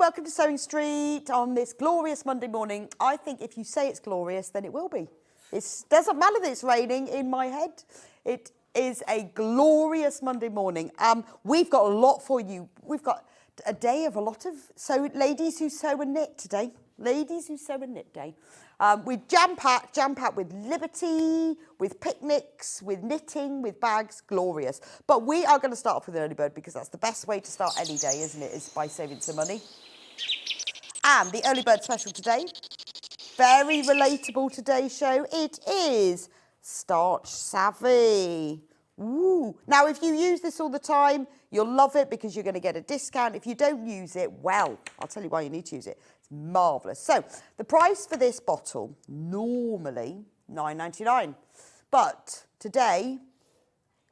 welcome to Sewing Street on this glorious Monday morning. I think if you say it's glorious, then it will be. It doesn't matter that it's raining in my head. It is a glorious Monday morning. We've got a lot for you. We've got a day of a lot of ladies who sew and knit today. Ladies who sew and knit day. We're jam-packed with liberty, with picnics, with knitting, with bags, glorious. But we are going to start off with an early bird because that's the best way to start any day, isn't it, is by saving some money. And the early bird special today, very relatable today's show, it is Starch Savvy. Ooh. Now, if you use this all the time, you'll love it because you're going to get a discount. If you don't use it, well, I'll tell you why you need to use it. It's marvellous. So, the price for this bottle, normally £9.99. But today,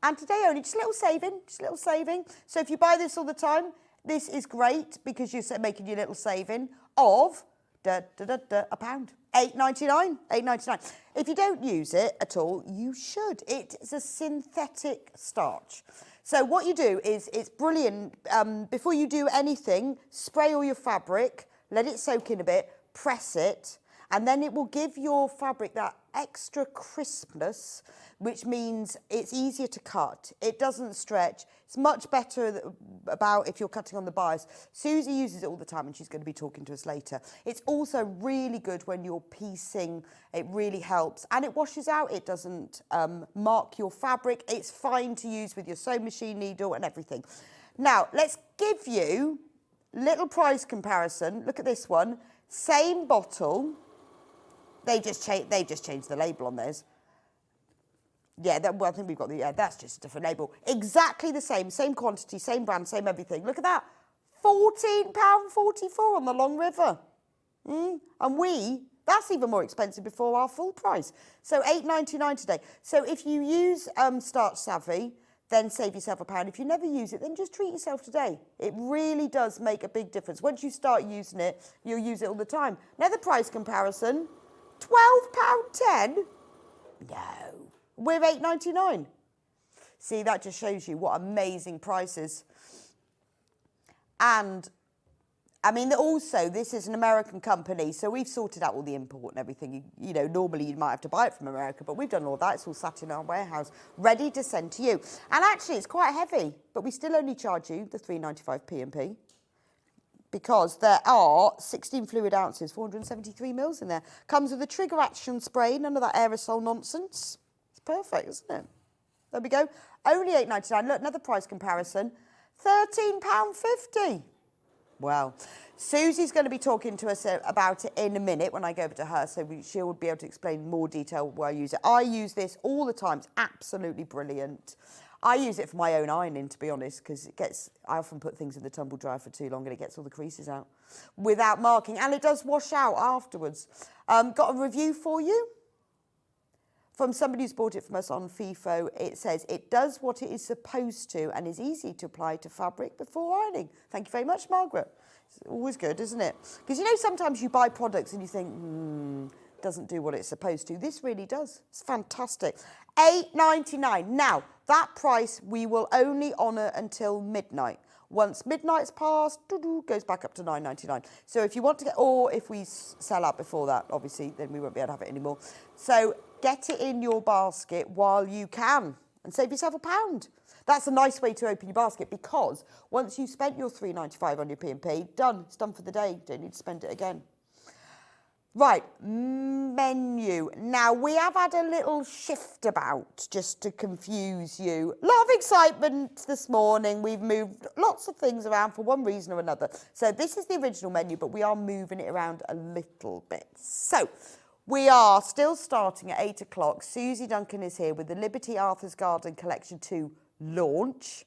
and today only, just a little saving. So if you buy this all the time, this is great because you're making your little saving of £1. £8.99. If you don't use it at all, you should. It's a synthetic starch. So what you do is, it's brilliant. Before you do anything, spray all your fabric, let it soak in a bit, press it, and then it will give your fabric that extra crispness, which means it's easier to cut. It doesn't stretch. It's much better about if you're cutting on the bias. Suzie uses it all the time and she's going to be talking to us later. It's also really good when you're piecing. It really helps. And it washes out. It doesn't mark your fabric. It's fine to use with your sewing machine needle and everything. Now, let's give you a little price comparison. Look at this one. Same bottle. They just changed the label on theirs. Yeah, I think we've got that's just a different label. Exactly the same quantity, same brand, same everything. Look at that, £14.44 on the Long River. And that's even more expensive before our full price. So £8.99 today. So if you use Starch Savvy, then save yourself £1. If you never use it, then just treat yourself today. It really does make a big difference. Once you start using it, you'll use it all the time. Another price comparison, £12.10? No. We're £8.99. See, that just shows you what amazing prices. And, I mean, also, this is an American company, so we've sorted out all the import and everything. You know, normally you might have to buy it from America, but we've done all that. It's all sat in our warehouse, ready to send to you. And actually, it's quite heavy, but we still only charge you the £3.95 P&P. Because there are 16 fluid ounces, 473 mils in there. Comes with a trigger action spray, none of that aerosol nonsense. Perfect, isn't it? There we go. Only £8.99. Look, another price comparison. £13.50. Well, Susie's going to be talking to us about it in a minute when I go over to her, so she'll be able to explain more detail where I use it. I use this all the time. It's absolutely brilliant. I use it for my own ironing, to be honest, because I often put things in the tumble dryer for too long and it gets all the creases out without marking. And it does wash out afterwards. Got a review for you. From somebody who's bought it from us on FIFO, it says, it does what it is supposed to and is easy to apply to fabric before ironing. Thank you very much, Margaret. It's always good, isn't it? Because, you know, sometimes you buy products and you think, it doesn't do what it's supposed to. This really does. It's fantastic. £8.99. Now, that price we will only honour until midnight. Once midnight's passed, goes back up to £9.99. So if you want to get, or if we sell out before that, obviously, then we won't be able to have it anymore. So get it in your basket while you can and save yourself £1. That's a nice way to open your basket because once you've spent your £3.95 on your P&P, done. It's done for the day. Don't need to spend it again. Right, menu. Now, we have had a little shift about, just to confuse you. A lot of excitement this morning. We've moved lots of things around for one reason or another. So this is the original menu, but we are moving it around a little bit. So we are still starting at 8 o'clock. Suzie Duncan is here with the Liberty Arthur's Garden Collection 2 launch.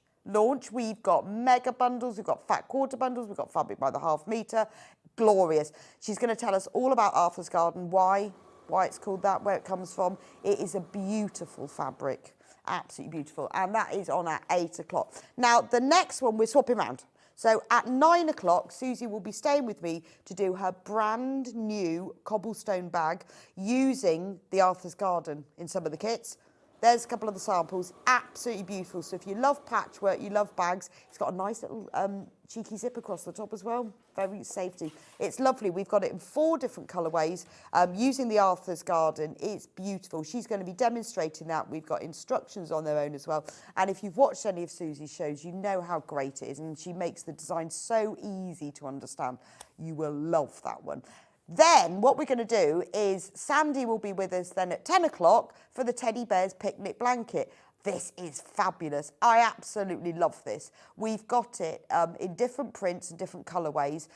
We've got mega bundles, we've got fat quarter bundles, we've got fabric by the half metre. Glorious. She's going to tell us all about Arthur's Garden, why it's called that, where it comes from. It is a beautiful fabric, absolutely beautiful, and that is on at 8 o'clock. Now, the next one, we're swapping around. So at 9 o'clock, Suzie will be staying with me to do her brand new Cobblestone Bag using the Arthur's Garden in some of the kits. There's a couple of the samples, absolutely beautiful. So if you love patchwork, you love bags, it's got a nice little cheeky zip across the top as well, very safety. It's lovely. We've got it in 4 different colourways using the Arthur's Garden. It's beautiful. She's going to be demonstrating that. We've got instructions on their own as well. And if you've watched any of Susie's shows, you know how great it is. And she makes the design so easy to understand. You will love that one. Then what we're going to do is Sandi will be with us then at 10 o'clock for the Teddy Bears Picnic Blanket. This is fabulous. I absolutely love this. We've got it in different prints and different colourways.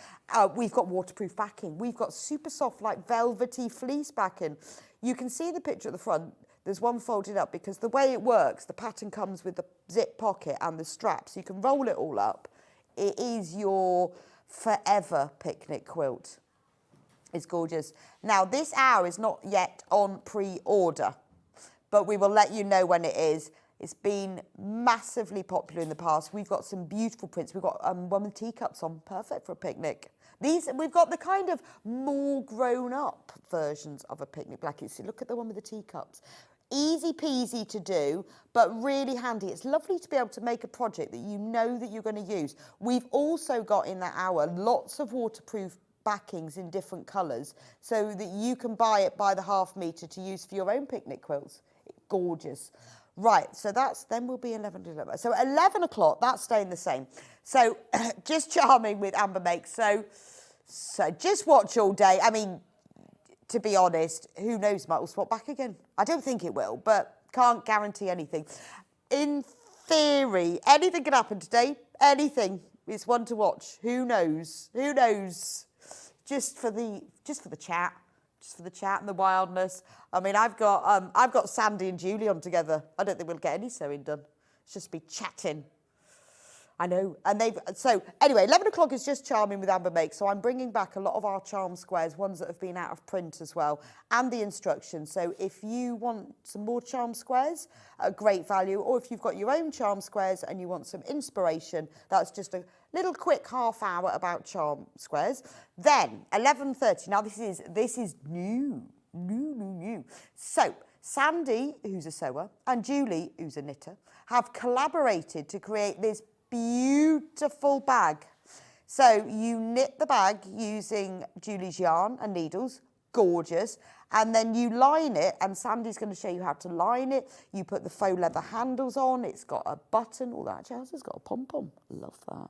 We've got waterproof backing. We've got super soft, like velvety fleece backing. You can see the picture at the front. There's one folded up because the way it works, the pattern comes with the zip pocket and the strap, so you can roll it all up. It is your forever picnic quilt. It's gorgeous. Now, this hour is not yet on pre-order, but we will let you know when it is. It's been massively popular in the past. We've got some beautiful prints. We've got one with teacups on, perfect for a picnic. We've got the kind of more grown-up versions of a picnic blanket. So look at the one with the teacups. Easy peasy to do, but really handy. It's lovely to be able to make a project that you know that you're going to use. We've also got in that hour lots of waterproof backings in different colours so that you can buy it by the half metre to use for your own picnic quilts. Gorgeous. Right, so then we'll be 11 to 11. So 11 o'clock, that's staying the same. So just charming with Amber Makes. So just watch all day. I mean, to be honest, who knows, might will swap back again. I don't think it will, but can't guarantee anything. In theory, anything can happen today. Anything. It's one to watch. Who knows? Who knows? Just for the chat, and the wildness. I mean, I've got Sandi and Julie on together. I don't think we'll get any sewing done. It's just be chatting. I know. And so anyway, 11 o'clock is just charming with Amber Makes. So I'm bringing back a lot of our charm squares, ones that have been out of print as well, and the instructions. So if you want some more charm squares at great value, or if you've got your own charm squares and you want some inspiration, that's just a little quick half hour about charm squares. Then 11:30. Now this is new. So Sandi, who's a sewer, and Julie, who's a knitter, have collaborated to create this beautiful bag. So you knit the bag using Julie's yarn and needles, gorgeous, and then you line it, and Sandi's going to show you how to line it. You put the faux leather handles on, it's got a button, all that jazz, it's got a pom-pom, love that.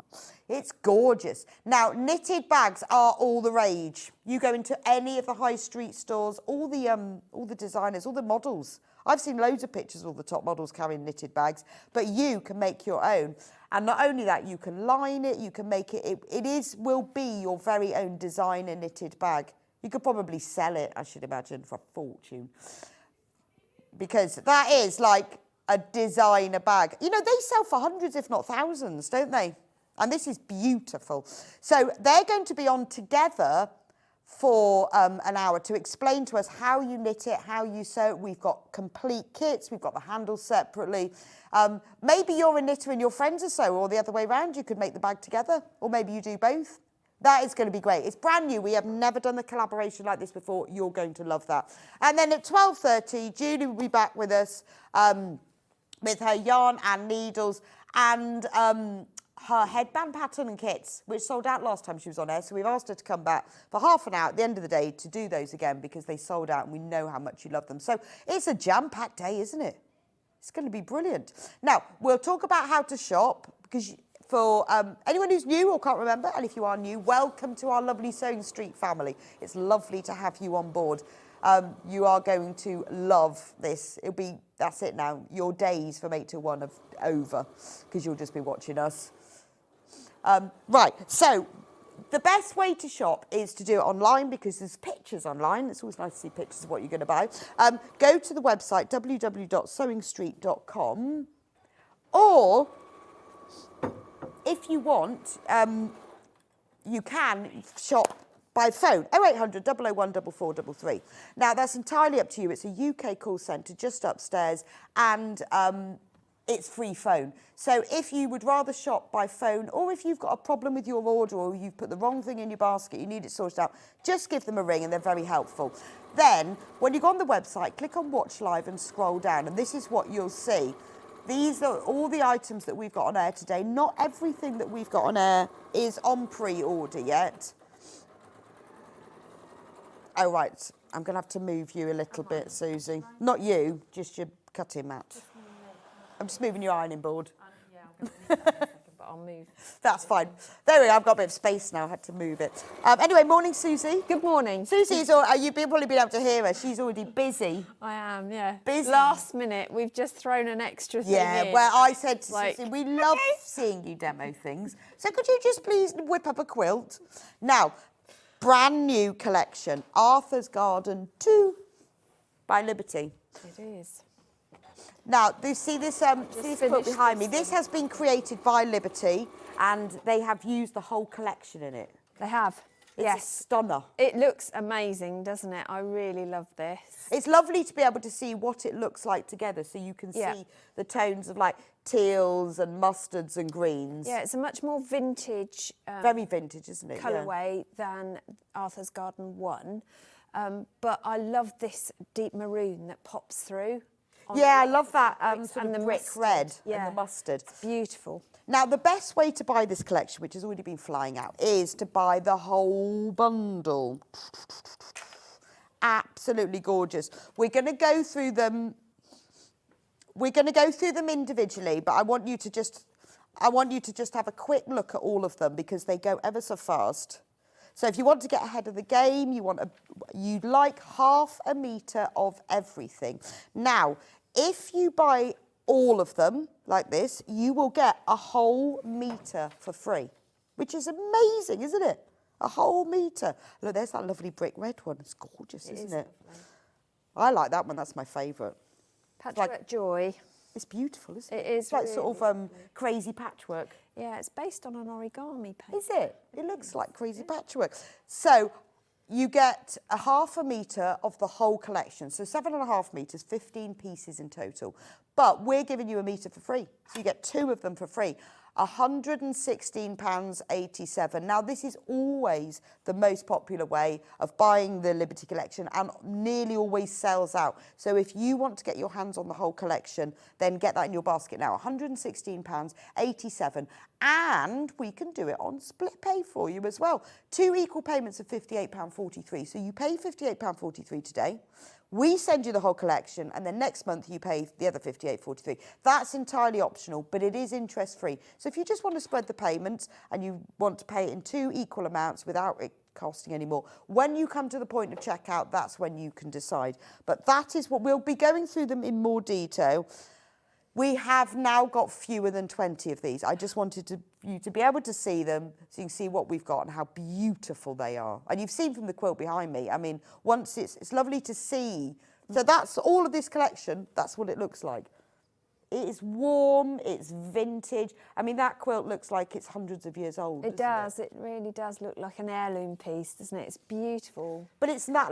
It's gorgeous. Now, knitted bags are all the rage. You go into any of the high street stores, all the designers, all the models. I've seen loads of pictures of all the top models carrying knitted bags, but you can make your own. And not only that, you can line it, you can make it, will be your very own designer knitted bag. You could probably sell it, I should imagine, for a fortune. Because that is like a designer bag. You know, they sell for hundreds, if not thousands, don't they? And this is beautiful. So they're going to be on together for an hour to explain to us how you knit it, how you sew it. We've got complete kits. We've got the handles separately. Maybe you're a knitter and your friends are sewer, or the other way around. You could make the bag together, or maybe you do both. That is going to be great. It's brand new. We have never done the collaboration like this before. You're going to love that. And then at 12:30, Julie will be back with us with her yarn and needles and her headband pattern and kits, which sold out last time she was on air. So we've asked her to come back for half an hour at the end of the day to do those again because they sold out and we know how much you love them. So it's a jam-packed day, isn't it? It's going to be brilliant. Now, we'll talk about how to shop because for anyone who's new or can't remember, and if you are new, welcome to our lovely Sewing Street family. It's lovely to have you on board. You are going to love this. That's it now. Your days from 8 till 1 are over because you'll just be watching us. Right, so the best way to shop is to do it online because there's pictures online. It's always nice to see pictures of what you're going to buy. Go to the website, www.sewingstreet.com, or if you want, you can shop by phone, 0800 001 4433. Now, that's entirely up to you. It's a UK call centre just upstairs, and it's free phone. So if you would rather shop by phone, or if you've got a problem with your order, or you've put the wrong thing in your basket, you need it sorted out, just give them a ring and they're very helpful. Then, when you go on the website, click on Watch Live and scroll down, and this is what you'll see. These are all the items that we've got on air today. Not everything that we've got on air is on pre-order yet. Oh, right. I'm going to have to move you a little bit, Susie. Not you, just your cutting mat. I'm just moving your ironing board. Yeah, I'm going to leave that in a second, but I'll move. That's fine. There we go. I've got a bit of space now. I had to move it. Anyway, morning, Susie. Good morning. Susie's, you've probably been able to hear her. She's already busy. I am, yeah. Busy. Last minute, we've just thrown an extra thing in. Yeah, well, I said to Like, Susie, we love seeing you demo things. So could you just please whip up a quilt? Now, brand new collection, Arthur's Garden 2 by Liberty. It is. Now, you see this quilt behind me? This has been created by Liberty, and they have used the whole collection in it. They have. It's a stunner. It looks amazing, doesn't it? I really love this. It's lovely to be able to see what it looks like together, so you can see the tones of like teals and mustards and greens. Yeah, it's a much more vintage... very vintage, isn't it? Colourway than Arthur's Garden 1. But I love this deep maroon that pops through. Yeah, I love that sort and of the brick mustard. red Yeah. and the mustard. It's beautiful. Now, the best way to buy this collection, which has already been flying out, is to buy the whole bundle. Absolutely gorgeous. We're going to go through them. We're going to go through them individually, but I want you to just have a quick look at all of them because they go ever so fast. So if you want to get ahead of the game, you'd like half a metre of everything. Now, if you buy all of them like this, you will get a whole metre for free, which is amazing, isn't it? A whole metre. Look, there's that lovely brick red one. It's gorgeous, isn't it? Lovely. I like that one. That's my favourite. Patchwork Joy. It's beautiful, isn't it? It is It's like really sort of crazy patchwork. Yeah, it's based on an origami paper. Is it? It looks like crazy patchwork. So you get a half a metre of the whole collection. So 7.5 metres, 15 pieces in total. But we're giving you a metre for free. So you get 2 of them for free. £116.87. Now, this is always the most popular way of buying the Liberty collection and nearly always sells out. So if you want to get your hands on the whole collection, then get that in your basket now. £116.87. And we can do it on split pay for you as well. 2 equal payments of £58.43. So you pay £58.43 today. We send you the whole collection, and then next month you pay the other £58.43. That's entirely optional, but it is interest-free. So if you just want to spread the payments and you want to pay it in 2 equal amounts without it costing any more, when you come to the point of checkout, that's when you can decide. But that is what we'll be going through them in more detail. We have now got fewer than 20 of these. I just wanted you to be able to see them so you can see what we've got and how beautiful they are. And you've seen from the quilt behind me, I mean, once it's lovely to see. So that's all of this collection, that's what it looks like. It is warm, it's vintage. I mean, that quilt looks like it's hundreds of years old. It does, it really does look like an heirloom piece, doesn't it? It's beautiful. But it's that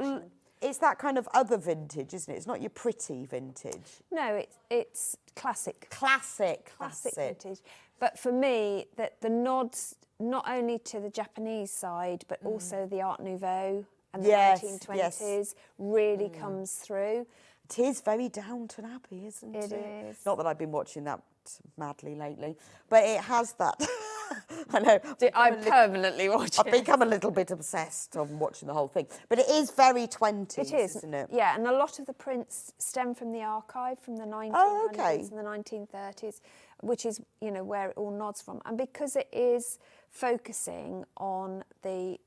kind of other vintage, isn't it? It's not your pretty vintage. No, it's classic. Classic vintage. But for me, the nods not only to the Japanese side, but also the Art Nouveau and the 1920s really comes through. It is very Downton Abbey, isn't it? It is. Not that I've been watching that madly lately, but it has that. I know. I'm permanently watching. I've become a little bit obsessed on watching the whole thing. But it is very 20s, isn't it? Yeah, and a lot of the prints stem from the archive from the 1900s and the 1930s, which is, where it all nods from. And because it is focusing on the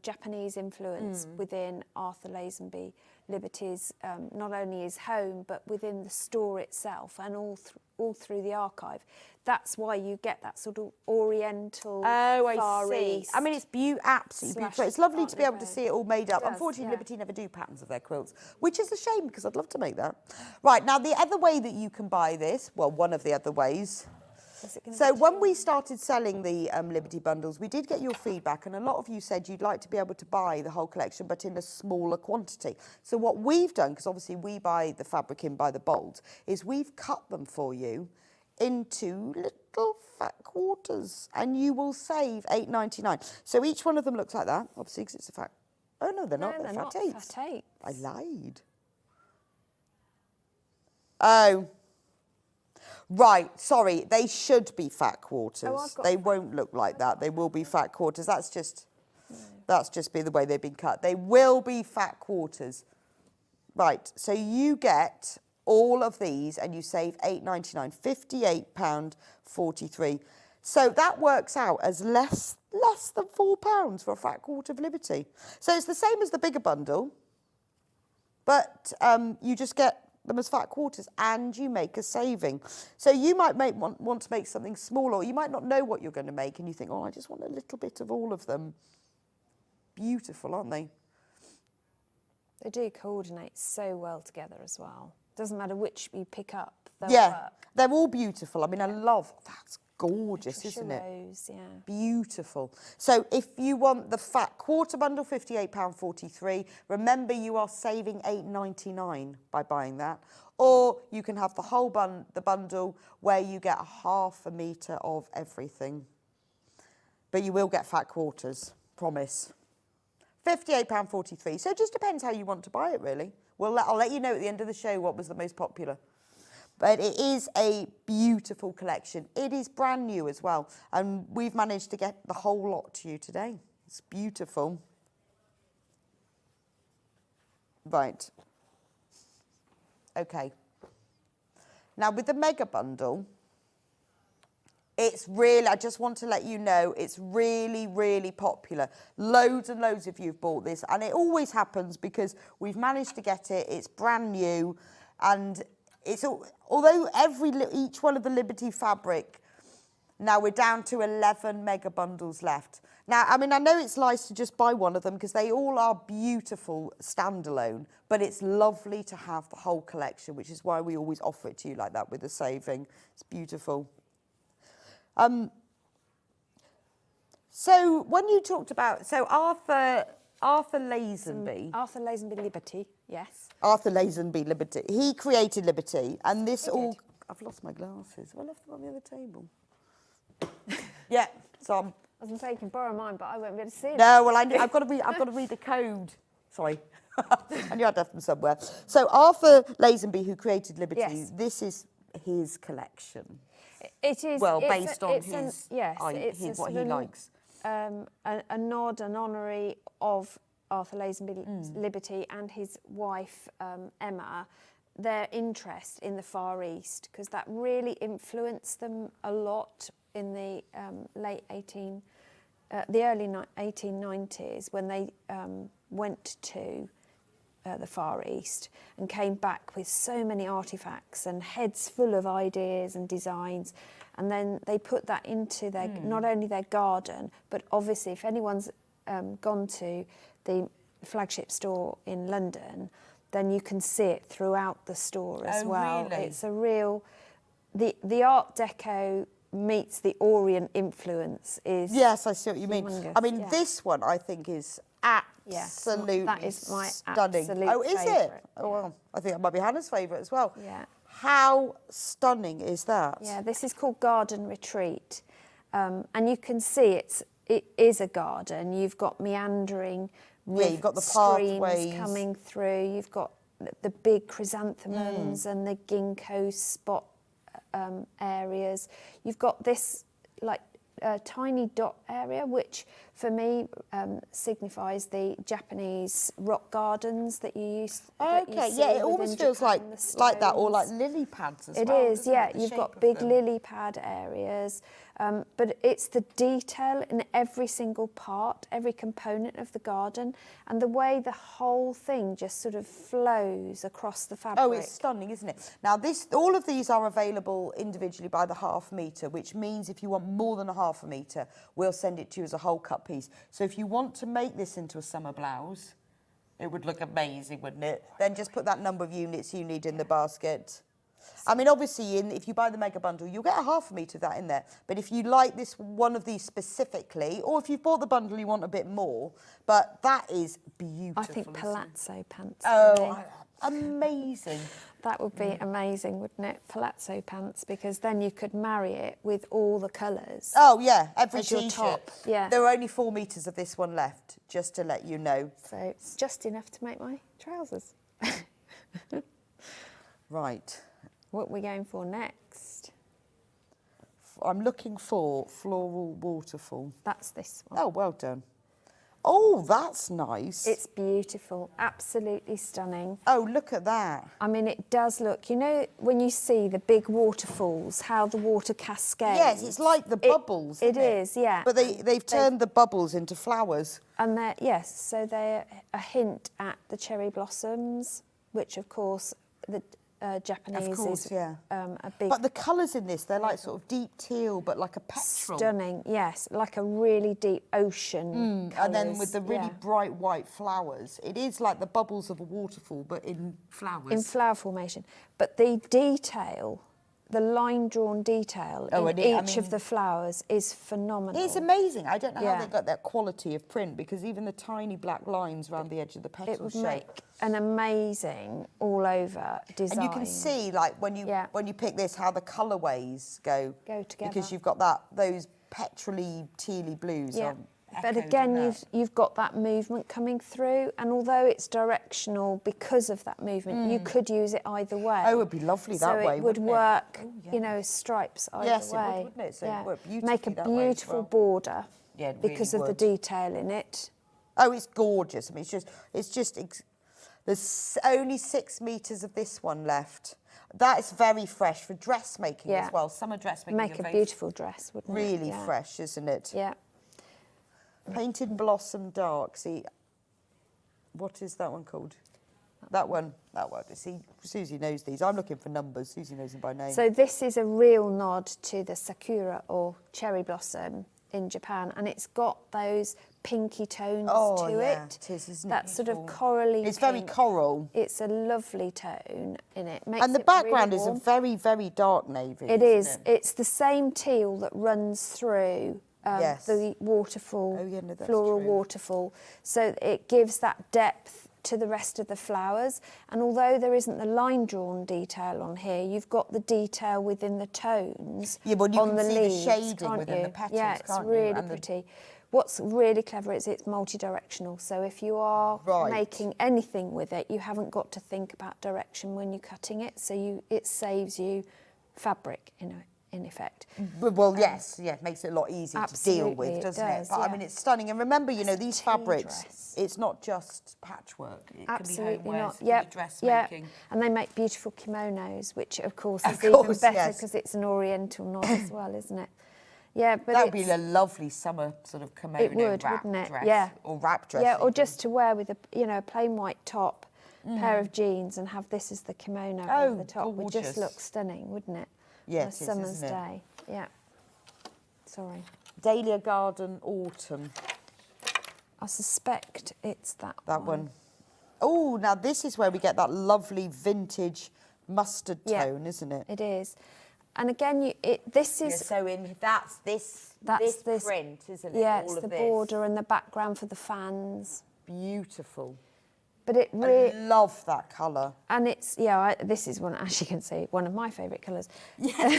Japanese influence within Arthur Lazenby Liberty's, not only his home, but within the store itself and all through the archive. That's why you get that sort of Oriental, Far East. I mean, it's absolutely beautiful. It's lovely to be able to see it all made up. It does, Unfortunately, Liberty never do patterns of their quilts, which is a shame because I'd love to make that. Right, now the other way that you can buy this, well, one of the other ways. So when we started selling the Liberty bundles, we did get your feedback, and a lot of you said you'd like to be able to buy the whole collection, but in a smaller quantity. So what we've done, because obviously we buy the fabric in by the bolt, is we've cut them for you into little fat quarters, and you will save £8.99. So each one of them looks like that, obviously, because it's a fat. Oh no, they're not. They're fat tapes. Fat tapes. I lied. Oh. Right, sorry, they should be fat quarters. They won't look like that. They will be fat quarters. That's just be the way they've been cut. They will be fat quarters. Right, so you get all of these and you save £8.99, £58.43. So that works out as less than £4 for a fat quarter of Liberty. So it's the same as the bigger bundle, but you just get them as fat quarters and you make a saving. So you might want to make something smaller, or you might not know what you're going to make and you think, oh, I just want a little bit of all of them. Beautiful, aren't they? They do coordinate so well together as well. Doesn't matter which you pick up, they'll work. They're all beautiful. I mean, I love, that's gorgeous, isn't it? Rose, yeah. Beautiful. So if you want the fat quarter bundle, £58.43, remember you are saving £8.99 by buying that. Or you can have the whole the bundle where you get half a metre of everything. But you will get fat quarters, promise. £58.43. So it just depends how you want to buy it, really. I'll let you know at the end of the show what was the most popular. But it is a beautiful collection. It is brand new as well. And we've managed to get the whole lot to you today. It's beautiful. Right. Okay. Now with the mega bundle, it's really, I just want to let you know, it's really, really popular. Loads and loads of you have bought this. And it always happens because we've managed to get it. It's brand new. And it's, although each one of the Liberty fabric, now we're down to 11 mega bundles left. Now, I mean, I know it's nice to just buy one of them because they all are beautiful standalone, but it's lovely to have the whole collection, which is why we always offer it to you like that with a saving. It's beautiful. So when you talked about, so Arthur Lazenby. Arthur Lazenby Liberty, yes. Arthur Lazenby Liberty. He created Liberty, and this I've lost my glasses. Well, I left them on the other table. Yeah, so I was going to say you can borrow mine, but I won't be able to see it. No, well, I've got to read the code. Sorry. I knew I'd left them somewhere. So Arthur Lazenby, who created Liberty, this is his collection. It is. Well, based on what he likes. A nod, an honorary of Arthur Lazenby Liberty and his wife, Emma, their interest in the Far East, because that really influenced them a lot in the early 1890s when they went to the Far East and came back with so many artifacts and heads full of ideas and designs, and then they put that into their not only their garden, but obviously if anyone's gone to the flagship store in London, then you can see it throughout the store as well. Really? It's a real the Art Deco meets the Orient influence is yes, I see what you mean. humongous, I mean, this one I think is absolutely that is my stunning. absolute Oh, is favourite. it? Oh, well, I think that might be Hannah's favourite as well. Yeah. How stunning is that? Yeah, this is called Garden Retreat, and you can see it is a garden. You've got meandering you've got the streams pathways coming through. You've got the big chrysanthemums and the ginkgo spot areas. You've got this like tiny dot area, which for me signifies the Japanese rock gardens that you use. It almost feels like that, or like lily pads as well. It is, yeah. You've got big lily pad areas, but it's the detail in every single part, every component of the garden, and the way the whole thing just sort of flows across the fabric. Oh, it's stunning, isn't it? Now, all of these are available individually by the ½ metre, which means if you want more than a ½ metre, we'll send it to you as a whole cut piece. So if you want to make this into a summer blouse, it would look amazing, wouldn't it? Then just put that number of units you need in the basket. I mean, obviously, if you buy the mega bundle, you'll get a ½ metre of that in there. But if you like this one of these specifically, or if you've bought the bundle, you want a bit more. But that is beautiful. I think palazzo pants. Oh, amazing. That would be amazing, wouldn't it? Palazzo pants, because then you could marry it with all the colours. Oh, yeah, every as your T-shirt. top, yeah. There are only 4 metres of this one left, just to let you know. So it's just enough to make my trousers. Right. What are we going for next? I'm looking for floral waterfall. That's this one. Oh, well done. Oh, that's nice. It's beautiful, absolutely stunning. Oh, look at that. I mean, it does look, you know, when you see the big waterfalls, how the water cascades. Yes, it's like the bubbles. It is, yeah. But they've turned the bubbles into flowers. And they're, yes, so they're a hint at the cherry blossoms, which, of course, the Japanese Of course, is yeah. a big... But the colours in this, they're like sort of deep teal, but like a petrol. Stunning, yes, like a really deep ocean colours. And then with the really bright white flowers. It is like the bubbles of a waterfall, but in flowers. In flower formation. But the detail, the line-drawn detail in each of the flowers is phenomenal. It's amazing. I don't know how Yeah. they got that quality of print, because even the tiny black lines around the edge of the petals It would show. make an amazing all-over design. And you can see, like, when you pick this, how the colourways go together. because you've got those petrol-y, tealy blues Yeah. on. But again, you've got that movement coming through, and although it's directional because of that movement, you could use it either way. Oh, it would be lovely that way, So it would wouldn't it? work, Oh, yeah. you know, stripes either Yes, it way. would, wouldn't it? So it would work beautifully Make a that way as beautiful well. border Yeah, it because really of would. the detail in it. Oh, it's gorgeous. I mean, there's only 6 metres of this one left. That is very fresh for dressmaking Yeah. as well. Summer dressmaking. Make a very beautiful dress, wouldn't it? Really Yeah. fresh, isn't it? Yeah. Painted Blossom Dark. See, what is that one called? That one. See, Susie knows these. I'm looking for numbers. Susie knows them by name. So this is a real nod to the sakura or cherry blossom in Japan, and it's got those pinky tones to yeah, it. it is, isn't it? That sort of Beautiful. corally It's very pink. coral. It's a lovely tone in it. Makes And the it background really is a warm. very, very dark navy. It isn't is. It's the same teal that runs through Yes. the waterfall, Oh, yeah, no, that's floral true. waterfall. So it gives that depth to the rest of the flowers. And although there isn't the line-drawn detail on here, you've got the detail within the tones Yeah, well, you on can the see the leaves, shading can't within you? the petals, Yeah, it's can't you? really And the- pretty. What's really clever is it's multi-directional. So if you are Right. making anything with it, you haven't got to think about direction when you're cutting it. So it saves you fabric in effect. Well, yes, yeah, it makes it a lot easier to deal Absolutely, with, it doesn't does, it? But I yeah. mean, it's stunning. And remember, you know, It's a these tea fabrics, dress. it's not just patchwork. It Absolutely can be homewares, not. it can Yeah, be dressmaking. and they make beautiful kimonos, which of course Of is even course, better yes. because it's an oriental nod as well, isn't it? Yeah, but That would be it's- a lovely summer sort of kimono it would, wrap wouldn't it? dress. Yeah, Or wrap dress. yeah, or even. just to wear with a plain white top, pair of jeans, and have this as the kimono Oh, over the top. Would gorgeous. just look stunning, wouldn't it? Yeah, On a it is, summer's isn't it? day. Yeah. Sorry, Dahlia Garden Autumn. I suspect it's that One. Oh, now this is where we get that lovely vintage mustard Yeah. tone, isn't it? It is, and again, this is. That's this print, isn't it? Yeah, All it's of the this. border and the background for the fans. Beautiful. But it I really, love that colour. and it's, this is one, as you can see, one of my favourite colours. Yes,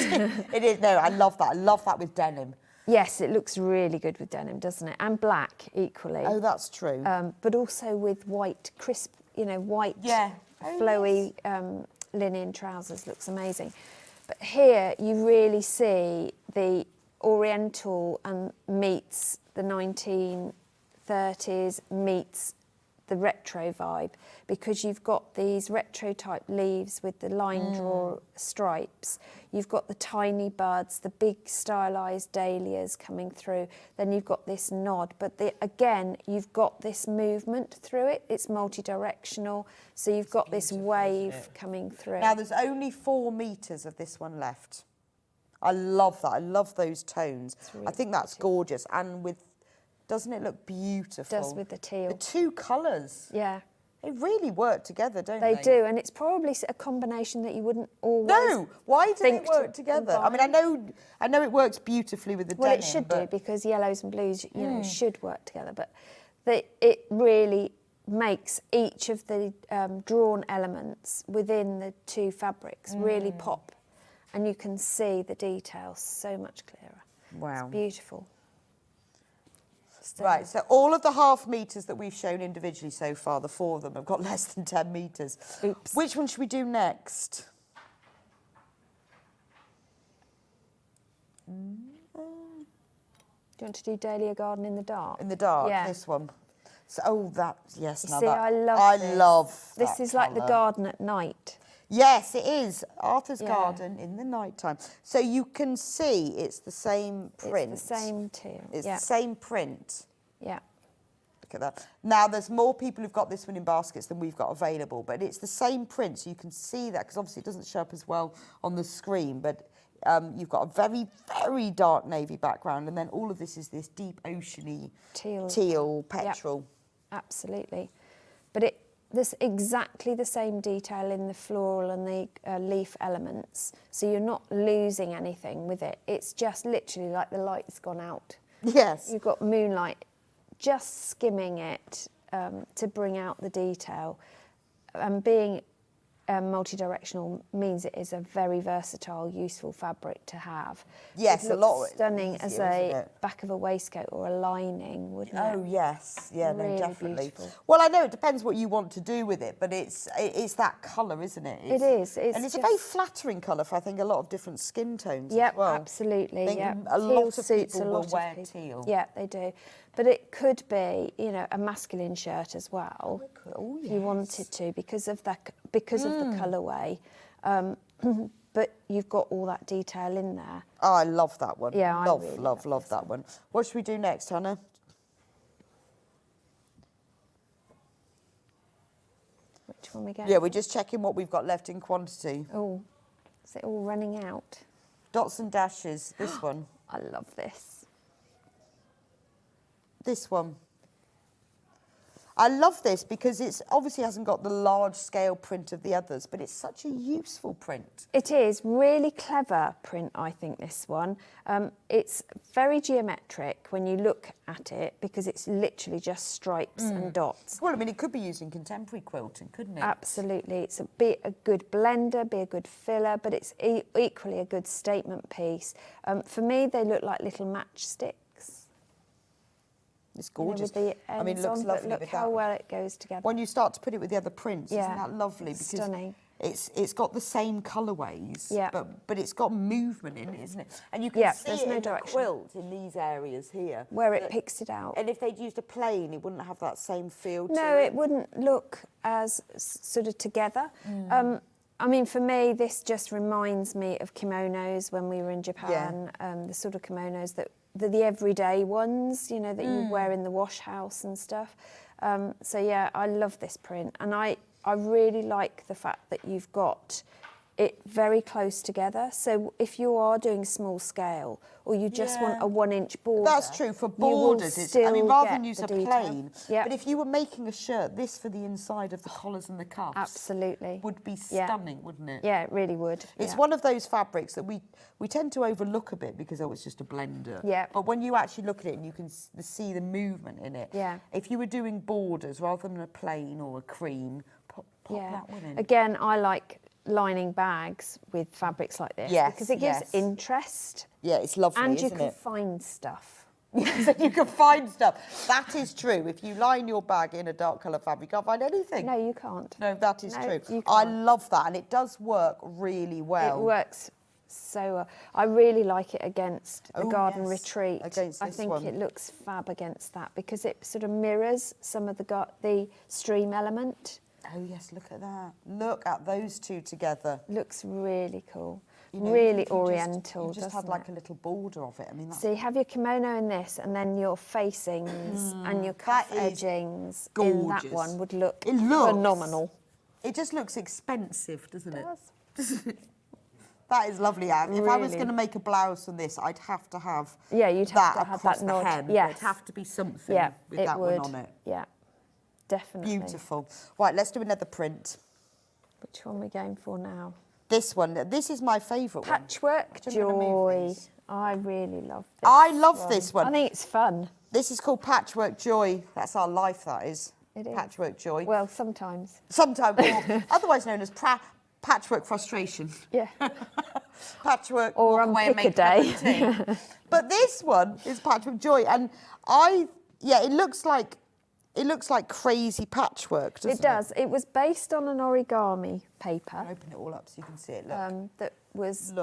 it is. No, I love that. I love that with denim. Yes, it looks really good with denim, doesn't it? And black equally. Oh, that's true. But also with white, crisp, white, Yeah. Oh, flowy linen trousers looks amazing. But here you really see the Oriental and meets the 1930s meets the retro vibe, because you've got these retro type leaves with the line draw stripes. You've got the tiny buds, the big stylized dahlias coming through. Then you've got this nod, but again, you've got this movement through it. It's multi-directional, so you've got this wave coming through. Now, there's only 4 metres of this one left. I love that. I love those tones. Really I think that's gorgeous. And doesn't it look beautiful? Does with the teal. The 2 colours. Yeah. They really work together, don't they? They do, and it's probably a combination that you wouldn't always. No, why do they think to work together? I mean, I know it works beautifully with the Well, denim. it should do, but because yellows and blues, should work together. But it really makes each of the drawn elements within the two fabrics really pop, and you can see the details so much clearer. Wow. It's beautiful. Right, so all of the half meters that we've shown individually so far, the 4 of them, have got less than 10 meters. Oops. Which one should we do next? Do you want to do Dahlia Garden in the Dark? In the dark, Yeah. this one. So, oh, that, yes, You now see, that, I love I this. love This that is like the colour. garden at night. Yes, it is. Arthur's Yeah. Garden in the nighttime. So you can see it's the same print. It's the same too. It's yeah. the same print. Yeah. Look at that. Now, there's more people who've got this one in baskets than we've got available, but it's the same print, so you can see that, because obviously it doesn't show up as well on the screen, but you've got a very, very dark navy background, and then all of this is this deep oceany teal petrol. Yep. Absolutely. But there's exactly the same detail in the floral and the leaf elements, so you're not losing anything with it. It's just literally like the light's gone out. Yes. You've got moonlight just skimming it to bring out the detail. And being multi-directional means it is a very versatile, useful fabric to have. Yes, it a lot looks stunning as easier, isn't a it? back of a waistcoat or a lining, wouldn't it? Oh yes, yeah, Really no, definitely. beautiful. Well, I know it depends what you want to do with it, but it's that colour, isn't it? It is. and it's a very flattering colour for, I think, a lot of different skin tones Yep, as well. absolutely. I think Yep. a Teal lot of suits people a will lot wear of people. teal. Yeah, they do. But it could be, you know, a masculine shirt as well, Oh, if you wanted to, because of the colourway. But you've got all that detail in there. Oh, I love that one. Yeah, I love, really love, love love that one. What should we do next, Hannah? Which one we go? Yeah, we're just checking what we've got left in quantity. Oh, is it all running out? Dots and dashes, this one. I love this. This one. I love this because it's obviously hasn't got the large scale print of the others, but it's such a useful print. It is really clever print, I think, this one. It's very geometric when you look at it because it's literally just stripes and dots. Well, I mean, it could be used in contemporary quilting, couldn't it? Absolutely. It's be a good blender, be a good filler, but it's equally a good statement piece. For me, they look like little matchsticks. It's gorgeous. You know, with the I mean, it ends looks on, lovely but look with how that. well it goes together. When you start to put it with the other prints, Yeah, isn't that lovely? Because stunning. it's got the same colourways, Yeah. but it's got movement in it, isn't it? And you can Yeah, see there's it no in the direction. quilt in these areas here. Where it picks it out. And if they'd used a plain, it wouldn't have that same feel to No, it. it wouldn't look as sort of together. I mean, for me, this just reminds me of kimonos when we were in Japan, the sort of kimonos that the everyday ones, you know, that you wear in the wash house and stuff. So yeah, I love this print, and I really like the fact that you've got it very close together. So if you are doing small scale or you just want a 1-inch border, That's true for you will borders. I mean, still rather get than use the a detail. plain, Yep. but if you were making a shirt, this for the inside of the collars and the cuffs, Absolutely. would be Yeah. stunning, wouldn't it? Yeah, it really would. It's yeah. one of those fabrics that we tend to overlook a bit because, oh, it's just a blender. Yeah. But when you actually look at it and you can see the movement in it. Yeah. If you were doing borders rather than a plain or a cream, pop Yeah. that one in. Again, I like lining bags with fabrics like this Yes, because it gives yes. interest Yeah, it's lovely, and you isn't can it? find stuff. So you can find stuff. That is true. If you line your bag in a dark colour fabric, you can't find anything. No, you can't. No, that is No, true. you I can't. love that, and it does work really well. It works so well. I really like it against the Oh, garden yes, retreat. against I this think one. it looks fab against that because it sort of mirrors some of the stream element. Oh yes, look at that. Look at those two together. Looks really cool. You know, really if you oriental, You just doesn't had like it? a little border of it. I mean, that's So you have your kimono in this, and then your facings and your cuff that is edgings in gorgeous. that one would look It looks phenomenal. It just looks expensive, doesn't it? does. That is lovely, Anne. If I was Really. going to make a blouse from this, I'd have to have Yeah, you'd have to have across that the nod. hem. Yes. It'd have to be something Yeah, with it that would. one on it. Yeah, definitely. Beautiful. Right, let's do another print. Which one are we going for now? This one. This is my favourite one. Patchwork Do you want me to move Joy. these? I really love this. I love this one. I think it's fun. This is called Patchwork Joy. That's our life, that is. It is. Patchwork joy. Well, sometimes. Sometimes, otherwise known as patchwork frustration. Yeah. Patchwork Or walk away and unpick make a a cup of tea. But this one is patchwork joy, and it looks like crazy patchwork, doesn't it? It does. It was based on an origami paper. I'll open it all up so you can see it. Look. That was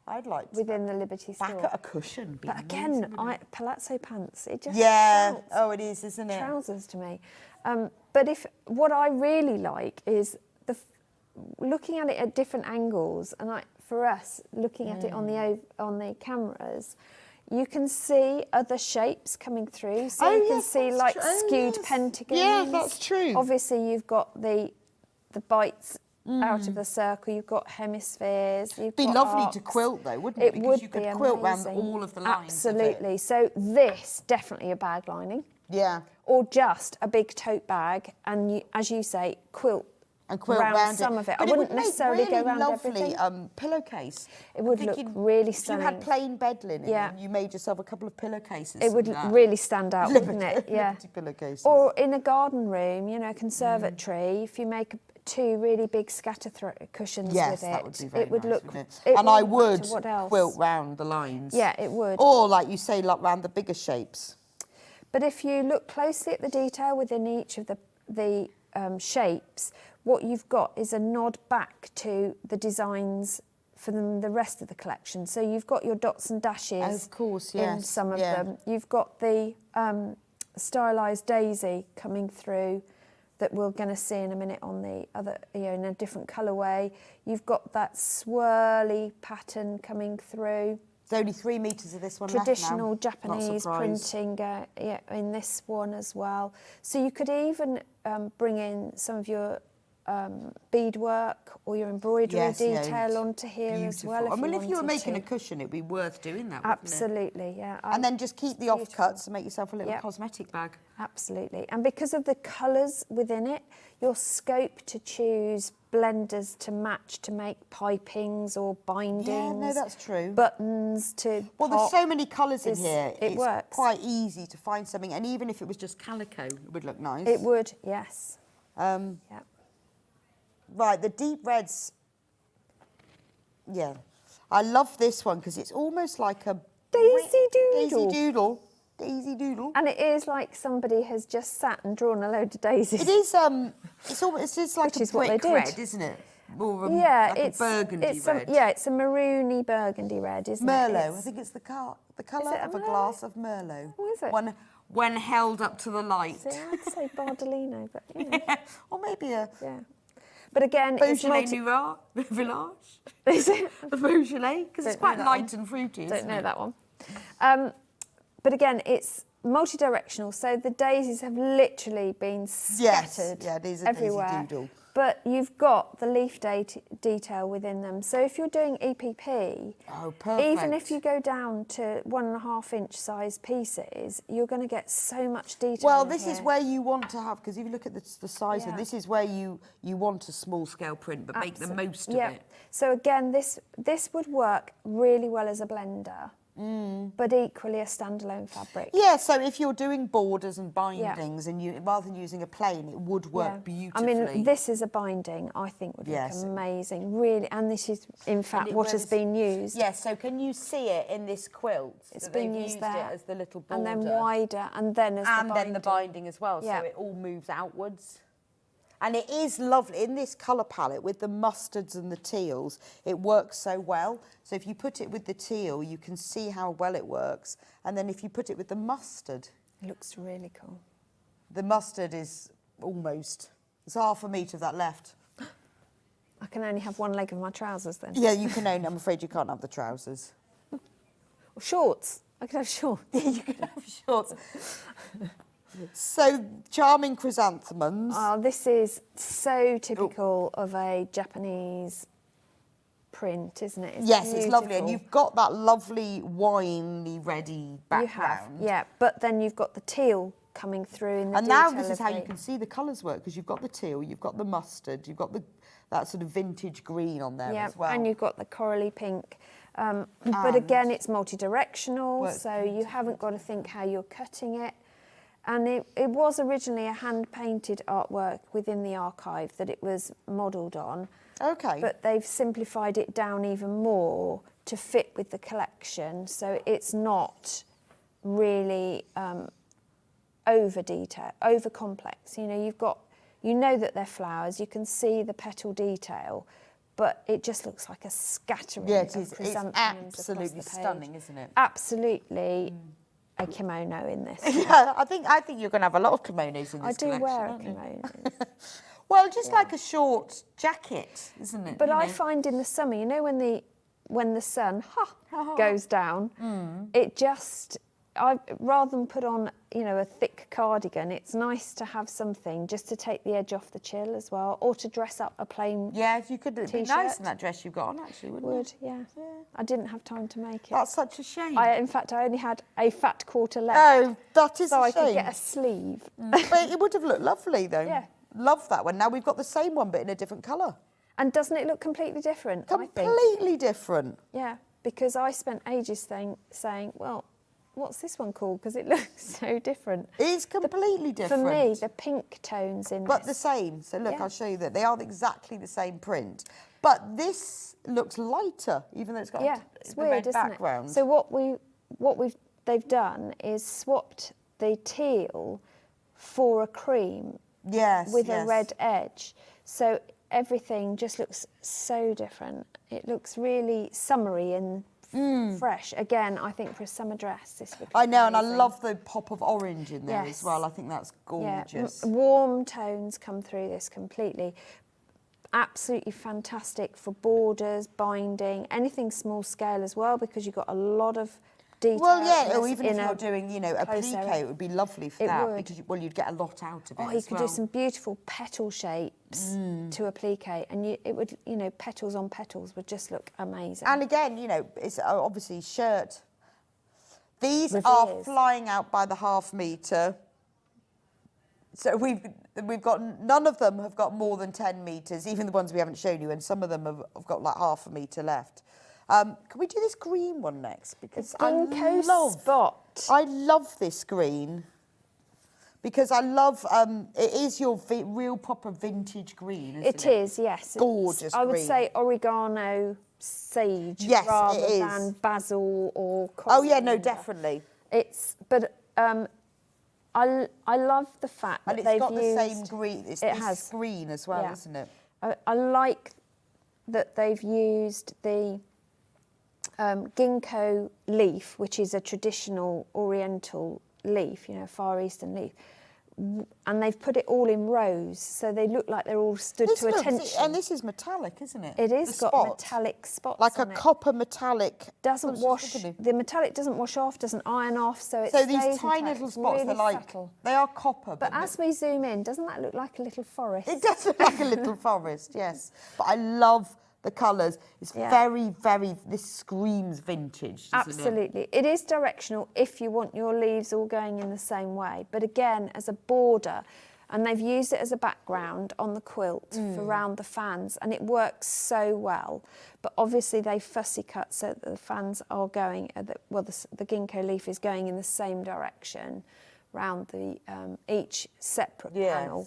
I'd like to within the Liberty back store. at a cushion. But again, palazzo pants. It just Yeah. shouts Oh, it is, isn't it? trousers to me. But what I really like is looking at it at different angles, and for us looking at it on the cameras, you can see other shapes coming through. So you can see like skewed pentagons. Yeah, that's true. Obviously, you've got the bites out of the circle. You've got hemispheres. It'd be lovely to quilt though, wouldn't it? Because you could quilt around all of the lines. Absolutely. So this definitely a bag lining. Yeah. Or just a big tote bag, and you, as you say, quilt around some of it. But I wouldn't necessarily go around everything. Lovely pillowcase. It would look really stunning. If you had plain bed linen, Yeah. and you made yourself a couple of pillowcases. It would really stand out, wouldn't it? Yeah. Liberty pillowcases. Or in a garden room, conservatory, if you make two really big scatter cushions with it, that would be very it would nice, look. wouldn't it? And I would what else? quilt round the lines. Yeah, it would. Or like you say, like round the bigger shapes. But if you look closely at the detail within each of the shapes, what you've got is a nod back to the designs for the rest of the collection. So you've got your dots and dashes, of course, in some of them. You've got the stylised daisy coming through that we're going to see in a minute on the other, in a different colourway. You've got that swirly pattern coming through. There's only 3 metres of this one Traditional left now. Japanese printing in this one as well. So you could even bring in some of your beadwork or your embroidery detail onto here as well. If you were making a cushion, it'd be worth doing that, wouldn't it? Absolutely, yeah. And then just keep the offcuts and make yourself a little cosmetic bag. Absolutely. And because of the colours within it, your scope to choose blenders to match to make pipings or bindings. Yeah, no, that's true. Buttons to Well, there's so many colours in here. It works. It's quite easy to find something. And even if it was just calico, it would look nice. It would, yes. Right, the deep reds. Yeah. I love this one because it's almost like a Daisy Daisy doodle. And it is like somebody has just sat and drawn a load of daisies. It is. It's like a brick red, isn't it? Or like a burgundy red. It's a maroony burgundy red, isn't Merlot. it? I think it's the colour of a glass of Merlot. Oh, is it? When held up to the light. See, I'd say Bardolino, but Or maybe a But again, Beaujolais Noir Village. Is it? The Beaujolais, because it's quite light and fruity. Don't know that one. But again, it's multi-directional, so the daisies have literally been scattered these are everywhere. Daisy doodle. But you've got the leaf detail within them. So if you're doing EPP, even if you go down to 1.5 inch size pieces, you're going to get so much detail. Well, this is where you want to have, because if you look at the size, and this is where you want a small scale print, but make the most of it. So again, this would work really well as a blender. But equally a standalone fabric. Yeah, so if you're doing borders and bindings, and you rather than using a plain, it would work beautifully. I mean, this is a binding, I think would look amazing, really, and this is, in fact, what has been used. Yes, so can you see it in this quilt? It's been used there. It as the little border. And then wider, and then as the binding. And then the binding as well, so it all moves outwards. And it is lovely, in this colour palette, with the mustards and the teals, it works so well. So if you put it with the teal, you can see how well it works. And then if you put it with the mustard... It looks really cool. The mustard is almost... There's half a metre of that left. I can only have one leg of my trousers then. Yeah, you can only... I'm afraid you can't have the trousers. Or shorts. I could have shorts. Yeah, you can have shorts. So, charming chrysanthemums. Oh, this is so typical of a Japanese print, isn't it? It's lovely. And you've got that lovely winey, ready background. You have, but then you've got the teal coming through in the And now this is how you can see the colours work, because you've got the teal, you've got the mustard, you've got that sort of vintage green on there as well. And you've got the corally pink. But again, it's multi-directional, so you haven't got to think how you're cutting it. And it was originally a hand-painted artwork within the archive that it was modelled on. Okay. But they've simplified it down even more to fit with the collection, so it's not really over detail, over complex. You know that they're flowers. You can see the petal detail, but it just looks like a scattering of chrysanthemums. It's absolutely stunning, isn't it? Absolutely. A kimono in this. Yeah, I think you're going to have a lot of kimonos in this collection. I do wear a kimono. Well, just like a short jacket, isn't it? But I find in the summer, when the sun goes down, it just, rather than put on, a thick cardigan, it's nice to have something just to take the edge off the chill as well, or to dress up a plain you could be nice in that dress you've got on, actually, wouldn't it? Yeah. I didn't have time to make it. That's such a shame. In fact, I only had a fat quarter left. Oh, that is so a shame. I could get a sleeve. But it would have looked lovely, though. Yeah. Love that one. Now we've got the same one, but in a different colour. And doesn't it look completely different? Completely different. Yeah, because I spent ages saying, well, what's this one called? Because it looks so different. It's completely different. For me, the pink tones in But the same. So look, I'll show you that. They are exactly the same print. But this looks lighter, even though it's got it's the weird, red isn't background. It? So they've done is swapped the teal for a cream with a red edge. So everything just looks so different. It looks really summery and fresh. Again, I think for a summer dress, this would be I know, amazing. and I love the pop of orange in there as well. I think that's gorgeous. Yeah. Warm tones come through this completely. Absolutely fantastic for borders, binding, anything small scale as well, because you've got a lot of detail. Well, or even if you're doing, a plique, it would be lovely for that because you'd get a lot out of it. Oh, you could do some beautiful petal shapes to a plique, and it would, petals on petals would just look amazing. And again, it's obviously shirt. These are flying out by the ½ metre. So we've got, none of them have got more than 10 metres, even the ones we haven't shown you, and some of them have got like ½ metre left. Can we do this green one next? Because I love this green. Because I love, it is your real proper vintage green, isn't it? It is, yes. Gorgeous green. I would say oregano sage yes, rather it is. than basil or coriander. Oh, yeah, no, definitely. I love the fact that they've used... And it's got the same green, it's this green as well, isn't it? I like that they've used the ginkgo leaf, which is a traditional oriental leaf, Far Eastern leaf, and they've put it all in rows, so they look like they're all stood to attention. And this is metallic, isn't it? It is got metallic spots like on a copper metallic. Doesn't wash. The metallic doesn't wash off, doesn't iron off, so it So stays these tiny metallic. little spots, really subtle. They are copper. But as we zoom in, doesn't that look like a little forest? It does look like a little forest, yes. But I love the colours. It's very, very, this screams vintage, doesn't Absolutely. It is directional if you want your leaves all going in the same way. But again, as a border, and they've used it as a background on the quilt for around the fans, and it works so well. But obviously they fussy cut so that the fans are going, the ginkgo leaf is going in the same direction round the each separate panel,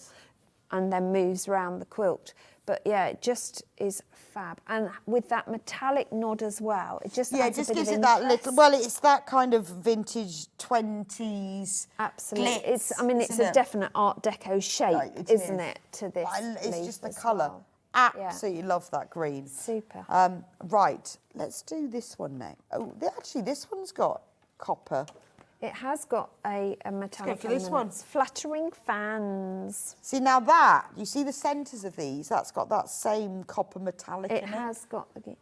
and then moves around the quilt. But yeah, it just is fab, and with that metallic nod as well, it just adds just a bit gives of it that interest. little. Well, it's that kind of vintage 20s. Absolutely, Glitz, it's a definite Art Deco shape, isn't it? To this, it's just the colour. Well. Absolutely love that green. Super. Right, let's do this one now. Oh, actually, this one's got copper. It has got a metallic for this one. Fluttering fans. See, now you see the centres of these, that's got that same copper metallic in it. It has got the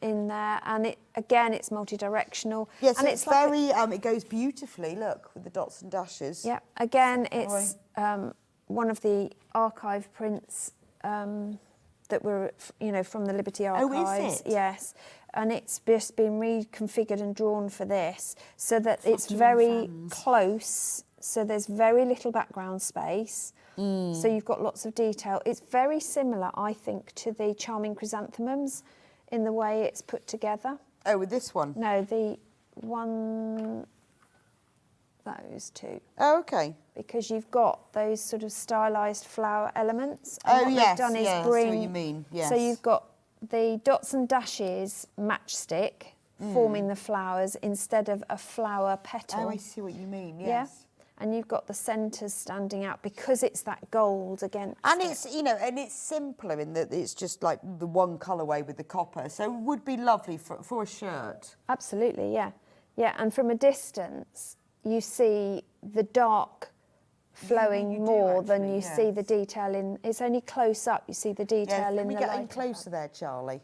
in there, and it's multi-directional. Yes, and it's very, it goes beautifully, look, with the dots and dashes. Yeah, again, it's one of the archive prints that were, from the Liberty Archives. Oh, is it? Yes. And it's just been reconfigured and drawn for this, so that it's very close, so there's very little background space, so you've got lots of detail. It's very similar, I think, to the Charming Chrysanthemums in the way it's put together. Oh, with this one? No, the one... those two. Oh, okay. Because you've got those sort of stylised flower elements. Oh, what yes, they've done is yeah, I see what you mean, yes. So you've got the dots and dashes matchstick forming the flowers instead of a flower petal. Oh, I see what you mean, yes. Yeah? And you've got the centres standing out because it's that gold against And it's, you know, and it's simpler in that it's just like the one colourway with the copper. So it would be lovely for a shirt. Absolutely, yeah. Yeah, and from a distance, you see the dark flowing you do more than actually, you yes. see the detail in... It's only close up you see the detail Yeah, in the can we light. get in closer there, Charlie?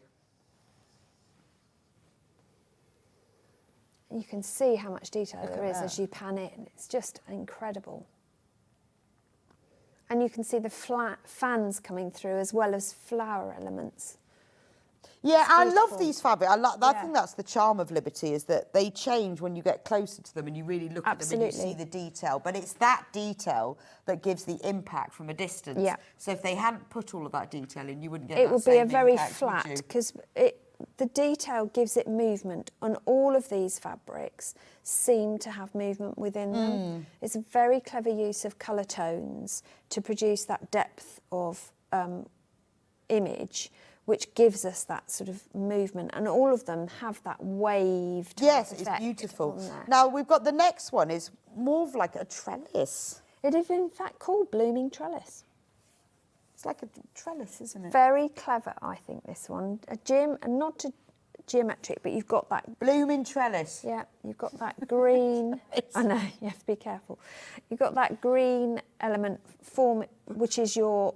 You can see how much detail Look there at is that. as you pan in. It's just incredible. And you can see the flat fans coming through as well as flower elements. Yeah, It's I love beautiful. these fabrics. I Yeah. think that's the charm of Liberty, is that they change when you get closer to them and you really look at them and you Absolutely. see the detail. But it's that detail that gives the impact from a distance. Yeah. So if they hadn't put all of that detail in, you wouldn't get It that would be a same very impact, would flat you? because the detail gives it movement, and all of these fabrics seem to have movement within them. It's a very clever use of colour tones to produce that depth of image, which gives us that sort of movement, and all of them have that wave type Yes, it's effect beautiful. on there. Now, we've got the next one is more of like a trellis. It is in fact called blooming trellis. It's like a trellis, isn't it? Very clever, I think, this one. Not a geometric, but you've got that. Blooming trellis. Yeah, you've got that green. I know, you have to be careful. You've got that green element form, which is your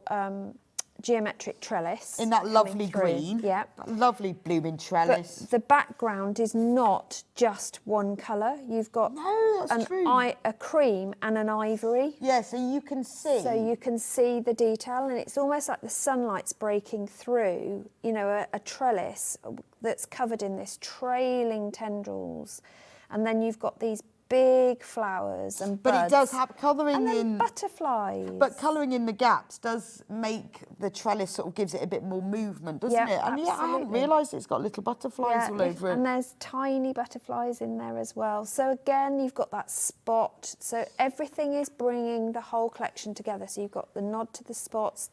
geometric trellis. In that coming lovely through. green. Yeah. That lovely blooming trellis. But the background is not just one colour. You've got No, that's true. a cream and an ivory. Yeah, so you can see. So you can see the detail, and it's almost like the sunlight's breaking through, you know, a trellis that's covered in this trailing tendrils. And then you've got these big flowers and buds. But it does have colouring and then in. butterflies. But colouring in the gaps does make the trellis sort of gives it a bit more movement, doesn't Yeah, it? And yeah, I hadn't absolutely. realised it's got little butterflies all over it. And there's tiny butterflies in there as well. So again, you've got that spot. So everything is bringing the whole collection together. So you've got the nod to the spots,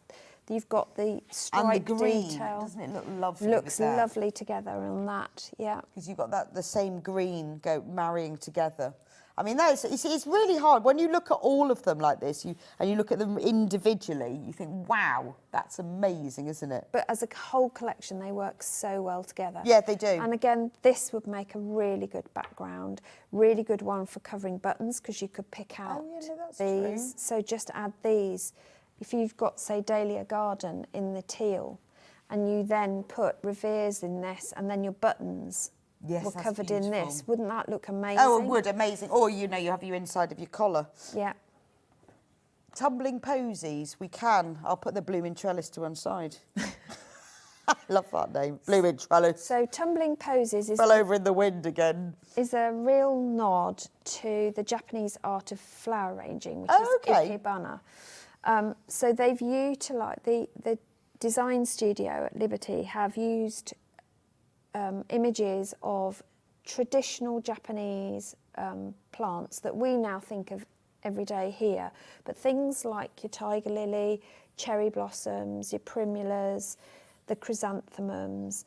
you've got the stripe And the green, detail. doesn't it look lovely? Looks with that? lovely together on that, yeah. Because you've got the same green marrying together. I mean, it's really hard. When you look at all of them like this, and you look at them individually, you think, wow, that's amazing, isn't it? But as a whole collection, they work so well together. Yeah, they do. And again, this would make a really good background, really good one for covering buttons, because you could pick out yeah, no, that's these. true. So just add these. If you've got, say, Dahlia Garden in the teal, and you then put Revere's in this, and then your buttons Yes, were that's covered in beautiful. this, wouldn't that look amazing? Oh, it would, amazing. Or, you know, you have your inside of your collar. Yeah. Tumbling posies, I'll put the blooming trellis to one side. I love that name, blooming trellis. So Tumbling Posies Fell over in the wind again. is a real nod to the Japanese art of flower arranging, which Oh, is okay. ikebana. So they've utilised, the design studio at Liberty have used images of traditional Japanese plants that we now think of every day here, but things like your tiger lily, cherry blossoms, your primulas, the chrysanthemums,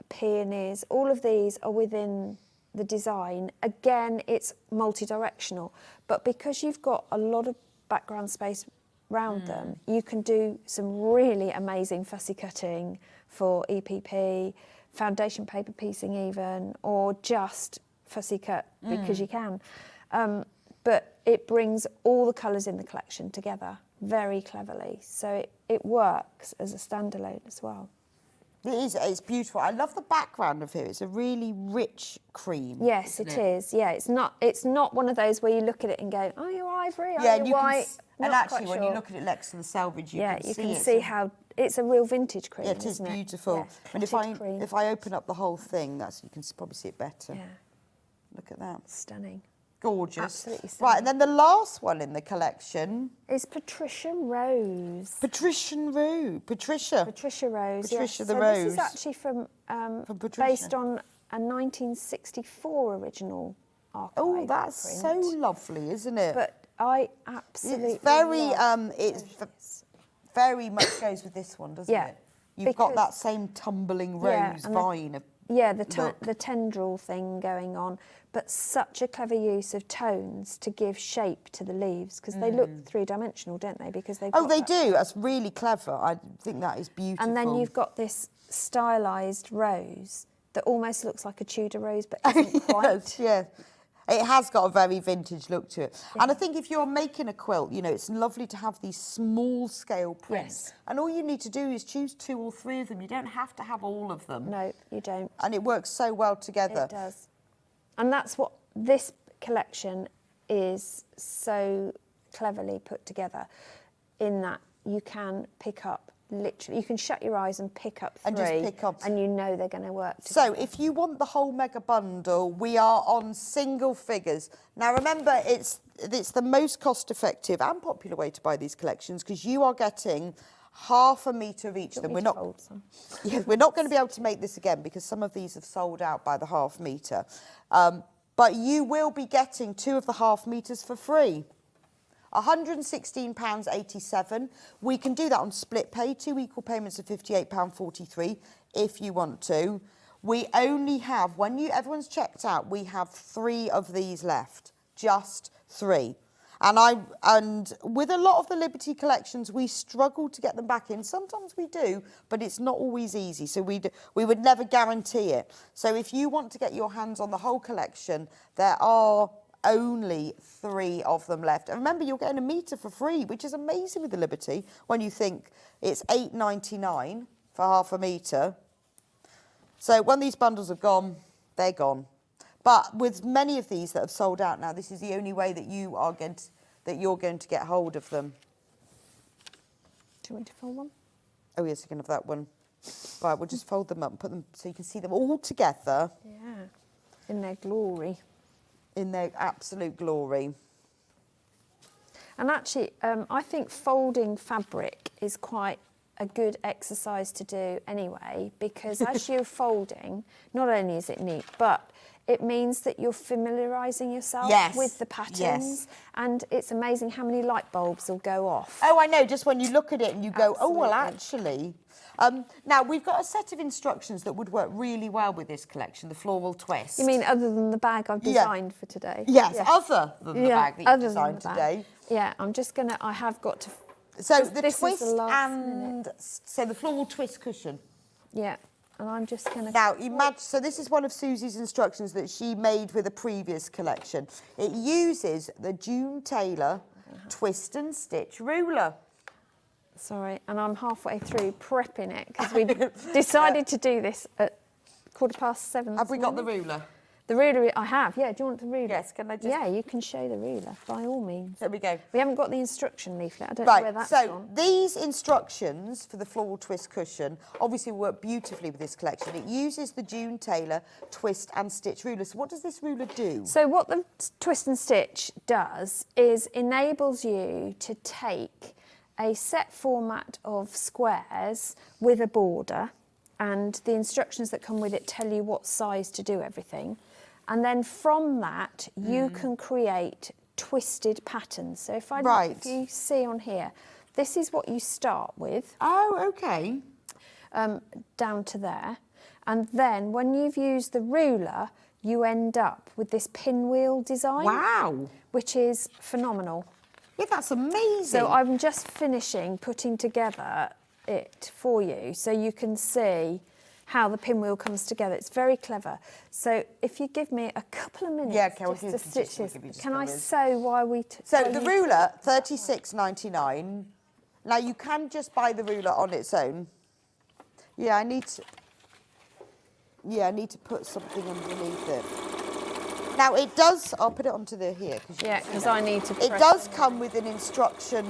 peonies, all of these are within the design. Again, it's multi-directional, but because you've got a lot of background space around them, you can do some really amazing fussy cutting for EPP, foundation paper piecing even, or just fussy cut because you can. But it brings all the colours in the collection together very cleverly. So it works as a standalone as well. It is, it's beautiful. I love the background of it. It's a really rich cream. Yes, isn't it is. Yeah, it's not one of those where you look at it and go, oh, you're ivory, oh, and you're you white. and Not actually, quite when you sure. look at it next to the selvage, you you can can see see it. how it's a real vintage cream. Yeah, it is isn't it? beautiful. Yeah, And cream. if I open up the whole thing, you can probably see it better. Yeah, Look at that. stunning. Gorgeous. Absolutely Right, stunning. and then the last one in the collection, It's Patricia Rose. Patricia Rose. Patricia Rose. Patricia yes. the so Rose. This is actually from Patricia. based on a 1964 original archive. Oh, that's print. so lovely, isn't it? But I absolutely it's very, love very much goes with this one, doesn't Yeah, it? You've got because- that same tumbling Yeah, rose and vine. the tendril thing going on, but such a clever use of tones to give shape to the leaves, because they look three-dimensional, don't they? Because they've Oh, got they that- do. That's really clever. I think that is beautiful. And then you've got this stylised rose that almost looks like a Tudor rose, but isn't quite. Yeah. It has got a very vintage look to it. Yeah. And I think if you're making a quilt, you know, it's lovely to have these small scale prints. Yes. And all you need to do is choose 2 or 3 of them. You don't have to have all of them. No, you don't. And it works so well together. It does. And that's what this collection is so cleverly put together, in that you can pick up, literally, you can shut your eyes and pick up 3, And just pick up. and you know they're going to work together. So if you want the whole mega bundle, we are on single figures. Now remember, it's the most cost effective and popular way to buy these collections, because you are getting half a metre of each of them. We're not going to be able to make this again, because some of these have sold out by the half metre. But you will be getting 2 of the half metres for free. £116.87. We can do that on split pay, 2 equal payments of £58.43 if you want to. We only have, everyone's checked out, we have 3 of these left, just 3. And with a lot of the Liberty collections, we struggle to get them back in. Sometimes we do, but it's not always easy. So we would never guarantee it. So if you want to get your hands on the whole collection, there are only 3 of them left. And remember, you're getting a metre for free, which is amazing with the Liberty, when you think it's £8.99 for half a metre. So when these bundles have gone, they're gone. But with many of these that have sold out now, this is the only way that you're going to get hold of them. Do you want to fold one? Oh yes, you can have that one. Right, we'll just fold them up and put them so you can see them all together. Yeah, in their glory. In their absolute glory. And actually, I think folding fabric is quite a good exercise to do anyway, because as you're folding, not only is it neat, but it means that you're familiarising yourself with the patterns. Yes. And it's amazing how many light bulbs will go off. Oh, I know, just when you look at it and you go, Absolutely. oh, well, actually. Now, we've got a set of instructions that would work really well with this collection, the floral twist. You mean other than the bag I've designed for today? Yes, other than the bag that you've designed today. Yeah, I have got to... So the twist and... So the floral twist cushion. Yeah, and I'm just going to... Now, imagine, so this is one of Susie's instructions that she made with a previous collection. It uses the June Taylor twist and stitch ruler. Sorry, and I'm halfway through prepping it, because we decided to do this at 7:15. Have we got the ruler? The ruler, I have, yeah. Do you want the ruler? Yes, can I just... Yeah, you can show the ruler, by all means. There we go. We haven't got the instruction leaflet. I don't know where that's gone. These instructions for the floral twist cushion obviously work beautifully with this collection. It uses the June Taylor twist and stitch ruler. So what does this ruler do? So what the twist and stitch does is enables you to take a set format of squares with a border, and the instructions that come with it tell you what size to do everything. And then from that, you can create twisted patterns. So if you see on here, this is what you start with. Oh, okay. Down to there. And then when you've used the ruler, you end up with this pinwheel design. Wow. Which is phenomenal. Yeah, that's amazing. So I'm just finishing putting together it for you so you can see how the pinwheel comes together. It's very clever. So if you give me a couple of minutes just to stitch this, can I sew while we... So the ruler, £36.99. Now you can just buy the ruler on its own. Yeah, I need to put something underneath it. Now it does, I'll put it onto here. Because I need to... It does come with an instruction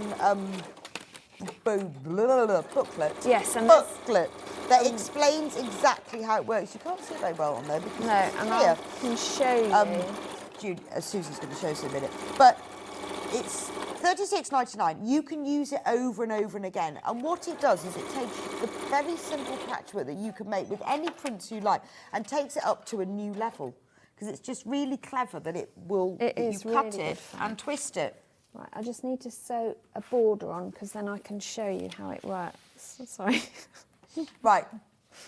booklet. Yes, and booklet that explains exactly how it works. You can't see it very well on there. Because I can show you. Susie's going to show us in a minute. But it's £36.99. You can use it over and over and again. And what it does is it takes the very simple patchwork that you can make with any prints you like and takes it up to a new level. because it's just really clever that it will, It that is you cut really it good and twist it. Right, I just need to sew a border on because then I can show you how it works. Sorry. Right,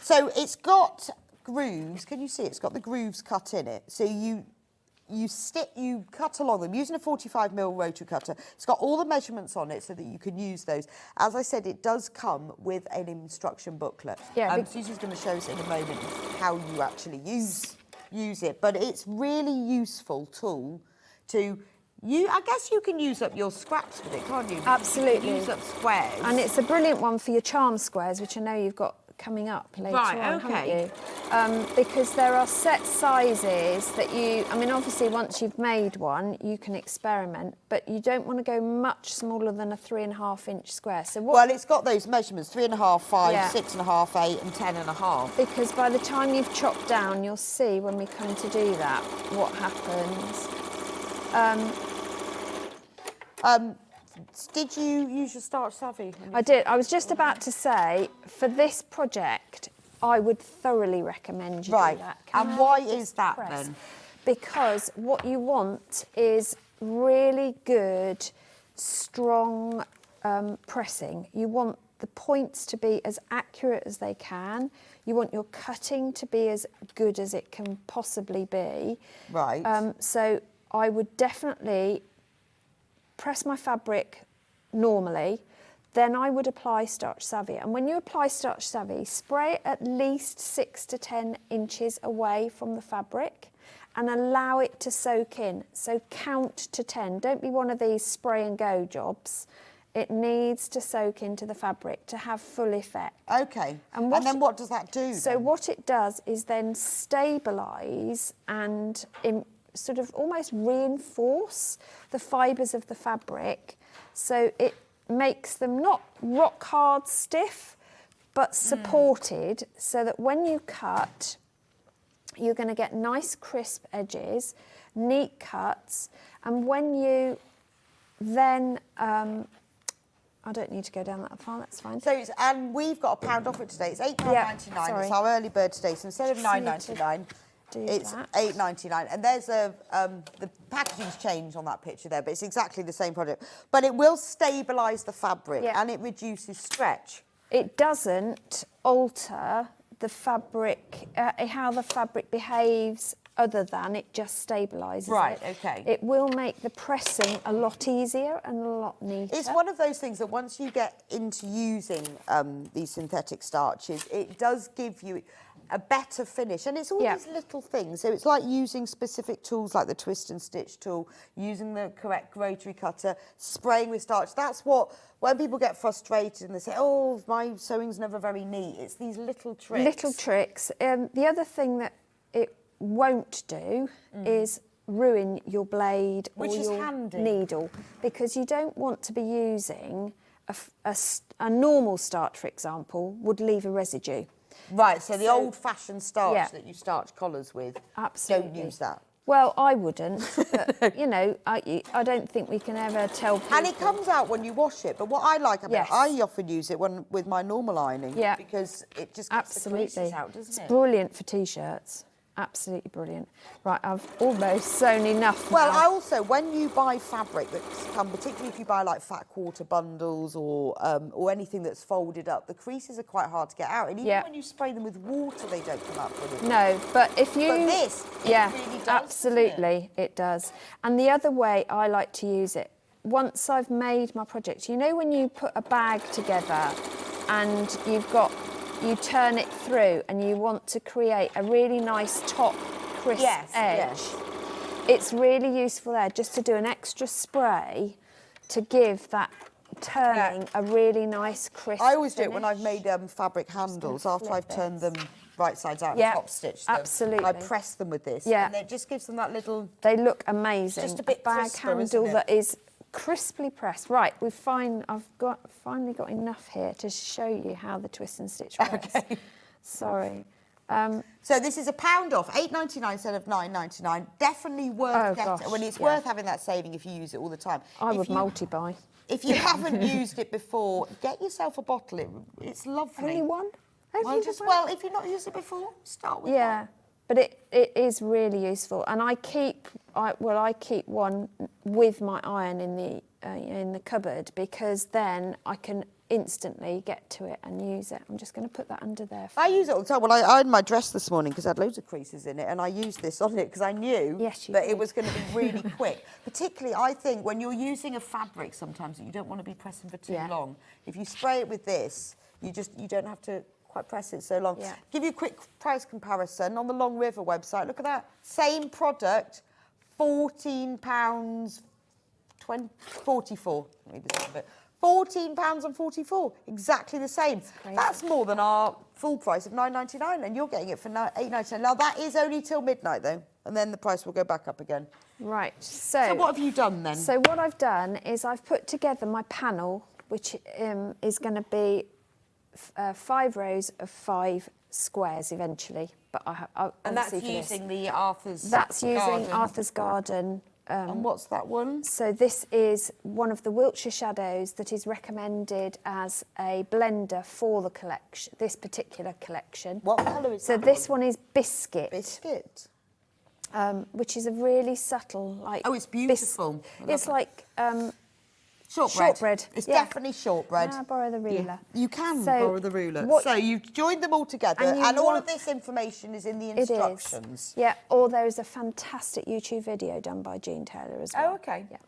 so it's got grooves. Can you see? It's got the grooves cut in it. So you cut along them using a 45mm rotary cutter. It's got all the measurements on it so that you can use those. As I said, it does come with an instruction booklet. Yeah, Susie's going to show us in a moment how you actually use it. But it's really useful tool to. I guess you can use up your scraps with it, can't you? Absolutely. You can use up squares. And it's a brilliant one for your charm squares, which I know you've got coming up later on, haven't you? Because there are set sizes that I mean, obviously once you've made one, you can experiment, but you don't want to go much smaller than a 3.5-inch square. So well, it's got those measurements, 3.5, 5, Yeah. 6.5, 8 and 10.5. Because by the time you've chopped down, you'll see when we come to do that, what happens. Did you use your Starch Savvy? I did. I was just about to say, for this project, I would thoroughly recommend you do that. And why is that then? Because what you want is really good, strong pressing. You want the points to be as accurate as they can. You want your cutting to be as good as it can possibly be. Right. So I would definitely press my fabric normally, then I would apply Starch Savvy. And when you apply Starch Savvy, spray it at least 6 to 10 inches away from the fabric and allow it to soak in. So count to 10. Don't be one of these spray and go jobs. It needs to soak into the fabric to have full effect. Okay. And then what does that do? So what it does is then stabilise and sort of almost reinforce the fibres of the fabric, so it makes them not rock hard stiff but supported, so that when you cut you're going to get nice crisp edges, neat cuts, and when you then I don't need to go down that far, that's fine. So and we've got a £1 off it today. It's £8.99. It's our early bird today, so instead of £9.99 it's £8.99, and there's the packaging's changed on that picture there, but it's exactly the same product. But it will stabilise the fabric and it reduces stretch. It doesn't alter the fabric, how the fabric behaves, other than it just stabilises it. Okay. It will make the pressing a lot easier and a lot neater. It's one of those things that once you get into using these synthetic starches, it does give you a better finish, and it's all these little things. So it's like using specific tools like the twist and stitch tool, using the correct rotary cutter, spraying with starch. That's what, when people get frustrated and they say, oh, my sewing's never very neat, it's these little tricks. Little tricks. The other thing that it won't do is ruin your blade or your needle, because you don't want to be using a normal starch, for example, would leave a residue. Right, so the old-fashioned starch that you starch collars with, absolutely. Don't use that. Well, I wouldn't, but, you know, I don't think we can ever tell people. And it comes out when you wash it, but what I like about it, I often use it with my normal ironing, because it just gets the creases out, doesn't it? It's brilliant for T-shirts. Absolutely brilliant. Right, I've almost sewn enough Well, now. I also, when you buy fabric that's come, particularly if you buy like fat quarter bundles or anything that's folded up, the creases are quite hard to get out. And even when you spray them with water, they don't come out fully. No, but if you... But this, it really does, absolutely, it does. And the other way I like to use it, once I've made my project, you know when you put a bag together and you turn it through and you want to create a really nice top crisp edge. It's really useful there just to do an extra spray to give that turning a really nice crisp I always do finish. it when I've made fabric handles after I've turned them right sides out and top stitched them. Absolutely. I press them with this and it just gives them that little... They look amazing. Just a bit bag crisper, handle isn't it? that is crisply pressed. Right, I've finally got enough here to show you how the twist and stitch works. Okay. Sorry. So this is £1 off, £8.99 instead of £9.99. Definitely worth getting. When it's worth having that saving if you use it all the time. I would multi-buy. If you haven't used it before, get yourself a bottle. It's lovely. Only one? Well, if you've not used it before, start with one. But it is really useful, and I keep one with my iron in the cupboard, because then I can instantly get to it and use it. I'm just going to put that under there. I use it all the time. Well, I ironed my dress this morning because I had loads of creases in it, and I used this on it because I knew that it was going to be really quick. Particularly, I think, when you're using a fabric sometimes that you don't want to be pressing for too long. If you spray it with this, you don't have to quite press it so long. Yeah. Give you a quick price comparison on the Long River website. Look at that. Same product, £14.44. Read this a bit. £14.44, exactly the same. That's more than our full price of £9.99, and you're getting it for £8.99. Now that is only till midnight though, and then the price will go back up again. Right. So what have you done then? So what I've done is I've put together my panel, which is going to be 5 rows of 5 squares eventually. But and that's using the Arthur's. That's using Arthur's Garden. And what's that one? So this is one of the Wiltshire shadows that is recommended as a blender for the collection, this particular collection. What colour is that? So this one is Biscuit. Biscuit. Which is a really subtle, like... Oh, it's beautiful. It's like... Shortbread. It's definitely shortbread. Can I borrow the ruler? Yeah. You can borrow the ruler. So you've joined them all together, and all of this information is in the instructions. Yeah, or there is a fantastic YouTube video done by Jean Taylor as well. Oh, okay. Yeah.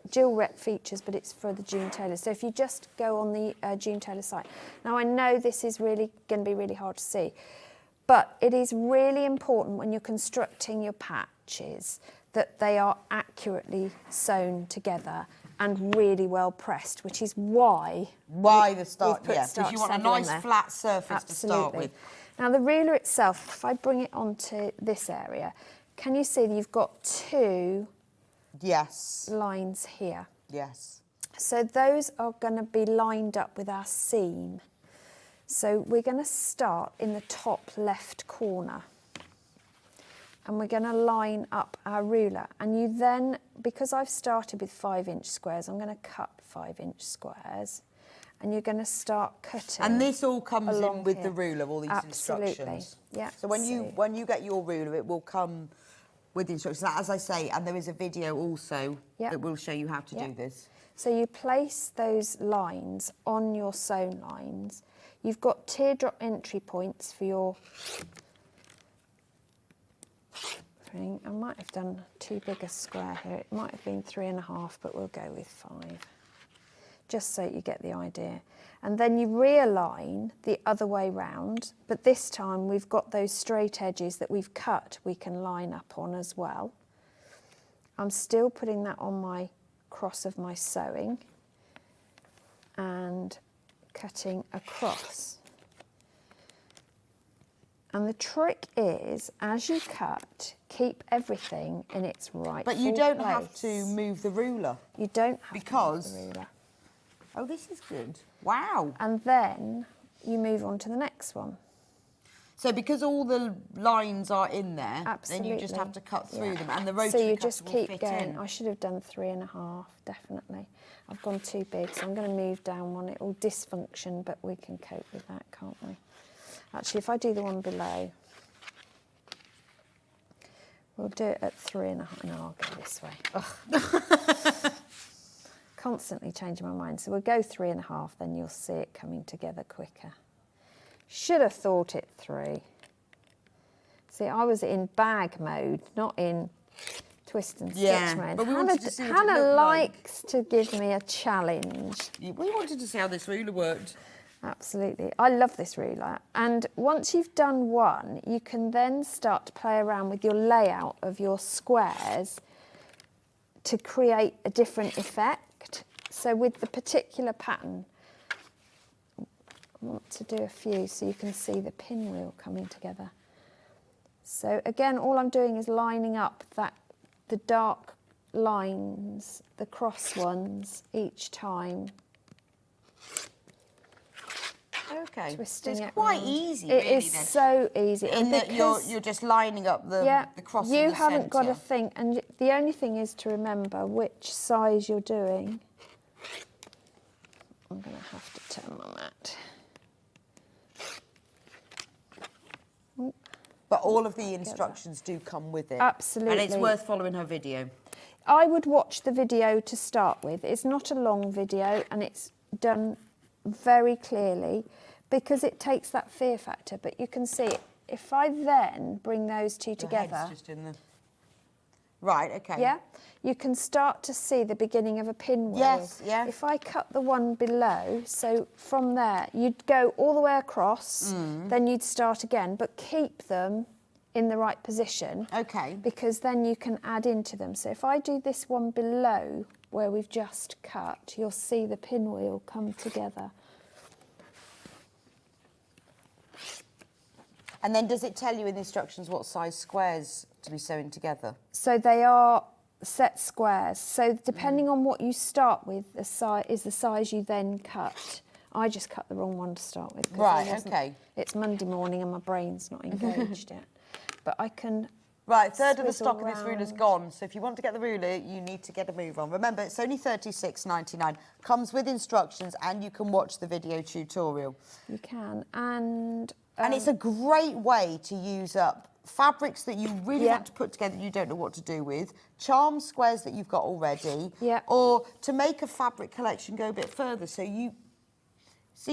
Jill Rep features, but it's for the Jean Taylor. So if you just go on the Jean Taylor site. Now, I know this is really going to be really hard to see, but it is really important when you're constructing your patches that they are accurately sewn together and really well pressed, which is why the start, because you want a nice flat surface to start with. Now the ruler itself, if I bring it onto this area, can you see that you've got 2 lines here? Yes. So those are going to be lined up with our seam. So we're going to start in the top left corner, and we're going to line up our ruler. And you then, because I've started with 5-inch squares, I'm going to cut 5-inch squares, and you're going to start cutting. And this all comes in with the ruler, all these Absolutely. instructions. Yeah. So when you get your ruler, it will come with the instructions. As I say, and there is a video also that will show you how to do this. So you place those lines on your sewn lines. You've got teardrop entry points for your thing. I might have done too big a square here. It might have been 3.5, but we'll go with 5, just so you get the idea. And then you realign the other way round, but this time we've got those straight edges that we've cut we can line up on as well. I'm still putting that on my cross of my sewing and cutting across. And the trick is, as you cut, keep everything in its right place. But you don't have to move the ruler. You don't have to move the ruler. Oh, this is good. Wow. And then you move on to the next one. So because all the lines are in there, Absolutely. then you just have to cut through them, and the rotary So you cutter just will keep fit going. in. I should have done 3.5, definitely. I've gone too big, so I'm going to move down one. It will dysfunction, but we can cope with that, can't we? Actually, if I do the one below, we'll do it at 3.5. No, I'll go this way. Constantly changing my mind. So we'll go 3.5, then you'll see it coming together quicker. Should have thought it through. See, I was in bag mode, not in twist and stitch mode. But we wanted to see what Hannah it looked likes to give me a challenge. We wanted to see how this ruler worked. Absolutely. I love this ruler. And once you've done one, you can then start to play around with your layout of your squares to create a different effect. So with the particular pattern, I want to do a few so you can see the pinwheel coming together. So again, all I'm doing is lining up the dark lines, the cross ones, each time. Okay, Twisting so it's it quite round. easy, It really, is then. so easy. In that you're just lining up the cross in the you haven't got to centre. think, and the only thing is to remember which size you're doing. I'm going to have to turn my mat. Oop. But all of the instructions do come with it. Absolutely. And it's worth following her video. I would watch the video to start with. It's not a long video and it's done very clearly because it takes that fear factor. But you can see, if I then bring those two together... head's just in the... Right, okay. Yeah, you can start to see the beginning of a pinwheel. Yes, yeah. If I cut the one below, so from there, you'd go all the way across, then you'd start again, but keep them in the right position. Okay. Because then you can add into them. So if I do this one below, where we've just cut, you'll see the pinwheel come together. And then does it tell you in the instructions what size squares to be sewing together? So they are set squares. So depending on what you start with, the size is the size you then cut. I just cut the wrong one to start with. Right, okay. It's Monday morning and my brain's not engaged yet. But I can... Right, a third of the swizzle stock in this ruler's round. gone. So if you want to get the ruler, you need to get a move on. Remember, it's only $36.99. Comes with instructions and you can watch the video tutorial. You can. And it's a great way to use up fabrics that you really want to put together you don't know what to do with, charm squares that you've got already, or to make a fabric collection go a bit further. So you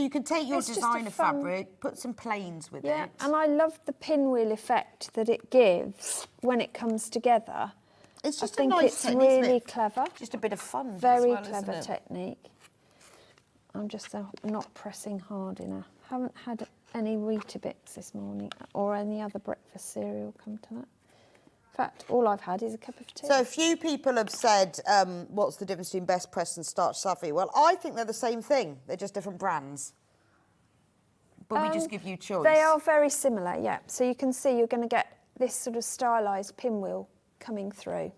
can take your designer fabric, put some plains with it. Yeah, and I love the pinwheel effect that it gives when it comes together. It's just I think a nice it's technique, isn't really it? clever. Just a bit of fun. Very as well, clever technique. I'm just not pressing hard enough. Haven't had any Weetabix this morning or any other breakfast cereal, come to that. In fact, all I've had is a cup of tea. So a few people have said, what's the difference between Best Press and Starch Savvy? Well, I think they're the same thing. They're just different brands. But we just give you choice. They are very similar, yeah. So you can see you're going to get this sort of stylised pinwheel coming through.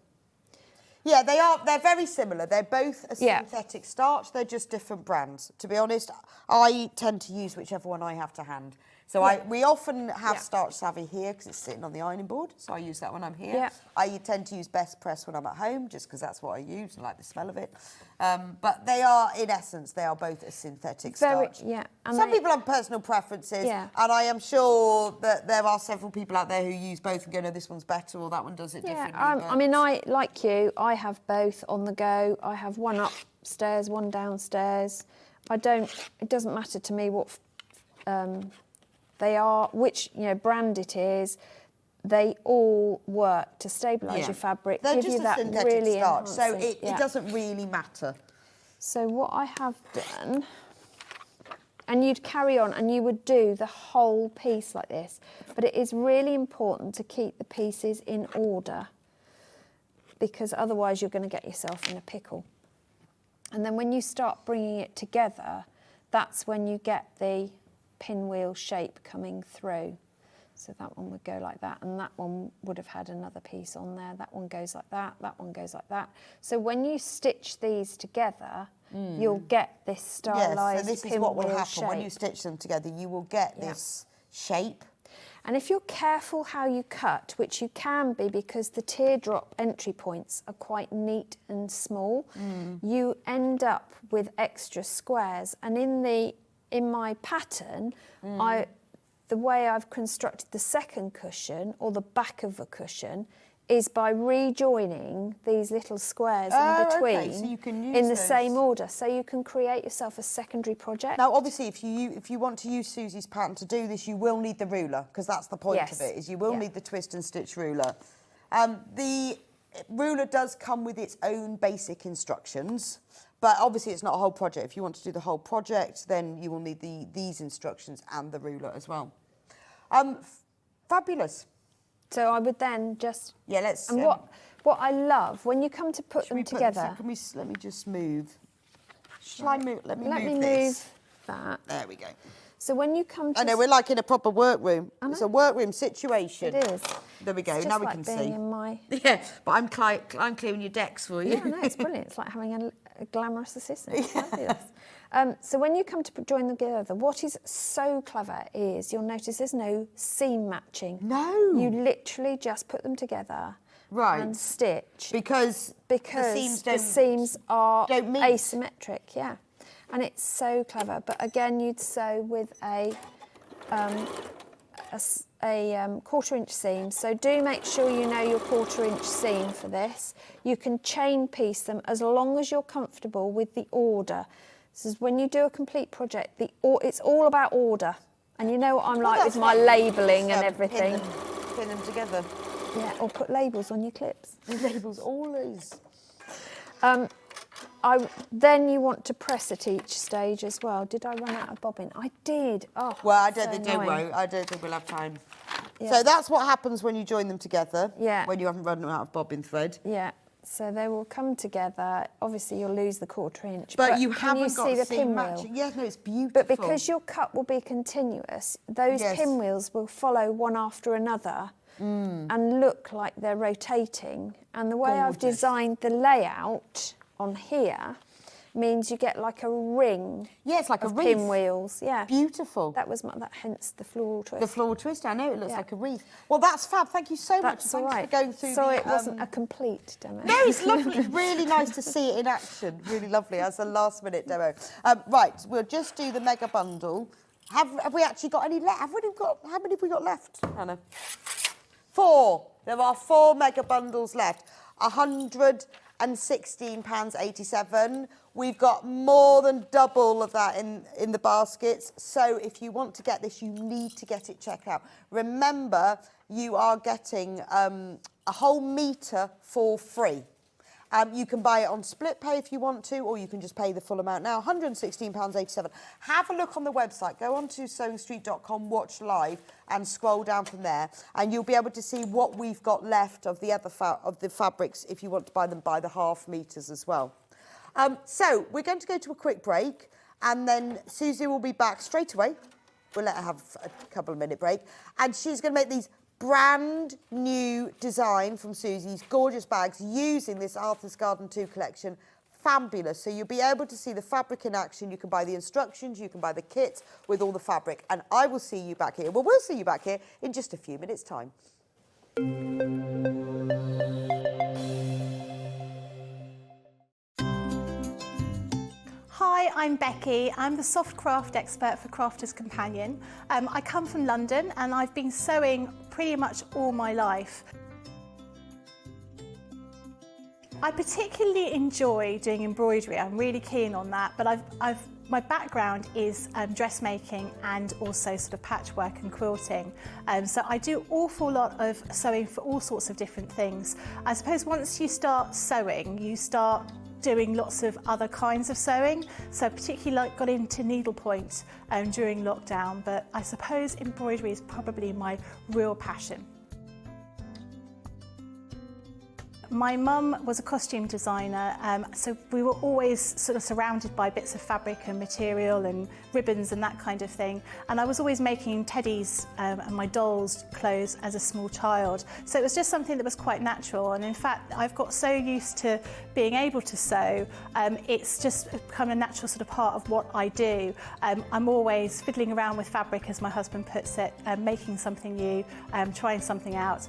Yeah, they are. They're very similar. They're both a Yeah. synthetic starch. They're just different brands. To be honest, I tend to use whichever one I have to hand. So we often have Starch Savvy here because it's sitting on the ironing board. So I use that when I'm here. Yeah. I tend to use Best Press when I'm at home just because that's what I use and like the smell of it. But they are, in essence, they are both a synthetic starch. Yeah. And Some people have personal preferences. Yeah. And I am sure that there are several people out there who use both and go, no, this one's better or that one does it differently. I mean, like you, I have both on the go. I have one upstairs, one downstairs. It doesn't matter to me what they are, which brand it is. They all work to stabilise your fabric, They're give just you that synthetic really starch, so enhancing- it doesn't really matter. So what I have done, and you'd carry on and you would do the whole piece like this, but it is really important to keep the pieces in order because otherwise you're going to get yourself in a pickle. And then when you start bringing it together, that's when you get the pinwheel shape coming through. So that one would go like that, and that one would have had another piece on there. That one goes like that, that one goes like that. So when you stitch these together, you'll get this stylised pinwheel shape. Yes, so this is what will happen when you stitch them together. You will get this shape. And if you're careful how you cut, which you can be because the teardrop entry points are quite neat and small, you end up with extra squares. And in my pattern, the way I've constructed the second cushion or the back of a cushion is by rejoining these little squares in between so you can use in the those. same order, so you can create yourself a secondary project. Now, obviously, if you want to use Susie's pattern to do this, you will need the ruler because that's the point of it. Is you will need the twist and stitch ruler. The ruler does come with its own basic instructions. But obviously it's not a whole project. If you want to do the whole project, then you will need these instructions and the ruler as well. Fabulous. So I would then just... Yeah, let's... And what I love, when you come to put them together... Let me just move. Shall I move? Let me move move that. There we go. So when you come to... I know, we're like in a proper workroom. It's a workroom situation. It is. There we go, It's now just we like can being see. in my... Yeah, but I'm clearing your decks for you. Yeah, no, it's brilliant. It's like having a glamorous assistant. It's fabulous. So when you come to join them together, what is so clever is you'll notice there's no seam matching. No. You literally just put them together and stitch. Because the seams are don't meet. asymmetric, yeah. And it's so clever. But again, you'd sew with a a 1/4 inch seam, so do make sure you know your 1/4 inch seam for this. You can chain piece them as long as you're comfortable with the order. This is when you do a complete project, it's all about order. And you know what I'm like with my labelling and everything. Pin them together. Yeah, or put labels on your clips. Labels always. Then you want to press at each stage as well. Did I run out of bobbin? I did. Oh, well, I don't think we'll have time. Yeah. So that's what happens when you join them together. Yeah. When you haven't run out of bobbin thread. Yeah. So they will come together. Obviously, you'll lose the 1/4 inch. But you can haven't got see the seam pinwheel? matching. Yeah, no, it's beautiful. But because your cut will be continuous, those pinwheels will follow one after another and look like they're rotating. And the way I've designed the layout on here means you get like a ring. Yeah, it's like a wreath. Pinwheels. Yeah. Beautiful. That was hence the floral twist. The floral twist. I know it looks like a wreath. Well, that's fab. Thank you so much. That's all Thanks right. for going through. Sorry, it wasn't a complete demo. No, it's lovely. It's really nice to see it in action. Really lovely as a last-minute demo. Right, we'll just do the mega bundle. Have we actually got any left? How many have we got left, Hannah? 4. There are 4 mega bundles left. £116.87. We've got more than double of that in the baskets. So if you want to get this, you need to get it checked out. Remember, you are getting a whole metre for free. You can buy it on split pay if you want to, or you can just pay the full amount now, £116.87. Have a look on the website. Go on to sewingstreet.com, watch live, and scroll down from there, and you'll be able to see what we've got left of the other fabrics if you want to buy them by the half metres as well. So we're going to go to a quick break, and then Suzie will be back straight away. We'll let her have a couple of minute break, and she's going to make these brand new design from Suzie's gorgeous bags using this Arthur's Garden 2 collection. Fabulous. So you'll be able to see the fabric in action. You can buy the instructions, you can buy the kit with all the fabric, and I will see you back here. Well, we'll see you back here in just a few minutes' time. Hi, I'm Becky. I'm the soft craft expert for Crafter's Companion. I come from London and I've been sewing pretty much all my life. I particularly enjoy doing embroidery. I'm really keen on that, but my background is dressmaking and also sort of patchwork and quilting. So I do an awful lot of sewing for all sorts of different things. I suppose once you start sewing, you start doing lots of other kinds of sewing. So particularly got into needlepoint during lockdown, but I suppose embroidery is probably my real passion. My mum was a costume designer, so we were always sort of surrounded by bits of fabric and material and ribbons and that kind of thing. And I was always making teddies and my dolls' clothes as a small child. So it was just something that was quite natural. And in fact, I've got so used to being able to sew, it's just become a natural sort of part of what I do. I'm always fiddling around with fabric, as my husband puts it, making something new, trying something out.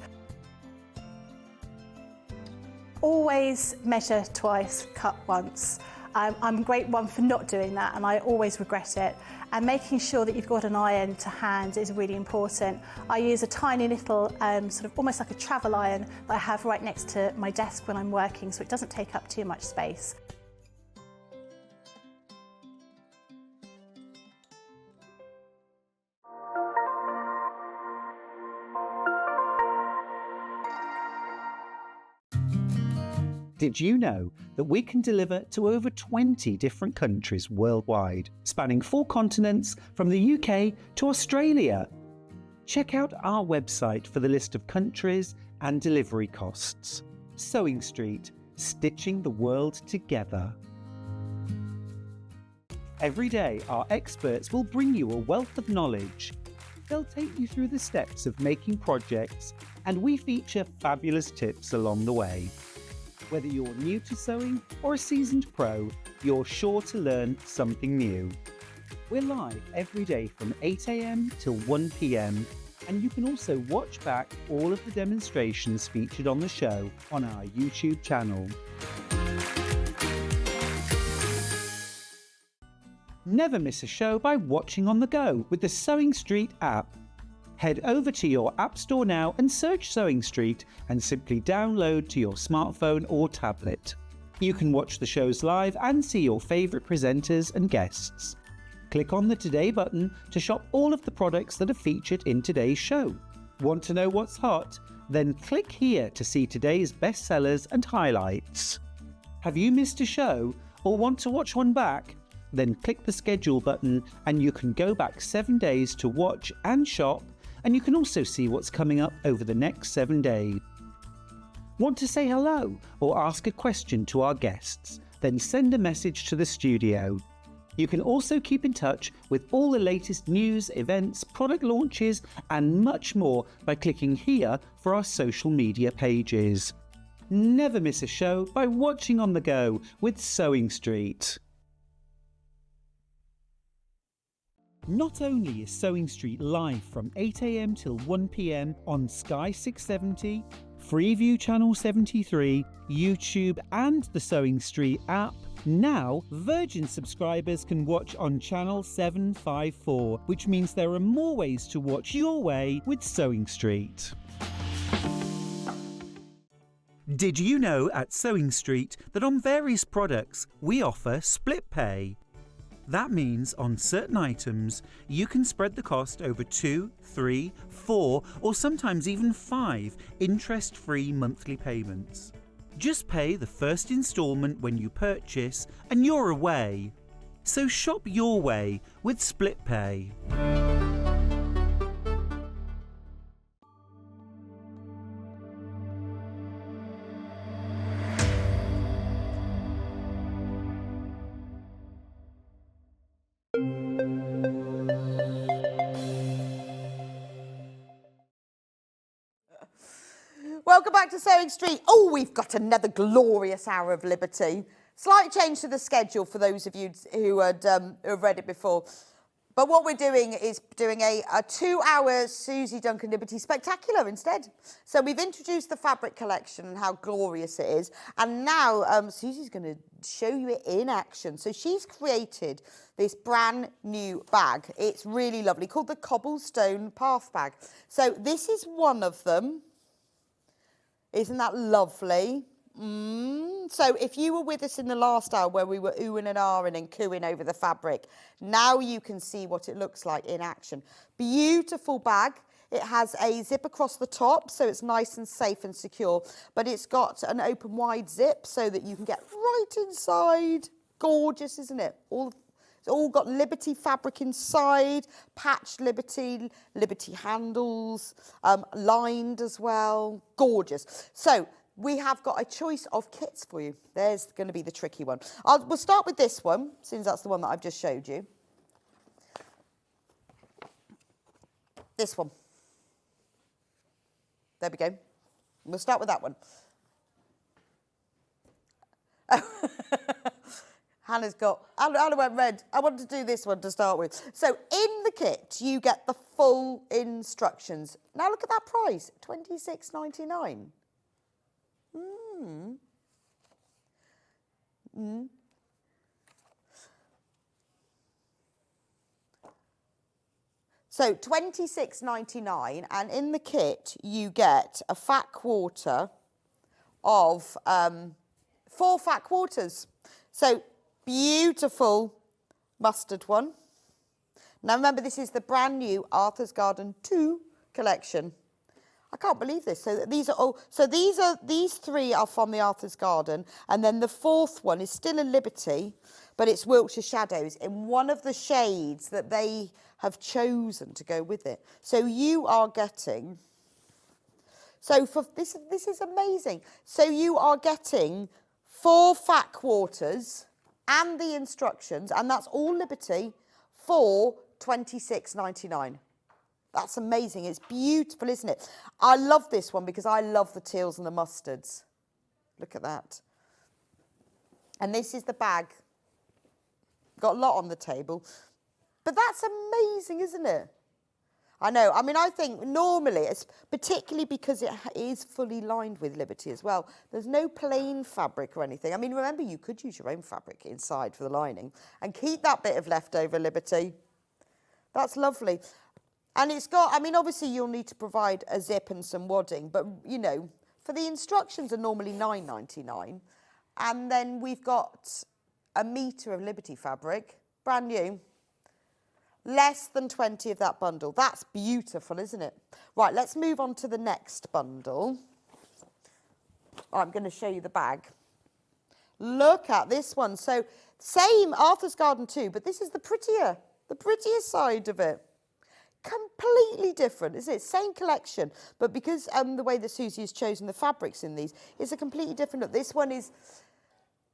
Always measure twice, cut once. I'm a great one for not doing that, and I always regret it. And making sure that you've got an iron to hand is really important. I use a tiny little, sort of almost like a travel iron that I have right next to my desk when I'm working, so it doesn't take up too much space. Did you know that we can deliver to over 20 different countries worldwide, spanning 4 continents from the UK to Australia? Check out our website for the list of countries and delivery costs. Sewing Street, stitching the world together. Every day, our experts will bring you a wealth of knowledge. They'll take you through the steps of making projects, and we feature fabulous tips along the way. Whether you're new to sewing or a seasoned pro, you're sure to learn something new. We're live every day from 8 AM till 1 PM, and you can also watch back all of the demonstrations featured on the show on our YouTube channel. Never miss a show by watching on the go with the Sewing Street app. Head over to your App Store now and search Sewing Street and simply download to your smartphone or tablet. You can watch the shows live and see your favourite presenters and guests. Click on the Today button to shop all of the products that are featured in today's show. Want to know what's hot? Then click here to see today's bestsellers and highlights. Have you missed a show or want to watch one back? Then click the schedule button and you can go back 7 days to watch and shop, and you can also see what's coming up over the next 7 days. Want to say hello or ask a question to our guests? Then send a message to the studio. You can also keep in touch with all the latest news, events, product launches and much more by clicking here for our social media pages. Never miss a show by watching on the go with Sewing Street. Not only is Sewing Street live from 8 AM till 1 PM on Sky 670, Freeview Channel 73, YouTube and the Sewing Street app, now Virgin subscribers can watch on Channel 754, which means there are more ways to watch your way with Sewing Street. Did you know at Sewing Street that on various products we offer split pay? That means on certain items, you can spread the cost over 2, 3, 4, or sometimes even 5 interest-free monthly payments. Just pay the first instalment when you purchase and you're away. So shop your way with split pay. Welcome back to Sewing Street. Oh, we've got another glorious hour of liberty. Slight change to the schedule for those of you who have read it before. But what we're doing is doing a 2-hour Suzie Duncan Liberty Spectacular instead. So we've introduced the fabric collection and how glorious it is. And now Susie's going to show you it in action. So she's created this brand new bag. It's really lovely, called the Cobblestone Bag. So this is one of them. Isn't that lovely? So if you were with us in the last hour where we were oohing and ahhing and cooing over the fabric, now you can see what it looks like in action. Beautiful bag. It has a zip across the top, so it's nice and safe and secure, but it's got an open wide zip so that you can get right inside. Gorgeous, isn't it? It's all got Liberty fabric inside, patched Liberty handles, lined as well. Gorgeous. So we have got a choice of kits for you. There's going to be the tricky one. We'll start with this one, since that's the one that I've just showed you. This one. There we go. We'll start with that one. Hannah went red. I wanted to do this one to start with. So in the kit, you get the full instructions. Now look at that price, £26.99. So £26.99, and in the kit, you get a fat quarter of 4 fat quarters. So beautiful mustard one. Now remember, this is the brand new Arthur's Garden 2 collection. I can't believe this. So these 3 are from the Arthur's Garden, and then the 4th one is still a Liberty, but it's Wiltshire Shadows in one of the shades that they have chosen to go with it. So you are getting. So for this is amazing. So you are getting 4 fat quarters and the instructions, and that's all Liberty for £26.99. That's amazing. It's beautiful, isn't it? I love this one because I love the teals and the mustards. Look at that. And this is the bag. Got a lot on the table. But that's amazing, isn't it? I know. I mean, I think normally, it's particularly because it is fully lined with Liberty as well, there's no plain fabric or anything. I mean, remember, you could use your own fabric inside for the lining and keep that bit of leftover Liberty. That's lovely. And it's got, I mean, obviously you'll need to provide a zip and some wadding, but, you know, for the instructions are normally $9.99. And then we've got a metre of Liberty fabric, brand new. Less than 20 of that bundle. That's beautiful, isn't it? Right, let's move on to the next bundle. I'm going to show you the bag. Look at this one. So same Arthur's Garden too, but this is the prettier side of it. Completely different, isn't it? Same collection, but because the way that Suzie has chosen the fabrics in these is a completely different look. This one is,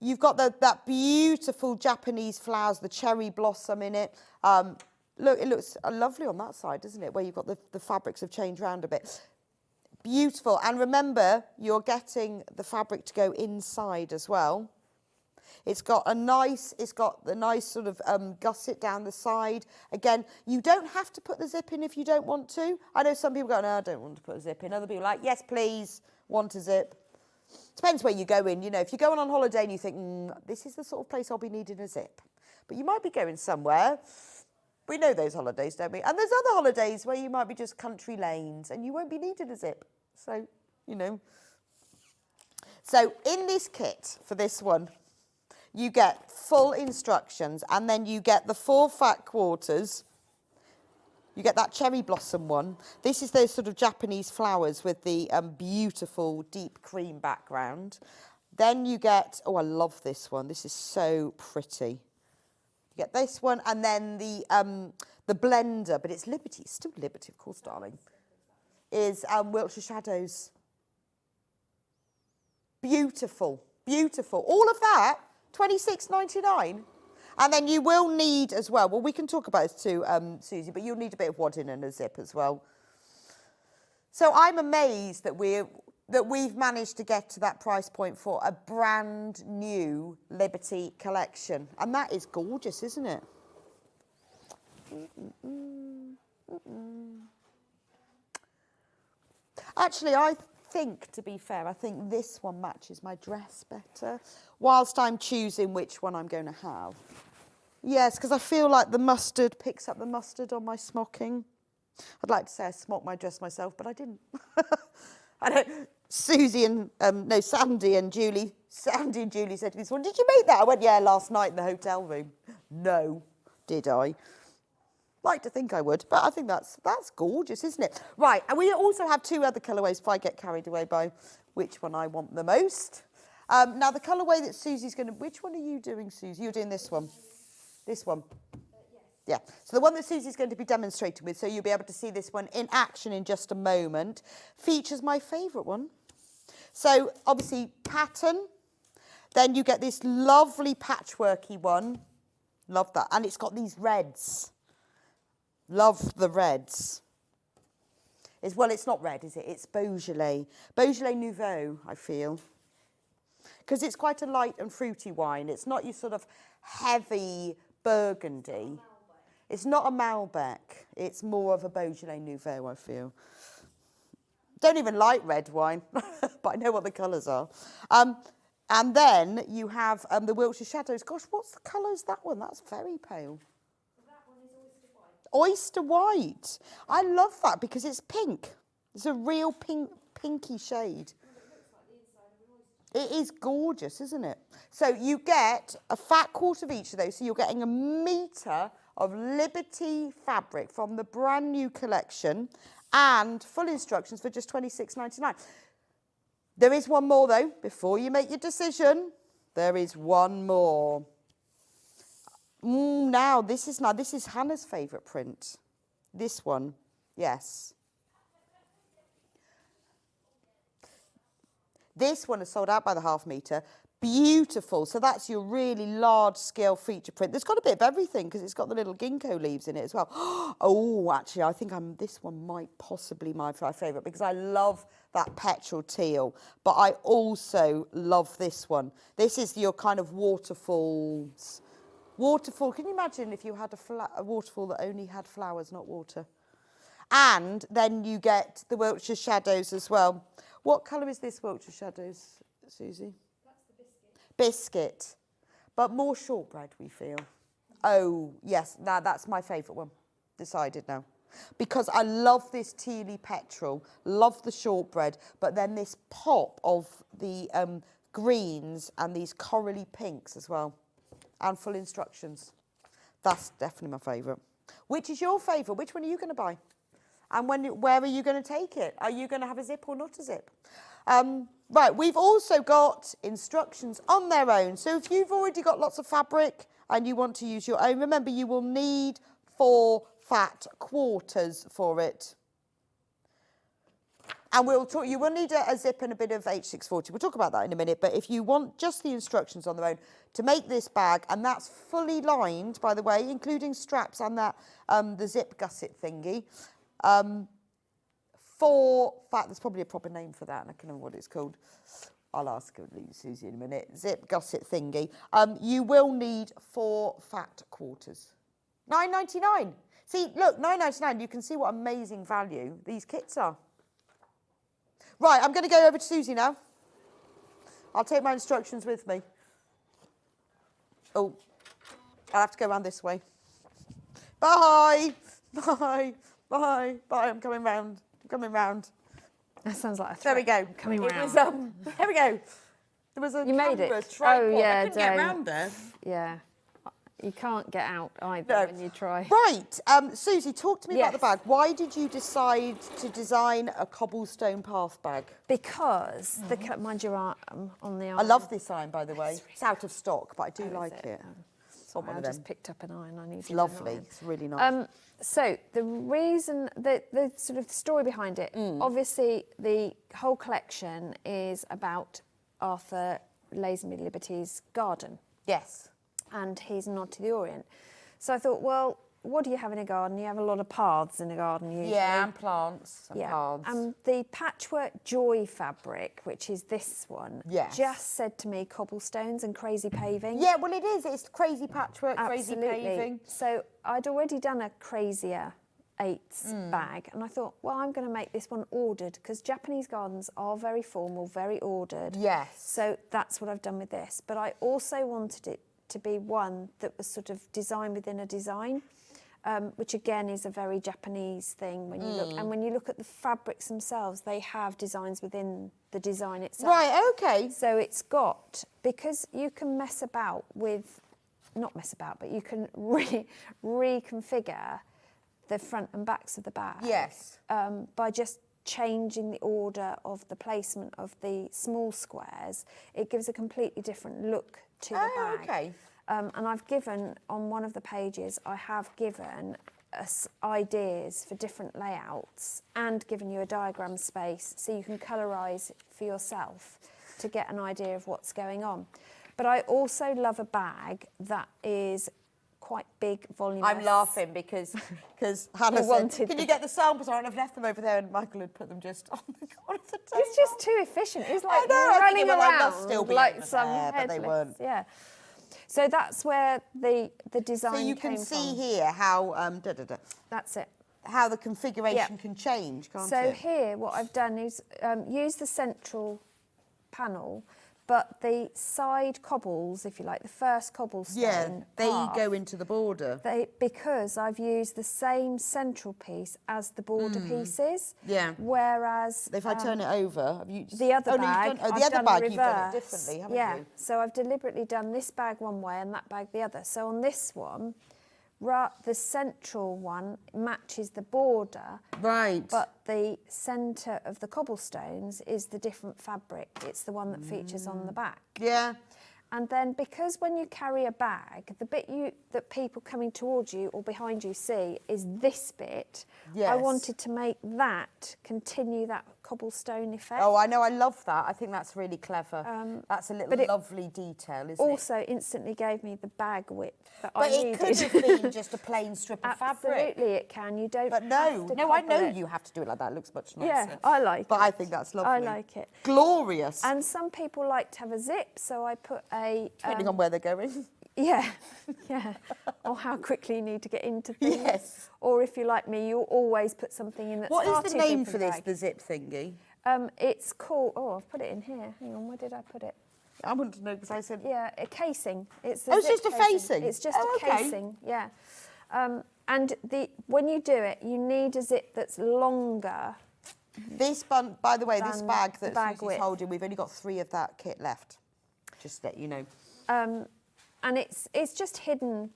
you've got that beautiful Japanese flowers, the cherry blossom in it. Look, it looks lovely on that side, doesn't it? Where you've got the fabrics have changed around a bit. Beautiful. And remember, you're getting the fabric to go inside as well. It's got the nice sort of gusset down the side. Again, you don't have to put the zip in if you don't want to. I know some people go, no, I don't want to put a zip in. Other people are like, yes, please, want a zip. Depends where you go in. You know, if you're going on holiday and you think, this is the sort of place I'll be needing a zip. But you might be going somewhere. We know those holidays, don't we? And there's other holidays where you might be just country lanes and you won't be needing a zip. So, you know. So in this kit for this one, you get full instructions and then you get the 4 fat quarters. You get that cherry blossom one. This is those sort of Japanese flowers with the beautiful deep cream background. Then you get, oh, I love this one. This is so pretty. You get this one and then the blender, but it's Liberty. It's still Liberty, of course, darling. Is Wiltshire Shadows. Beautiful, beautiful. All of that, $26.99. And then you will need as well, we can talk about this too, Suzie, but you'll need a bit of wadding and a zip as well. So I'm amazed that we've managed to get to that price point for a brand new Liberty collection. And that is gorgeous, isn't it? Actually, I think, to be fair, I think this one matches my dress better, whilst I'm choosing which one I'm going to have. Yes, because I feel like the mustard picks up the mustard on my smocking. I'd like to say I smocked my dress myself, but I didn't. I don't. Sandi and Julie said to me, well, did you make that? I went, yeah, last night in the hotel room. No, did I? Like to think I would, but I think that's gorgeous, isn't it? Right, and we also have 2 other colourways if I get carried away by which one I want the most. Now, the colourway that Susie's going to... Which one are you doing, Suzie? You're doing this one. This one. Yes. Yeah. So the one that Susie's going to be demonstrating with, so you'll be able to see this one in action in just a moment, features my favourite one. So, obviously, pattern. Then you get this lovely patchworky one. Love that. And it's got these reds. Love the reds. Well, it's not red, is it? It's Beaujolais. Beaujolais Nouveau, I feel. Because it's quite a light and fruity wine. It's not your sort of heavy burgundy. It's not a Malbec. It's more of a Beaujolais Nouveau, I feel. Don't even like red wine, but I know what the colours are. And then you have the Wiltshire Shadows. Gosh, what's the colours that one? That's very pale. Oyster white. I love that because it's pink. It's a real pinky shade. It is gorgeous, isn't it? So you get a fat quarter of each of those. So you're getting a metre of Liberty fabric from the brand new collection and full instructions for just $26.99. There is one more though, before you make your decision. There is one more. Now, this is Hannah's favourite print. This one, yes. This one is sold out by the half metre. Beautiful. So that's your really large scale feature print. There's got a bit of everything because it's got the little ginkgo leaves in it as well. Oh, actually, I think this one might possibly be my favourite because I love that petrol teal. But I also love this one. This is your kind of waterfalls. Waterfall, can you imagine if you had a waterfall that only had flowers, not water? And then you get the Wiltshire Shadows as well. What colour is this Wiltshire Shadows, Suzie? That's the biscuit. Biscuit, but more shortbread, we feel. Oh, yes, now that's my favourite one. Decided now. because I love this tealy petrol, love the shortbread, but then this pop of the greens and these corally pinks as well, and full instructions. That's definitely my favourite. Which is your favourite? Which one are you going to buy? And where are you going to take it? Are you going to have a zip or not a zip? Right, we've also got instructions on their own. So if you've already got lots of fabric and you want to use your own, remember you will need 4 fat quarters for it. And you will need a zip and a bit of H640. We'll talk about that in a minute. But if you want just the instructions on their own to make this bag, and that's fully lined, by the way, including straps and that the zip gusset thingy. 4 fat, there's probably a proper name for that, and I can't remember what it's called. I'll ask Suzie in a minute. Zip gusset thingy. You will need 4 fat quarters. £9.99. See, look, £9.99. You can see what amazing value these kits are. Right, I'm going to go over to Suzie now. I'll take my instructions with me. Oh, I'll have to go around this way. Bye. Bye. Bye. Bye. I'm coming round. I'm coming round. That sounds like a threat. There we go. Coming round. There we go. There was a You made it. tripod. Oh, yeah, I couldn't get round there. Yeah. You can't get out either when you try. Right. Suzie, talk to me about the bag. Why did you decide to design a cobblestone path bag? Because, mind your arm on the arm. I love this iron, by the way. It's out of stock, but I do like it. Sorry, I just picked up an iron. I need It's lovely. It's really nice. So the reason, the sort of story behind it, obviously the whole collection is about Arthur Lazenby Liberty's garden. Yes. And his nod to the Orient. So I thought, well, what do you have in a garden? You have a lot of paths in a garden usually. Yeah, and plants and paths. And the patchwork Joy fabric, which is this one, just said to me cobblestones and crazy paving. Yeah, well, it is. It's crazy patchwork, Absolutely. crazy paving. So I'd already done a crazier 8s bag, and I thought, well, I'm going to make this one ordered, because Japanese gardens are very formal, very ordered. Yes. So that's what I've done with this. But I also wanted it to be one that was sort of design within a design, which again is a very Japanese thing when you look. And when you look at the fabrics themselves, they have designs within the design itself. Right, okay. So it's got, because you can mess about with, not mess about, but you can reconfigure the front and backs of the bag. Yes. By just changing the order of the placement of the small squares, it gives a completely different look to the bag. Okay. And I've given, on one of the pages, I have given us ideas for different layouts and given you a diagram space so you can colorise for yourself to get an idea of what's going on. But I also love a bag that is quite big, voluminous. I'm laughing because Hannah said, can you get the samples? And I've left them over there, and Michael had put them just on the corner of the table. It's just too efficient. It's like running around like some there, headless. but they weren't. Yeah. So that's where the design came from. So you can see here how That's it. How the configuration can change, can't it? So here, what I've done is use the central panel, but the side cobbles, if you like, the first cobblestone they path, go into the border. Because I've used the same central piece as the border pieces. Yeah. Whereas if I turn it over, have you the other bag, the other bag you've done it differently, haven't you? So I've deliberately done this bag one way and that bag the other. So on this one, the central one matches the border, right? But the centre of the cobblestones is the different fabric. It's the one that features on the back. Yeah. And then, because when you carry a bag, the bit that people coming towards you or behind you see is this bit. Yes. I wanted to make that continue that cobblestone effect. Oh, I know. I love that. I think that's really clever. That's a little lovely detail, isn't it? Also, instantly gave me the bag width that I needed. But it could have been just a plain strip of fabric. Absolutely, it can. You don't. But have to I know it. you have to do it like that. It looks much nicer. Yeah, I like it. But I think that's lovely. I like it. Glorious. And some people like to have a zip, so I put a. Depending on where they're going. Yeah, yeah. Or how quickly you need to get into things. Yes. Or if you're like me, you always put something in that's What far is the too name big for this, bag. the zip thingy? It's called, I've put it in here. Hang on, where did I put it? I want to know because I said... Yeah, a casing. It's it's just a facing? It's just a casing, yeah. And when you do it, you need a zip that's longer. This by the way, this than bag the that bag Susie's width. holding, we've only got 3 of that kit left. Just to let you know. And it's just hidden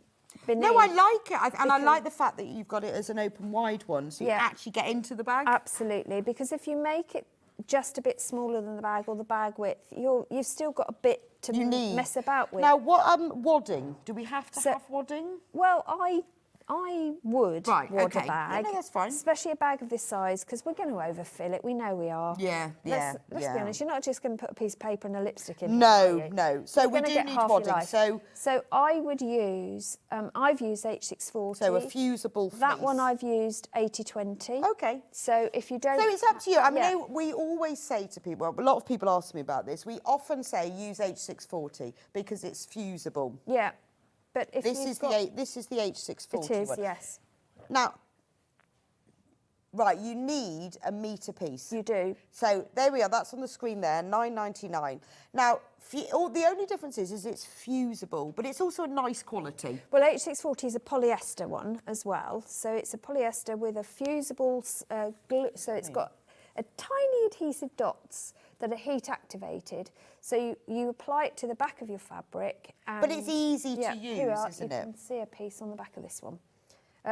beneath. No, I like it. And I like the fact that you've got it as an open wide one, so you actually get into the bag. Absolutely, because if you make it just a bit smaller than the bag or the bag width, you've still got a bit to mess about with. Now, what wadding? Do we have to have wadding? Well, I would wad a bag. Yeah, no, that's fine. Especially a bag of this size, because we're going to overfill it. We know we are. Let's be honest, you're not just going to put a piece of paper and a lipstick in. No. So we do need wadding. So I would use, I've used H640. So a fusible fleece. That one I've used 80/20. Okay. So if you don't... So it's up to you. I mean, we always say to people, well, a lot of people ask me about this, we often say use H640 because it's fusible. Yeah. But if this is the H640 It is, one. yes. Now, right, you need a metre piece. You do. So there we are. That's on the screen there, £9.99. Now, the only difference is it's fusible, but it's also a nice quality. Well, H640 is a polyester one as well. So it's a polyester with a fusible glue. So it's got a tiny adhesive dots that are heat activated. So you apply it to the back of your fabric. And but it's easy to use, isn't it? You can see a piece on the back of this one.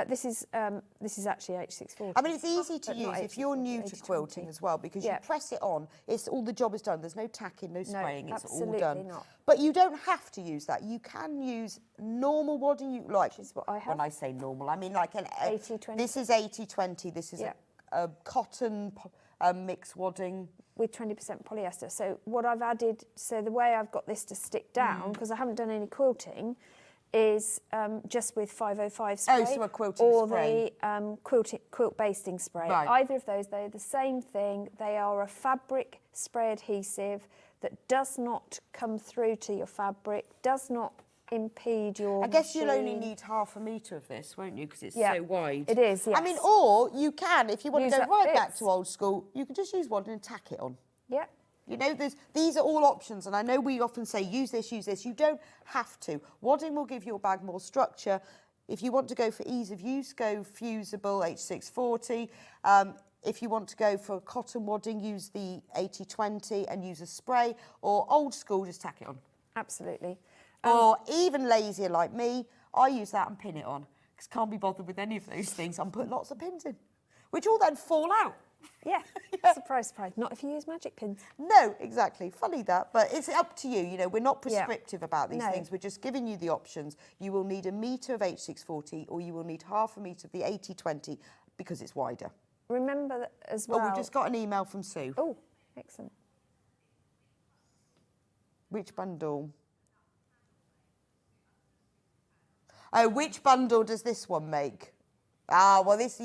This is actually H640. I mean, it's easy to use if you're new to quilting as well, because you press it on, all the job is done. There's no tacking, no spraying, it's all done. Not. But you don't have to use that. You can use normal wadding, which is what I have. When I say normal, I mean like an 80/20. This is 80/20. This is a cotton mix wadding. With 20% polyester. So what I've added, so the way I've got this to stick down, because I haven't done any quilting, is just with 505 spray. Oh, so a quilting spray. Or the quilt basting spray. Right. Either of those, they're the same thing. They are a fabric spray adhesive that does not come through to your fabric, does not impede your I guess machine. you'll only need half a metre of this, won't you? Because it's so wide. It is, yes. I mean, or you can, if you want Use to go up right back bits. to old school, you can just use wadding and tack it on. Yeah. You know, these are all options, and I know we often say use this, use this. You don't have to. Wadding will give your bag more structure. If you want to go for ease of use, go fusible H640. If you want to go for cotton wadding, use the 80/20 and use a spray, or old school, just tack it on. Absolutely. Or even lazier like me, I use that and pin it on, because can't be bothered with any of those things. I'm putting lots of pins in, which all then fall out. Yeah. Surprise, surprise. Not if you use magic pins. No, exactly. Funny that, but it's up to you. You know, we're not prescriptive about these things. We're just giving you the options. You will need a metre of H640, or you will need half a metre of the 80/20 because it's wider. Remember that as well. Oh, we've just got an email from Sue. Oh, excellent. Which bundle? Oh, which bundle does this one make? Ah, well, this,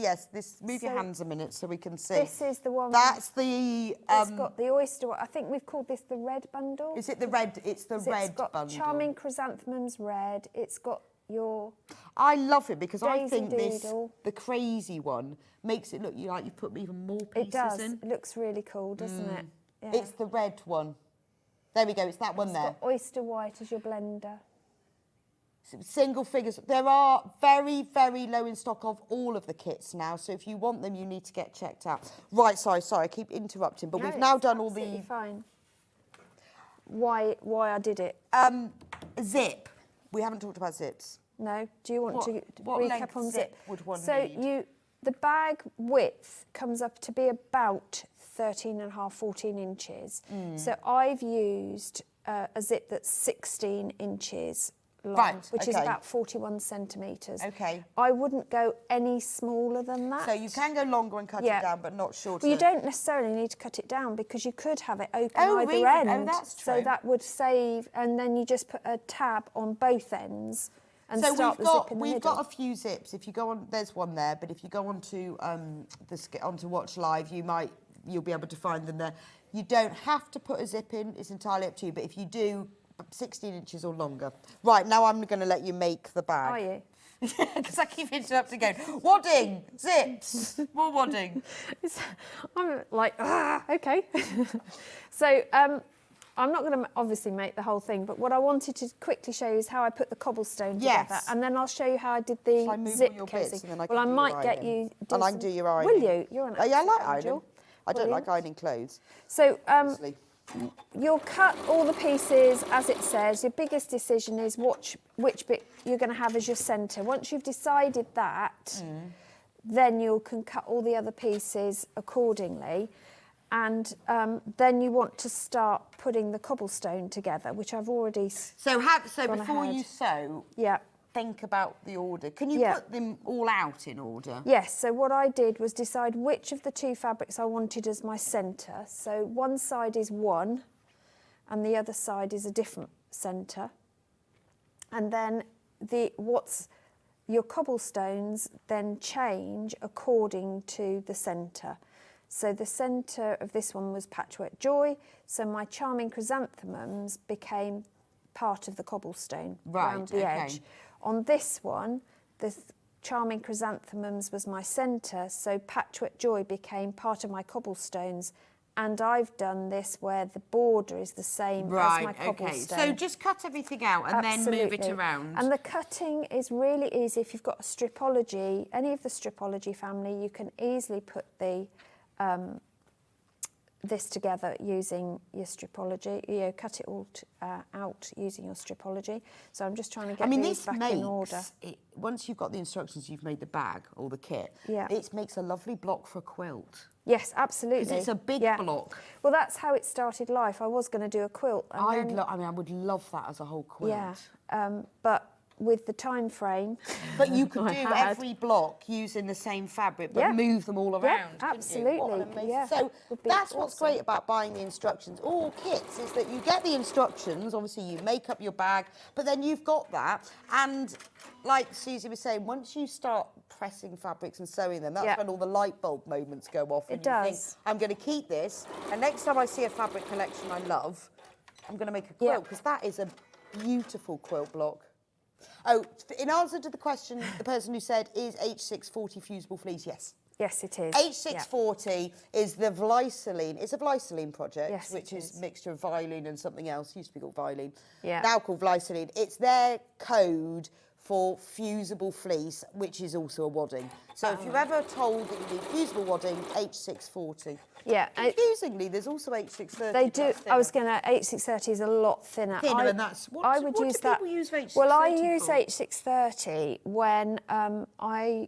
move your hands a minute so we can see. This is the one. That's the... it's got the oyster one. I think we've called this the red bundle. Is it the red? It's the red bundle. It's got charming chrysanthemums red. It's got your... I love it because I think Doodle. the crazy one, makes it look like you've put even more pieces It does. in. It looks really cool, doesn't it? Yeah. It's the red one. There we go, it's that one there. It's got oyster white as your blender. Single figures. There are very, very low in stock of all of the kits now, so if you want them, you need to get checked out. Right, sorry, I keep interrupting, but we've now done all the... fine. Why I did it? Zip. We haven't talked about zips. No. Do you want to what recap length on zip would one so need? The bag width comes up to be about 13.5, 14 inches. So I've used a zip that's 16 inches long, which is about 41 centimetres. Okay. I wouldn't go any smaller than that. So you can go longer and cut it down, but not shorter. Well, you don't necessarily need to cut it down because you could have it open either really? end. Oh, that's true. So that would save, and then you just put a tab on both ends and so start the zip in the middle. We've got a few zips. If you go on, there's one there, but if you go onto onto Watch Live, you'll be able to find them there. You don't have to put a zip in. It's entirely up to you. But if you do, 16 inches or longer. Right, now I'm going to let you make the bag. Are you? Because I keep interrupting again. Wadding, zips, more wadding. I'm like, okay. So I'm not going to obviously make the whole thing, but what I wanted to quickly show you is how I put the cobblestone together. Yes. And then I'll show you how I did the Shall I move zip all your casing. bits and then I well, I can do might your get ironing? you... And I can do your ironing. Will you? You're an Oh, yeah, I like absolute ironing. angel. I don't Brilliant. like ironing clothes. So obviously. you'll cut all the pieces as it says. Your biggest decision is which bit you're going to have as your centre. Once you've decided that, then you can cut all the other pieces accordingly. And then you want to start putting the cobblestone together, which I've already So before ahead. you sew, Yeah. think about the order. Can you put them all out in order? Yes, so what I did was decide which of the two fabrics I wanted as my centre. So one side is one and the other side is a different centre. And then your cobblestones then change according to the centre. So the centre of this one was Patchwork Joy, so my Charming Chrysanthemums became part of the cobblestone around the edge. On this one, the Charming Chrysanthemums was my centre, so Patchwork Joy became part of my cobblestones, and I've done this where the border is the same as my cobblestone. So just cut everything out and then move it around. And the cutting is really easy. If you've got a stripology, any of the stripology family, you can easily put the this together using your stripology. You know, cut it all out using your stripology. So I'm just trying to get these back in order. Once you've got the instructions, you've made the bag or the kit. Yeah. It makes a lovely block for a quilt. Yes, absolutely. Because it's a big block. Well, that's how it started life. I was going to do a quilt. And I would love that as a whole quilt. Yeah, but with the time frame. But you could do every block using the same fabric, but move them all around. Yeah, absolutely. Yeah. So that's what's great about buying the instructions or kits, is that you get the instructions. Obviously, you make up your bag, but then you've got that. And like Suzie was saying, once you start pressing fabrics and sewing them, that's when all the light bulb moments go off. And you think, I'm going to keep this, and next time I see a fabric collection I love, I'm going to make a quilt, because that is a beautiful quilt block. Oh, in answer to the question, the person who said, is H640 fusible fleece? Yes. Yes, it is. H640 is the Vlyceline. It's a Vlyceline project, which is a mixture of Vilene and something else. Used to be called Vilene. Yeah. Now called Vlyceline. It's their code for fusible fleece, which is also a wadding. So if you're ever told that you need fusible wadding, H640. Yeah. Confusingly, there's also H630. They do. I was going to. H630 is a lot thinner. And that's what I would use that. People use H630 well, I use for? H630 when I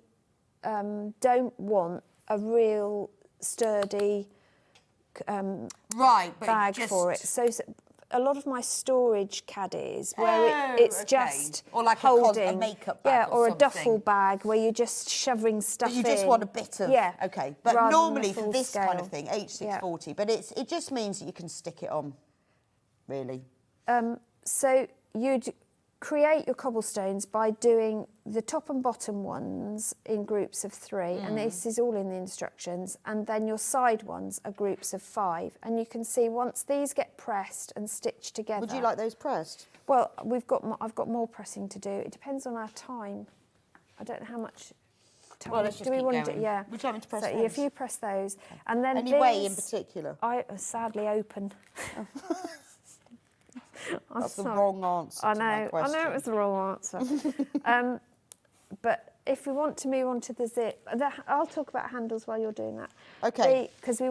don't want a real sturdy bag for it. So a lot of my storage caddies where it's just or like holding a makeup bag or a duffel bag where you're just shoving stuff in. But you just want a bit of but normally for this scale. kind of thing, H640, but it just means that you can stick it on, really. So you'd create your cobblestones by doing the top and bottom ones in groups of 3, and this is all in the instructions, and then your side ones are groups of 5, and you can see once these get pressed and stitched together. Would you like those pressed? Well, I've got more pressing to do. It depends on our time. I don't know how much time. Well, let's just keep going. Yeah. Would you like me to press those? if you press those, and then any way in particular? I sadly open. That's the wrong answer. I know it was the wrong answer. But if we want to move on to the zip, I'll talk about handles while you're doing that. Okay. Because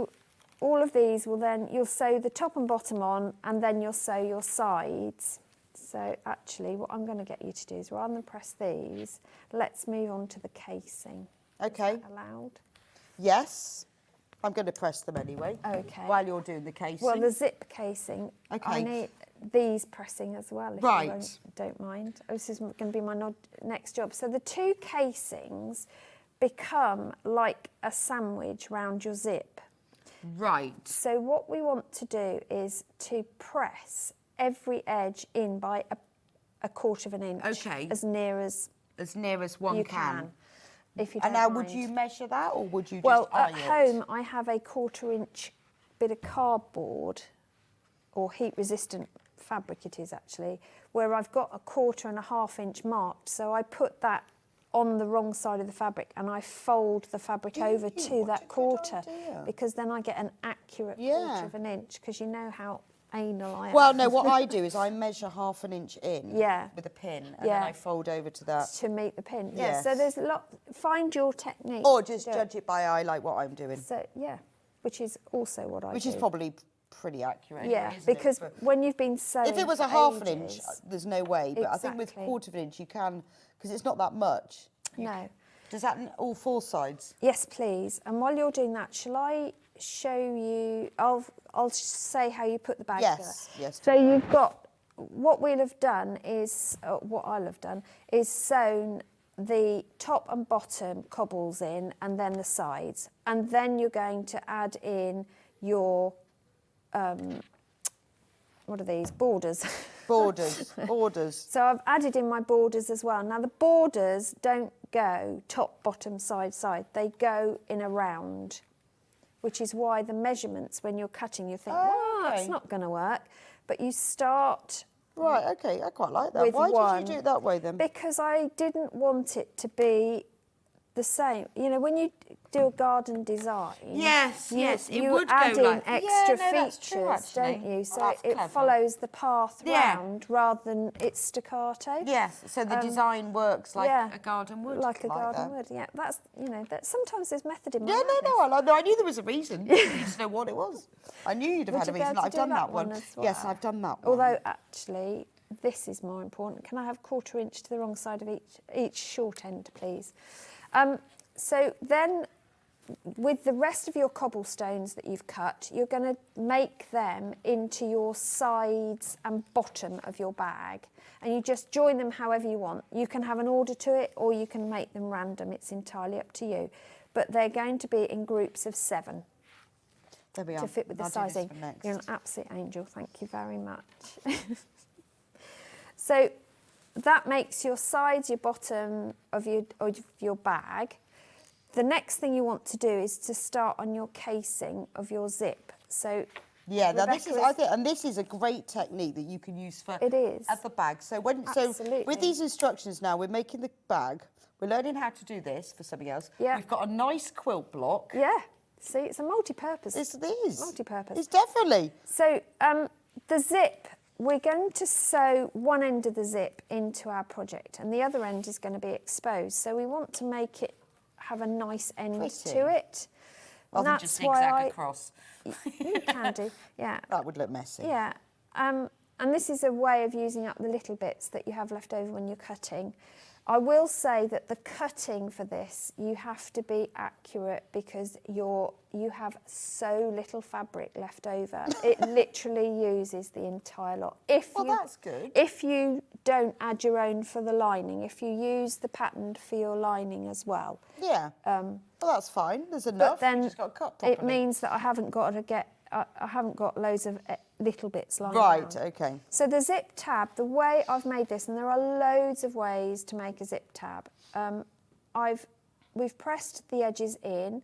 all of these will then, you'll sew the top and bottom on, and then you'll sew your sides. So actually, what I'm going to get you to do is, rather than press these, let's move on to the casing. Okay. Is that allowed? Yes. I'm going to press them anyway. Okay. While you're doing the casing. Well, the zip casing, I need these pressing as well, if you don't mind. This is going to be my next job. So the 2 casings become like a sandwich round your zip. Right. So what we want to do is to press every edge in by a 1/4 of an inch. Okay. As near as one you can. If you don't and now, mind. would you measure that, or would you just Well, eye at home, I have a 1/4 inch bit of cardboard, or heat-resistant fabric it is actually, where I've got a 1/4 and a 1/2 inch marked. So I put that on the wrong side of the fabric and I fold the fabric over to that 1/4, because then I get an accurate 1/4 of an inch, because you know how anal I am. Well, no, what I do is I measure 1/2 inch in with a pin, and then I fold over to that. To meet the pin. Yeah, Yes. so there's a lot, find your technique. Or just judge it by eye, like what I'm doing. So, yeah, which is also what I do. Which is probably pretty accurate. Yeah, anyway, isn't because it? when you've been sewing If it was for a 1/2 inch, ages- there's no way. But I think with Exactly. 1/4 inch, you can, because it's not that much. No. Does that all 4 sides? Yes, please. And while you're doing that, shall I show you? I'll say how you put the bag together. Yes. So you've got, what we'll have done is, what I'll have done is sewn the top and bottom cobbles in, and then the sides, and then you're going to add in your what are these, borders? Borders. So I've added in my borders as well. Now the borders don't go top, bottom, side, side. They go in a round, which is why the measurements, when you're cutting, you think, oh, that's not going to work. But you start... Right, okay, I quite like that. With Why one, did you do it that way then? Because I didn't want it to be the same. You know, when you do a garden design, Yes, it you would add go in like- extra Yeah, no, that's true, features, don't actually. you? Oh, So that's it clever. follows the path Yeah. round rather than it's staccato. Yes, so the design works like yeah, a garden would. like a garden that. would. Yeah, that's, you know, that sometimes there's method in my Yeah, madness. no, I knew there was a reason. I needed to know what it was. I knew you'd have Would had a you be reason. able to I've do done that that one. as Yes, well? I've done that one. Although actually, this is more important. Can I have 1/4 inch to the wrong side of each short end, please? So then, with the rest of your cobblestones that you've cut, you're going to make them into your sides and bottom of your bag. And you just join them however you want. You can have an order to it, or you can make them random. It's entirely up to you. But they're going to be in groups of 7. There we are. To fit with the I'll do this sizing. for next. You're an absolute angel, thank you very much. So that makes your sides, your bottom of your bag. The next thing you want to do is to start on your casing of your zip. So Yeah, now this is, Rebecca I think, and this is a great technique that you can use for It is. at the bag. So Absolutely. with these instructions now, we're making the bag. We're learning how to do this for something else. Yeah. We've got a nice quilt block. yeah, see, it's a multi-purpose. It is. Multi-purpose. It's definitely. So the zip, we're going to sew one end of the zip into our project, and the other end is going to be exposed. So we want to make it have a nice end Pretty. to it. Rather than just zigzag across. You can do, yeah. That would look messy. Yeah, and this is a way of using up the little bits that you have left over when you're cutting. I will say that the cutting for this, you have to be accurate because you have so little fabric left over. It literally uses the entire lot. Well, that's good. If you don't add your own for the lining, if you use the pattern for your lining as well. Yeah. Well, that's fine. There's enough. But then You just got to cut properly. it means that I haven't got loads of little bits lying Right, around. okay. So the zip tab, the way I've made this, and there are loads of ways to make a zip tab. We've pressed the edges in,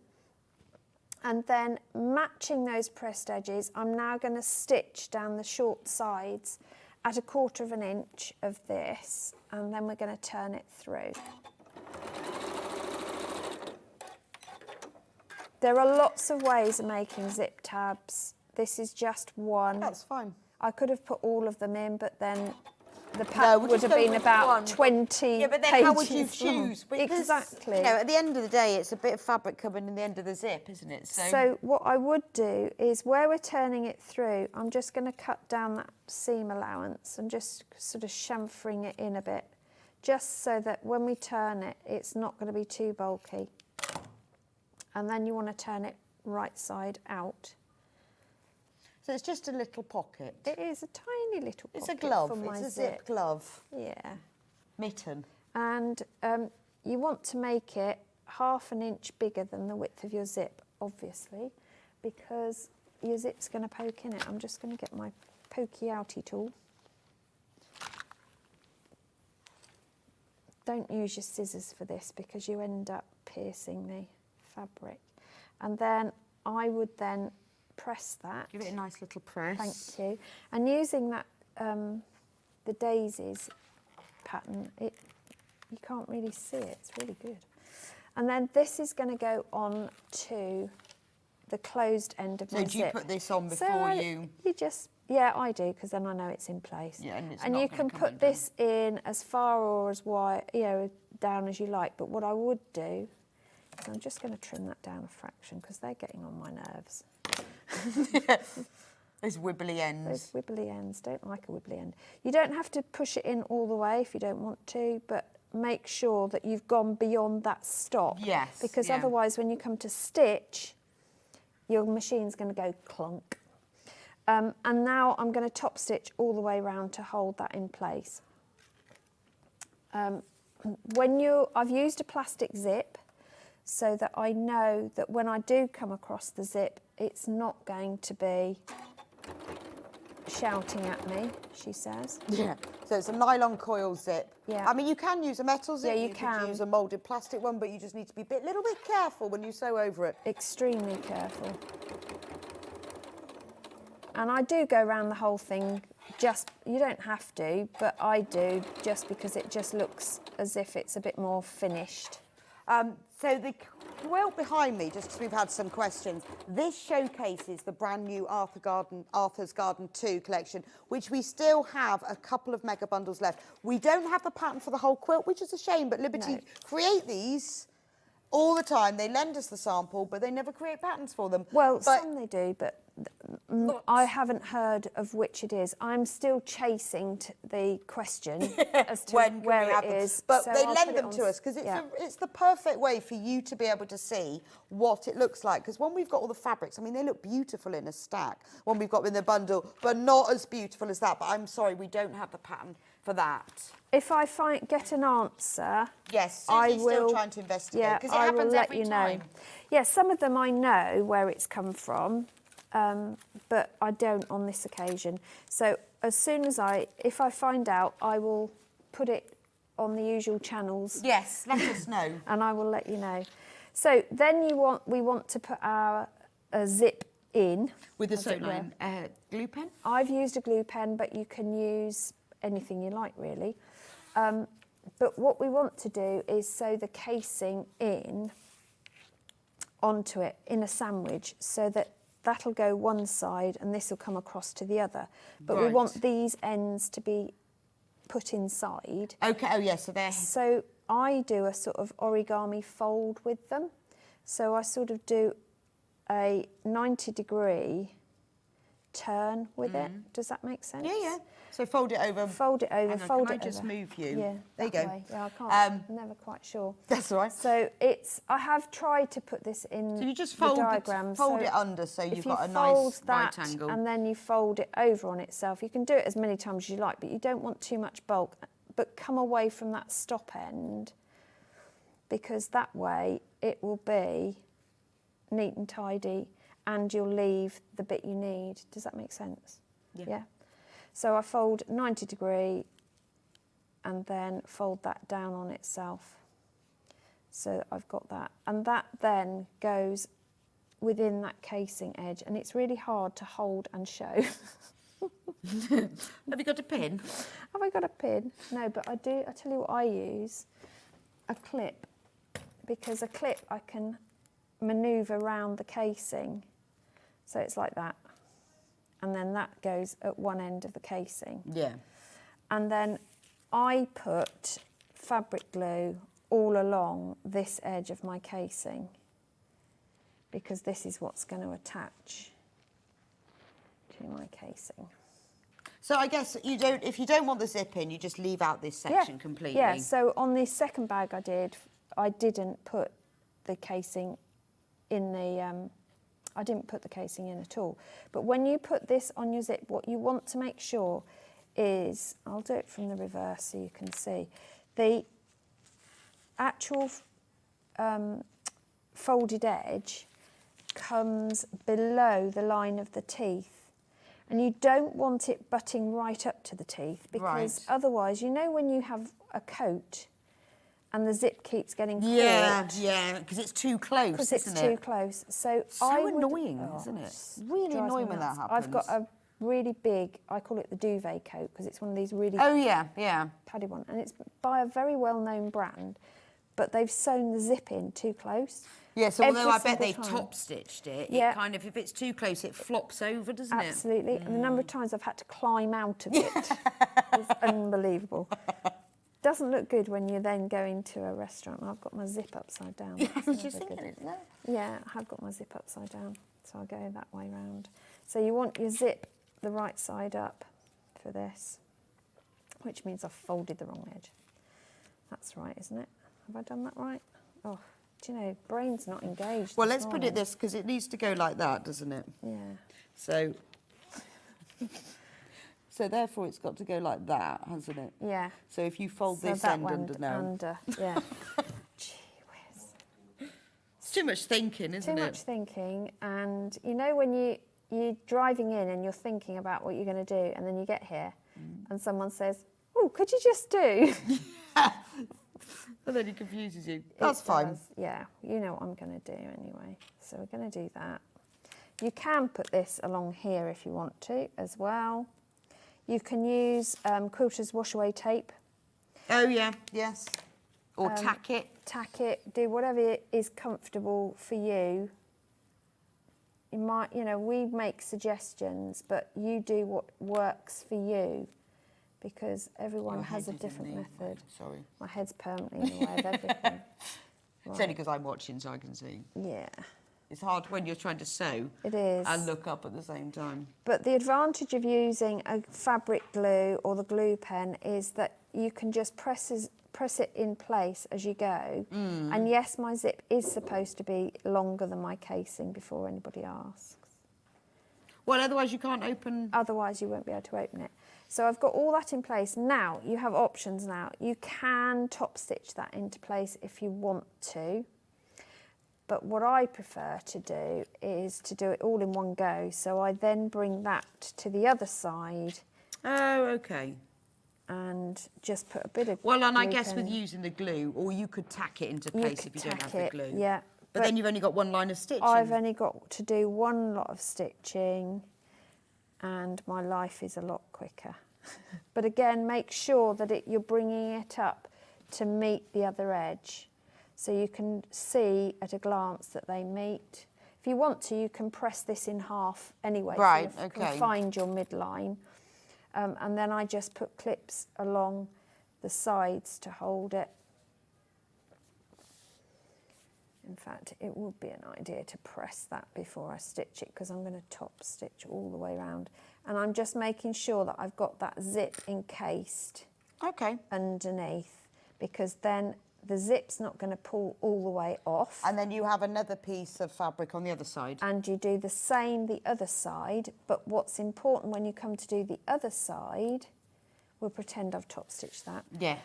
and then matching those pressed edges, I'm now going to stitch down the short sides at 1/4 inch of this, and then we're going to turn it through. There are lots of ways of making zip tabs. This is just one. That's fine. I could have put all of them in, but then the pack we'll would just have go been with about one. 20 Yeah, but then how would you pages long. choose? Because, Exactly. You know, at the end of the day, it's a bit of fabric coming in the end of the zip, isn't it? So what I would do is where we're turning it through, I'm just going to cut down that seam allowance and just sort of chamfering it in a bit, just so that when we turn it, it's not going to be too bulky. And then you want to turn it right side out. So it's just a little pocket. It is a tiny little It's a pocket glove. for my It's a zip glove. Yeah. Mitten. And you want to make it 1/2 inch bigger than the width of your zip, obviously, because your zip's going to poke in it. I'm just going to get my pokey outy tool. Don't use your scissors for this because you end up piercing the fabric. And then I would then press that. Give it a nice little press. Thank you. And using that, the daisies pattern, you can't really see it. It's really good. And then this is going to go on to the closed end of my So do you zip. put this on So before you... You just Yeah, I do, because then I know it's in place. Yeah, and it's and not you gonna can come put undone. this in as far or as wide, you know, down as you like. But what I would do is I'm just going to trim that down a fraction because they're getting on my nerves. Those wibbly ends. Those wibbly ends, don't like a wibbly end. You don't have to push it in all the way if you don't want to, but make sure that you've gone beyond that stop. Yes, Because yeah. otherwise when you come to stitch, your machine's going to go clunk. And now I'm going to top stitch all the way around to hold that in place. I've used a plastic zip so that I know that when I do come across the zip, it's not going to be shouting at me, she says. Yeah, so it's a nylon coil zip. Yeah. I mean, you can use a metal zip. Yeah, you could can. use a moulded plastic one, but you just need to be a little bit careful when you sew over it. Extremely careful. And I do go around the whole thing, you don't have to, but I do, just because it just looks as if it's a bit more finished. So the quilt behind me, just because we've had some questions, this showcases the brand new Arthur's Garden 2 collection, which we still have a couple of mega bundles left. We don't have the pattern for the whole quilt, which is a shame, but Liberty create these all the time. They lend us the sample, but they never create patterns for them. Well, some they do, but I haven't heard of which it is. I'm still chasing the question as to where it is. But so they I'll lend put it them on to us because yeah. it's the perfect way for you to be able to see what it looks like. Because when we've got all the fabrics, I mean, they look beautiful in a stack when we've got them in the bundle, but not as beautiful as that. But I'm sorry, we don't have the pattern for that. If I get an answer, yes, I Susie's will. Still trying to investigate Yeah, because it I happens will let every you time. know. Yeah, some of them I know where it's come from, but I don't on this occasion. So as soon as if I find out, I will put it on the usual channels. Yes, let us know. And I will let you know. So then we want to put our zip in With a sew line glue pen. I've used a glue pen, but you can use anything you like, really. But what we want to do is sew the casing onto it in a sandwich, so that that'll go one side and this will come across to the other. But we want these ends to be put inside. Okay, oh yes, so they're... So I do a sort of origami fold with them. So I sort of do a 90-degree turn with it. Does that make sense? Yeah, yeah. So fold it over. Fold it over, fold it over. Can I just move you? Yeah, there you that go. way. Yeah, I can't. I'm never quite sure. That's all right. So I have tried to put this in so you just the fold diagram. Fold it under so you've got a nice fold right that angle. and then you fold it over on itself. You can do it as many times as you like, but you don't want too much bulk. But come away from that stop end, because that way it will be neat and tidy, and you'll leave the bit you need. Does that make sense? Yeah. So I fold 90-degree and then fold that down on itself. So I've got that. And that then goes within that casing edge, and it's really hard to hold and show. Have you got a pin? Have I got a pin? No, but I do. I tell you what I use, a clip, because a clip I can manoeuvre around the casing. So it's like that. And then that goes at one end of the casing. Yeah. And then I put fabric glue all along this edge of my casing, because this is what's going to attach to my casing. So I guess if you don't want the zip in, you just leave out this section completely. Yeah, so on the second bag I didn't put the casing in the... I didn't put the casing in at all. But when you put this on your zip, what you want to make sure is, I'll do it from the reverse so you can see, the actual folded edge comes below the line of the teeth. And you don't want it butting right up to the teeth, because otherwise, you know when you have a coat and the zip keeps getting caught? Yeah, because it's too close, because it's isn't too it? close. So annoying, isn't it? It's really drives annoying me when that nuts. happens. I've got a really big, I call it the duvet coat, because it's one of these really paddy one, and it's by a very well-known brand, but they've sewn the zip in too close. Yeah, so although I bet they time. top stitched it, Yeah. it kind of, if it's too close, it flops over, doesn't it? Absolutely. And the number of times I've had to climb out of it is unbelievable. Doesn't look good when you then go into a restaurant. I've got my zip upside down. Yeah, I That's was just never thinking good. it. No. Yeah, I have got my zip upside down, so I'll go that way round. So you want your zip the right side up for this, which means I've folded the wrong edge. That's right, isn't it? Have I done that right? Oh, do you know, brain's not engaged. Well, this let's put morning. it this, because it needs to go like that, doesn't it? Yeah. So, so therefore it's got to go like that, hasn't it? Yeah. So if you fold So this that end went under now. under, yeah. Gee whiz. It's too much thinking, isn't Too it? much thinking, and you know when you're driving in and you're thinking about what you're going to do, and then you get here and someone says, oh, could you just do? And then it confuses you. That's fine. Does. Yeah, you know what I'm going to do anyway. So we're going to do that. You can put this along here if you want to as well. You can use Quilter's wash away tape. Oh, yeah, yes. Or tack it. Tack it, do whatever is comfortable for you. You might, you know, we make suggestions, but you do what works for you, because everyone Your has a head is in different the way, method. sorry. My head's permanently in the way of everything. It's only because I'm watching, so I can see. Yeah, It's hard when you're trying to sew it is. and look up at the same time. But the advantage of using a fabric glue or the glue pen is that you can just press it in place as you go. And yes, my zip is supposed to be longer than my casing before anybody asks. Well, otherwise you can't open... Otherwise you won't be able to open it. So I've got all that in place. Now, you have options now. You can top stitch that into place if you want to. But what I prefer to do is to do it all in one go. So I then bring that to the other side Oh, okay. and just put a bit of Well, and I glue guess pen. with using the glue, or you could tack it into You place could if you don't tack have it, the glue. yeah. But then you've only got one line of stitching. I've only got to do one lot of stitching and my life is a lot quicker. But again, make sure that you're bringing it up to meet the other edge, so you can see at a glance that they meet. If you want to, you can press this in half anyway, Right, so you okay. can find your midline. And then I just put clips along the sides to hold it. In fact, it would be an idea to press that before I stitch it, because I'm going to top stitch all the way around. And I'm just making sure that I've got that zip encased Okay. underneath, because then the zip's not going to pull all the way off. And then you have another piece of fabric on the other side. And you do the same the other side, but what's important when you come to do the other side, we'll pretend I've top stitched that, Yeah.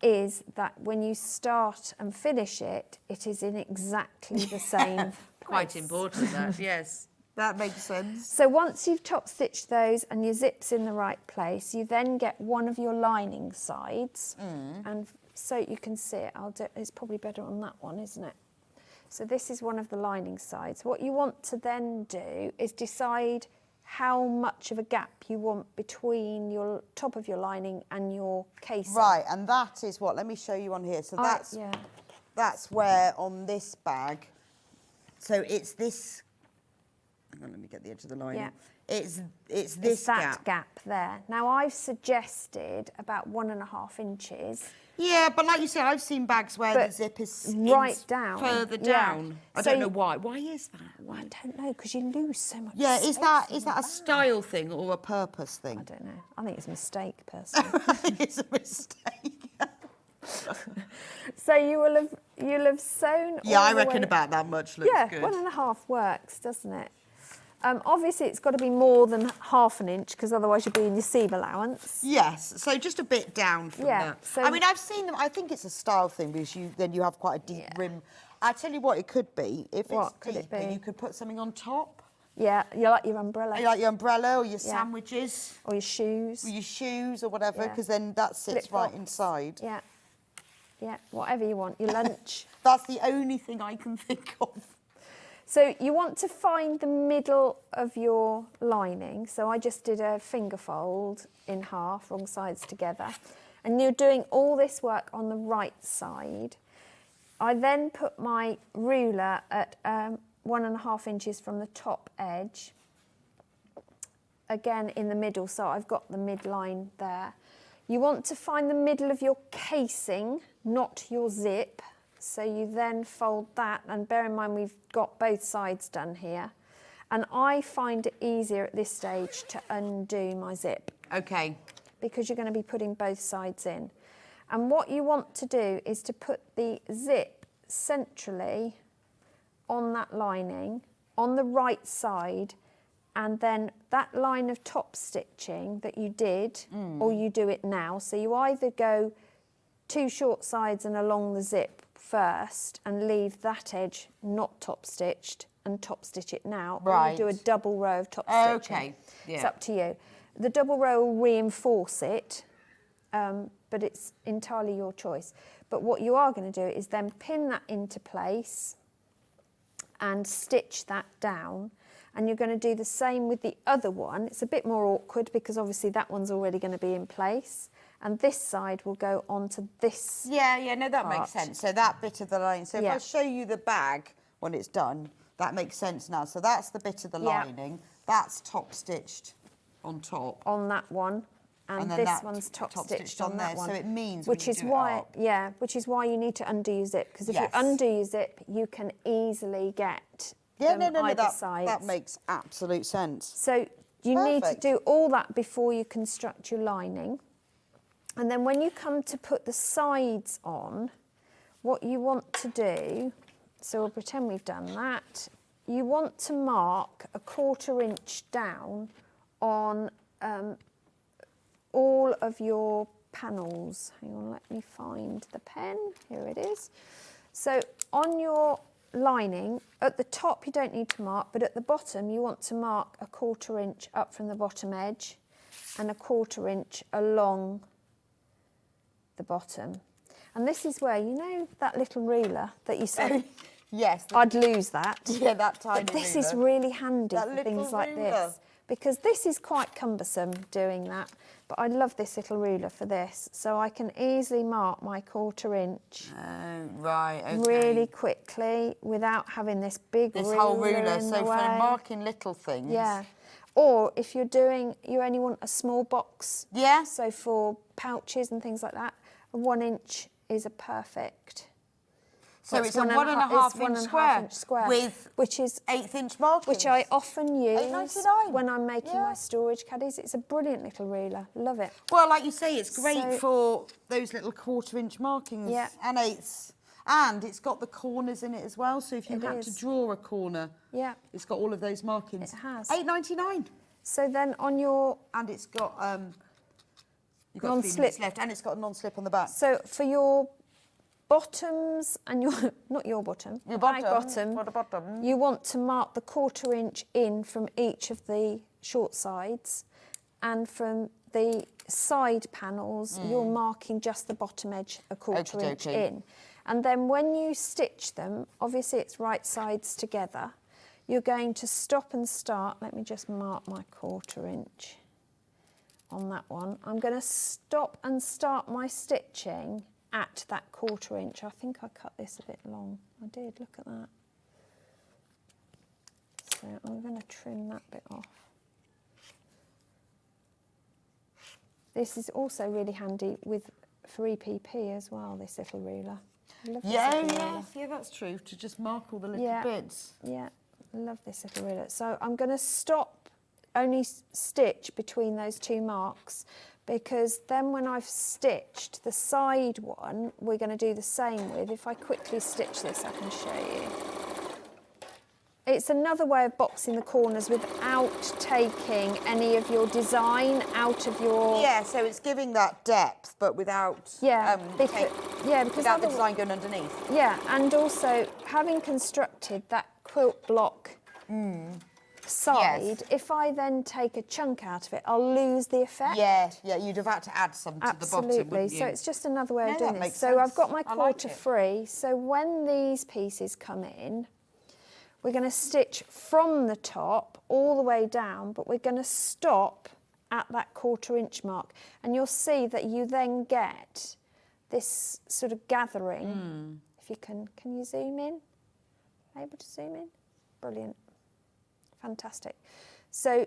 is that when you start and finish it, it is in exactly the same Quite place. important, that, yes. That makes sense. So once you've top stitched those and your zip's in the right place, you then get one of your lining sides, and so you can see it. It's probably better on that one, isn't it? So this is one of the lining sides. What you want to then do is decide how much of a gap you want between your top of your lining and your casing. Right, and that is what, let me show you on here. So that's where on this bag, so it's this, hang on, let me get the edge of the lining. Yeah. It's this It's that gap there. Now I've suggested about 1.5 inches. Yeah, but like you say, I've seen bags where But the zip is right down. further Yeah. down. I So don't know you- why. Why is that? I don't know, because you lose so much Yeah, is space that in is your that a bag. style thing or a purpose thing? I don't know. I think it's a mistake, personally. I think it's a mistake. So you'll have sewn. Yeah, all I the reckon way- about that much looks Yeah, good. 1.5 works, doesn't it? Obviously, it's got to be more than 1/2 inch, because otherwise you'll be in your seam allowance. Yes, so just a bit down from Yeah, that. so- I mean, I've seen them. I think it's a style thing because then you have quite a deep rim. I tell you what, it could be if What it's could it deeper, be? you could put something on top, Yeah, you like your umbrella like your umbrella or your Yeah. sandwiches, or your shoes. or your shoes or whatever, Yeah. because then that sits right Flip-flops. inside. Yeah, yeah, whatever you want. Your lunch. That's the only thing I can think of. So you want to find the middle of your lining. So I just did a finger fold in half, wrong sides together. And you're doing all this work on the right side. I then put my ruler at 1.5 inches from the top edge, again in the middle, so I've got the midline there. You want to find the middle of your casing, not your zip. So you then fold that, and bear in mind we've got both sides done here. And I find it easier at this stage to undo my zip. Okay. Because you're going to be putting both sides in. And what you want to do is to put the zip centrally on that lining, on the right side, and then that line of top stitching that you did, or you do it now, so you either go 2 short sides and along the zip first and leave that edge not top stitched and top stitch it now, or you do a double row of top stitching. Okay, yeah. It's up to you. The double row will reinforce it, but it's entirely your choice. But what you are going to do is then pin that into place and stitch that down. And you're going to do the same with the other one. It's a bit more awkward because obviously that one's already going to be in place. And this side will go onto this no, that makes sense. So that bit of the lining. So if I show you the bag when it's done, that makes sense now. So that's the bit of the lining. That's top stitched on top. On that one. And this one's top stitched on that one. So it means which is why you need to undo your zip. Because if you undo your zip, you can easily get that makes absolute sense. So you need to do all that before you construct your lining. And then when you come to put the sides on, what you want to do, so we'll pretend we've done that, you want to mark 1/4 inch down on all of your panels. Hang on, let me find the pen. Here it is. So on your lining, at the top you don't need to mark, but at the bottom you want to mark 1/4 inch up from the bottom edge and 1/4 inch along the bottom. And this is where, you know, that little ruler that you said, yes, I'd lose that. Yeah, that tiny but this ruler. is really handy That for little things like ruler. this, because this is quite cumbersome doing that. But I love this little ruler for this, so I can easily mark my 1/4 inch really quickly without having this big whole ruler. in So the for way. marking little things. Yeah. Or if you're doing, you only want a small box. Yeah. So for pouches and things like that, a 1 inch is a perfect. So it's a 1.5 inch square with which is 1/8 inch markings. which I often use $8.99. when I'm making my storage caddies. It's a brilliant little ruler. Love it. Well, like you say, it's great for those little 1/4 inch markings and 1/8. And it's got the corners in it as well. So if you had to draw a corner, it's got all of those markings. It has. $8.99. So then on your... And it's got... you've got non-slip 3 minutes left, and it's got a non-slip on the back. So for your bottoms and your... Not your bottom. Your bottom. For the bottom. You want to mark the 1/4 inch in from each of the short sides. And from the side panels, you're marking just the bottom edge 1/4 inch in. And then when you stitch them, obviously it's right sides together, you're going to stop and start. Let me just mark my 1/4 inch on that one. I'm going to stop and start my stitching at that 1/4 inch. I think I cut this a bit long. I did, look at that. So I'm going to trim that bit off. This is also really handy for EPP as well, this little ruler. I love this little ruler. Yeah, that's true, to just mark all the little bits. Yeah, I love this little ruler. So I'm going to stop, only stitch between those 2 marks, because then when I've stitched the side one, we're going to do the same with. If I quickly stitch this, I can show you. It's another way of boxing the corners without taking any of your design out of your... Yeah, so it's giving that depth, but without... because without the design going underneath. Yeah, and also having constructed that quilt block side, if I then take a chunk out of it, I'll lose the effect. Yeah, you'd have had to add some to the bottom, wouldn't you? So it's just another way of doing this. So sense. I've got my quarter like free. So when these pieces come in, we're going to stitch from the top all the way down, but we're going to stop at that 1/4 inch mark. And you'll see that you then get this sort of gathering, If you can you zoom in? Able to zoom in? Brilliant. Fantastic. So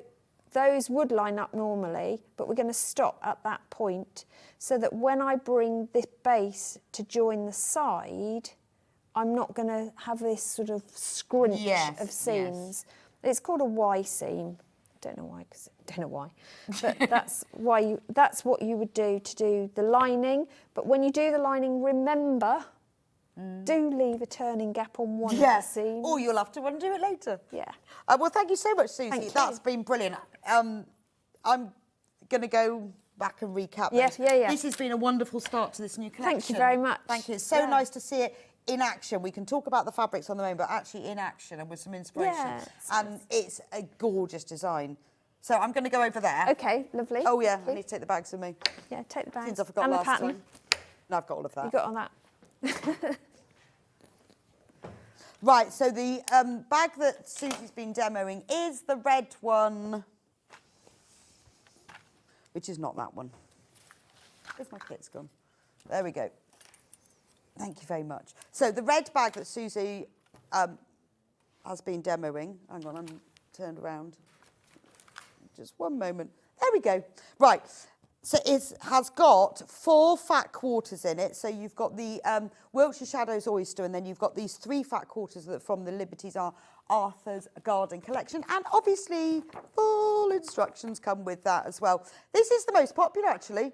those would line up normally, but we're going to stop at that point so that when I bring this base to join the side, I'm not going to have this sort of scrunch of seams. It's called a Y seam. I don't know why, but that's that's what you would do to do the lining. But when you do the lining, remember, do leave a turning gap on one of the seams. Or you'll have to undo it later. Yeah. Well, thank you so much, Suzie. Thank you. That's been brilliant. I'm going to go back and recap Yes, those. yeah. This has been a wonderful start to this new collection. Thank you very much. Thank you. It's so nice to see it in action. We can talk about the fabrics on the moment, but actually in action and with some inspiration. Yeah, and it's a gorgeous design. So I'm going to go over there. Okay, lovely. Oh, yeah, I need to take the bags with me. Yeah, take the bags. Since I forgot and last the pattern. time. No, I've got all of that. You got all that. Right, so the bag that Suzie's been demoing is the red one, which is not that one. Where's my kit's gone? There we go. Thank you very much. So the red bag that Suzie has been demoing, hang on, I'm turned around. Just one moment. There we go. Right. So it has got 4 fat quarters in it. So you've got the Wiltshire Shadows Oyster, and then you've got these 3 fat quarters that from the Liberty's Arthur's Garden collection. And obviously, full instructions come with that as well. This is the most popular, actually.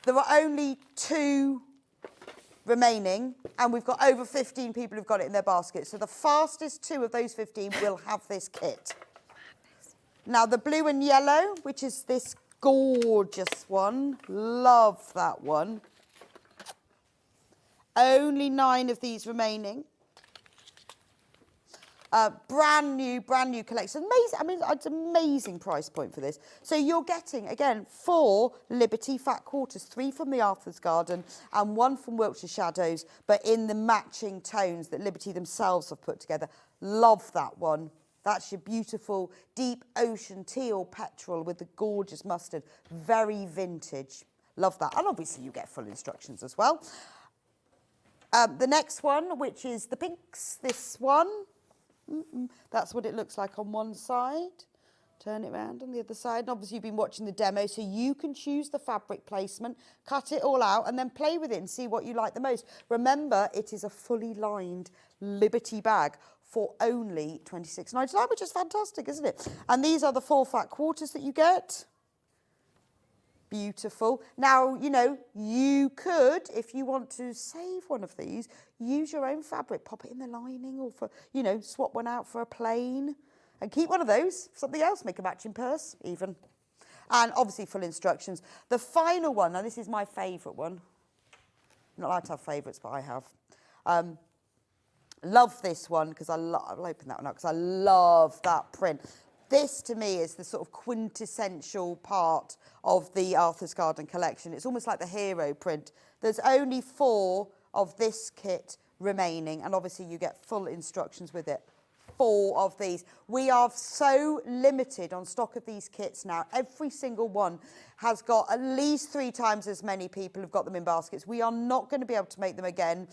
There are only 2 remaining, and we've got over 15 people who've got it in their basket. So the fastest 2 of those 15 will have this kit. Now, the blue and yellow, which is this gorgeous one. Love that one. Only 9 of these remaining. Brand new collection. Amazing. I mean, it's an amazing price point for this. So you're getting, again, 4 Liberty fat quarters, 3 from the Arthur's Garden and 1 from Wiltshire Shadows, but in the matching tones that Liberty themselves have put together. Love that one. That's your beautiful deep ocean teal petrol with the gorgeous mustard. Very vintage. Love that. And obviously you get full instructions as well. The next one, which is the pinks, this one. That's what it looks like on one side. Turn it around on the other side. And obviously you've been watching the demo, so you can choose the fabric placement, cut it all out, and then play with it and see what you like the most. Remember, it is a fully lined Liberty bag for only £26.99, which is fantastic, isn't it? And these are the 4 fat quarters that you get. Beautiful. Now, you know, you could, if you want to save one of these, use your own fabric, pop it in the lining, or for, you know, swap one out for a plain, and keep one of those, something else, make a matching purse even. And obviously full instructions. The final one, now this is my favourite one. I'm not allowed to have favourites, but I have. Love this one because I'll open that one up because I love that print. This to me is the sort of quintessential part of the Arthur's Garden collection. It's almost like the hero print. There's only 4 of this kit remaining, and obviously you get full instructions with it. 4 of these. We are so limited on stock of these kits now. Every single one has got at least 3 times as many people who've got them in baskets. We are not going to be able to make them again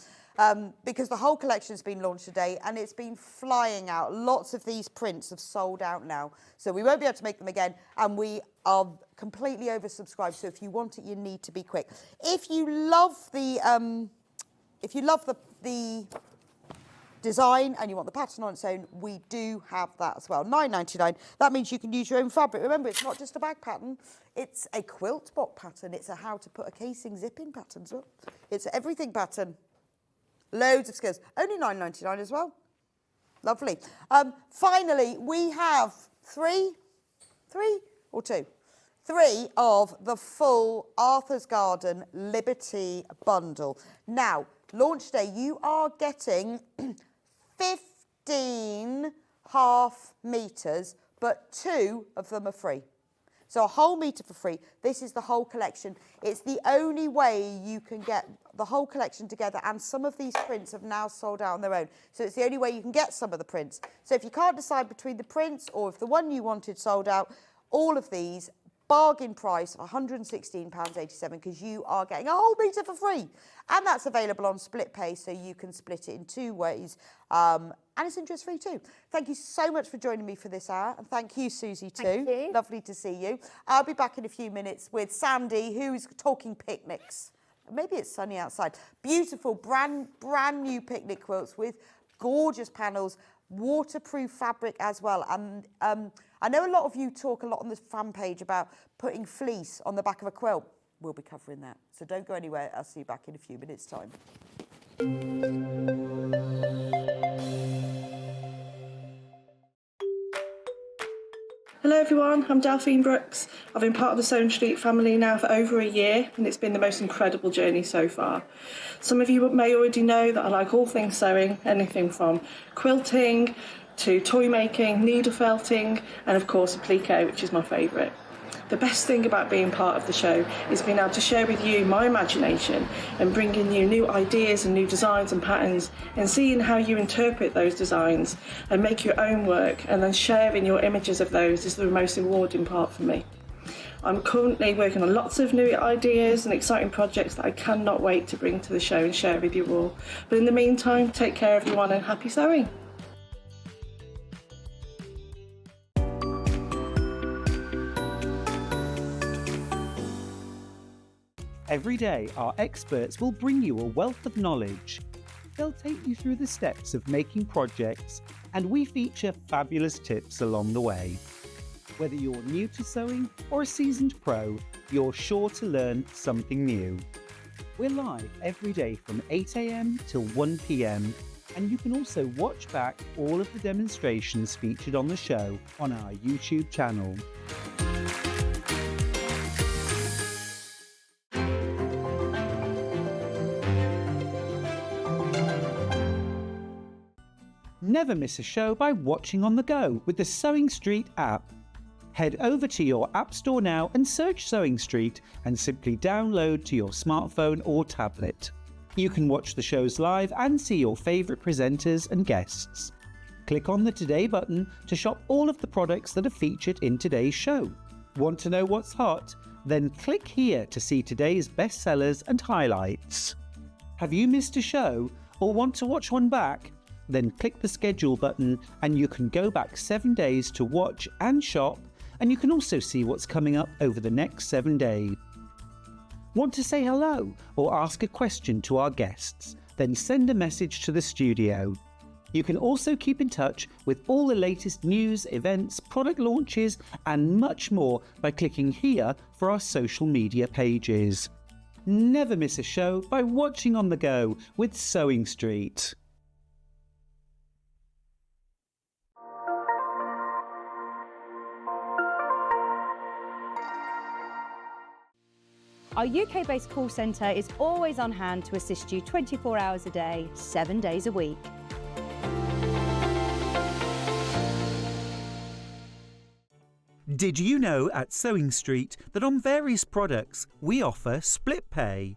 because the whole collection has been launched today and it's been flying out. Lots of these prints have sold out now. So we won't be able to make them again, and we are completely oversubscribed. So if you want it, you need to be quick. If you love the design and you want the pattern on its own, we do have that as well. £9.99. That means you can use your own fabric. Remember, it's not just a bag pattern, it's a quilt box pattern, it's a how to put a casing zip in pattern as well. It's an everything pattern. Loads of skills. Only £9.99 as well. Lovely. Finally, we have 3 or 2? 3 of the full Arthur's Garden Liberty bundle. Now, launch day, you are getting 15 half metres, but 2 of them are free. So a whole metre for free. This is the whole collection. It's the only way you can get the whole collection together, and some of these prints have now sold out on their own. So it's the only way you can get some of the prints. So if you can't decide between the prints or if the one you wanted sold out, all of these, bargain price of £116.87 because you are getting a whole metre for free. And that's available on split pay, so you can split it in 2 ways. And it's interest-free too. Thank you so much for joining me for this hour. And thank you, Suzie, too. Thank you. Lovely to see you. I'll be back in a few minutes with Sandi, who's talking picnics. Maybe it's sunny outside. Beautiful, brand new picnic quilts with gorgeous panels, waterproof fabric as well. And I know a lot of you talk a lot on the fan page about putting fleece on the back of a quilt. We'll be covering that. So don't go anywhere. I'll see you back in a few minutes' time. Hello everyone, I'm Delphine Brooks. I've been part of the Sewing Street family now for over a year and it's been the most incredible journey so far. Some of you may already know that I like all things sewing, anything from quilting to toy making, needle felting and of course applique, which is my favourite. The best thing about being part of the show is being able to share with you my imagination and bringing you new ideas and new designs and patterns and seeing how you interpret those designs and make your own work and then sharing your images of those is the most rewarding part for me. I'm currently working on lots of new ideas and exciting projects that I cannot wait to bring to the show and share with you all. But in the meantime, take care everyone and happy sewing! Every day, our experts will bring you a wealth of knowledge. They'll take you through the steps of making projects, and we feature fabulous tips along the way. Whether you're new to sewing or a seasoned pro, you're sure to learn something new. We're live every day from 8 a.m. till 1 p.m, and you can also watch back all of the demonstrations featured on the show on our YouTube channel. Never miss a show by watching on the go with the Sewing Street app. Head over to your app store now and search Sewing Street and simply download to your smartphone or tablet. You can watch the shows live and see your favourite presenters and guests. Click on the Today button to shop all of the products that are featured in today's show. Want to know what's hot? Then click here to see today's bestsellers and highlights. Have you missed a show or want to watch one back? Then click the schedule button and you can go back 7 days to watch and shop, and you can also see what's coming up over the next 7 days. Want to say hello or ask a question to our guests? Then send a message to the studio. You can also keep in touch with all the latest news, events, product launches and much more by clicking here for our social media pages. Never miss a show by watching on the go with Sewing Street. Our UK-based call centre is always on hand to assist you 24 hours a day, 7 days a week. Did you know at Sewing Street that on various products we offer split pay?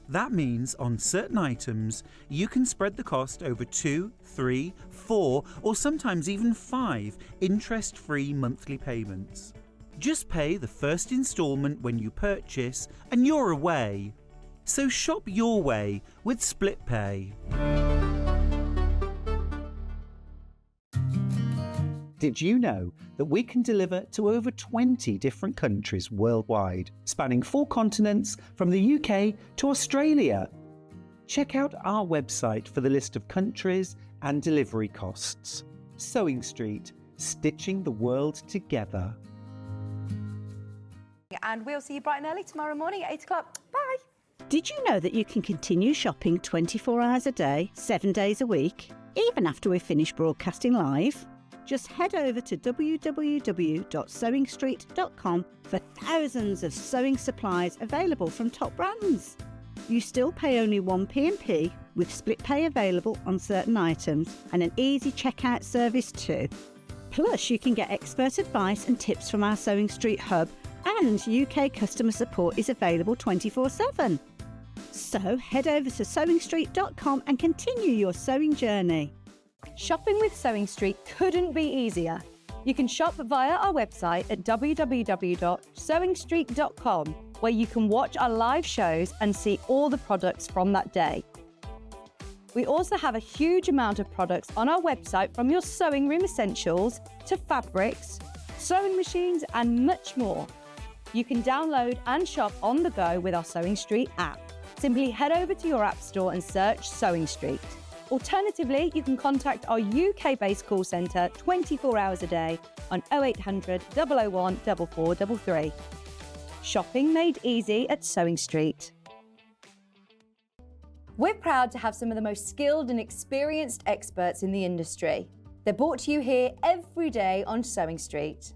That means on certain items you can spread the cost over 2, 3, 4 or sometimes even 5 interest-free monthly payments. Just pay the first instalment when you purchase and you're away. So shop your way with split pay. Did you know that we can deliver to over 20 different countries worldwide, spanning 4 continents from the UK to Australia? Check out our website for the list of countries and delivery costs. Sewing Street, stitching the world together. And we'll see you bright and early tomorrow morning at 8 o'clock. Bye. Did you know that you can continue shopping 24 hours a day, 7 days a week, even after we've finished broadcasting live? Just head over to www.sewingstreet.com for thousands of sewing supplies available from top brands. You still pay only 1 P&P with split pay available on certain items and an easy checkout service too. Plus, you can get expert advice and tips from our Sewing Street hub, and UK customer support is available 24/7. So head over to sewingstreet.com and continue your sewing journey. Shopping with Sewing Street couldn't be easier. You can shop via our website at www.sewingstreet.com, where you can watch our live shows and see all the products from that day. We also have a huge amount of products on our website, from your sewing room essentials to fabrics, sewing machines and much more. You can download and shop on the go with our Sewing Street app. Simply head over to your app store and search Sewing Street. Alternatively, you can contact our UK-based call centre 24 hours a day on 0800 001 4433. Shopping made easy at Sewing Street. We're proud to have some of the most skilled and experienced experts in the industry. They're brought to you here every day on Sewing Street.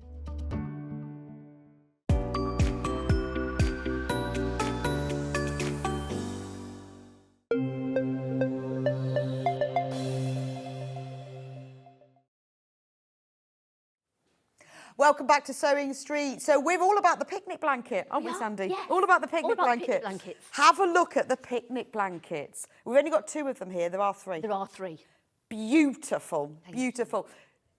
Welcome back to Sewing Street. So we're all about the picnic blanket, aren't we, Sandy? Yes. All about the picnic All about blanket. picnic blankets. Have a look at the picnic blankets. We've only got 2 of them here. There are 3. There are 3. Beautiful, beautiful.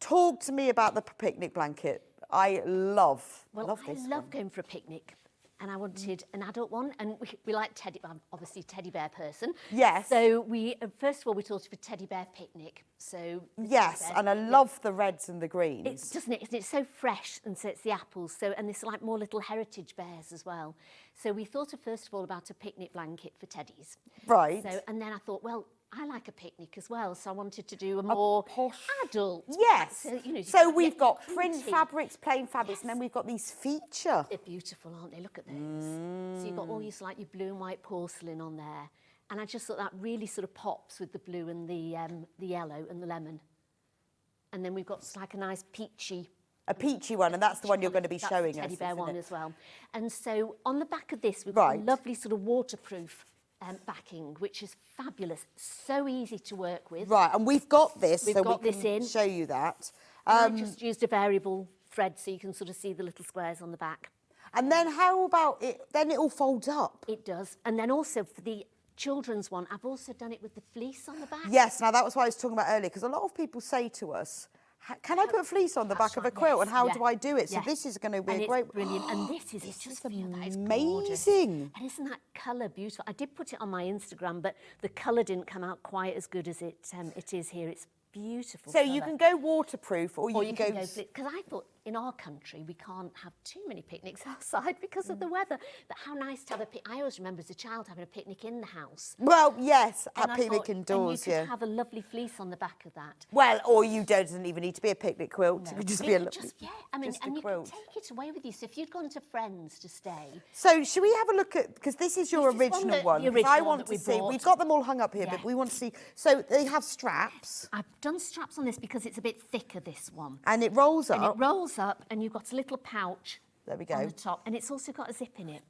Talk to me about the picnic blanket. I love this I love one. going for a picnic, and I wanted an adult one, and we like teddy. I'm obviously a teddy bear person. Yes. So we first of all we thought of a teddy bear picnic. So Yes, teddy bear and I picnic. love the reds and the greens. It doesn't it? Isn't it so fresh? And so it's the apples. So and there's like more little heritage bears as well. So we thought of first of all about a picnic blanket for teddies. Right. So and then I thought, well, I like a picnic as well, so I wanted to do a more posh. adult. Yes. So, you know, you So can we've get got your print printing. fabrics, plain fabrics, and then we've got these feature. They're beautiful, aren't they? Look at those. So you've got all your like your blue and white porcelain on there, and I just thought that really sort of pops with the blue and the yellow and the lemon. And then we've got like a nice peachy. A peachy one, and that's the one you're going to be That's showing the teddy us, bear isn't one it? as well. And so on the back of this, we've got Right. a lovely sort of waterproof backing, which is fabulous. So easy to work with. Right, and we've got this, We've so got we this can in. show you that. I just used a variable thread so you can sort of see the little squares on the back. And then how about it? Then it all folds up. It does. And then also for the children's one, I've also done it with the fleece on the back. Yes, now that was what I was talking about earlier, because a lot of people say to us, can I put a fleece on the back of a quilt, and how do I do it? So this is going to be and a great... it's brilliant. And this is, just feel that is gorgeous. amazing. And isn't that colour beautiful? I did put it on my Instagram, but the colour didn't come out quite as good as it is here. It's beautiful. So you can go waterproof, or you can go... Because I thought in our country we can't have too many picnics outside because of the weather. But how nice to have a picnic. I always remember as a child having a picnic in the house. Well, yes, And a I picnic thought- indoors, and you yeah. could have a lovely fleece on the back of that. Well, or you doesn't even need to be a picnic quilt. It could just be a It lovely... just, I mean, just a and you quilt. can take it away with you. So if you'd gone to friends to stay, So should we have a look at, because this is your This is one original that- one. the 'Cause I original want that to we see, bought. we've got them all hung up here, Yeah. but we want to see. So they have straps, I've done straps on this because it's a bit thicker, this one. and it rolls And it up. rolls up, and you've got a little pouch There we on go. the top, and it's also got a zip in it.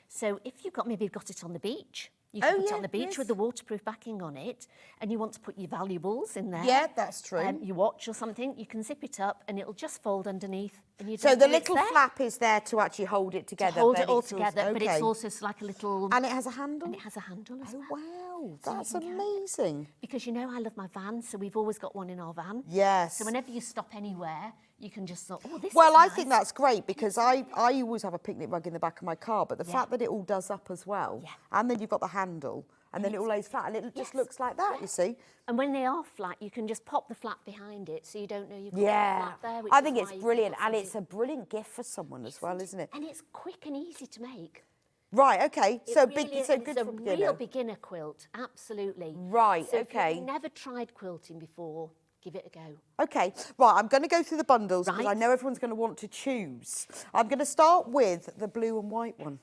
So if you've got maybe got it on the beach, you can put it on the beach yes. with the waterproof backing on it, and you want to put your valuables in there. Yeah, that's true. Your watch or something, you can zip it up, and it'll just fold underneath. And you So don't the know it's little there. flap is there to actually hold it To together. hold but it all it's also- together, but it's okay. also like a little. And it has a handle? And it has a handle as Oh, well. wow, So you that's can carry- amazing. Because you know I love my van, so we've always got one in our van. Yes. So whenever you stop anywhere, you can just thought, oh, this Well, is I nice. think that's great because I always have a picnic rug in the back of my car, but the Yeah. fact that it all does up as well, Yeah. and then you've got the handle, and then it all lays flat, and it just Yes. looks like that, you see. And when they are flat, you can just pop the flap behind it, so you don't know you've got Yeah, the flap there. Which I is think why it's you've brilliant, got and something- it's a brilliant gift for someone as well, isn't it? And it's quick and easy to make. Right, okay, It so really big, is, so and good it's for a beginner. real beginner quilt, absolutely. Right, so okay. If you've never tried quilting before, give it a go. Okay, right, I'm going to go through the bundles because I Right. know everyone's going to want to choose. I'm going to start with the blue and white one.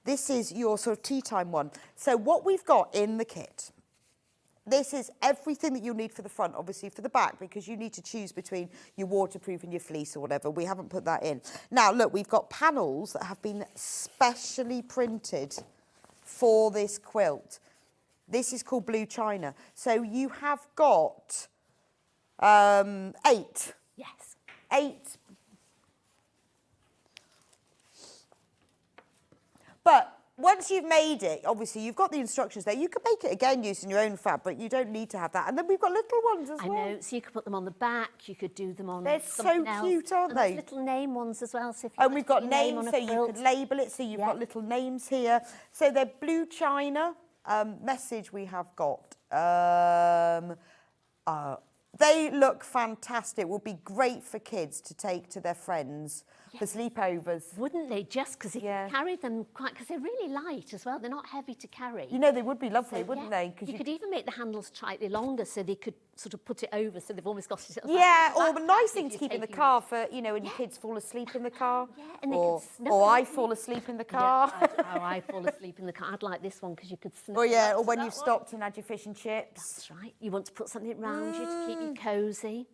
This is your sort of tea time one. So what we've got in the kit, this is everything that you'll need for the front, obviously for the back, because you need to choose between your waterproof and your fleece or whatever. We haven't put that in. Now, look, we've got panels that have been specially printed for this quilt. This is called Blue China. So you have got 8. Yes. 8. But once you've made it, obviously you've got the instructions there. You can make it again using your own fabric. You don't need to have that. And then we've got little ones as well. I know, so you could put them on the back, you could do them on They're something so else. cute, aren't And they? there's little name ones as well. So if you And want we've to put got your name names, on so a you quilt. could label it. So you've got little names here. So they're blue china. Message we have got. They look fantastic. Will be great for kids to take to their friends for sleepovers. Wouldn't they? Just because you Yeah. can carry them quite, because they're really light as well. They're not heavy to carry. You know, they would be lovely, So, wouldn't yeah, they? 'Cause you could even make the handles slightly longer so they could sort of put it over, so they've almost got it. yeah, or the backpack nice if thing to you're keep in the taking car for, you know, when your kids fall asleep in the car. Yeah, and they or, can snuggle or I up fall in it. asleep in the Yeah, car. I fall asleep in the car. I'd like this one because you could snuggle Or yeah, up or to when that you've one. stopped and had your fish and chips. That's right. You want to put something round you to keep you cosy.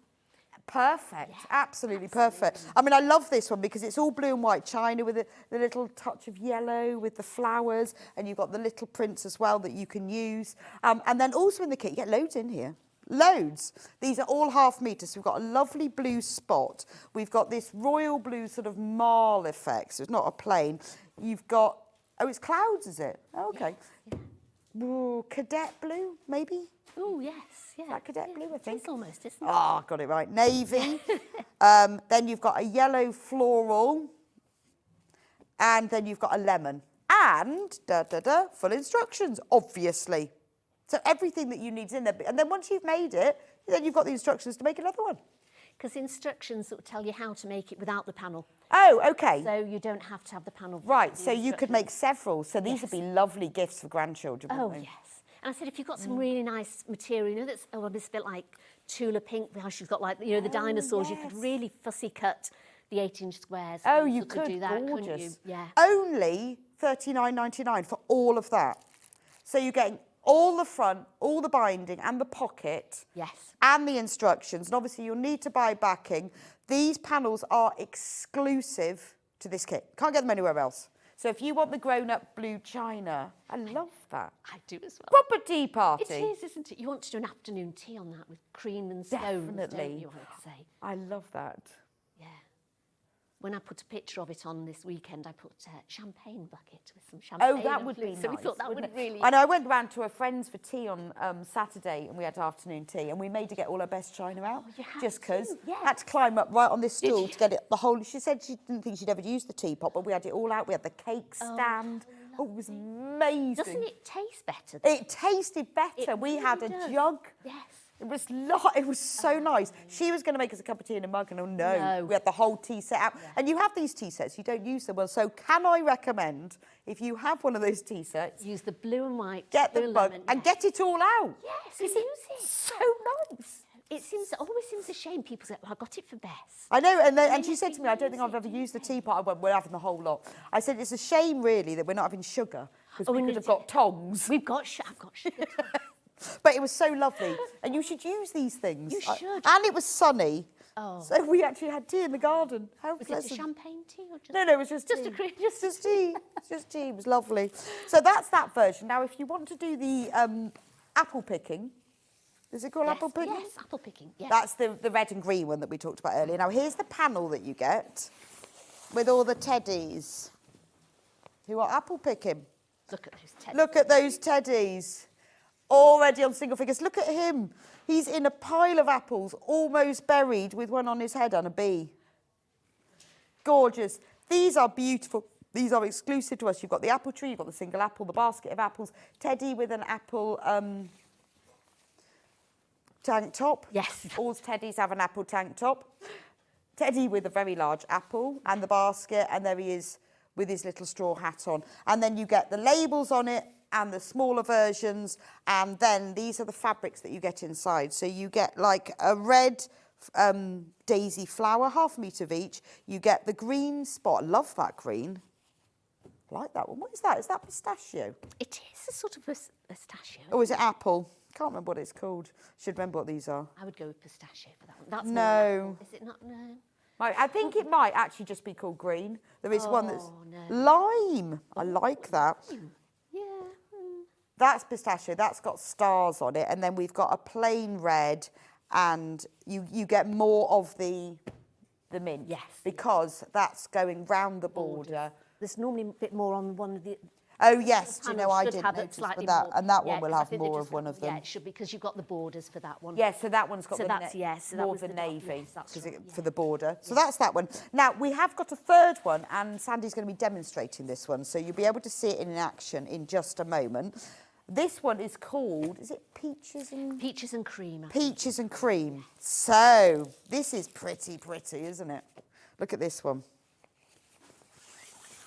Perfect, absolutely perfect. I mean, I love this one because it's all blue and white china with the little touch of yellow with the flowers, and you've got the little prints as well that you can use. And then also in the kit, you get loads in here. Loads. These are all half meters. So we've got a lovely blue spot. We've got this royal blue sort of marl effect. So it's not a plain. You've got, oh, it's clouds, is it? Oh, okay. Yeah. Ooh, cadet blue, maybe? Oh, yes, yeah. That cadet blue, I think. It's almost, isn't it? Ah, got it right. Navy. Then you've got a yellow floral. And then you've got a lemon. And, full instructions, obviously. So everything that you need's in there. And then once you've made it, then you've got the instructions to make another one. Because instructions will tell you how to make it without the panel. Oh, okay. So you don't have to have the panel. Right, the so you could make several. So these would be lovely gifts for grandchildren, Oh, wouldn't they? yes. And I said, if you've got some really nice material, you know, that's a bit like Tula Pink, how she's got like, you know, the dinosaurs, you could really fussy cut the 8-inch squares. Oh, and you sort of could, do that, gorgeous. couldn't you? Yeah. Only $39.99 for all of that. So you're getting all the front, all the binding and the pocket. Yes. And the instructions. And obviously you'll need to buy backing. These panels are exclusive to this kit. Can't get them anywhere else. So if you want the grown-up blue china, I love that. I do as well. Proper tea party. It is, isn't it? You want to do an afternoon tea on that with cream and stones, Definitely. don't you, I would say. I love that. Yeah. When I put a picture of it on this weekend, I put a champagne bucket with some champagne. Oh, that and would be flutes. nice. So we thought that would wouldn't it? really... I know, I went round to a friend's for tea on Saturday and we had afternoon tea and we made her get all her best china out. you had just because. to, yeah. Had to climb up right on this Did stool you? to get it the whole. She said she didn't think she'd ever use the teapot, but we had it all out. We had the cake stand. Oh, it was amazing. Doesn't it taste better? It tasted better. It we really had a does. jug. Yes. It was so nice. She was going to make us a cup of tea in a mug, and oh no, No. we had the whole tea set out. And you have these tea sets, you don't use them well. So can I recommend, if you have one of those tea sets, Use the blue and white. get blue the and bug lemon, and yeah. get it all out. Yes, Is and it use it. so nice? It always seems a shame people say, well, I got it for Bess. I know, and then she you said to me, I don't think I've ever used the teapot. I went, we're having the whole lot. I said, it's a shame, really, that we're not having sugar, because Oh, we we could need have to- got tongs. I've got sugar. But it was so lovely. And you should use these things. You should. And it was sunny. Oh. So we actually had tea in the garden. How Was pleasant. it a champagne tea or just... No, it was just Just tea. a cream- just tea. Just tea. It was lovely. So that's that version. Now, if you want to do the apple picking, is it called Yes, apple picking? yes, apple picking, yes. That's the red and green one that we talked about earlier. Now, here's the panel that you get with all the teddies who are apple picking. Look at those teddies. Look at those teddies. Already on single figures. Look at him. He's in a pile of apples, almost buried with one on his head and a bee. Gorgeous. These are beautiful. These are exclusive to us. You've got the apple tree, you've got the single apple, the basket of apples, Teddy with an apple tank top. Yes. All Teddies have an apple tank top. Teddy with a very large apple and the basket, and there he is with his little straw hat on. And then you get the labels on it and the smaller versions, and then these are the fabrics that you get inside. So you get like a red daisy flower, 1/2 metre of each. You get the green spot. I love that green. I like that one. What is that? Is that pistachio? It is a sort of a pistachio. Or is it apple? Can't remember what it's called. Should remember what these are. I would go with pistachio for that one. That's No. more an apple. Is it not? No. I think it might actually just be called green. There is one that's no. lime. I like that. Yeah. That's pistachio. That's got stars on it. And then we've got a plain red, and you get more of the mint. Yes. Because that's going round the border. There's normally a bit more on one of the Oh yes, do you panel know I should didn't have it notice slightly for that, more. and that Yeah, one will 'cause I have think they more just of one of them. Yeah, it should be because you've got the borders for that one. Yeah, so that one's got So that's, yes, so that more was of the the dark- navy yes, that's 'cause right, yeah. for the border. So that's that one. Now, we have got a third one, and Sandy's going to be demonstrating this one, so you'll be able to see it in action in just a moment. This one is called, is it Peaches and... Peaches and cream. Peaches and Cream. So, this is pretty, isn't it? Look at this one.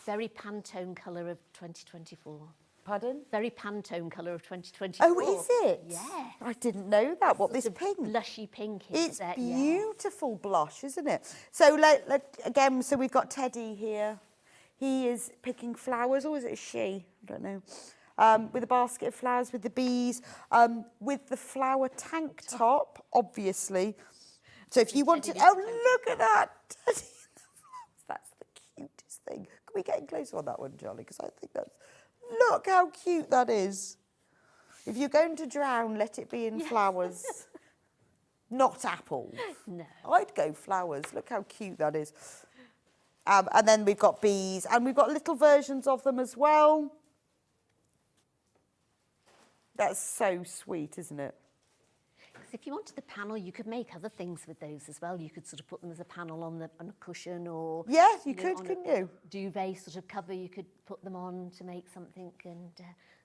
Very Pantone colour of 2024. Pardon? Very Pantone colour of 2024. Oh, is it? Yeah. I didn't know that. What, this Sort of pink? Blushy pink. Is It's it? Yeah. beautiful blush, isn't it? So, again, so we've got Teddy here. He is picking flowers, or is it a she? I don't know. With a basket of flowers, with the bees, with the flower tank top, obviously. So if you want to... Oh, look at that! Teddy in the flowers. That's the cutest thing. Can we get in closer on that one, Charlie? Because I think that's... Look how cute that is. If you're going to drown, let it be in flowers, not apples. No. I'd go flowers. Look how cute that is. And then we've got bees, and we've got little versions of them as well. That's so sweet, isn't it? Because if you wanted the panel, you could make other things with those as well. You could sort of put them as a panel on a cushion, or Yes, you know, could, on couldn't a you? duvet sort of cover. You could put them on to make something, and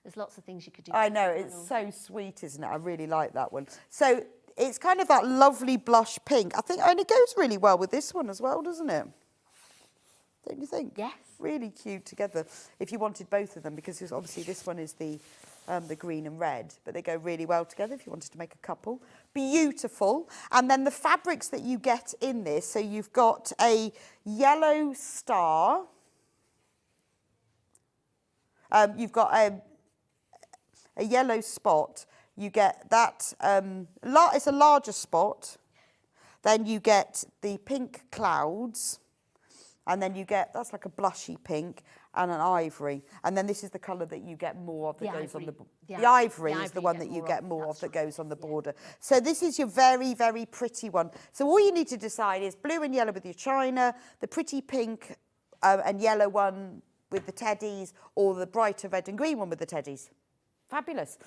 there's lots of things you could do. I know, it's so sweet, isn't it? I really like that one. So it's kind of that lovely blush pink. I think, and it goes really well with this one as well, doesn't it? Don't you think? Yes. Really cute together. If you wanted both of them, because obviously this one is the green and red, but they go really well together if you wanted to make a couple. Beautiful. And then the fabrics that you get in this, so you've got a yellow star. You've got a yellow spot. You get that, it's a larger spot. Then you get the pink clouds. And then you get, that's like a blushy pink and an ivory. And then this is the colour that you get more of that goes on the... The ivory is the one that you get more of that goes on the border. So this is your very, very pretty one. So all you need to decide is blue and yellow with your china, the pretty pink and yellow one with the teddies, or the brighter red and green one with the teddies. Fabulous.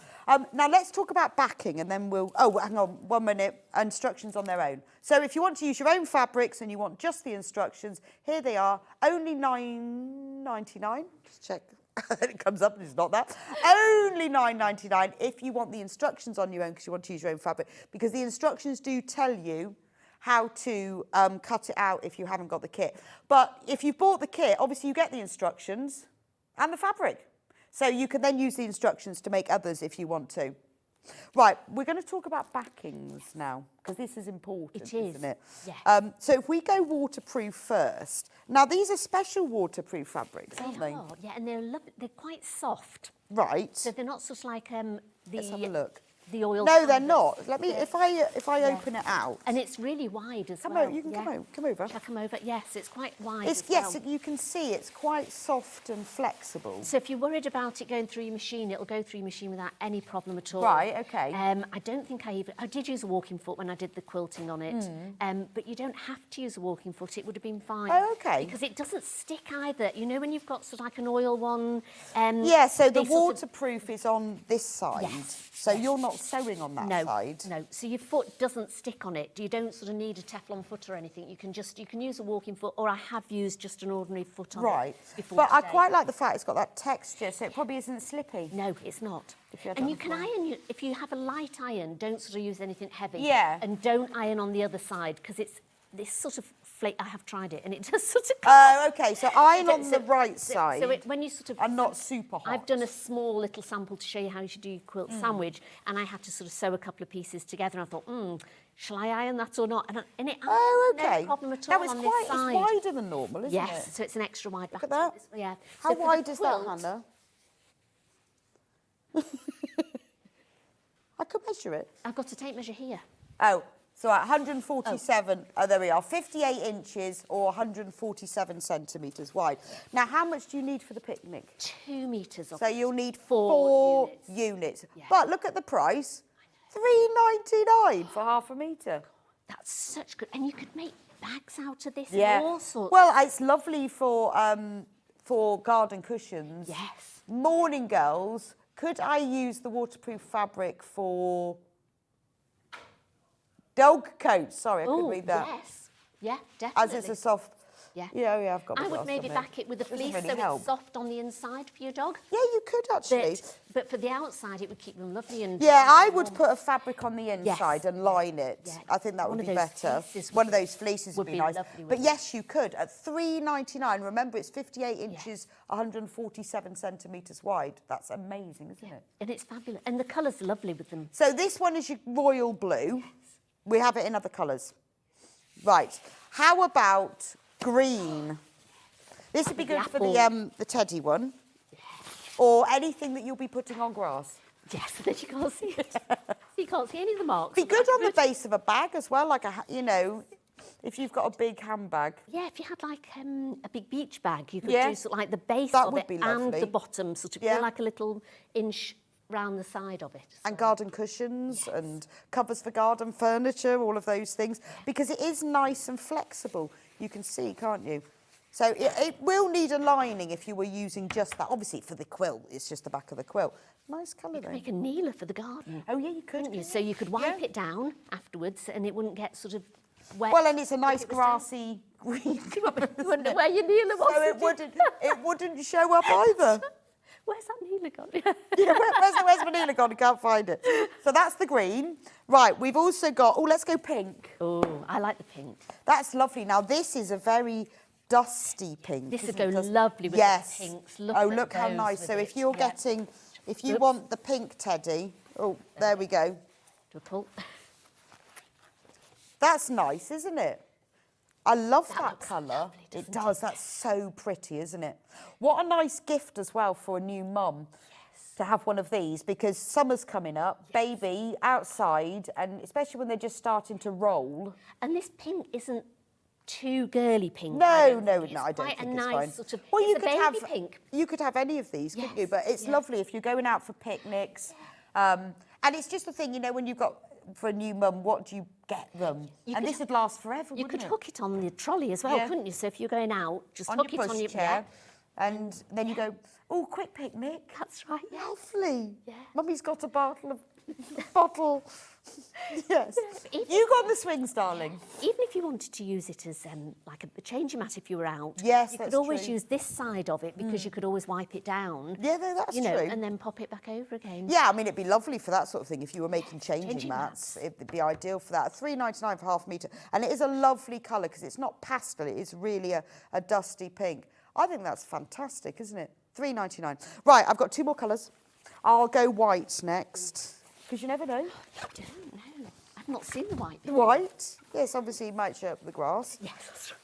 Now let's talk about backing, and then we'll... Oh, hang on, 1 minute. Instructions on their own. So if you want to use your own fabrics and you want just the instructions, here they are. Only $9.99. Just check. It comes up and it's not that. Only $9.99 if you want the instructions on your own, because you want to use your own fabric. Because the instructions do tell you how to cut it out if you haven't got the kit. But if you've bought the kit, obviously you get the instructions and the fabric. So you can then use the instructions to make others if you want to. Right, we're going to talk about backings now, because this is important, isn't it? Yes. So if we go waterproof first. Now, these are special waterproof fabrics, aren't they? Oh, yeah, and they're lovely. They're quite soft. Right. So they're not sort of like the... Let's have a look. The oil. No, they're canvas. not. Let me, if I open it out. And it's really wide as Come well. over, you can come over. Shall I come over? Yes, it's quite wide It's, as well. yes, you can see it's quite soft and flexible. So if you're worried about it going through your machine, it'll go through your machine without any problem at all. Right, okay. I don't think I did use a walking foot when I did the quilting on it, but you don't have to use a walking foot. It would have been fine. Oh, okay. Because it doesn't stick either. You know when you've got sort of like an oil one. Yeah, so the they sort of- waterproof is on this side. Yes. So you're not sewing on that side. No, so your foot doesn't stick on it. You don't sort of need a Teflon foot or anything. You can use a walking foot, or I have used just an ordinary foot on Right. it before But I today. quite like the fact it's got that texture, so it probably isn't slippy. No, it's not. If you had And it you on can iron, if you have a light iron, don't sort of use anything heavy. Yeah. And don't iron on the other side, because it's this sort of flake. I have tried it, and it does sort of... Oh, okay, so iron on So- the right side. So when you sort of... and not super hot. I've done a small little sample to show you how you should do your quilt sandwich, and I had to sort of sew a couple of pieces together, and I thought, shall I iron that or not? And it Oh, okay. no problem at Now, all it's on quite, this side. it's wider than normal, isn't it? Yes, so it's an extra wide back. Look at that. Yeah. How So for the wide is that, quilt- Hannah? I could measure it. I've got a tape measure here. Oh, so at 147, there we are, 58 inches or 147 centimetres wide. Now, how much do you need for the picnic? 2 metres of So you'll need Four four units. Yeah. But look at the price, $3.99 for half a metre. That's such good... And you could make bags out of this Yeah. and all sorts. Well, it's lovely for garden cushions. Yes. Morning girls, could I use the waterproof fabric for dog coats? Sorry, I couldn't read that. Yes. Yeah, definitely. As it's a soft... Yeah. Yeah, I've got my I would glasses maybe on back it with a Doesn't fleece really so help. it's soft on the inside for your dog. Yeah, you could actually. But for the outside, it would keep them lovely and... Yeah, I warm. would put a fabric on the inside and line it. Yeah. I think that would One be of those better. fleeces One would of those fleeces would be nice. lovely, But wouldn't yes, you could. At $3.99, remember it's 58 inches, 147 centimetres wide. That's amazing, isn't it? And it's fabulous. And the colour's lovely with them. So this one is your royal blue. Yes. We have it in other colours. Right. How about green? This would be good for the teddy one. Or anything that you'll be putting on grass. Yes, that you can't see it. You can't see any of the marks. Be good on the base of a bag as well, like if you've got a big handbag. Yeah, if you had like a big beach bag, you could Yeah. do sort of like the base That of would it be and lovely. the bottom, sort of Yeah. like a little inch round the side of it. And garden cushions and covers for garden furniture, all of those things, because it is nice and flexible. You can see, can't you? So it will need a lining if you were using just that. Obviously, for the quilt, it's just the back of the quilt. Nice colour, You could though. make a kneeler for the garden. Oh, yeah, you could. Couldn't you? So you could wipe it down afterwards and it wouldn't get sort of wet. Well, and it's a nice it was grassy green. You wouldn't know where your kneeler was. So it wouldn't show up either. Where's that kneeler gone? Yeah, where's my kneeler gone? I can't find it. So that's the green. Right, we've also got, let's go pink. Oh, I like the pink. That's lovely. Now, this is a very dusty pink. This would isn't go it? lovely with the pinks. Look how nice. So if you're getting, if you want the pink teddy, there we go. Do a pull. That's nice, isn't it? I love that looks colour. lovely, It doesn't does. That's so pretty, isn't it? What a nice gift as well for a new mum to have one of these, because summer's coming up, baby outside, and especially when they're just starting to roll. And this pink isn't too girly pink. No, I don't think think it's it's nice fine. Sort of, Well, you it's a could baby have pink. You could have any of these, couldn't you? Yes, But it's lovely if you're going out for picnics. And it's just the thing, when you've got for a new mum, what do you get them? And this would last forever. You could wouldn't it? hook it on the trolley as well, Yeah. couldn't you? So if you're going out, just On hook your it on your pushchair, and then you go, quick picnic. That's right. Yeah. Lovely. Yeah. Mummy's got a bottle. Yes. If- You got the swings, darling. Even if you wanted to use it as like a changing mat if you were out, Yes, you that's could always true. use this side of it because you could always wipe it down. Yeah, no, that's true. And then pop it back over again. Yeah, I mean, it'd be lovely for that sort of thing. If you were making changing changing mats, it'd be ideal for that. $3.99 for half a metre. And it is a lovely colour because it's not pastel. It is really a dusty pink. I think that's fantastic, isn't it? $3.99. Right, I've got two more colours. I'll go white next because you never know. I don't know. I've not seen the white. White. Yes, obviously it might show up the grass. Yes, that's right.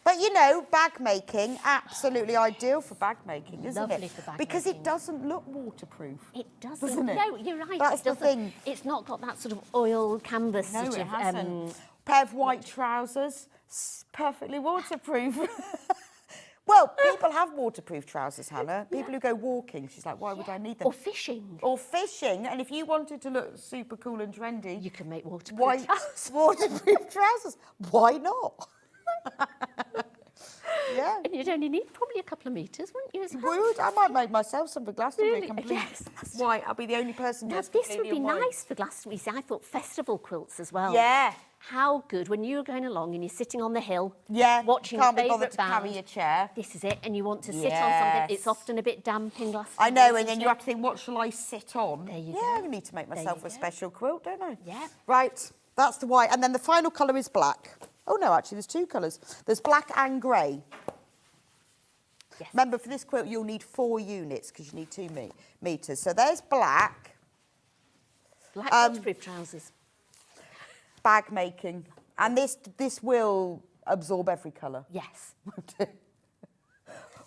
But bag making, absolutely ideal for bag making, isn't Lovely it? for bag because making. it doesn't look waterproof. It doesn't. Doesn't it? No, you're right. That's it the doesn't. thing. It's not got that sort of oil canvas No, sort it of. hasn't. Pair of white trousers, perfectly waterproof. Well, people have waterproof trousers, Hannah. People who go walking, she's like, why would I need them? Or fishing. Or fishing, and if you wanted to look super cool and trendy, You can make waterproof white trousers. waterproof trousers. Why not? Yeah. And you'd only need probably a couple of metres, wouldn't you? As well? Would I might make myself some for Glastonbury Really? complete. Yes, that's White. I'll be the only person. Now, dressed this would completely be in white. nice for Glastonbury. See, I thought festival quilts as well. Yeah. How good when you're going along and you're sitting on the hill, Yeah. watching Can't your be bothered favourite to band. carry your chair. This is it, and you want to sit on something. Yes. It's often a bit damp in Glastonbury. I know, and isn't then you it? have to think, what shall I sit on? There you yeah, go. I need to make There myself you a go. special quilt, don't I? Yeah. Right, that's the white. And then the final colour is black. Oh, no, actually, there's two colours. There's black and grey. Yes. Remember, for this quilt, you'll need 4 units because you need 2 metres. So there's black, Black waterproof trousers. bag making. And this will absorb every colour. Yes.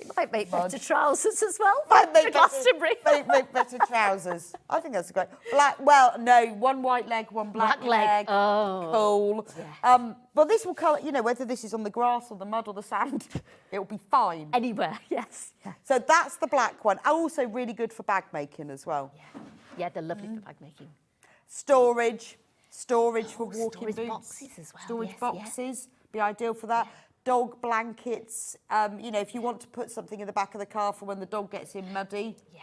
It might make better trousers as well. Might make for Glastonbury. make better trousers. I think that's a great. Black, well, no, one white leg, one black leg. Oh. Cool. Yes. But this will colour, whether this is on the grass or the mud or the sand, it'll be fine. Anywhere, yes. So that's the black one. Also really good for bag making as well. Yeah, they're lovely for bag making. Storage for walking storage boots. boxes as well. Storage Yes, boxes, be ideal for that. dog blankets, you know, if you want to put something in the back of the car for when the dog gets in muddy. Yeah.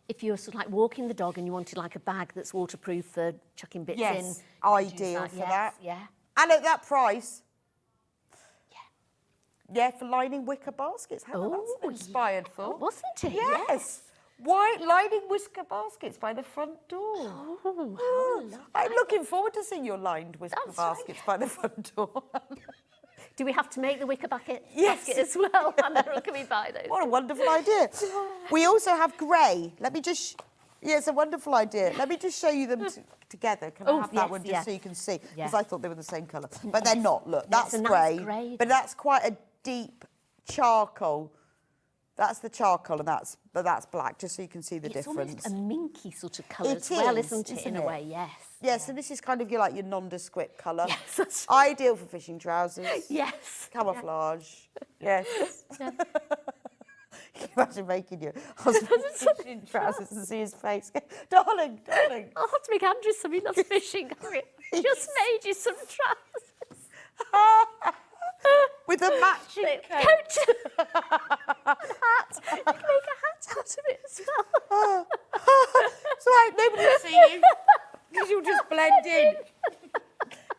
If you're sort of like walking the dog and you wanted like a bag that's waterproof for chucking bits in. Yes, ideal for that. Yeah. And at that price. Yeah, for lining wicker baskets. How that's inspired for. Wasn't it? Yes. White lining wicker baskets by the front door. Oh, I'm looking forward to seeing your lined wicker That's right. baskets by the front door. Do we have to make the wicker basket Yes. as well? Or can we buy those? What a wonderful idea. We also have grey. Let me just... Yeah, it's a wonderful idea. Let me just show you them together. Can I have that one just so you can see? Because I thought they were the same colour. But they're not. Look, that's a nice grey. grey. But that's quite a deep charcoal. That's the charcoal and that's black, just so you can see the It's difference. almost a minky sort of colour It as well, is, isn't it, isn't in a it? way? Yes. Yeah, so this is kind of your nondescript colour. Yes, that's right. Ideal for fishing trousers. Yes. Camouflage. Yes. Can you imagine making your husband's fishing trousers and see his face? Darling, darling. I'll have to make Andrew some. He loves fishing. Just made you some trousers. With a matching coat. Coat. Hat. You can make a hat out of it as well. It's all right, nobody will see you. Because you'll just blend in.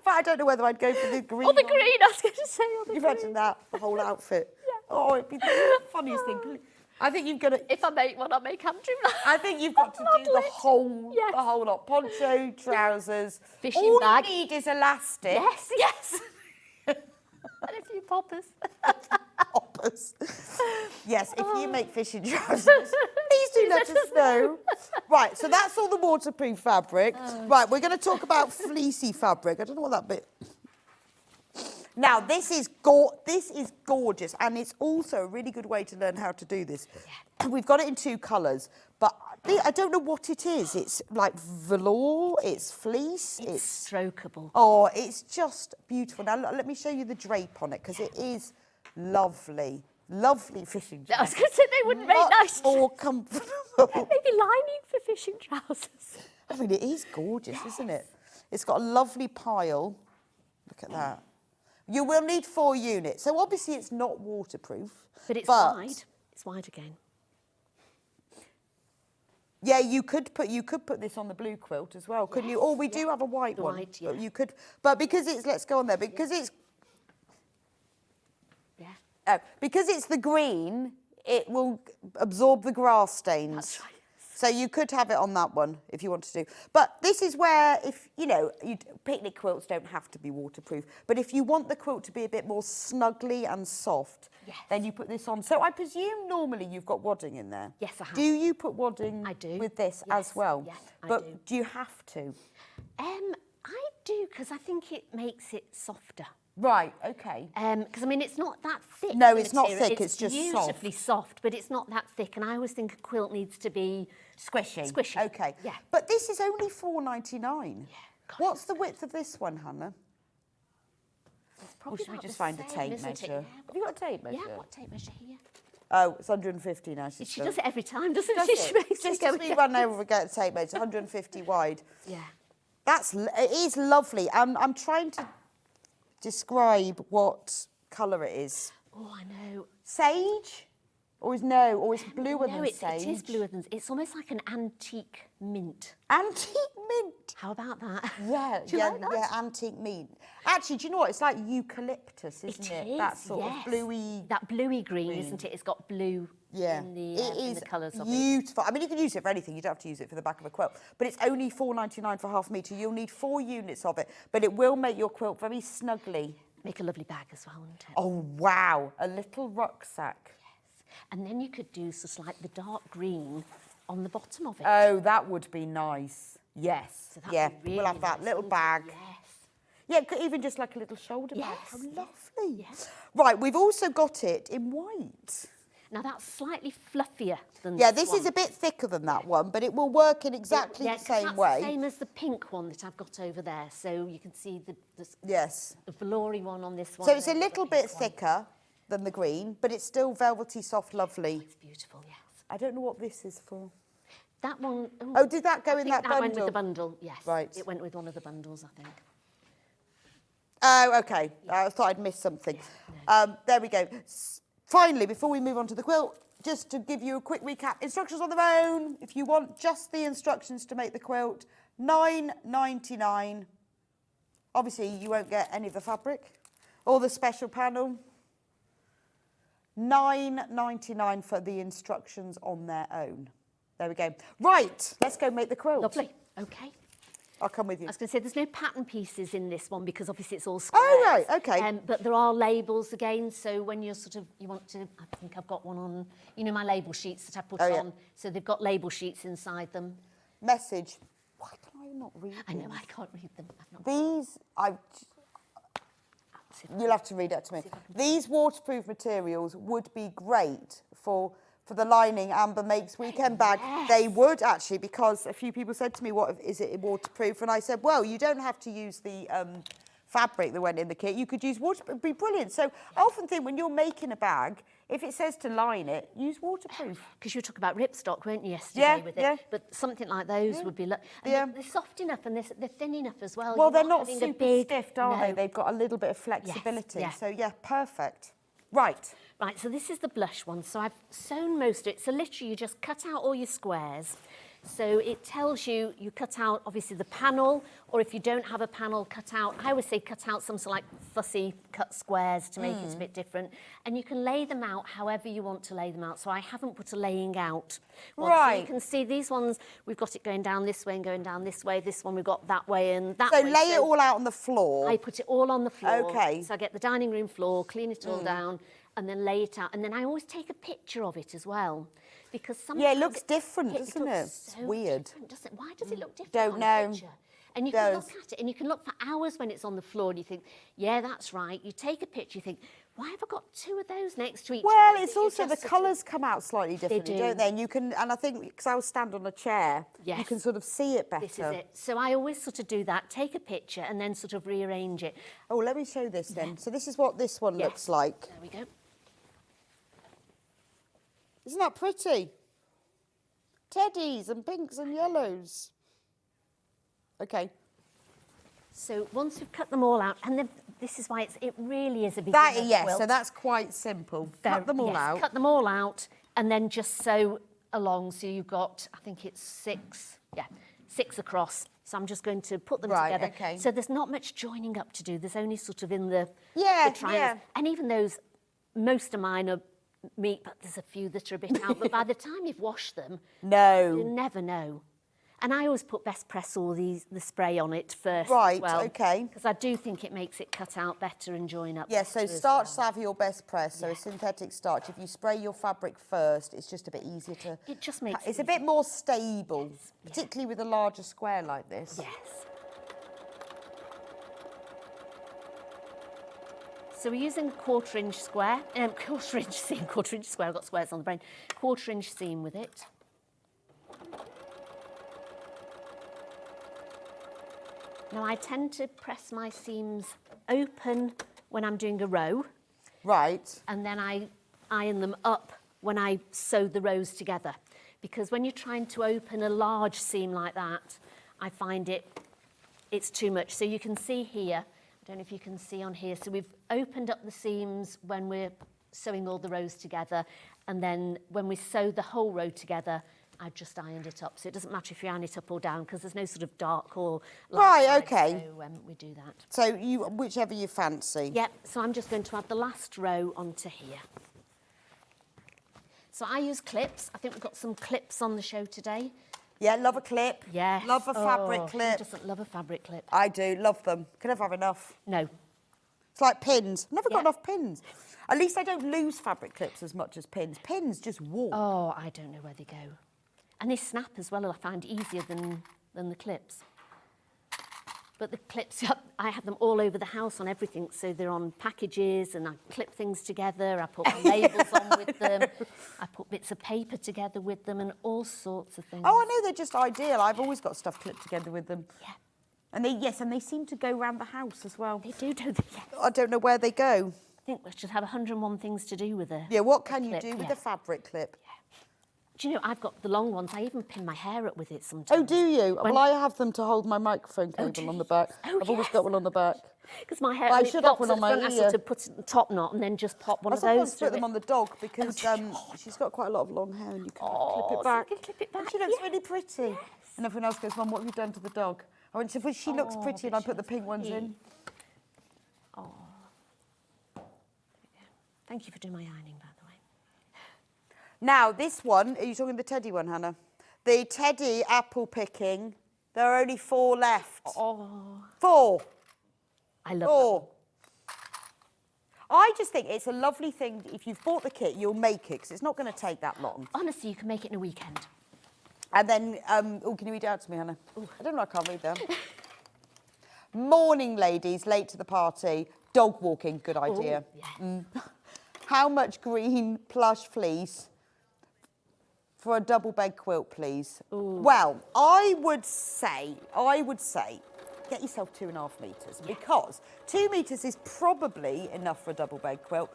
But I don't know whether I'd go for the green. Or the green, I was going to say. Or the You green. imagine that, the whole outfit. Oh, it'd be the funniest thing. I think you've got to... If I make one, I'll make Andrew. I think you've got to do the Model it. whole Yes. lot. Poncho, trousers. Fishing All bag. you need is elastic. Yes, yes. And a few poppers. Poppers. Yes, if you make fishing trousers, please do let us know. Right, so that's all the waterproof fabric. Right, we're going to talk about fleecy fabric. I don't know what that bit... Now, this is gorgeous, and it's also a really good way to learn how to do this. Yeah. We've got it in 2 colours, but I don't know what it is. It's like velour, it's fleece. It's strokeable. Oh, it's just beautiful. Now, let me show you the drape on it, because it is lovely. Lovely fishing trousers. I was going to say they wouldn't make Much nice. more comfortable. Maybe lining for fishing trousers. I mean, it is gorgeous, isn't it? It's got a lovely pile. Look at that. You will need 4 units. So obviously it's not waterproof. But it's wide. It's wide again. Yeah, you could put this on the blue quilt as well, couldn't you? Or we do have a white one. White, But you could, but because it's, let's go on there, because it's because it's the green, it will absorb the grass stains. That's right. So you could have it on that one if you want to do. But this is where, if, you know, picnic quilts don't have to be waterproof. But if you want the quilt to be a bit more snuggly and soft, then you put this on. So I presume normally you've got wadding in there. Yes, I have. Do you put wadding I do. with this Yes, as well? yes, I But do you have to? I do, because I think it makes it softer. Right, okay. Because, I mean, it's not that thick. No, the it's not material. thick, it's just beautifully soft, but it's not that thick. And I always think a quilt needs to be Squishy. Squishy. Okay. Yeah. But this is only £4.99. Yeah. God, What's the width of this one, Hannah? it's Or probably should we about just the find a same, tape isn't it? measure? Have you got a tape measure? Yeah, I've got a tape measure here. Oh, it's 150 now. She does it every time, doesn't Does she? it? She makes Just me as go, we run over and get a tape measure, 150 wide. Yeah. It is lovely. I'm trying to describe what colour it is. Oh, I know. Sage? Or is it's bluer No, than sage? it is bluer than... It's almost like an antique mint. Antique mint. How about that? Yeah, Do you like that? yeah, antique mint. Actually, do you know what? It's like eucalyptus, isn't it? It is, That sort yes. of bluey. That bluey green, isn't it? It's got blue in the colours of it. Beautiful. I mean, you can use it for anything. You don't have to use it for the back of a quilt. But it's only £4.99 for half metre. You'll need 4 units of it. But it will make your quilt very snugly. Make a lovely bag as well, wouldn't it? Oh, wow. A little rucksack. And then you could do sort of like the dark green on the bottom of it. Oh, that would be nice. Yes. So that'd Yeah, be really we'll have that nice, little wouldn't it? bag. Yes. Yeah, even just like a little shoulder bag. Yes. How lovely. Yes. Right, we've also got it in white. Now that's slightly fluffier than Yeah, this this is a bit thicker than that one, but it will work in exactly the 'cause same that's way. the same as the pink one that I've got over there. So you can see the Yes. veloury one on this one. So it's a and the little pink bit one. thicker than the green, but it's still velvety, soft, lovely. It's beautiful, yes. I don't know what this is for. That one... Oh, did that go I in think that that went bundle? with the bundle, yes. Right. It went with one of the bundles, I think. Oh, okay. I thought I'd missed something. There we go. Finally, before we move on to the quilt, just to give you a quick recap, instructions on their own. If you want just the instructions to make the quilt, $9.99. Obviously, you won't get any of the fabric or the special panel. $9.99 for the instructions on their own. There we go. Right, let's go make the quilt. Lovely. Okay. I'll come with you. I was going to say, there's no pattern pieces in this one because obviously it's all squares. Oh, right, okay. But there are labels again, so when you're you want to, I think I've got one on, my label sheets that I put on. So they've got label sheets inside them. Message. Why can I not read I know, these? I can't read them. These, you'll have to read it to me. These waterproof materials would be great for the lining Amber makes weekend bag. Yes. They would actually, because a few people said to me, "What is it waterproof?" And I said, "Well, you don't have to use the fabric that went in the kit. You could use water. It'd be brilliant." So I often think when you're making a bag, if it says to line it, use waterproof. Because you were talking about ripstock, weren't you, yesterday with it? Yeah. But something like those would be... Yeah. They're soft enough and they're thin enough as well. Well, You're they're not having a super big... stiff, are they? No. They've got a little bit of flexibility. yeah. So, yeah, perfect. Right. Right, so this is the blush one. So I've sewn most of it. So literally you just cut out all your squares. So it tells you, you cut out obviously the panel, or if you don't have a panel, cut out, I always say cut out some sort of like fussy cut squares to make it a bit different. And you can lay them out however you want to lay them out. So I haven't put a laying out one. Right. So you can see these ones, we've got it going down this way and going down this way. This one we've got that way and that So way. lay it all out on the floor. I put it all on the floor. Okay. So I get the dining room floor, clean it all down, and then lay it out. And then I always take a picture of it as well. Because sometimes Yeah, it looks different, doesn't it? looks It's so weird. different, doesn't it? Why does it look different Don't on a know. picture? And you It can does. look at it, and you can look for hours when it's on the floor, and you think, yeah, that's right. You take a picture, you think, why have I got two of those next to each other? Well, So it's you also the just sort of- colours come out slightly differently, do. don't they? And you can, and I think because I will stand on a chair, you Yes. can sort of see it better. This is it. So I always sort of do that, take a picture, and then sort of rearrange it. Oh, let me show this then. So this is what this one Yes. looks like. There we go. Isn't that pretty? Teddies and pinks and yellows. Okay. So once we've cut them all out, and then this is why it really is a beginner That, yes, quilt. so that's quite simple. Cut them all Yes, out. Cut them all out, and then just sew along. So you've got, I think it's 6 across. So I'm just going to put them Right, together. okay. So there's not much joining up to do. There's only sort of in the Yeah, triangles. yeah. And even those, most of mine are meat, but there's a few that are a bit out. But by the time you've washed them, you No. never know. And I always put Best Press or the spray on it first Right, as well. okay. Because I do think it makes it cut out better and join up. Yeah, so better as Starch well. Savvy or Best Press, so a synthetic starch. If you spray your fabric first, it's just a bit easier to... It just makes It's it a bit easier. more stable, Yes, yeah. particularly with a larger square like this. Yes. So we're using a 1/4 inch square, 1/4 inch seam, 1/4 inch square, I've got squares on the brain, 1/4 inch seam with it. Now I tend to press my seams open when I'm doing a row, Right. and then I iron them up when I sew the rows together. Because when you're trying to open a large seam like that, I find it's too much. So you can see here, I don't know if you can see on here, so we've opened up the seams when we're sewing all the rows together, and then when we sew the whole row together, I've just ironed it up. So it doesn't matter if you iron it up or down, because there's no sort of dark or light Right, side, okay. So we do that. So you, whichever you fancy. Yep, so I'm just going to add the last row onto here. So I use clips. I think we've got some clips on the show today. Yeah, love a clip. Yes. Love a fabric Who clip. doesn't love a fabric clip? I do, love them. Can never have enough. No. It's like pins. Never got Yeah. enough pins. At least I don't lose fabric clips as much as pins. Pins just walk. Oh, I don't know where they go. And they snap as well, I find easier than the clips. But the clips, I have them all over the house on everything. So they're on packages, and I clip things together. I put my labels on with them. I put bits of paper together with them, and all sorts of things. Oh, I know, they're just ideal. I've always got stuff clipped together with them. Yeah. And they seem to go around the house as well. They do, don't they? Yes. I don't know where they go. I think we should have 101 things to do with it. Yeah, what can you clip, do with yeah. a fabric clip? Do you know, I've got the long ones. I even pin my hair up with it sometimes. Oh, do you? Well, I have them to hold my microphone cable on the back. Oh, I've always got one on the back. Because my hair, Well, I when it should got have one to on the my front, I ear. sort of put it in the top knot and then just pop one I of those sometimes through put them it. on the dog because she's got quite a lot of long hair and you can clip it back. So you can clip it back. And she looks really pretty. And everyone else goes, Mum, what have you done to the dog? I went, she looks pretty and I put the pink ones in. Oh. Thank you for doing my ironing, by the way. Now, this one, are you talking the teddy one, Hannah? The teddy apple picking, there are only 4 left. Oh. 4. I love 4. I just think it's a lovely thing. If you've bought the kit, you'll make it because it's not going to take that long. that. Honestly, you can make it in a weekend. And then, oh, can you read it out to me, Hannah? Ooh, I don't know, I can't read them. Morning, ladies, late to the party. Dog walking, good idea. Yeah. How much green plush fleece for a double bed quilt, please? Ooh. Well, I would say, get yourself 2.5 metres because 2 metres is probably enough for a double bed quilt.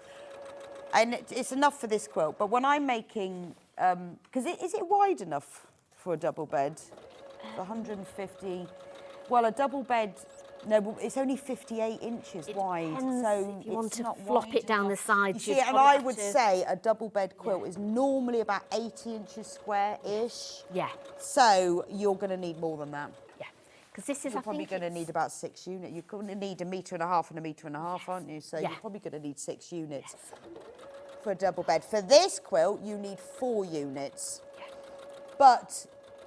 And it's enough for this quilt. But when I'm making, because is it wide enough for a double bed? It's 150. Well, a double bed, no, it's only 58 inches wide. Depends So if you want to not flop wide it down the enough. sides. You you'd see, and probably I have would to- say a double bed quilt is normally about 80 inches square-ish. Yeah, So you're going to need more than that. yeah. Because this is, You're I probably think going to it's- need about 6 units. You're going to need 1.5 metres and 1.5 metres, aren't you? So Yeah. you're probably going to need 6 units for a double bed. For this quilt, you need 4 units. But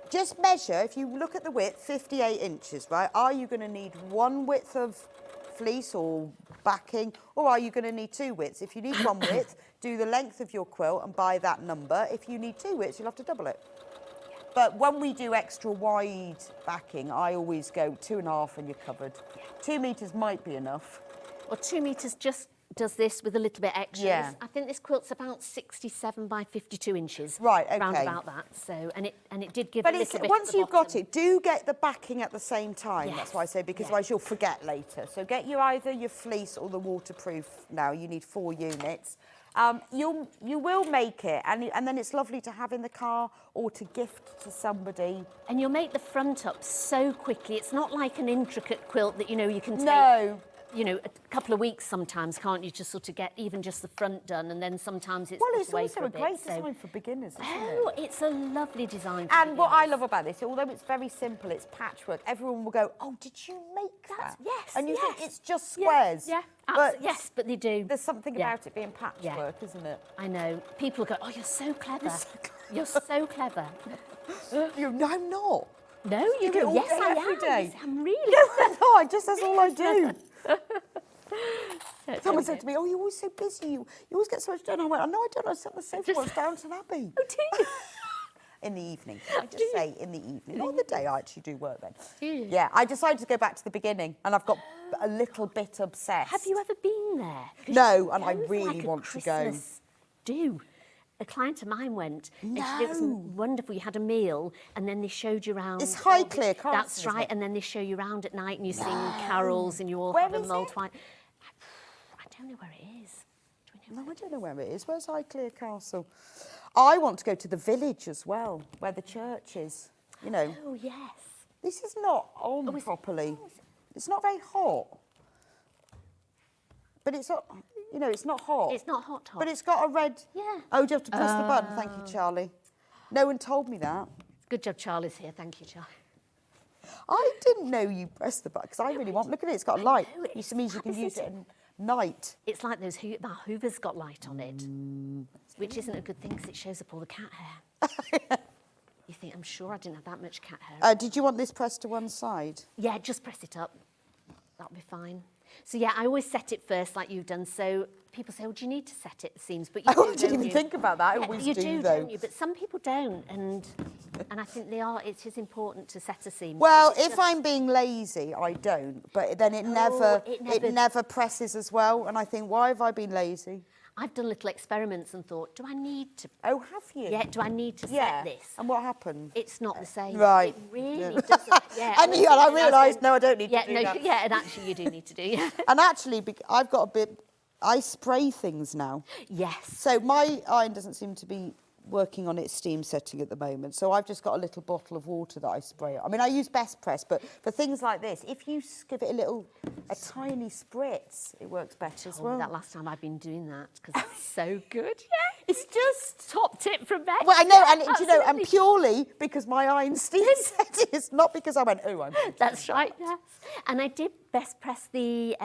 just measure, if you look at the width, 58 inches, right? Are you going to need 1 width of fleece or backing, or are you going to need 2 widths? If you need 1 width, do the length of your quilt and buy that number. If you need 2 widths, you'll have to double it. But when we do extra wide backing, I always go 2.5 and you're covered. 2 metres might be enough. Well, 2 metres just does this with a little bit extra. Yeah. I think this quilt's about 67 by 52 inches. Right, okay. Round about that. So, and it did give But a it's, little bit once at the you've got bottom. it, do get the backing at the same time. Yes. That's why I say, because Yeah. otherwise you'll forget later. So get you either your fleece or the waterproof now. You need 4 units. You will make it, and then it's lovely to have in the car or to gift to somebody. And you'll make the front up so quickly. It's not like an intricate quilt that, you know, you can take, No. you know, a couple of weeks sometimes, can't you, to sort of get even just the front done, and then sometimes it's Well, put it's away also for a a bit. great So- design for beginners, isn't Oh, it? it's a lovely design for And what I beginners. love about this, although it's very simple, it's patchwork, everyone will go, oh, did you make that? Yes, And you think yes. it's just Yeah, squares. Yeah, But yes, but they do. there's something Yeah. about it being patchwork, isn't it? I know. People go, oh, you're so clever. You're so clever. No, I'm not. No, you do it go, all yes, day, I every am. day. Yes, I'm really. No, that's all I do. Someone said to me, oh, you're always so busy. You always get so much done. I went, no, I don't. I sit on the sofa once Downton Abbey. Oh, do you? In the evening. I just say in the evening. Not the day, I actually do work then. Do you? Yeah, I decided to go back to the beginning and I've got a little bit obsessed. Have you ever been there? 'Cause No, you and I go for really like a want to go. Christmas do. A client of mine went, and she said it was No. wonderful. You had a meal, and then they showed you around. It's Highclere Castle, That's isn't right, it? and then they show you around at night, and you sing carols, and you all Where have a is mulled it? wine. I don't know where it is. Do we know No, I don't know where it is. Where's Highclere Castle? I want to go to the village as well, where the church is. You know, Oh yes. this is not on Oh, is it- properly. oh, is it- It's not very hot. But it's not, you know, it's not hot. It's not hot. But it's got a red... Yeah. Oh, do you have to press the button? Thank you, Charlie. No one told me that. Good job, Charlie's here. Thank you, Charlie. I didn't know you pressed the button, because I really want... Look at it, it's got a light. know, It it's means you can fab, use it isn't at night. It's like those that Hoover's got light on it, which isn't a good thing because it shows up all the cat hair. You think, I'm sure I didn't have that much cat hair. Did you want this pressed to one side? Yeah, just press it up. That'll be fine. So yeah, I always set it first like you've done. So people say, oh, do you need to set it, it seems? But you Oh, do, I didn't don't even you? think about that. I Yeah, always you do, do, though. don't you? But some people don't, and I think it is important to set a seam. Well, It's if just- I'm being lazy, I don't. But then it never presses as well. And I think, why have I been lazy? I've done little experiments and thought, do I need to? Oh, have you? Yeah, do I need to Yeah. set this? And what happened? It's not the same. Right. It really Yeah. doesn't. Yeah. And I was realised, going, no, I don't need yeah, to do no, that. Yeah, and actually you do need to do, yeah. And actually, I've got a bit... I spray things now. Yes. So my iron doesn't seem to be working on its steam setting at the moment, so I've just got a little bottle of water that I spray it. I mean, I use Best Press, but for things like this, if you give it a tiny spritz, it works better as well. That last time I've been doing that because it's so good. It's just top tip from Bex. Well, I know, and Absolutely. you know, and purely because my iron steam set is not because I went, oh, I'm. That's right. Yes. And I did Best Press the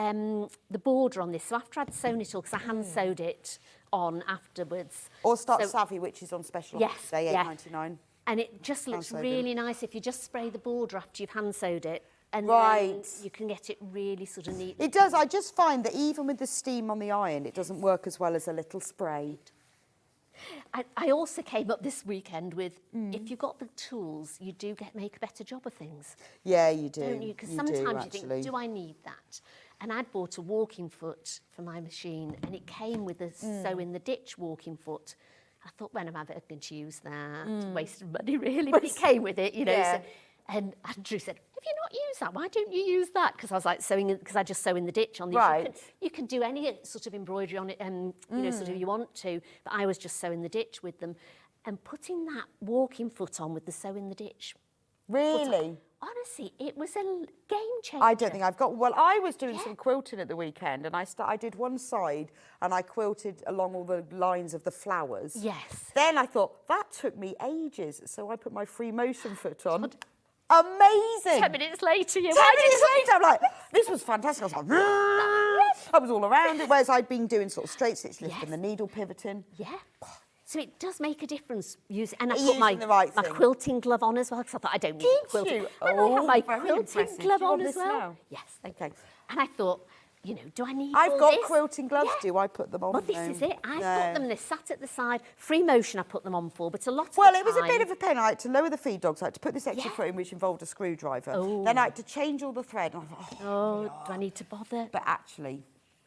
border on this. So after I'd sewn it all, because I hand sewed it on afterwards. Or Starch Savvy, which is on special Yes, today, yeah. $8.99. And it just looks really nice if you just spray the border after you've hand sewed it. And Right. then you can get it really sort of neat. It does. I just find that even with the steam on the iron, it doesn't work as well as a little spray. I also came up this weekend with, if you've got the tools, you do make a better job of things. Yeah, you do. Don't you? Because sometimes you think, do I need that? And I'd bought a walking foot for my machine, and it came with a sew in the ditch walking foot. I thought, when am I ever going to use that? Waste of money, really. But it came with it, you know. Yeah. So, and Andrew said, have you not used that? Why don't you use that? Because I was like sewing, because I just sew in the ditch on these. Right. You can do any sort of embroidery on it, you know, sort of you want to. But I was just sewing the ditch with them. And putting that walking foot on with the sew in the ditch. Really? Honestly, it was a game changer. I don't think I've got... Well, I was doing some quilting at the weekend, and I did one side, and I quilted along all the lines of the flowers. Yes. Then I thought, that took me ages, so I put my free motion foot on. Amazing! 10 minutes later, you 10 minutes later, I'm like, this was fantastic. I was like, I was all around it, whereas I'd been doing sort of straight stitch lift and the needle pivoting. Yeah. So it does make a difference. And I put Using my the right my thing. quilting glove on as well, because I thought I don't need Did quilting. you? And I have my very quilting impressive. glove Do you on want as this well. now? Yes. Okay. And I thought, you know, do I need I've all got this? quilting gloves. Yeah. Do I put them on? Well, this No. is it. I No. put them, they sat at the side. Free motion I put them on for, but a lot of Well, the it was a time- bit of a pain. I had to lower the feed dogs. I had to put this extra Yeah. foot in, which involved a screwdriver. Oh. Then I had to change all the thread. And I thought, Oh, do I need to bother? But actually,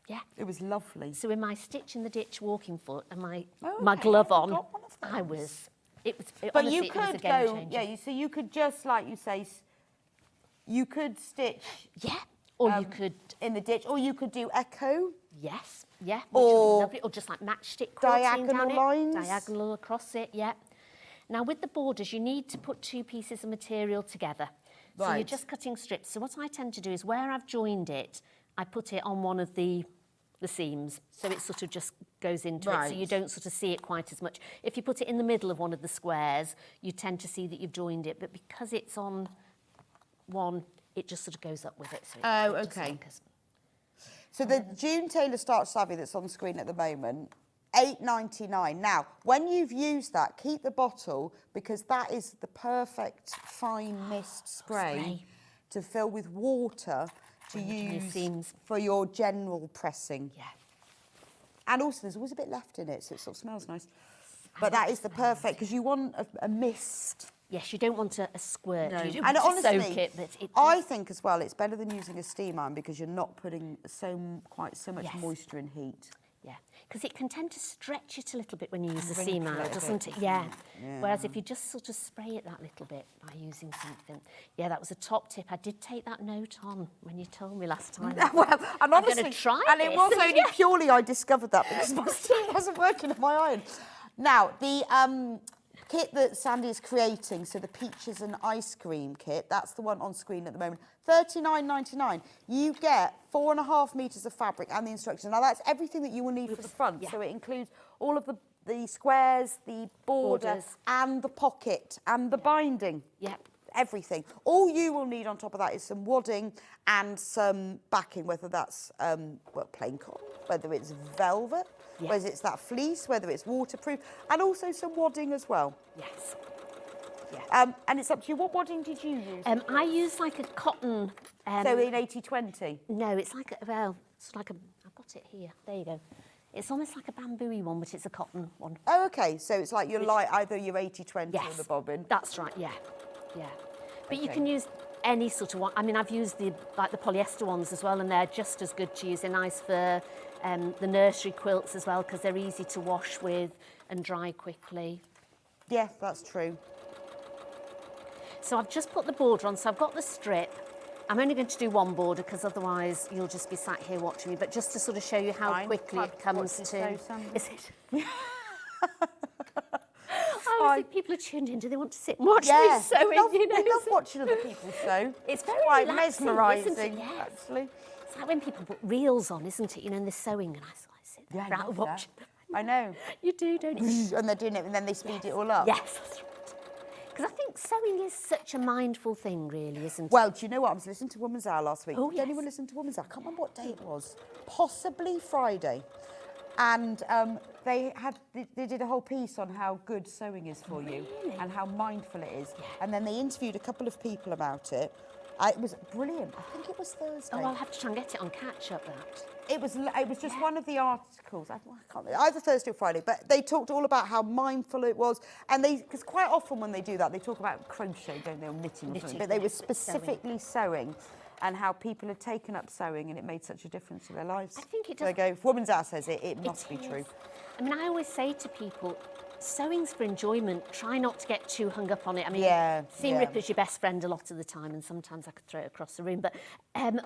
Yeah. it was lovely. So in my stitch in the ditch walking foot and my Okay, glove I on, got one of I those. was... But honestly, you it was a could game go, changer. so you could just, like you say, you could stitch Yeah. Or you could... in the ditch, or you could do echo. Yes, yeah, which Or would be lovely. Or just like matchstick quilting diagonal down lines. it, diagonal across it, yeah. Now with the borders, you need to put two pieces of material together. So you're Right. just cutting strips. So what I tend to do is where I've joined it, I put it on one of the seams, so it sort of just goes into it, so you Right. don't sort of see it quite as much. If you put it in the middle of one of the squares, you tend to see that you've joined it, but because it's on one, it just sort of goes up with it. So Oh, it just okay. anchors. So the June Taylor Starch Savvy that's on screen at the moment, $8.99. Now, when you've used that, keep the bottle, because that is the perfect fine mist spray to fill with water to your use seams. for your general pressing. Yeah. And also, there's always a bit left in it, so it sort of smells nice. But that is the perfect, because you want a mist. Yes, you don't want a squirt. No. You do And want honestly, to soak it, but it I think as well, it's better than using a steam iron because you're not putting quite so much Yes. moisture and heat. yeah, because it can tend to stretch it a little bit when you use the wrinkle seam it iron, a doesn't bit, it? Yeah. Yeah. Whereas if you just sort of spray it that little bit by using something, yeah, that was a top tip. I did take that note on when you told me last time. Well, and I'm honestly, gonna try and it this. was only purely I discovered that because my steam wasn't working on my iron. Now, the kit that Sandy is creating, so the peaches and ice cream kit, that's the one on screen at the moment, $39.99. You get 4.5 metres of fabric and the instructions. Now, that's everything that you will need for the front. Yeah. So it includes all of the squares, the border, Borders. and the pocket, and the binding. Yeah. Everything. All you will need on top of that is some wadding and some backing, whether that's plain cotton, whether it's velvet, whether it's that fleece, whether it's waterproof, and also some wadding as well. Yes. Yeah. And it's up to you. What wadding did you use? I use like a cotton. So in 80-20? No, it's like I've got it here. There you go. It's almost like a bamboo-y one, but it's a cotton one. Oh, okay. So it's like you're like either your 80-20 or the bobbin. That's right. Yeah, yeah. But you Okay. can use any sort of one. I mean, I've used the polyester ones as well, and they're just as good to use. They're nice for the nursery quilts as well because they're easy to wash with and dry quickly. Yeah, that's true. So I've just put the border on. So I've got the strip. I'm only going to do one border because otherwise you'll just be sat here watching me. But just to sort of show you how Fine. quickly it comes What's to. this though, Sandy? Is it? honestly, people are tuned in. Do they want to sit and watch me sewing? They love watching other people sew. It's very quite relaxing, mesmerising, isn't it? Yes. actually. It's like when people put reels on, isn't it? And they're sewing, and I sit there I love watching that. I know. You do, don't you? And they're doing it, and then they speed it all up. Yes, that's right. Because I think sewing is such a mindful thing, really, isn't it? Well, do you know what? I was listening to Woman's Hour last week. Oh, Did anyone listen to Woman's Hour? I can't remember what day it was. Possibly Friday. And they did a whole piece on how good sewing is for you and how mindful it is. Yeah. And then they interviewed a couple of people about it. It was brilliant. I think it was Thursday. Oh, I'll have to try and get it on catch up. That. It was just one of the articles. I can't remember, either Thursday or Friday. But they talked all about how mindful it was, and because quite often when they do that, they talk about crochet, don't they, or knitting or something. But they were specifically sewing, and how people had taken up sewing, and it made such a difference to their lives. I think it So does. they go, if Woman's Hour says it, it must be true. I mean, I always say to people, sewing's for enjoyment. Try not to get too hung up on it. I mean, seam ripper's your best friend a lot of the time, and sometimes I could throw it across the room. But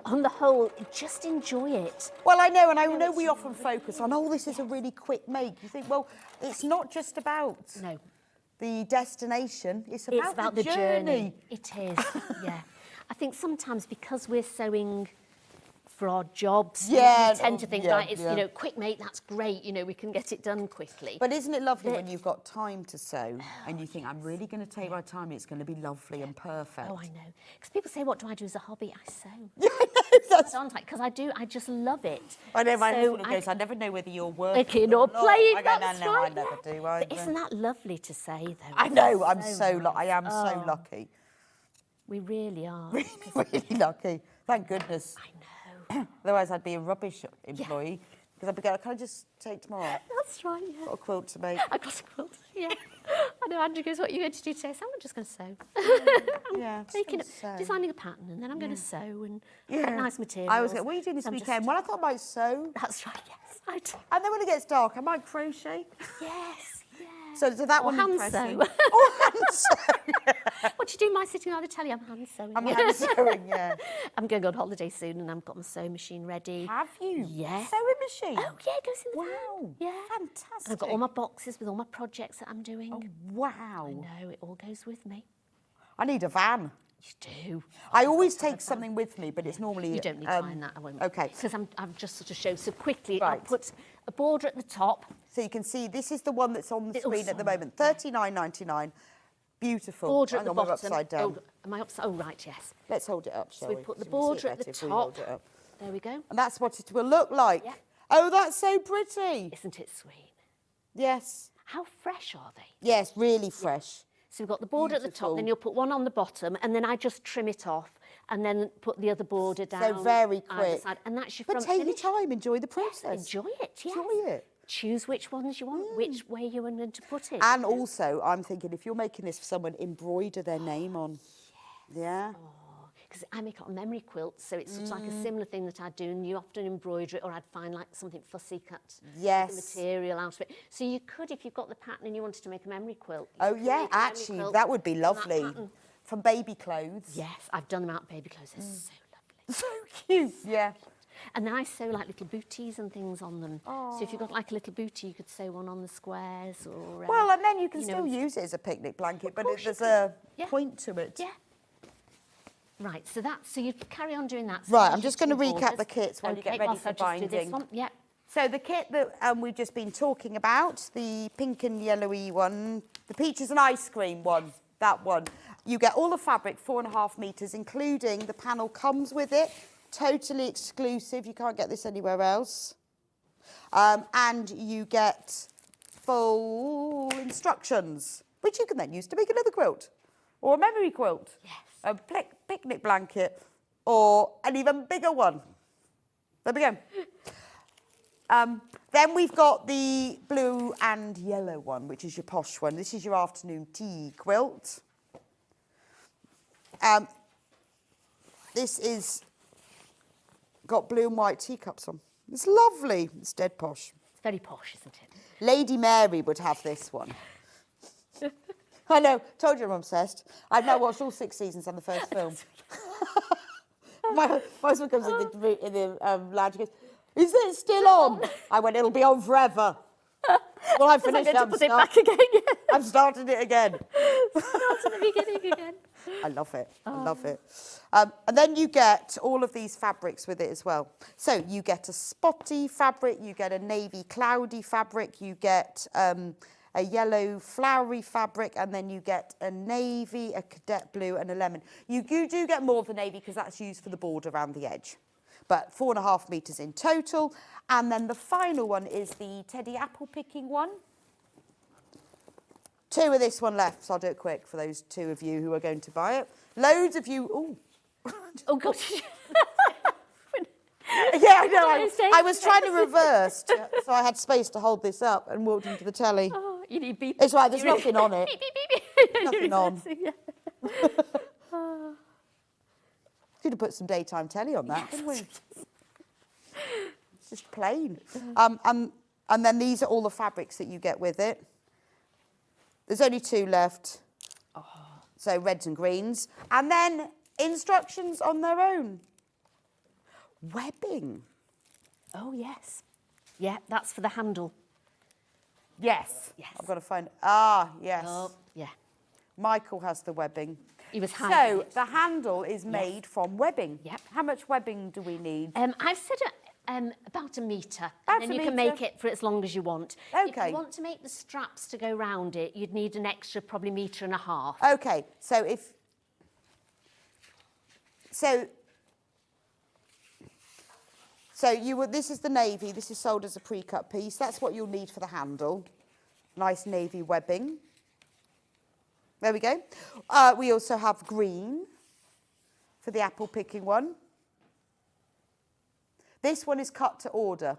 on the whole, just enjoy it. Well, I know, and I know we often focus on, oh, this is a really quick make. You think, well, it's not just about the destination. It's about the journey. It is, yeah. I think sometimes because we're sewing for our jobs, we tend to think, right, it's, you know, quick make, that's great, you know, we can get it done quickly. But isn't it lovely when you've got time to sew and you think, I'm really going to take my time, it's going to be lovely and perfect. Oh, I know. Because people say, what do I do as a hobby? I sew. Yeah, I know. That's... Because I just love it. I know, my husband goes, I never know whether you're working or playing. I go, that's no, right, I never do But either. isn't that lovely to say, though? I know, I am nice. so lucky. We really are. Really lucky. Thank goodness. I know. Otherwise, I'd be a rubbish employee. Because I'd be going, can I just take tomorrow? That's right, yeah. Got a quilt to make. I've got a quilt, yeah. I know Andrew goes, what are you going to do today? So I'm just going to sew. I'm designing a pattern, and then I'm going to sew and get nice materials. I always go, what are you doing this weekend? Well, I thought I might sew. That's right, yes, I do. And then when it gets dark, I might crochet. Yes, yeah. So that one hand impressing. sew. Or hand sew. What do you do? My sitting on the telly, I'm hand sewing. I'm hand sewing, yeah. I'm going on holiday soon, and I've got my sewing machine ready. Have you? Yes. Sewing machine? Oh, yeah, it goes in the van. Wow. Yeah. Fantastic. And I've got all my boxes with all my projects that I'm doing. Oh, wow. I know, it all goes with me. I need a van. You do. I always take something with me, but it's normally... You don't need to find that, I won't. Okay. Because I've just sort of showed so quickly. Right. I'll put a border at the top. So you can see, this is the one that's on the screen at the moment. $39.99. Beautiful. Border at the bottom. We're upside down. Oh, am I upside? Oh, right, yes. Let's hold it up, shall we? So we put the So we can see border it at the better if we top. hold it up. There we go. And that's what it will look like. Yeah. Oh, that's so pretty. Isn't it sweet? Yes. How fresh are they? Yes, really fresh. So we've got the border at the top, then you'll put one on the bottom, and then I just trim it off, and then put the other border down. So very either quick. side, and that's your But front take finish. your time, enjoy the process. Enjoy it, yes. Enjoy it. Choose which ones you want, which way you want to put it. And also, I'm thinking, if you're making this for someone, embroider their name on. Yeah. Because I make it on memory quilts, so it's sort of like a similar thing that I'd do, and you often embroider it, or I'd find like something fussy cut Yes. the material out of it. So you could, if you've got the pattern and you wanted to make a memory quilt. Oh, you could yeah, make a memory actually, quilt that would be on that lovely. pattern. From baby clothes. Yes, I've done them out of baby clothes. They're so lovely. So cute. Yeah. And then I sew like little booties and things on them. So if you've got like a little bootie, you could sew one on the squares or... Well, and then you can you still know, use it as a picnic blanket, but course there's you a Yeah. point to it. Yeah. Right, so you carry on doing that. So Right, there's I'm just your going to two recap borders. the kits while you get ready whilst for I just do this binding. one. Yeah. So the kit that we've just been talking about, the pink and yellowy one, the peaches and ice cream one, that one. You get all the fabric, 4.5 metres, including the panel comes with it, totally exclusive. You can't get this anywhere else. And you get full instructions, which you can then use to make another quilt or a memory quilt, Yes. a picnic blanket, or an even bigger one. There we go. Then we've got the blue and yellow one, which is your posh one. This is your afternoon tea quilt. This is got blue and white teacups on. It's lovely. It's dead posh. It's very posh, isn't it? Lady Mary would have this one. I know, told you I'm obsessed. I've now watched all 6 seasons and the first film. My husband comes in the lounge and goes, is it still on? I went, it'll be on forever. Well, I finished I'm going to put it back again. I'm starting it again. Start at the beginning again. I love it. I love it. And then you get all of these fabrics with it as well. So you get a spotty fabric, you get a navy cloudy fabric, you get a yellow flowery fabric, and then you get a navy, a cadet blue, and a lemon. You do get more of the navy because that's used for the border around the edge. But 4.5 metres in total. And then the final one is the teddy apple picking one. 2 of this one left, so I'll do it quick for those 2 of you who are going to buy it. Loads of you... Ooh. Oh, God. Yeah, I know. I was trying to reverse, so I had space to hold this up and walked into the telly. Oh, you need beep. It's right, there's nothing on it. Beep, beep, beep. Nothing on. Yeah. Should have put some daytime telly on that, didn't we? It's just plain. And then these are all the fabrics that you get with it. There's only 2 left. So reds and greens. And then instructions on their own. Webbing. Oh, yes. Yeah, that's for the handle. Yes. Yes. I've got to find... Ah, yes. Oh, yeah. Michael has the webbing. He was hiding So it. the handle is made from webbing. Yep. How much webbing do we need? I've said about a metre. About and then a you can metre. make it for as long as you want. If Okay. you want to make the straps to go round it, you'd need an extra probably 1.5 metres. Okay, so if... So you would, this is the navy, this is sold as a pre-cut piece. That's what you'll need for the handle. Nice navy webbing. There we go. We also have green for the apple picking one. This one is cut to order.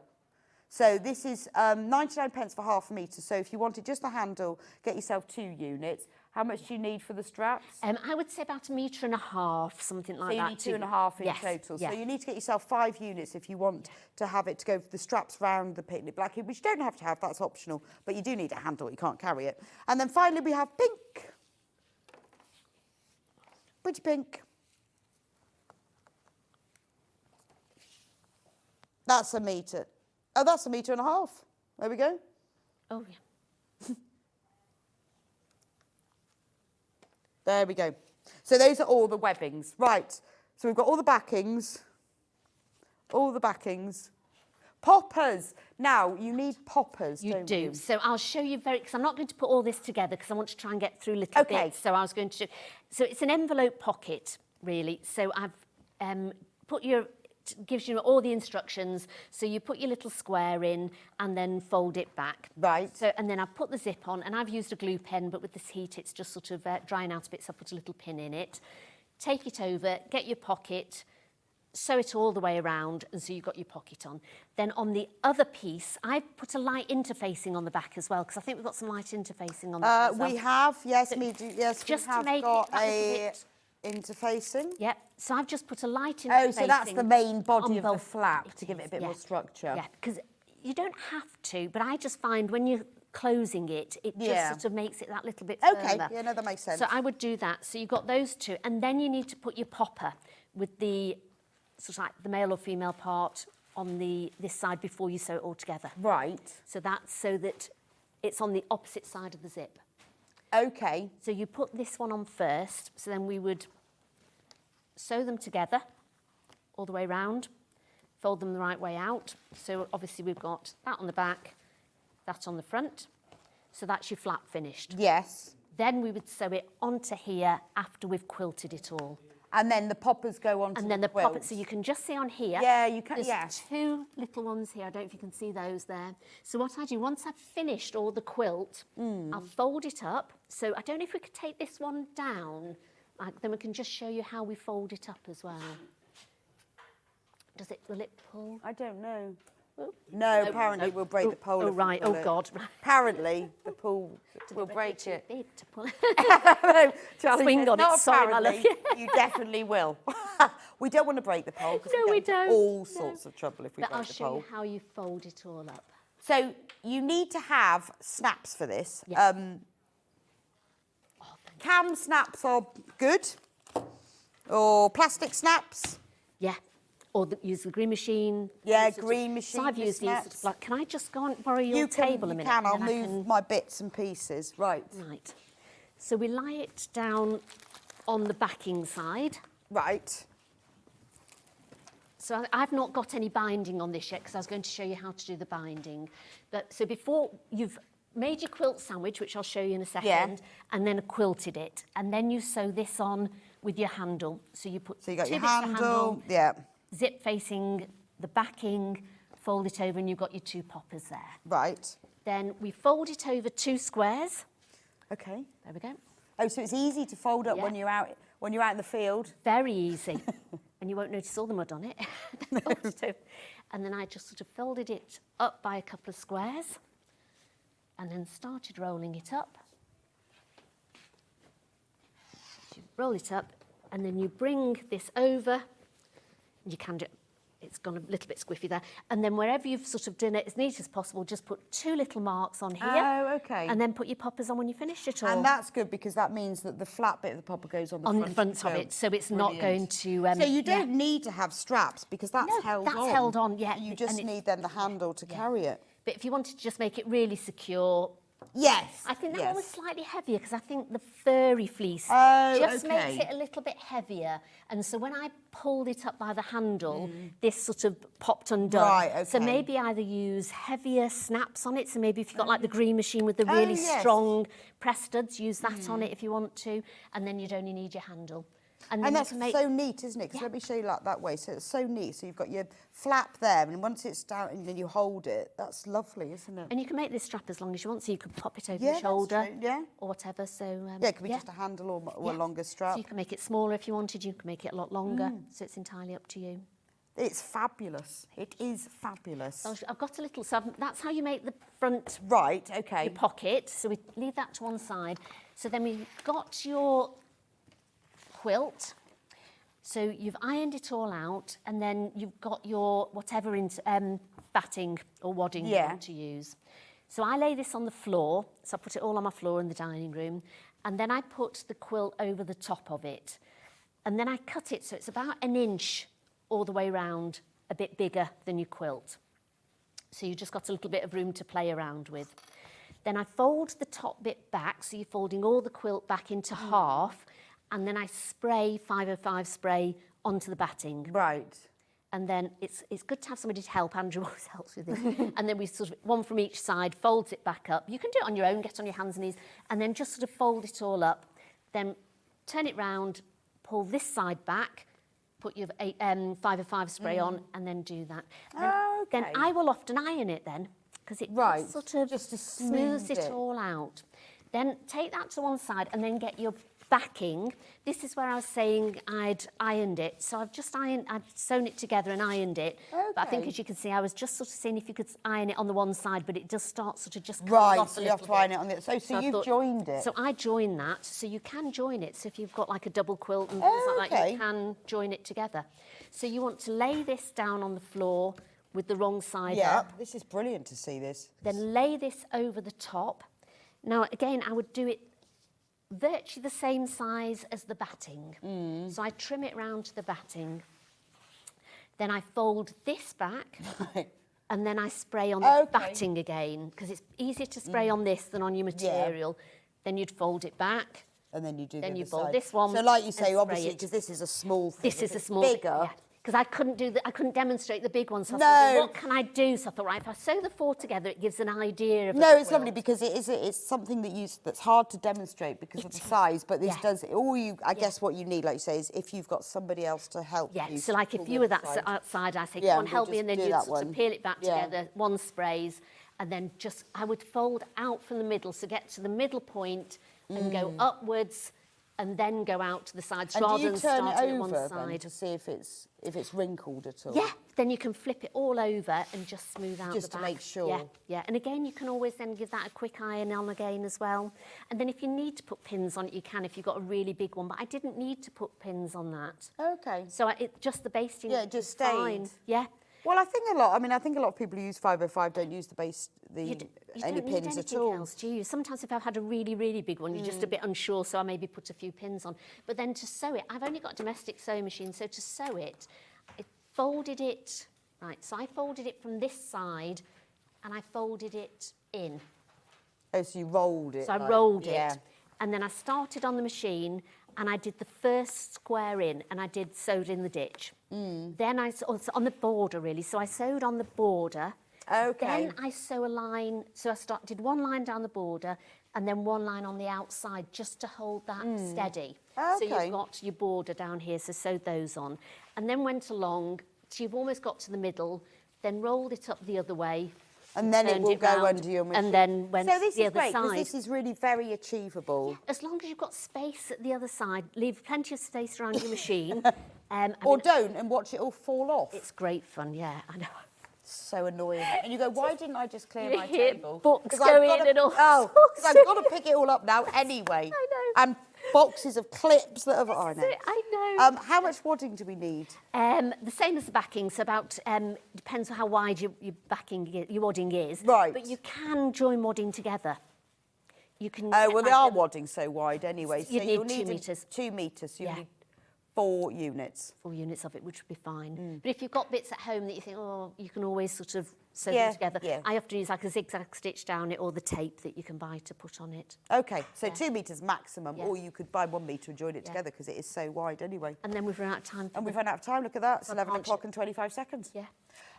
So this is 99 pence for 1/2 metre. So if you wanted just the handle, get yourself 2 units. How much do you need for the straps? I would say about 1.5 metres, something like So you that. need 2.5 in total. Yeah. So you need to get yourself 5 units if you want to have it to go for the straps round the picnic blanket, which you don't have to have, that's optional, but you do need a handle, you can't carry it. And then finally we have pink. Pretty pink. That's 1 metre. Oh, that's 1.5 metres. There we go. Oh, yeah. There we go. So those are all the webbings. Right. So we've got all the backings. All the backings. Poppers. Now, you need poppers, You don't do. you? So I'll show you because I'm not going to put all this together because I want to try and get through little bits. So I was going to so it's an envelope pocket, really. So I've gives you all the instructions. So you put your little square in and then fold it back. Right. So, and then I've put the zip on and I've used a glue pen, but with this heat, it's just sort of drying out a bit. So I put a little pin in it. Take it over, get your pocket, sew it all the way around, and so you've got your pocket on. Then on the other piece, I put a light interfacing on the back as well, because I think we've got some light interfacing on the back as well. We have, yes, we do. Yes, Just we to have make got it that little a bit- interfacing. Yep, so I've just put a light interfacing. Oh, so that's the main body on of the both flap it to give it a is, bit more structure. Yeah, because you don't have to, but I just find when you're closing it, it just sort of makes it that little bit firmer. Okay, yeah, no, that makes sense. So I would do that. So you've got those 2, and then you need to put your popper with the sort of like the male or female part on this side before you sew it all together. Right. So that's so that it's on the opposite side of the zip. Okay. So you put this one on first, so then we would sew them together all the way round, fold them the right way out. So obviously we've got that on the back, that on the front. So that's your flap finished. Yes. Then we would sew it onto here after we've quilted it all. And then the poppers go on to And then the quilt. poppet, so you can just see on here. Yeah, you can, There's yes. 2 little ones here. I don't know if you can see those there. So what I do, once I've finished all the quilt, I'll fold it up. So I don't know if we could take this one down. Then we can just show you how we fold it up as well. Will it pull? I don't know. Oh, No, apparently we'll break the pole. Oh, if we right. pull Oh, it. God. Apparently the pole will break Too it. big to pull. No, Charlie Swing says, on it. not Sorry, my love. apparently, you definitely will. We don't want to break the pole because No, we we get into don't. all No. sorts of trouble if we But break I'll the show pole. you how you fold it all up. So you need to have snaps for this. Yeah. Cam snaps are good, or plastic snaps. Yeah. or use the green machine. Yeah, Sort of- green machine. So I've for used these sort snaps. of like, can I just go and borrow your You table a minute? can. I'll and then I move my bits and pieces. Right. Right. So we lie it down on the backing side. Right. So I've not got any binding on this yet because I was going to show you how to do the binding. But so before you've made your quilt sandwich, which I'll show you in a second, and then quilted it, and then you sew this on with your handle. So you put So you got two your bits of handle. Yeah. zip facing the backing, fold it over, and you've got your 2 poppers there. Right. Then we fold it over 2 squares. Okay. There we go. Oh, so it's easy to fold up Yeah. when you're out in the field. Very easy. And you won't notice all the mud on it. And then I just sort of folded it up by a couple of squares and then started rolling it up. You roll it up and then you bring this over. You can do it's gone a little bit squiffy there. And then wherever you've sort of done it as neat as possible, just put 2 little marks on here. Oh, okay. And then put your poppers on when you finish it all. And that's good because that means that the flat bit of the popper goes on the on front the front of quilt. it, so it's not going to... So you don't need to have straps because that's No, held on. that's held on, yeah. You And just it's- need then the handle to carry it. But if you wanted to just make it really secure, Yes. I think that yes. one was slightly heavier because I think the furry fleece Oh, just okay. makes it a little bit heavier. And so when I pulled it up by the handle, this sort of popped undone. Right, So okay. maybe either use heavier snaps on it. So maybe if you've got like the green machine with the really yes. strong press studs, use that on it if you want to. And then you'd only need your handle. And then And you that's can make... so neat, isn't it? Because let me show you like that way. So it's so neat. So you've got your flap there, and once it's down and then you hold it, that's lovely, isn't it? And you can make this strap as long as you want, so you could pop it over Yeah, your that's shoulder true, yeah. or whatever. So Yeah, it could be just a handle or a longer strap. So you can make it smaller if you wanted. You can make it a lot longer. So it's entirely up to you. It's fabulous. It is fabulous. So I've got a little. So that's how you make the front Right, okay. your pocket. So we leave that to one side. So then we've got your quilt. So you've ironed it all out, and then you've got your whatever batting or wadding you Yeah. want to use. So I lay this on the floor. So I put it all on my floor in the dining room, and then I put the quilt over the top of it, and then I cut it so it's about 1 inch all the way round, a bit bigger than your quilt. So you just got a little bit of room to play around with. Then I fold the top bit back, so you're folding all the quilt back into half, and then I spray 505 spray onto the batting. Right. And then it's good to have somebody to help. Andrew always helps with this. And then we sort of, one from each side, folds it back up. You can do it on your own, get on your hands and knees, and then just sort of fold it all up. Then turn it round, pull this side back, put your 505 spray on, and then do that. Then Okay. I will often iron it then, because it Right, just sort of just to smooths smooth it it. all out. Then take that to one side and then get your backing. This is where I was saying I'd ironed it. So I've sewn it together and ironed it. But I think, Okay. as you can see, I was just sort of seeing if you could iron it on the one side, but it does start sort of just coming Right, off so a you have little to iron bit. it on the so I you've thought- joined it. So I join that, so you can join it. So if you've got like a double quilt and things like that, okay. you can join it together. So you want to lay this down on the floor with the wrong side yeah, up. this is brilliant to see this. Then lay this over the top. Now, again, I would do it virtually the same size as the batting. So I trim it round to the batting. Then I fold this back, and then I spray on the Okay. batting again, because it's easier to spray on this than on your material. Then you'd fold it back. And then you do Then the you other fold side. this one So like you and say, spray obviously, it. because this is a small thing. This if is a it's small bigger. because I couldn't demonstrate the big one. So I was No. thinking, what can I do? So I thought, right, if I sew the 4 together, it gives an idea of. No, a it's lovely quilt. because it's something that's hard to demonstrate because of the size. But this Yeah. does I guess what you need, like you say, is if you've got somebody else to help Yeah, you. so like pull if the you were other that side. outside, I say, Yeah, come on, we'll help me, just and then do you'd that sort of one. peel it back Yeah. together, one sprays, and then I would fold out from the middle, so get to the middle point and go upwards, and then go out to the sides And rather do you than turn it starting at one over then side. to see if it's wrinkled at all? Yeah, then you can flip it all over and just smooth out Just the to back. make sure. Yeah, yeah. And again, you can always then give that a quick iron on again as well. And then if you need to put pins on it, you can if you've got a really big one. But I didn't need to put pins on that. Okay. So just the basting Yeah, it just is fine. stayed. Yeah. Well, I think a lot of people who use 505 don't use You any don't need pins at anything all. else, do you? Sometimes if I've had a really, really big one, you're just a bit unsure, so I maybe put a few pins on. But then to sew it, I've only got a domestic sewing machine, so to sew it, folded it, right, so I folded it from this side and I folded it in. Oh, so you rolled it. So I rolled it. And then I started on the machine and I did the first square in and I sewed in the ditch. Then on the border really, so I sewed on the border. Okay. Then I sew a line, so I did one line down the border and then one line on the outside just to hold that steady. So you've got your border down here, so sewed those on. And then went along, so you've almost got to the middle, then rolled it up the other way. And then it will go under your machine. And then went to the other side. So this is great, because this is really very achievable. Yeah, as long as you've got space at the other side, leave plenty of space around your machine. Or don't, and watch it all fall off. It's great fun, yeah, I know. So annoying. And you go, why didn't I just clear my table? Books going and all. Oh, because I've got to pick it all up now anyway. I know. And boxes of clips that have... I know. I know. How much wadding do we need? The same as the backing, so about, depends on how wide your wadding is. Right. But you can join wadding together. You can... Oh, well, they are wadding so wide anyway. So You'd you'll need 2 need metres. 2 metres, so you Yeah. need 4 units. 4 units of it, which would be fine. But if you've got bits at home that you think, oh, you can always sort of sew them together. Yeah. I often use like a zigzag stitch down it or the tape that you can buy to put on it. Okay, so 2 metres maximum, Yeah. or you could buy 1 metre and join it together because it is so wide anyway. And then we've run out of time. And we've run out of time, look at that. It's I 11 can't- o'clock and 25 seconds. Yeah.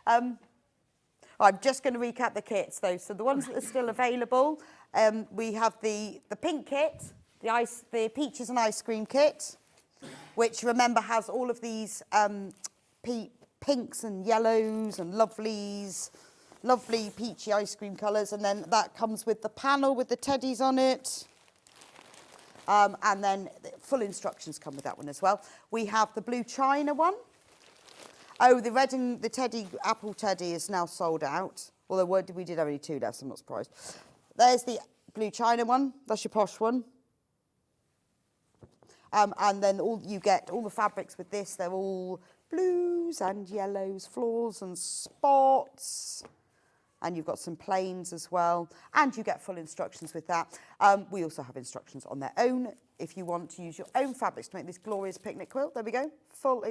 I'm just going to recap the kits though. So the ones that are still available, we have the pink kit, the peaches and ice cream kit, which remember has all of these pinks and yellows and lovely peachy ice cream colours, and then that comes with the panel with the teddies on it. And then full instructions come with that one as well. We have the blue china one. Oh, the red and the teddy, apple teddy is now sold out. Although we did have only 2 left, so I'm not surprised. There's the blue china one. That's your posh one. And then you get all the fabrics with this. They're all blues and yellows, floors and spots. And you've got some plains as well. And you get full instructions with that. We also have instructions on their own if you want to use your own fabrics to make this glorious picnic quilt. There we go. Full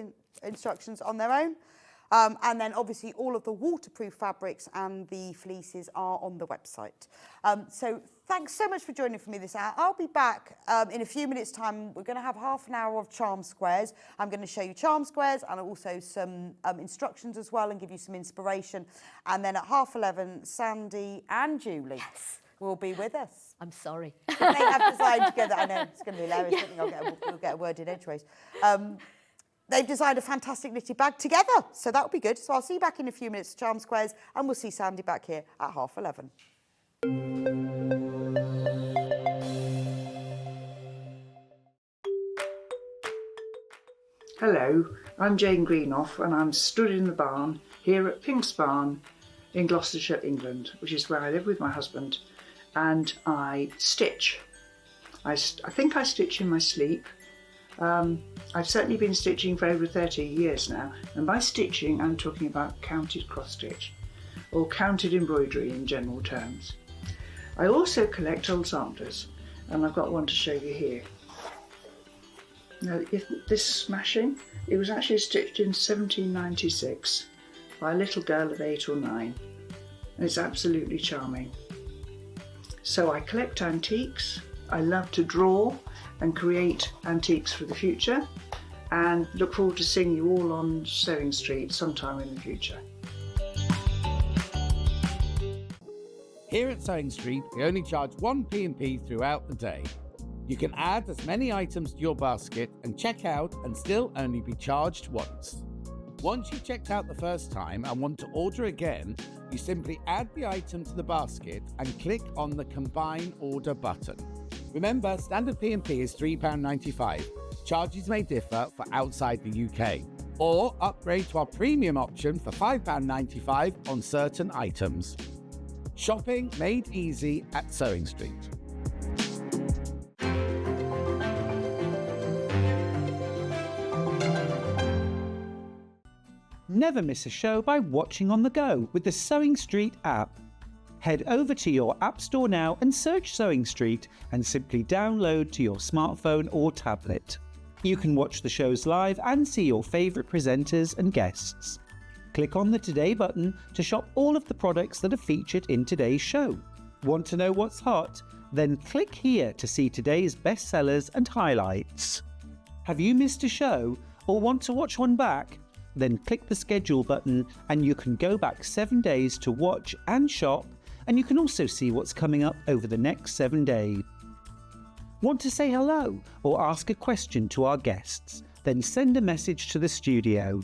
instructions on their own. And then obviously all of the waterproof fabrics and the fleeces are on the website. So thanks so much for joining me this hour. I'll be back in a few minutes' time. We're going to have half an hour of charm squares. I'm going to show you charm squares and also some instructions as well and give you some inspiration. And then at 11:30, Sandi and Julie will be with us. I'm sorry. They have designed together. I know, it's going to be hilarious. I think we'll get a word in edgeways. They've designed a fantastic knitted bag together, so that'll be good. So I'll see you back in a few minutes, Charm Squares, and we'll see Sandi back here at 11:30. Hello, I'm Jane Greenoff and I'm stood in the barn here at Pink's Barn in Gloucestershire, England, which is where I live with my husband, and I stitch. I think I stitch in my sleep. I've certainly been stitching for over 30 years now, and by stitching I'm talking about counted cross stitch or counted embroidery in general terms. I also collect old samplers, and I've got one to show you here. Now, this smashing, it was actually stitched in 1796 by a little girl of 8 or 9, and it's absolutely charming. So I collect antiques, I love to draw and create antiques for the future, and look forward to seeing you all on Sewing Street sometime in the future. Here at Sewing Street, we only charge 1 P&P throughout the day. You can add as many items to your basket and check out and still only be charged once. Once you've checked out the first time and want to order again, you simply add the item to the basket and click on the Combine Order button. Remember, standard P&P is £3.95. Charges may differ for outside the UK. Or upgrade to our premium option for £5.95 on certain items. Shopping made easy at Sewing Street. Never miss a show by watching on the go with the Sewing Street app. Head over to your App Store now and search Sewing Street and simply download to your smartphone or tablet. You can watch the shows live and see your favourite presenters and guests. Click on the Today button to shop all of the products that are featured in today's show. Want to know what's hot? Then click here to see today's bestsellers and highlights. Have you missed a show or want to watch one back? Then click the schedule button and you can go back 7 days to watch and shop, and you can also see what's coming up over the next 7 days. Want to say hello or ask a question to our guests? Then send a message to the studio.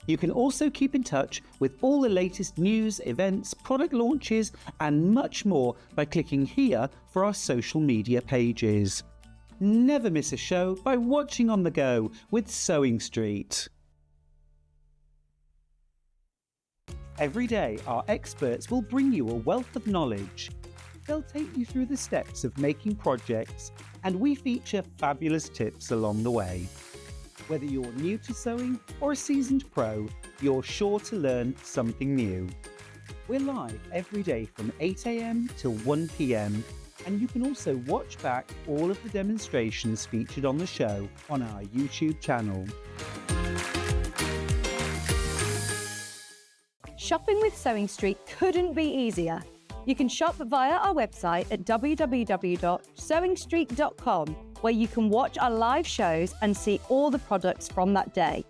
You can also keep in touch with all the latest news, events, product launches and much more by clicking here for our social media pages. Never miss a show by watching on the go with Sewing Street. Every day, our experts will bring you a wealth of knowledge. They'll take you through the steps of making projects, and we feature fabulous tips along the way. Whether you're new to sewing or a seasoned pro, you're sure to learn something new. We're live every day from 8 a.m. till 1 p.m, and you can also watch back all of the demonstrations featured on the show on our YouTube channel. Shopping with Sewing Street couldn't be easier. You can shop via our website at www.sewingstreet.com, where you can watch our live shows and see all the products from that day.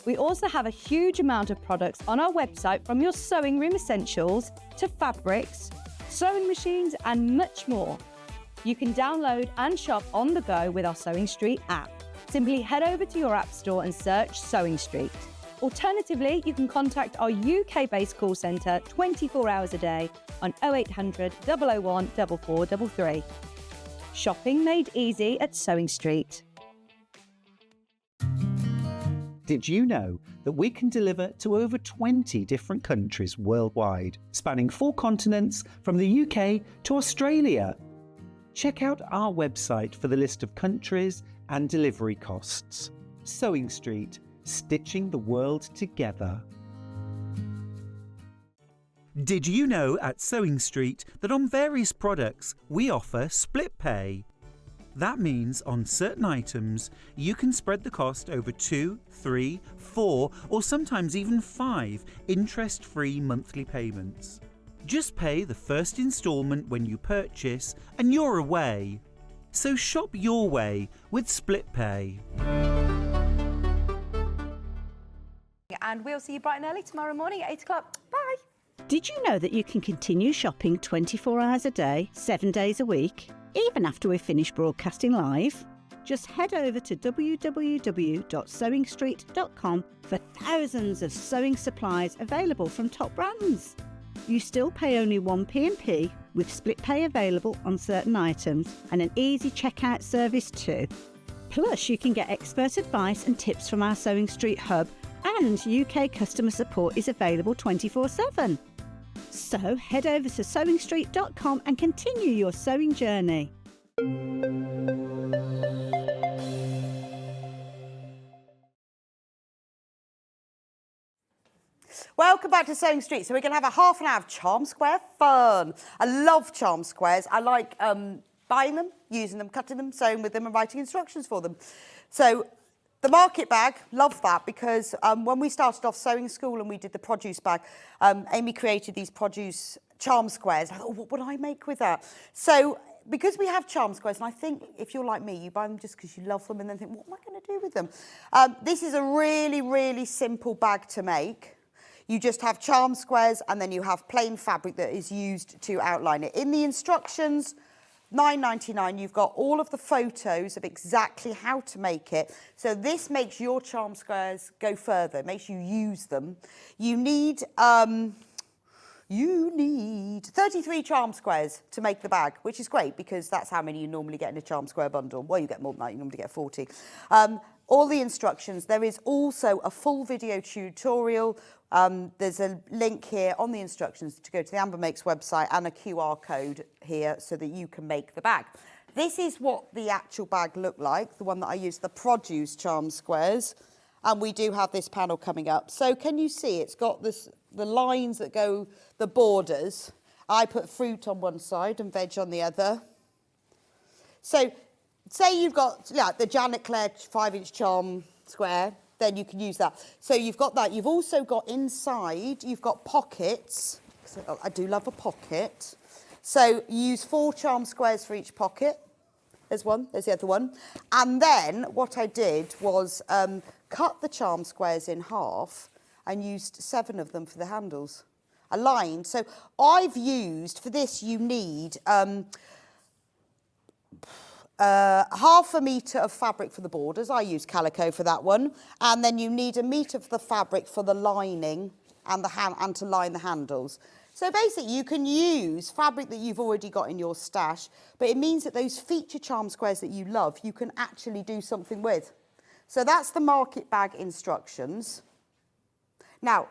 We also have a huge amount of products on our website, from your sewing room essentials to fabrics, sewing machines and much more. You can download and shop on the go with our Sewing Street app. Simply head over to your app store and search Sewing Street. Alternatively, you can contact our UK-based call centre 24 hours a day on 0800 001 4433. Shopping made easy at Sewing Street. Did you know that we can deliver to over 20 different countries worldwide, spanning 4 continents from the UK to Australia? Check out our website for the list of countries and delivery costs. Sewing Street, stitching the world together. Did you know at Sewing Street that on various products we offer split pay? That means on certain items you can spread the cost over 2, 3, 4 or sometimes even 5 interest-free monthly payments. Just pay the first instalment when you purchase and you're away. So shop your way with split pay. And we'll see you bright and early tomorrow morning at 8 o'clock. Bye. Did you know that you can continue shopping 24 hours a day, 7 days a week, even after we've finished broadcasting live? Just head over to www.sewingstreet.com for thousands of sewing supplies available from top brands. You still pay only 1 P&P, with split pay available on certain items and an easy checkout service too. Plus, you can get expert advice and tips from our Sewing Street hub, and UK customer support is available 24/7. So head over to sewingstreet.com and continue your sewing journey. Welcome back to Sewing Street. So we're going to have a half an hour of charm square fun. I love charm squares. I like buying them, using them, cutting them, sewing with them and writing instructions for them. So the market bag, love that, because when we started off sewing school and we did the produce bag, Amy created these produce charm squares. I thought, what would I make with that? So because we have charm squares, and I think if you're like me, you buy them just because you love them and then think, what am I going to do with them? This is a really, really simple bag to make. You just have charm squares and then you have plain fabric that is used to outline it. In the instructions, $9.99, you've got all of the photos of exactly how to make it. So this makes your charm squares go further, it makes you use them. You need 33 charm squares to make the bag, which is great because that's how many you normally get in a charm square bundle. Well, you get more than that, you normally get 40. All the instructions. There is also a full video tutorial. There's a link here on the instructions to go to the Amber Makes website and a QR code here so that you can make the bag. This is what the actual bag looked like, the one that I used, the produce charm squares. And we do have this panel coming up. So can you see it's got this, the lines that go, the borders. I put fruit on one side and veg on the other. So say you've got the Janet Clare 5-inch charm square, then you can use that. So you've got that. You've also got inside, you've got pockets. I do love a pocket. So you use 4 charm squares for each pocket. There's one, there's the other one. And then what I did was cut the charm squares in half and used 7 of them for the handles. Aligned. So I've used, for this you need half a metre of fabric for the borders. I use calico for that one. And then you need a metre of the fabric for the lining and and to line the handles. So basically you can use fabric that you've already got in your stash, but it means that those feature charm squares that you love, you can actually do something with. So that's the market bag instructions. Now,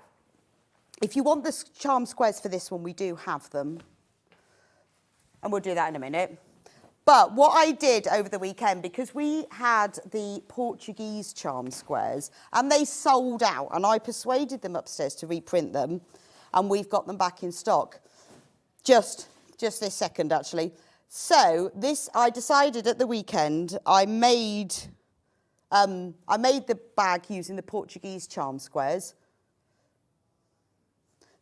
if you want the charm squares for this one, we do have them. And we'll do that in a minute. But what I did over the weekend, because we had the Portuguese charm squares and they sold out, and I persuaded them upstairs to reprint them, and we've got them back in stock. Just this second, actually. So this, I decided at the weekend, I made the bag using the Portuguese charm squares.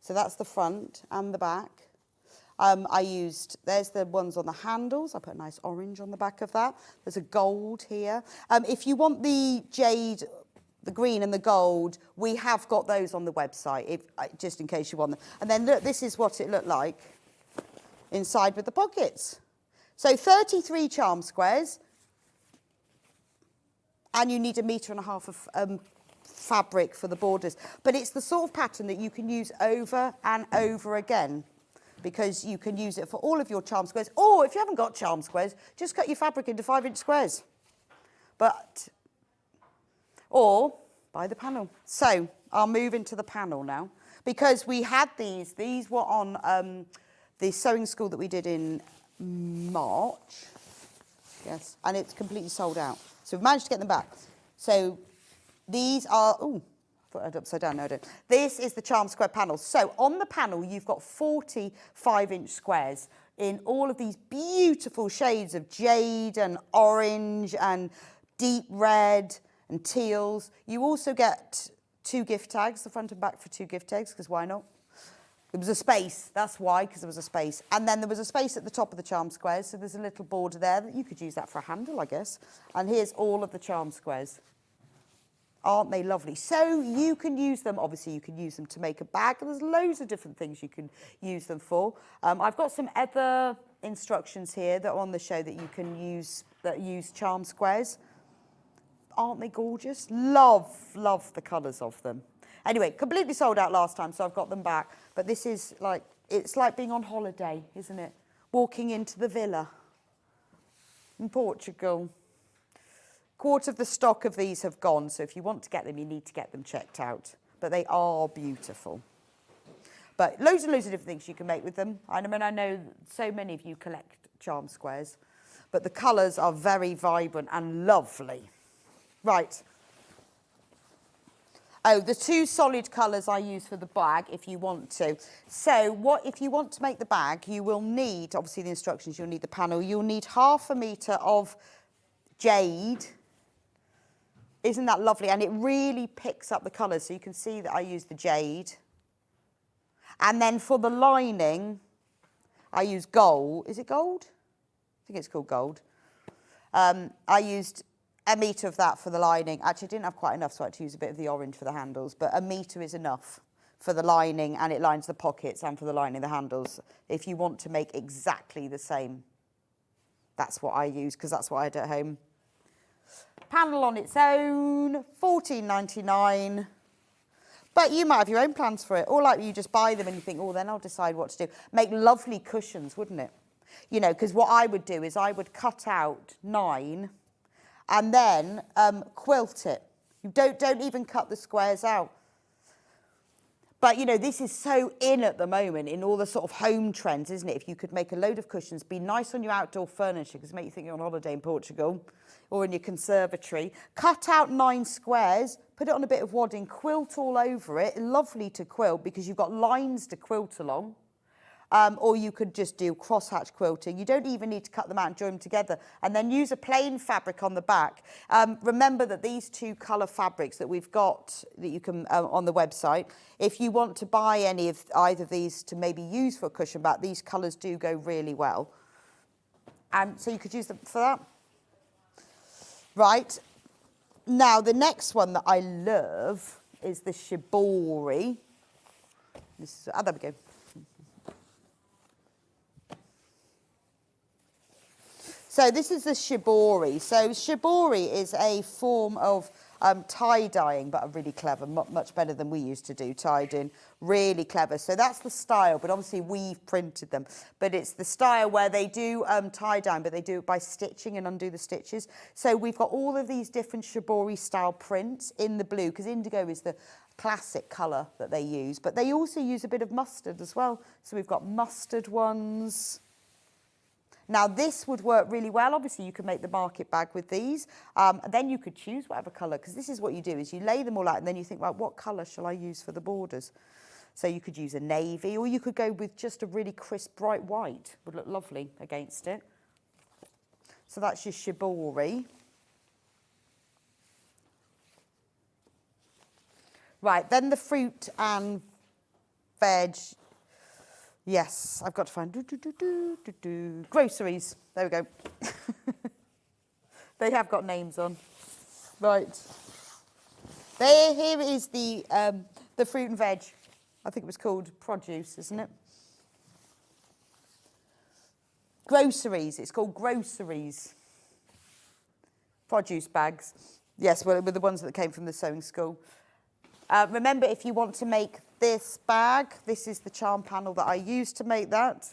So that's the front and the back. There's the ones on the handles. I put a nice orange on the back of that. There's a gold here. If you want the jade, the green and the gold, we have got those on the website, just in case you want them. And then look, this is what it looked like inside with the pockets. So 33 charm squares. And you need 1.5 meters of fabric for the borders. But it's the sort of pattern that you can use over and over again, because you can use it for all of your charm squares. Or if you haven't got charm squares, just cut your fabric into 5-inch squares. Or buy the panel. So I'll move into the panel now, because we had these. These were on the sewing school that we did in March. Yes, and it's completely sold out. So we've managed to get them back. So these are, I thought I had upside down, no I don't. This is the charm square panel. So on the panel, you've got 40 5-inch squares in all of these beautiful shades of jade and orange and deep red and teals. You also get 2 gift tags, the front and back for 2 gift tags, because why not? There was a space, that's why, because there was a space. And then there was a space at the top of the charm squares, so there's a little border there that you could use that for a handle, I guess. And here's all of the charm squares. Aren't they lovely? So you can use them, obviously you can use them to make a bag. There's loads of different things you can use them for. I've got some other instructions here that are on the show that you can use, that use charm squares. Aren't they gorgeous? Love the colours of them. Anyway, completely sold out last time, so I've got them back. But this is like, it's like being on holiday, isn't it? Walking into the villa in Portugal. Quarter of the stock of these have gone, so if you want to get them, you need to get them checked out. But they are beautiful. But loads and loads of different things you can make with them. I mean, I know so many of you collect charm squares, but the colours are very vibrant and lovely. Right. Oh, the 2 solid colours I use for the bag, if you want to. So if you want to make the bag, you will need, obviously the instructions, you'll need the panel. You'll need 1/2 meter of jade. Isn't that lovely? And it really picks up the colours. So you can see that I use the jade. And then for the lining, I use gold. Is it gold? I think it's called gold. I used 1 metre of that for the lining. Actually, I didn't have quite enough, so I had to use a bit of the orange for the handles. But 1 metre is enough for the lining, and it lines the pockets, and for the lining the handles. If you want to make exactly the same, that's what I use, because that's what I had at home. Panel on its own, $14.99. But you might have your own plans for it. Or like you just buy them and you think, oh, then I'll decide what to do. Make lovely cushions, wouldn't it? You know, because what I would do is I would cut out 9 and then quilt it. You don't even cut the squares out. But, you know, this is so in at the moment in all the sort of home trends, isn't it? If you could make a load of cushions, be nice on your outdoor furniture, because it make you think you're on holiday in Portugal, or in your conservatory. Cut out 9 squares, put it on a bit of wadding, quilt all over it. Lovely to quilt, because you've got lines to quilt along. or you could just do crosshatch quilting. You don't even need to cut them out and join them together, and then use a plain fabric on the back. Remember that these two colour fabrics that we've got that you can on the website, if you want to buy either of these to maybe use for a cushion back, these colours do go really well. So you could use them for that. Right. Now, the next one that I love is the shibori. There we go. So this is the shibori. So shibori is a form of tie-dyeing, but really clever, much better than we used to do tie-dyeing. Really clever. So that's the style, but obviously we've printed them. But it's the style where they do tie-dyeing, but they do it by stitching and undo the stitches. So we've got all of these different shibori style prints in the blue, because indigo is the classic colour that they use. But they also use a bit of mustard as well. So we've got mustard ones. Now, this would work really well. Obviously, you could make the market bag with these. And then you could choose whatever colour, because this is what you do, is you lay them all out and then you think, well, what colour shall I use for the borders? So you could use a navy, or you could go with just a really crisp, bright white. Would look lovely against it. So that's your shibori. Right, then the fruit and veg. Yes, I've got to find groceries. There we go. They have got names on. Right. Here is the fruit and veg. I think it was called produce, isn't it? Groceries. It's called groceries. Produce bags. Yes, well, with the ones that came from the sewing school. Remember, if you want to make this bag, this is the charm panel that I used to make that.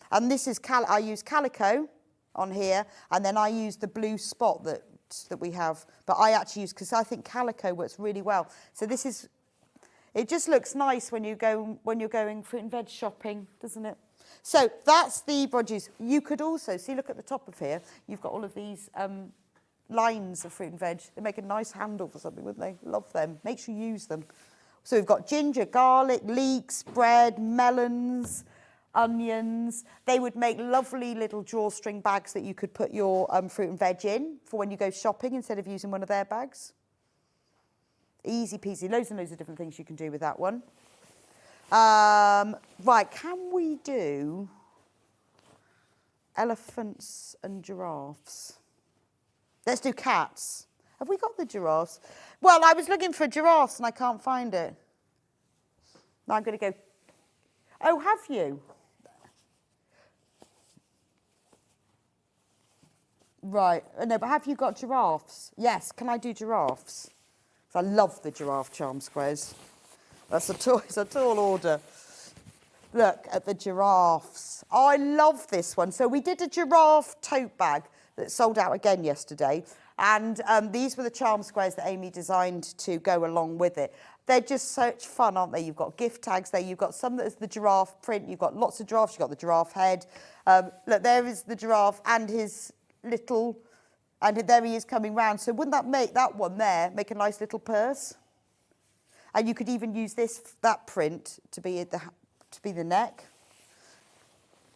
And this is, I use calico on here, and then I use the blue spot that we have. But I actually use, because I think calico works really well. So this is, it just looks nice when you're going fruit and veg shopping, doesn't it? So that's the produce. You could also, see, look at the top of here, you've got all of these lines of fruit and veg. They make a nice handle for something, wouldn't they? Love them. Make sure you use them. So we've got ginger, garlic, leeks, bread, melons, onions. They would make lovely little drawstring bags that you could put your fruit and veg in for when you go shopping instead of using one of their bags. Easy peasy. Loads and loads of different things you can do with that one. Right, can we do elephants and giraffes? Let's do cats. Have we got the giraffes? Well, I was looking for giraffes and I can't find it. Now I'm going to go. Oh, have you? Right. No, but have you got giraffes? Yes. Can I do giraffes? I love the giraffe charm squares. It's a tall order. Look at the giraffes. Oh, I love this one. So we did a giraffe tote bag that sold out again yesterday. And these were the charm squares that Amy designed to go along with it. They're just such fun, aren't they? You've got gift tags there. You've got some that is the giraffe print. You've got lots of giraffes. You've got the giraffe head. Look, there is the giraffe and his little, and there he is coming round. So wouldn't that make that one there make a nice little purse? And you could even use that print to be the neck.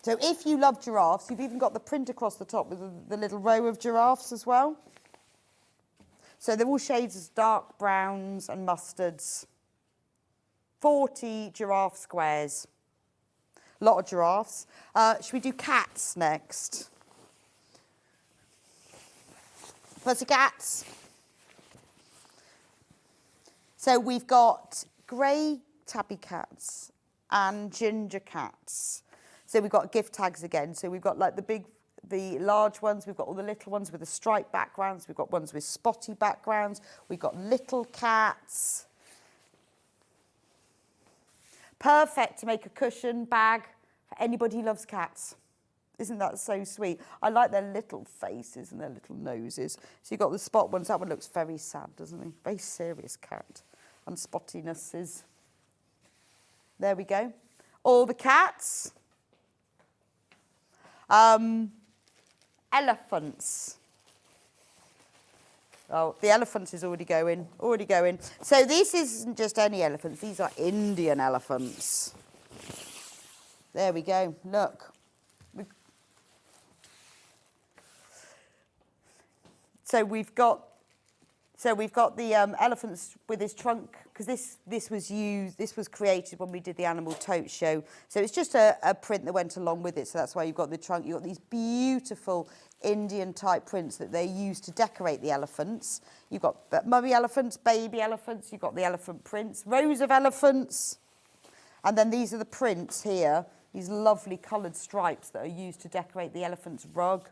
So if you love giraffes, you've even got the print across the top with the little row of giraffes as well. So they're all shades of dark browns and mustards. 40 giraffe squares. A lot of giraffes. Should we do cats next? Pussycats. So we've got grey tabby cats and ginger cats. So we've got gift tags again. So we've got like the large ones. We've got all the little ones with the striped backgrounds. We've got ones with spotty backgrounds. We've got little cats. Perfect to make a cushion bag for anybody who loves cats. Isn't that so sweet? I like their little faces and their little noses. So you've got the spot ones. That one looks very sad, doesn't he? Very serious cat. And spottinesses. There we go. All the cats. Elephants. Oh, the elephant is already going. So this isn't just any elephants. These are Indian elephants. There we go. Look. So we've got the elephants with his trunk, because this was created when we did the animal tote show. So it's just a print that went along with it. So that's why you've got the trunk. You've got these beautiful Indian type prints that they use to decorate the elephants. You've got mummy elephants, baby elephants. You've got the elephant prints, rows of elephants, and then these are the prints here. These lovely coloured stripes that are used to decorate the elephant's rug.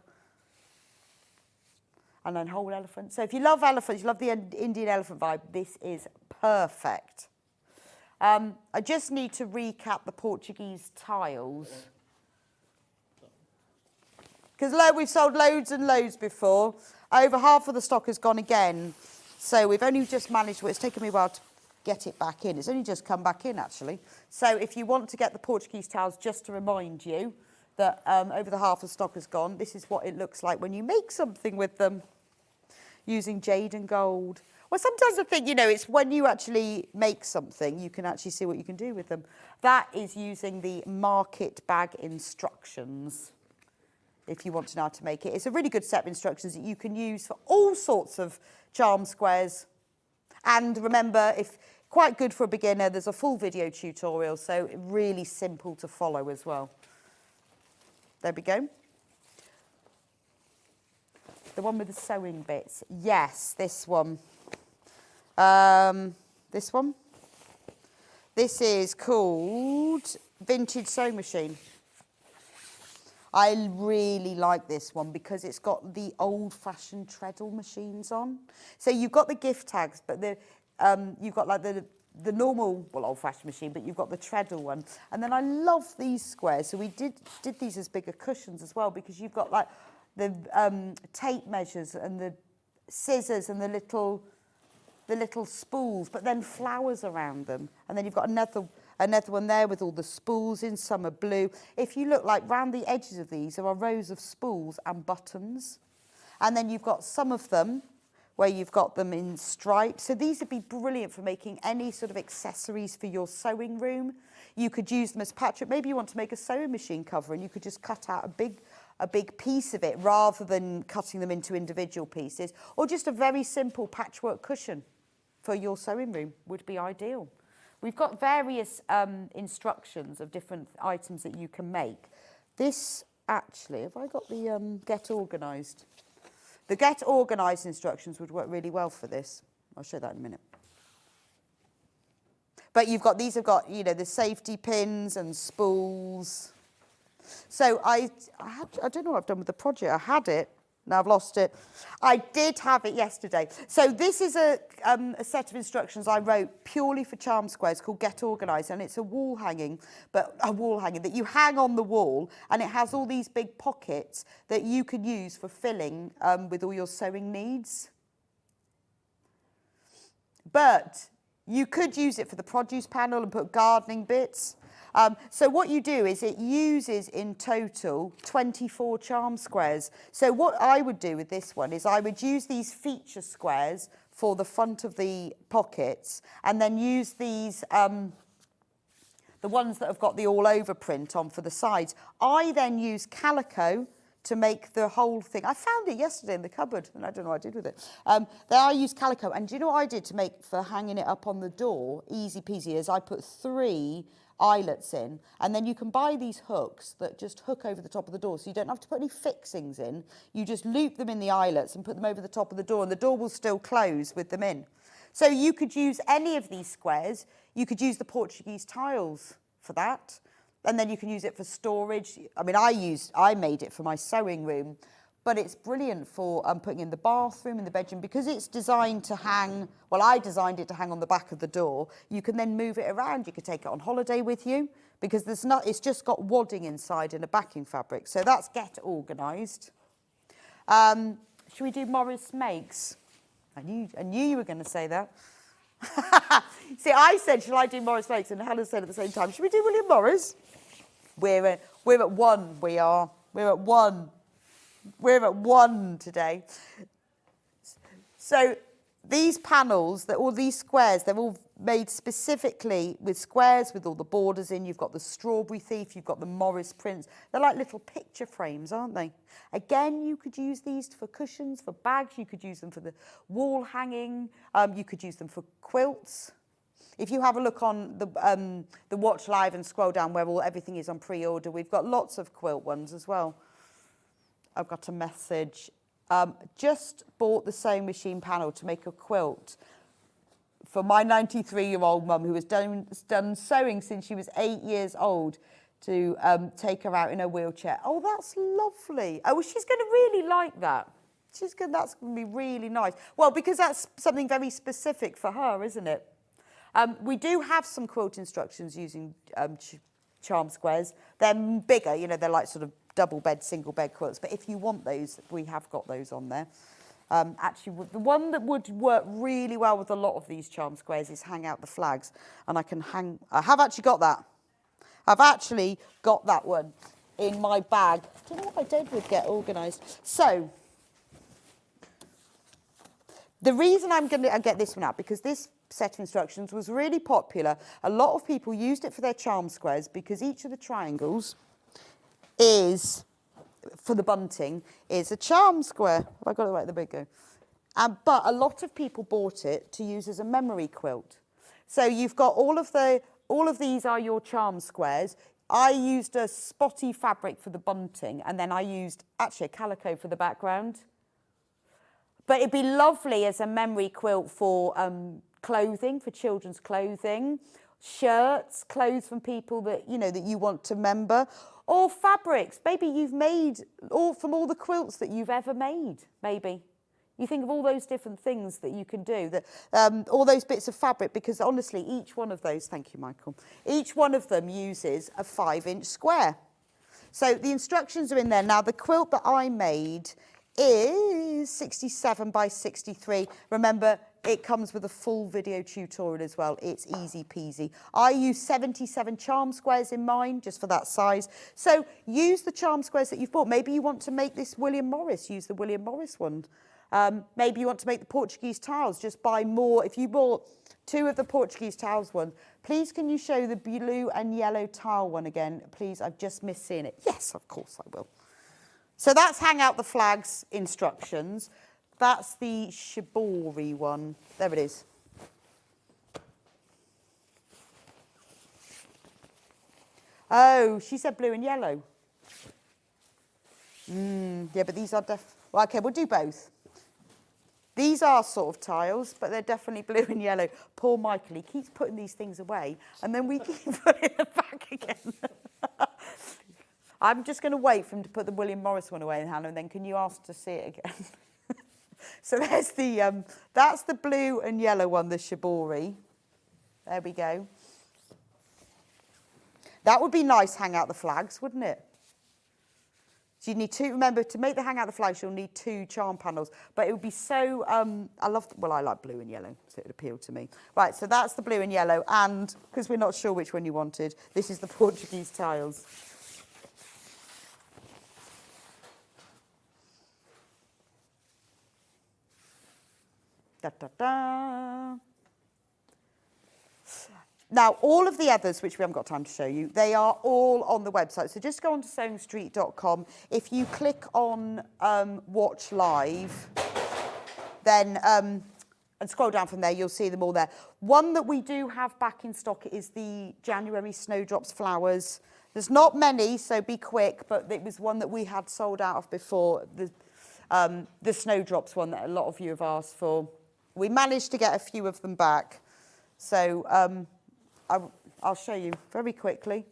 And then whole elephant. So if you love elephants, you love the Indian elephant vibe, this is perfect. I just need to recap the Portuguese tiles. Because we've sold loads and loads before. Over half of the stock has gone again. So we've only just managed, well, it's taken me a while to get it back in. It's only just come back in, actually. So if you want to get the Portuguese tiles, just to remind you that over the half of the stock has gone, this is what it looks like when you make something with them. Using jade and gold. Well, sometimes I think, it's when you actually make something, you can actually see what you can do with them. That is using the market bag instructions, if you want to know how to make it. It's a really good set of instructions that you can use for all sorts of charm squares. And remember, quite good for a beginner, there's a full video tutorial, so really simple to follow as well. There we go. The one with the sewing bits. Yes, this one. This one. This is called Vintage Sewing Machine. I really like this one because it's got the old-fashioned treadle machines on. So you've got the gift tags, but you've got like the normal, well, old-fashioned machine, but you've got the treadle one. And then I love these squares. So we did these as bigger cushions as well, because you've got like the tape measures and the scissors and the little spools, but then flowers around them. And then you've got another one there with all the spools in, some are blue. If you look like round the edges of these, there are rows of spools and buttons. And then you've got some of them where you've got them in stripes. So these would be brilliant for making any sort of accessories for your sewing room. You could use them as patchwork. Maybe you want to make a sewing machine cover and you could just cut out a big piece of it rather than cutting them into individual pieces, or just a very simple patchwork cushion for your sewing room would be ideal. We've got various instructions of different items that you can make. This actually, have I got the Get Organised? The Get Organised instructions would work really well for this. I'll show that in a minute. But these have got, the safety pins and spools. So I don't know what I've done with the project. I had it, now I've lost it. I did have it yesterday. So this is a set of instructions I wrote purely for charm squares called Get Organised, and it's a wall hanging that you hang on the wall, and it has all these big pockets that you can use for filling with all your sewing needs. But you could use it for the produce panel and put gardening bits. So what you do is it uses in total 24 charm squares. So what I would do with this one is I would use these feature squares for the front of the pockets, and then use these, the ones that have got the all over print on for the sides. I then use calico to make the whole thing. I found it yesterday in the cupboard, and I don't know what I did with it. Then I used calico, and do you know what I did to make for hanging it up on the door? Easy peasy, is I put 3 eyelets in, and then you can buy these hooks that just hook over the top of the door, so you don't have to put any fixings in. You just loop them in the eyelets and put them over the top of the door, and the door will still close with them in. So you could use any of these squares. You could use the Portuguese tiles for that, and then you can use it for storage. I mean, I made it for my sewing room, but it's brilliant for putting in the bathroom, in the bedroom, because it's designed to hang, well, I designed it to hang on the back of the door. You can then move it around. You could take it on holiday with you, because it's just got wadding inside and a backing fabric. So that's Get Organised. Should we do Morris Makes? I knew you were going to say that. See, I said, shall I do Morris Makes? And Hannah said at the same time, should we do William Morris? We're at 1, we are. We're at 1. We're at 1 today. So these panels, all these squares, they're all made specifically with squares with all the borders in. You've got the Strawberry Thief, you've got the Morris prints. They're like little picture frames, aren't they? Again, you could use these for cushions, for bags. You could use them for the wall hanging. You could use them for quilts. If you have a look on the Watch Live and scroll down where everything is on pre-order, we've got lots of quilt ones as well. I've got a message. Just bought the sewing machine panel to make a quilt for my 93-year-old mum who has done sewing since she was 8 years old to take her out in a wheelchair. Oh, that's lovely. Oh, well, she's going to really like that. That's going to be really nice. Well, because that's something very specific for her, isn't it? We do have some quilt instructions using charm squares. They're bigger, you know, they're like sort of double bed, single bed quilts. But if you want those, we have got those on there. Actually, the one that would work really well with a lot of these charm squares is hang out the flags. And I have actually got that. I've actually got that one in my bag. I don't know what I did with get organised. So, the reason I'm going to get this one out, because this set of instructions was really popular. A lot of people used it for their charm squares because each of the triangles is, for the bunting, is a charm square. Have I got it right? There we go. But a lot of people bought it to use as a memory quilt. So you've got all of these are your charm squares. I used a spotty fabric for the bunting, and then I used actually a calico for the background. But it'd be lovely as a memory quilt for clothing, for children's clothing, shirts, clothes from people that you want to remember, or fabrics. Maybe you've made from all the quilts that you've ever made. Maybe you think of all those different things that you can do, that all those bits of fabric. Because honestly, each one of those, thank you, Michael, each one of them uses a 5-inch square. So the instructions are in there. Now the quilt that I made is 67 by 63. Remember, it comes with a full video tutorial as well. It's easy peasy. I use 77 charm squares in mine, just for that size. So use the charm squares that you've bought. Maybe you want to make this William Morris, use the William Morris one. Maybe you want to make the Portuguese tiles, just buy more. If you bought 2 of the Portuguese tiles one, please can you show the blue and yellow tile one again? Please, I've just missed seeing it. Yes, of course I will. So that's hang out the flags instructions. That's the shibori one. There it is. Oh, she said blue and yellow. Yeah, but these are well, okay, we'll do both. These are sort of tiles, but they're definitely blue and yellow. Poor Michael, he keeps putting these things away, and then we keep putting them back again. I'm just going to wait for him to put the William Morris one away, Hannah, and then can you ask to see it again? So there's that's the blue and yellow one, the shibori. There we go. That would be nice, hang out the flags, wouldn't it? So you need 2, remember, to make the hang out the flags, you'll need 2 charm panels. But it would be so, I like blue and yellow, so it would appeal to me. Right, so that's the blue and yellow, and, because we're not sure which one you wanted, this is the Portuguese tiles. Da, da, da. Now, all of the others, which we haven't got time to show you, they are all on the website. So just go on to sewingstreet.com. If you click on Watch Live, then and scroll down from there, you'll see them all there. One that we do have back in stock is the January Snowdrops flowers. There's not many, so be quick, but it was one that we had sold out of before, the Snowdrops one that a lot of you have asked for. We managed to get a few of them back. So I'll show you very quickly.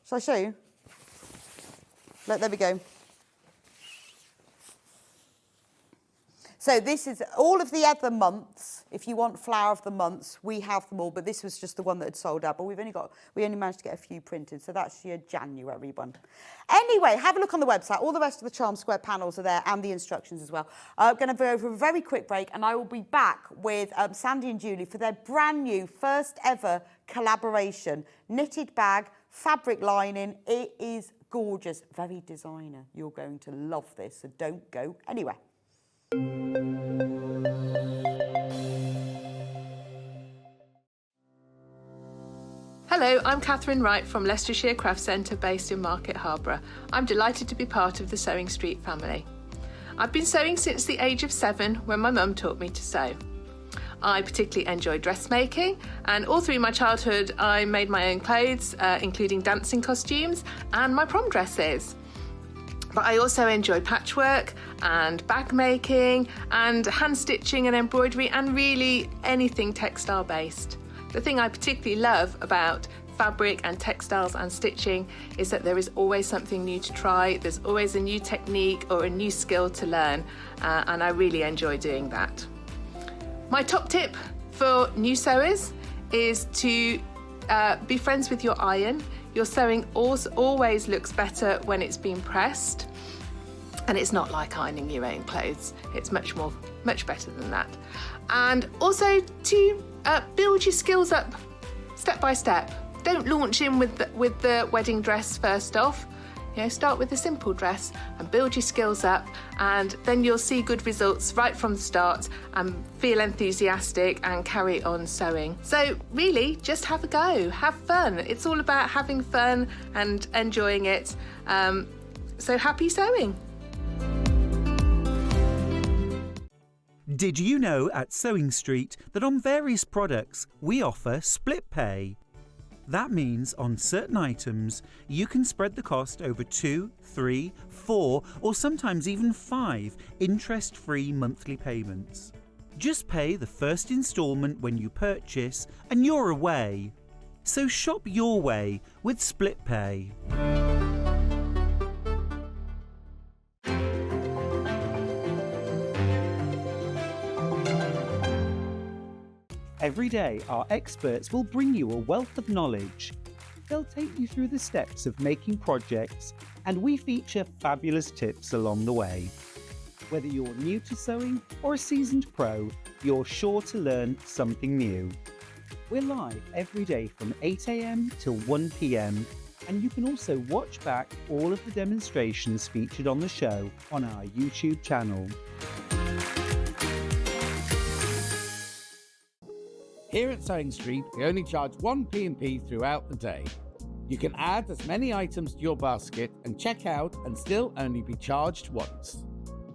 Shall I show you? There we go. So this is all of the other months. If you want flower of the months, we have them all, but this was just the one that had sold out. But we only managed to get a few printed, so that's your January one. Anyway, have a look on the website. All the rest of the charm square panels are there, and the instructions as well. I'm going to go over a very quick break, and I will be back with Sandi and Julie for their brand new first ever collaboration knitted bag, fabric lining. It is gorgeous, very designer. You're going to love this, so don't go anywhere. Hello, I'm Catherine Wright from Leicestershire Craft Centre based in Market Harborough. I'm delighted to be part of the Sewing Street family. I've been sewing since the age of 7 when my mum taught me to sew. I particularly enjoy dressmaking, and all through my childhood I made my own clothes, including dancing costumes and my prom dresses. But I also enjoy patchwork and bag making and hand stitching and embroidery and really anything textile based. The thing I particularly love about fabric and textiles and stitching is that there is always something new to try, there's always a new technique or a new skill to learn, and I really enjoy doing that. My top tip for new sewers is to be friends with your iron. Your sewing always looks better when it's been pressed, and it's not like ironing your own clothes. It's much better than that. And also to build your skills up step by step. Don't launch in with the wedding dress first off. You know, start with a simple dress and build your skills up, and then you'll see good results right from the start and feel enthusiastic and carry on sewing. So really, just have a go, have fun. It's all about having fun and enjoying it. So happy sewing. Did you know at Sewing Street that on various products we offer split pay? That means on certain items you can spread the cost over 2, 3, 4 or sometimes even 5 interest-free monthly payments. Just pay the first instalment when you purchase and you're away. So shop your way with split pay. Every day, our experts will bring you a wealth of knowledge. They'll take you through the steps of making projects, and we feature fabulous tips along the way. Whether you're new to sewing or a seasoned pro, you're sure to learn something new. We're live every day from 8 a.m. till 1 p.m, and you can also watch back all of the demonstrations featured on the show on our YouTube channel. Here at Sewing Street, we only charge one P&P throughout the day. You can add as many items to your basket and check out and still only be charged once.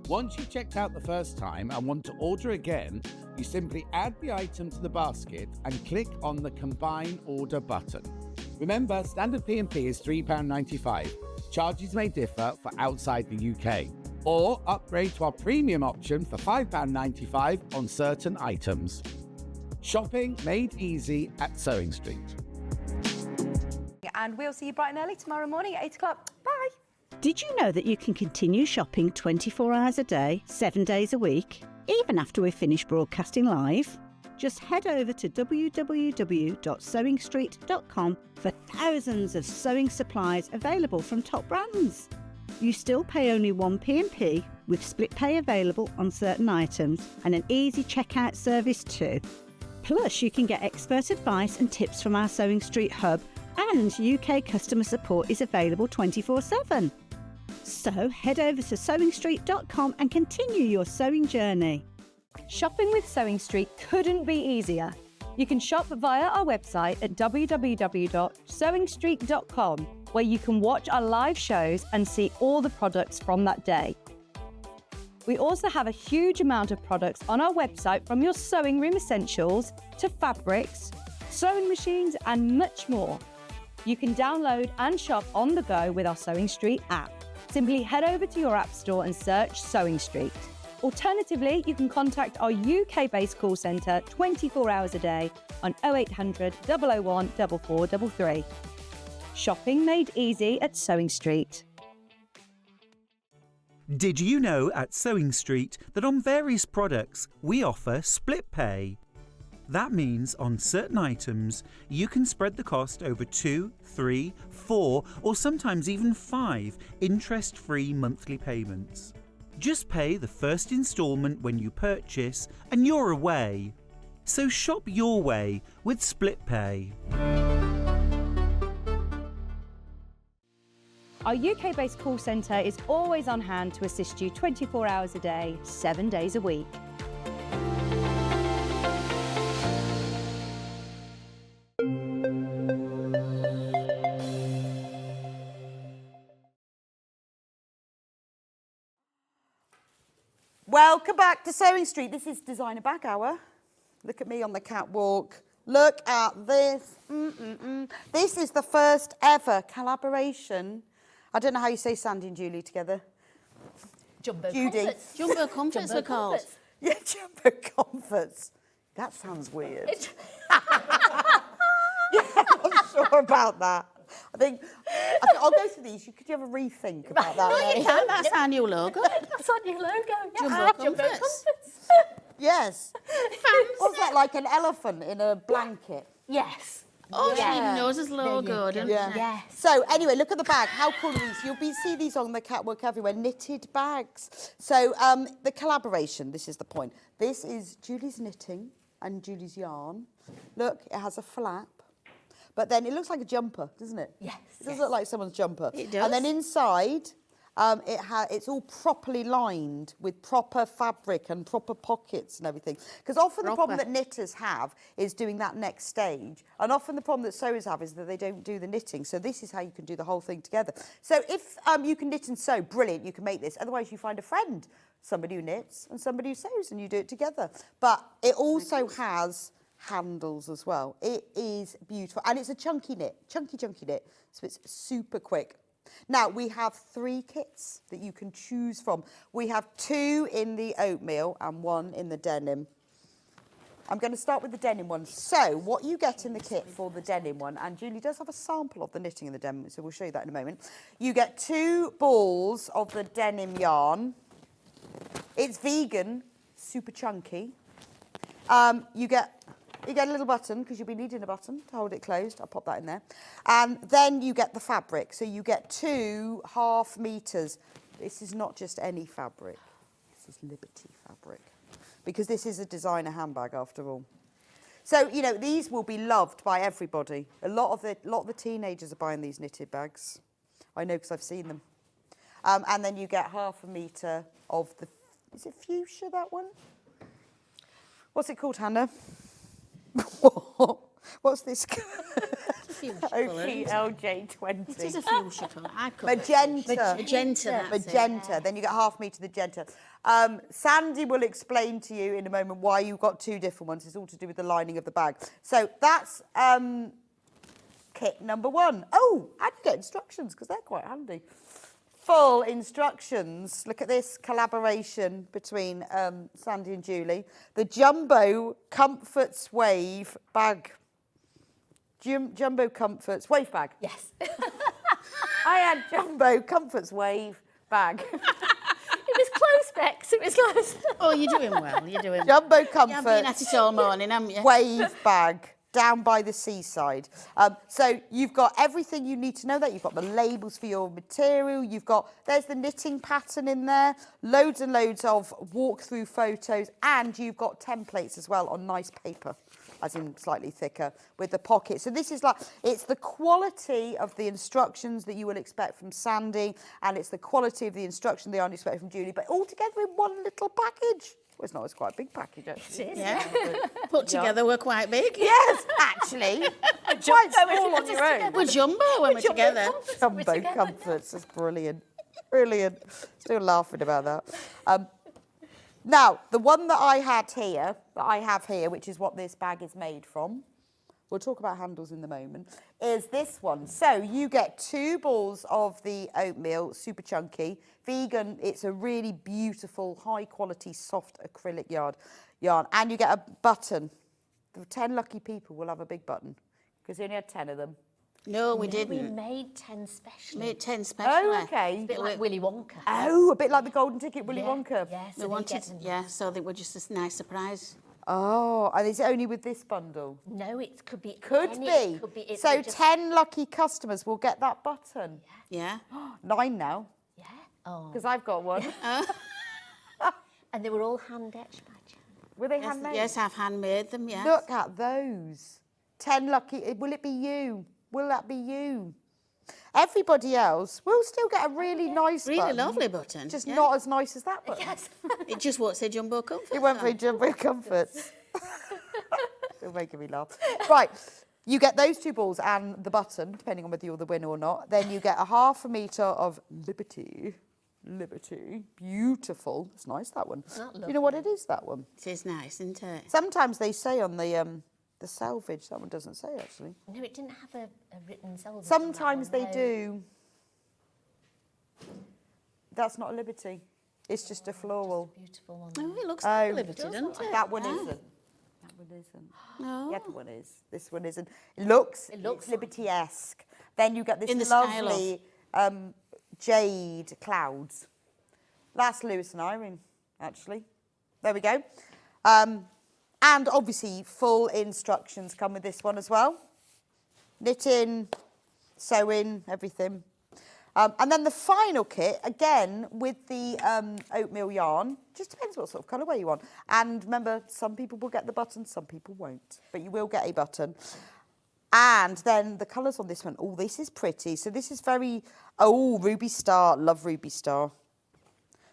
Once you've checked out the first time and want to order again, you simply add the item to the basket and click on the Combine Order button. Remember, standard P&P is £3.95. Charges may differ for outside the UK. Or upgrade to our premium option for £5.95 on certain items. Shopping made easy at Sewing Street. And we'll see you bright and early tomorrow morning at 8 o'clock. Bye. Did you know that you can continue shopping 24 hours a day, 7 days a week, even after we've finished broadcasting live? Just head over to www.sewingstreet.com for thousands of sewing supplies available from top brands. You still pay only one P&P with split pay available on certain items and an easy checkout service too. Plus, you can get expert advice and tips from our Sewing Street hub, and UK customer support is available 24/7. So head over to sewingstreet.com and continue your sewing journey. Shopping with Sewing Street couldn't be easier. You can shop via our website at www.sewingstreet.com, where you can watch our live shows and see all the products from that day. We also have a huge amount of products on our website, from your sewing room essentials to fabrics, sewing machines and much more. You can download and shop on the go with our Sewing Street app. Simply head over to your app store and search Sewing Street. Alternatively, you can contact our UK-based call centre 24 hours a day on 0800 001 4433. Shopping made easy at Sewing Street. Did you know at Sewing Street that on various products we offer split pay? That means on certain items you can spread the cost over 2, 3, 4 or sometimes even 5 interest-free monthly payments. Just pay the first instalment when you purchase and you're away. So shop your way with split pay. Our UK-based call centre is always on hand to assist you 24 hours a day, 7 days a week. Welcome back to Sewing Street. This is Designer Bag Hour. Look at me on the catwalk. Look at this. This is the first ever collaboration. I don't know how you say Sandi and Julie together. Jumbo Judy. comforts. Jumbo comforts are called. Yeah, Jumbo comforts. That sounds weird. Yeah, I'm sure about that. I think I'll go to these. Could you have a rethink about that? Well, you can. That's our new logo. That's our new logo. Jumbo comforts. Yes. What's that, like an elephant in a blanket? Yes. Oh, she even knows his logo, doesn't she? Yes. So anyway, look at the bag. How cool are these? You'll see these on the catwalk everywhere. Knitted bags. So the collaboration. This is the point. This is Julie's knitting and Julie's yarn. Look, it has a flap. But then it looks like a jumper, doesn't it? Yes. It does look like someone's jumper. It does. And then inside, it's all properly lined with proper fabric and proper pockets and everything. Because often the problem that knitters have is doing that next stage. And often the problem that sewers have is that they don't do the knitting. So this is how you can do the whole thing together. So if you can knit and sew, brilliant, you can make this. Otherwise, you find a friend, somebody who knits and somebody who sews, and you do it together. But it also has handles as well. It is beautiful. And it's a chunky knit, chunky knit. So it's super quick. Now, we have 3 kits that you can choose from. We have 2 in the oatmeal and 1 in the denim. I'm going to start with the denim one. So, what you get in the kit for the denim one, and Julie does have a sample of the knitting in the denim, so we'll show you that in a moment. You get 2 balls of the denim yarn. It's vegan, super chunky. You get a little button, because you'll be needing a button to hold it closed. I'll pop that in there. And then you get the fabric. So you get 2 half meters. This is not just any fabric. This is Liberty fabric. Because this is a designer handbag, after all. So, you know, these will be loved by everybody. A lot of the teenagers are buying these knitted bags. I know, because I've seen them. And then you get half a metre of the... Is it fuchsia, that one? What's it called, Hannah? What's this? OPLJ20. It is a fuchsia colour. Magenta. Magenta. Then you get half metre magenta. Sandi will explain to you in a moment why you've got 2 different ones. It's all to do with the lining of the bag. So that's kit number 1. Oh, and you get instructions, because they're quite handy. Full instructions. Look at this collaboration between Sandi and Julie. The Jumbo Comforts Wave bag. Jumbo Comforts Wave bag. Yes. I had Jumbo Comforts Wave bag. It was close, Bex. It was close. Oh, you're doing well. You're doing well. Jumbo Comforts. You've been at it all morning, haven't you? Wave bag. Down by the seaside. So you've got everything you need to know that. You've got the labels for your material. There's the knitting pattern in there, loads and loads of walkthrough photos, and you've got templates as well on nice paper, as in slightly thicker, with the pocket. So this is it's the quality of the instructions that you will expect from Sandi, and it's the quality of the instruction they aren't expecting from Julie, but all together in one little package. Well, it's not, it's quite a big package, actually. It is. Yeah. Put together, we're quite big. Yes, actually. Quite small on your own. We're jumbo when we're together. Jumbo Comforts, that's brilliant. Brilliant. Still laughing about that. Now, the one that I have here, which is what this bag is made from, we'll talk about handles in the moment, is this one. So you get 2 balls of the oatmeal, super chunky, vegan. It's a really beautiful, high quality, soft acrylic yarn. And you get a button. The 10 lucky people will have a big button, because you only had 10 of them. No, we didn't. We made 10 specially. Made 10 specially. Oh, okay. A bit like Willy Wonka. Oh, a bit like the golden ticket, Willy Wonka. Yes. We wanted, so they were just a nice surprise. Oh, and is it only with this bundle? No, it could be. Could be. So 10 lucky customers will get that button. Yeah. 9 now. Yeah. Oh. Because I've got one. And they were all hand etched by Jan. Were they handmade? Yes, I've handmade them, yes. Look at those. 10 lucky. Will it be you? Will that be you? Everybody else will still get a really nice button. Really lovely button. Just not as nice as that button. Yes. It just won't say Jumbo Comforts. It won't say Jumbo Comforts. Still making me laugh. Right. You get those 2 balls and the button, depending on whether you're the winner or not. Then you get a half a metre of Liberty Liberty. Beautiful. It's nice, that one. That Do you know what it is, that one? It is nice, isn't it? Sometimes they say on the selvage, that one doesn't say actually. No, it didn't have a written selvage. Sometimes they do. That's not a Liberty. It's just a floral. Beautiful one. Oh, it looks like a Liberty, doesn't it? That one isn't. That one isn't. No. The other one is. This one isn't. It looks Liberty-esque. Then you get this In the style lovely jade clouds. That's Lewis and Irene, actually. There we go. And obviously, full instructions come with this one as well. Knitting, sewing, everything. And then the final kit, again, with the oatmeal yarn, just depends what sort of colourway you want. And remember, some people will get the button, some people won't. But you will get a button. And then the colours on this one, oh, this is pretty. So this is very, Ruby Star, love Ruby Star.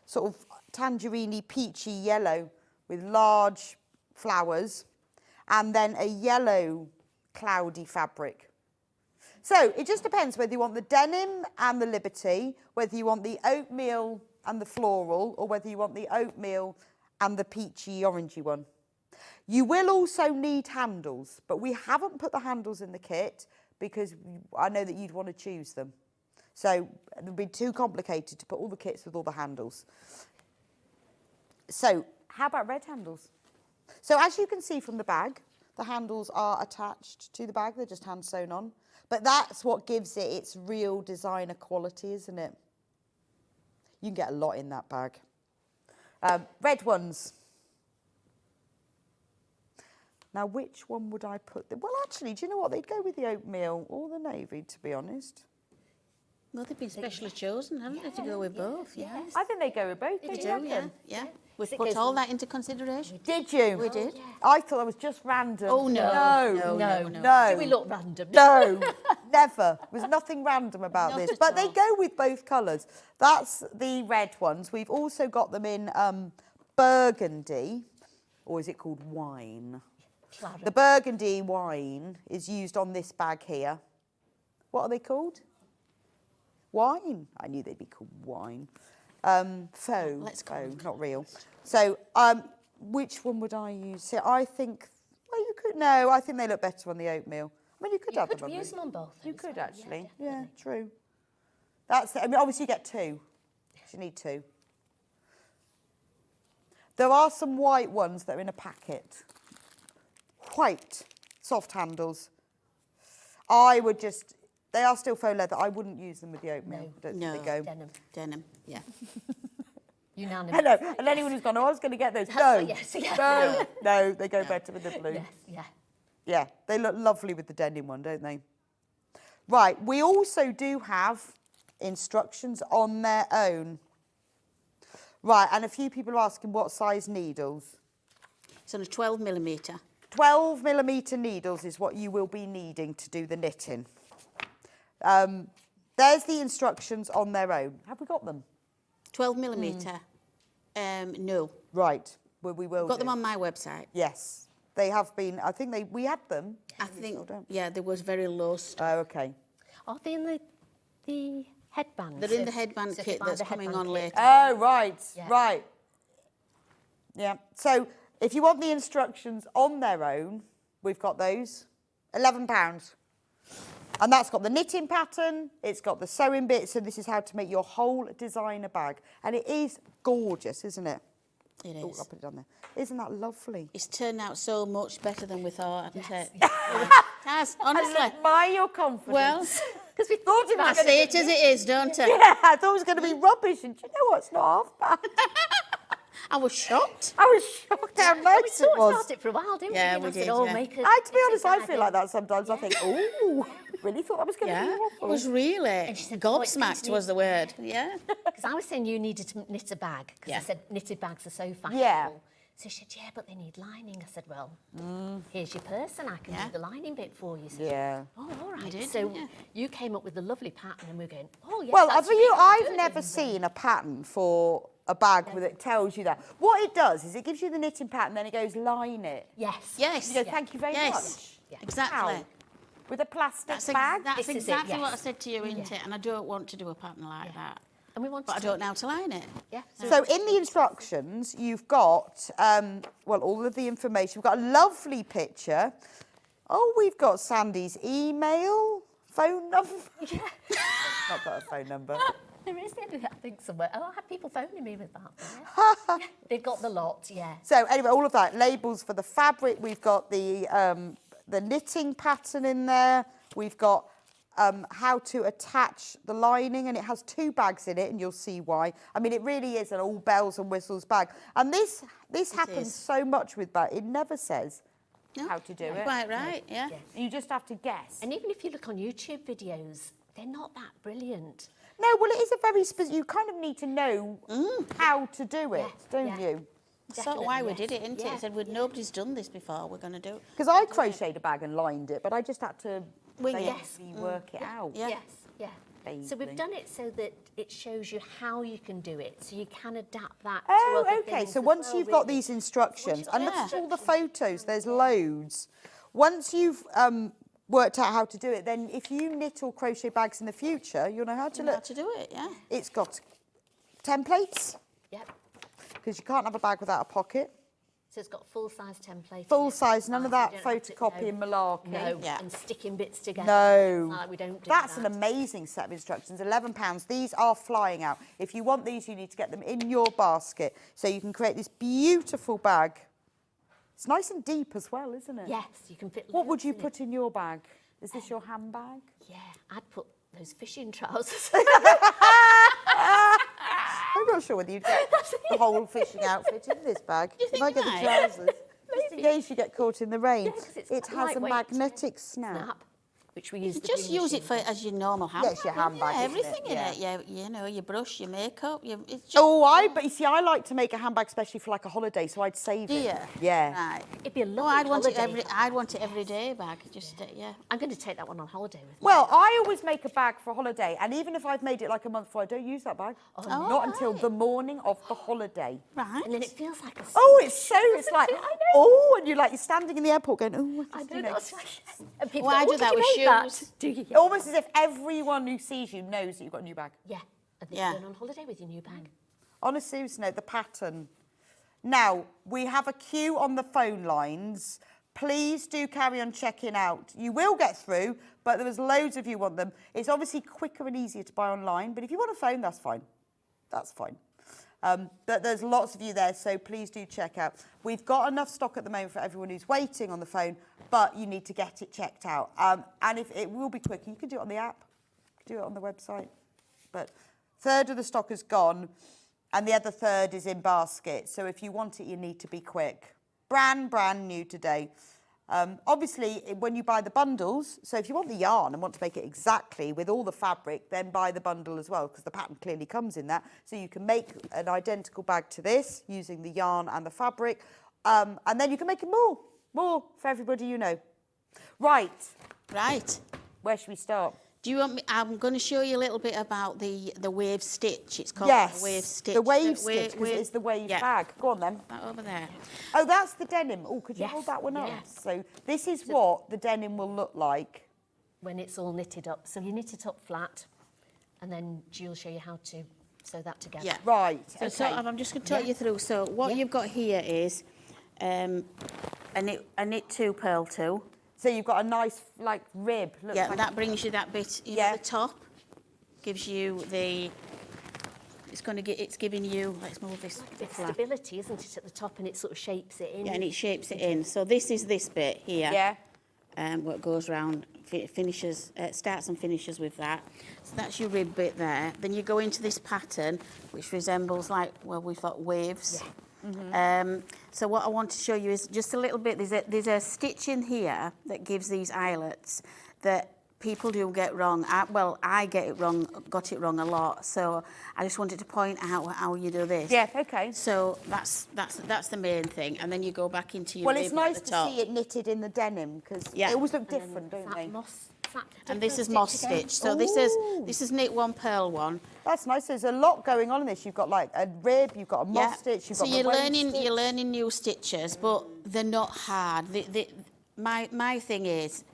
Sort of tangerine-y, peachy yellow with large flowers. And then a yellow cloudy fabric. So it just depends whether you want the denim and the Liberty, whether you want the oatmeal and the floral, or whether you want the oatmeal and the peachy orangey one. You will also need handles, but we haven't put the handles in the kit because I know that you'd want to choose them. So it would be too complicated to put all the kits with all the handles. So how about red handles? So as you can see from the bag, the handles are attached to the bag. They're just hand sewn on. But that's what gives it its real designer quality, isn't it? You can get a lot in that bag. Red ones. Now, which one would I put? Well, actually, do you know what? They'd go with the oatmeal or the navy, to be honest. Well, they've been specially chosen, haven't they, to go with both? Yes. I think they go with both. They do, yeah. We put all that into consideration. Did you? We did. I thought that was just random. Oh, no. No. Do we look random? No, never. There's nothing random about this. But they go with both colours. That's the red ones. We've also got them in burgundy, or is it called wine? Claret. The burgundy wine is used on this bag here. What are they called? Wine. I knew they'd be called wine. Faux. Let's go. Faux, not real. So, which one would I use? So I think, well, you could, no, I think they look better on the oatmeal. I mean, you could have them on use them on both. You could actually. Yeah, true. That's it. I mean, obviously you get two. You need two. There are some white ones that are in a packet. White, soft handles. I would just, they are still faux leather. I wouldn't use them with the oatmeal. No, they go. Denim, yeah. Unanimous. Hello. And anyone who's gone, oh, I was going to get those. No. Yes, yeah. No, they go better with the blue. Yes, yeah. Yeah, they look lovely with the denim one, don't they? Right, we also do have instructions on their own. Right, and a few people are asking what size needles. It's on a 12mm. 12mm needles is what you will be needing to do the knitting. There's the instructions on their own. Have we got them? 12mm? No. Right, well, we will Got them on my website. Yes, they have been. I think we had them. I think, yeah, there was very low stock. Oh, okay. Are they in the headband? They're in the headband kit that's coming on later. Oh, right, Yeah. right. Yeah, so if you want the instructions on their own, we've got those. £11. And that's got the knitting pattern, it's got the sewing bit, so this is how to make your whole designer bag. And it is gorgeous, isn't it? It Oh, is. I'll put it on there. Isn't that lovely? It's turned out so much better than we thought, hasn't it? It has, honestly. I admire your confidence. Well, because we thought it I was say it as it is, don't I? Yeah, I thought it was going to be rubbish, and do you know what? It's not half bad. I was shocked. I was shocked how nice it was. We thought it for a while, didn't Yeah, we? we I said, did, oh, yeah. make a, To be honest, I feel like that sometimes. I think, oh, really thought that was going to be Yeah, awful. it was really. And she said, oh, it's Gobsmacked was the word. Yeah. Because I was saying you needed to knit a bag, because Yeah. I said knitted bags are so fashionable. Yeah. So she said, yeah, but they need lining. I said, well, here's your purse and I can Yeah. do the lining bit for you. So Yeah. oh, all right. did, so yeah. you came up with the lovely pattern and we were going, oh, yeah. Well, that's for you, really I've good. never seen a pattern for a bag with it tells you that. What it does is it gives you the knitting pattern, then it goes line it. Yes. Yes. You go, thank you very Yes. much. Yeah. Exactly. How? With a plastic That's, bag? that's This is it, exactly yes. what I said to you, isn't it? And I don't want to do a pattern like that. And we want But I don't know how to line it. Yeah. So in the instructions, you've got, well, all of the information. We've got a lovely picture. Oh, we've got Sandi's email, phone number. Yeah. Not got a phone number. There is, I think, somewhere. Oh, I had people phoning me with that. Yeah. They've got the lot, yeah. So anyway, all of that. Labels for the fabric. We've got the knitting pattern in there. We've got how to attach the lining, and it has 2 bags in it, and you'll see why. I mean, it really is an all bells and whistles bag. And this happens so much with bag. It never says how to do it. Quite right, yeah. You just have to guess. And even if you look on YouTube videos, they're not that brilliant. No, well, it is a very specific. You kind of need to know how to do it, don't you? That's sort of why we did it, isn't it? It said, nobody's done this before, we're going to do it. Because I crocheted a bag and lined it, but I just had to Basically work it out. Yes, yeah. Vaguely. So we've done it so that it shows you how you can do it, so you can adapt that to Oh, other okay. things So as once well, you've got really. these instructions, and look Yeah. at all the photos, there's loads. Once you've worked out how to do it, then if you knit or crochet bags in the future, you'll know how to You know how to do it, yeah. It's got templates, Yep. because you can't have a bag without a pocket. So it's got full-size template. Full size, none of that You don't have to- photocopying malarkey. No, and sticking bits together. No. We don't do That's that. an amazing set of instructions, £11. These are flying out. If you want these, you need to get them in your basket so you can create this beautiful bag. It's nice and deep as well, isn't it? Yes, you can fit. What would loads you in put in your bag? Is this your handbag? Yeah, I'd put those fishing trousers. I'm not sure whether you'd get the whole fishing outfit in this bag. If I get the might? trousers, just in case you get caught in the rain. Yeah, 'cause it's It has a lightweight, magnetic snap. Which we use. You the just green use it machine. for as your normal handbag. Yes, your handbag, Yeah, isn't it? everything in Yeah. it. Yeah, you know, your brush, your makeup. It's just, But you see, I like to make a handbag especially for like a holiday, so I'd save do it. you? Yeah. Right. It'd be a No, lovely I'd want it holiday I'd want it every day bag. Just yeah. I'm going to take that one on holiday with me. Well, I always make a bag for a holiday, and even if I've made it like a month before, I don't use that bag. Not until the morning of the holiday. Right. And then it feels like a. Oh, it's like, I know. oh, and you're standing in the airport going, oh, I what don't know. know. And people Well, I go, do "Oh, that did with you make that?" shoes. Do you? Almost as if everyone who sees you knows that you've got a new bag. Yeah. And then Yeah. you're going on holiday with your new bag. On a serious note, the pattern. Now, we have a queue on the phone lines. Please do carry on checking out. You will get through, but there was loads of you want them. It's obviously quicker and easier to buy online, but if you want a phone, that's fine. That's fine. But there's lots of you there, so please do check out. We've got enough stock at the moment for everyone who's waiting on the phone, but you need to get it checked out. And if it will be quicker, you can do it on the app, you can do it on the website. But third of the stock is gone, and the other third is in basket. So if you want it, you need to be quick. Brand new today. Obviously, when you buy the bundles, so if you want the yarn and want to make it exactly with all the fabric, then buy the bundle as well, because the pattern clearly comes in that. So you can make an identical bag to this using the yarn and the fabric, and then you can make it more for everybody you know. Right. Where should we start? Do you want me? I'm going to show you a little bit about the wave stitch. It's called Yes, the wave stitch. the wave stitch, because it's the wave bag. Go on then. That over there. Oh, that's the denim. Oh, could you Yes, hold that one up? yes. So this is what the denim will look like. When it's all knitted up. So you knit it up flat, and then Jill will show you how to sew that together. Yeah. Right, So okay. sort of, I'm just going to talk you through. So what you've got here is a knit 2, purl 2. So you've got a nice, rib. Looks Yeah, like that brings you that bit, you know, the top. Gives you the... It's giving you... Let's move this bit flat. Stability, isn't it, at the top, and it sort of shapes it in. Yeah, and it shapes it in. So this is this bit here. Yeah. What goes round, finishes, starts and finishes with that. So that's your rib bit there. Then you go into this pattern, which resembles we've got waves. Yeah. So what I want to show you is just a little bit. There's a stitch in here that gives these eyelets that people do get wrong. I got it wrong a lot. So I just wanted to point out how you do this. Yeah, okay. So that's the main thing, and then you go back into your Well, rib it's at nice the to top. see it knitted in the denim, because they always look different, don't they? And this is moss stitch. So this is knit 1, purl 1. That's nice. There's a lot going on in this. You've got a rib, you've got a moss stitch, you've So got you're the wave learning stitch. you're learning new stitches, but they're not hard. My thing is,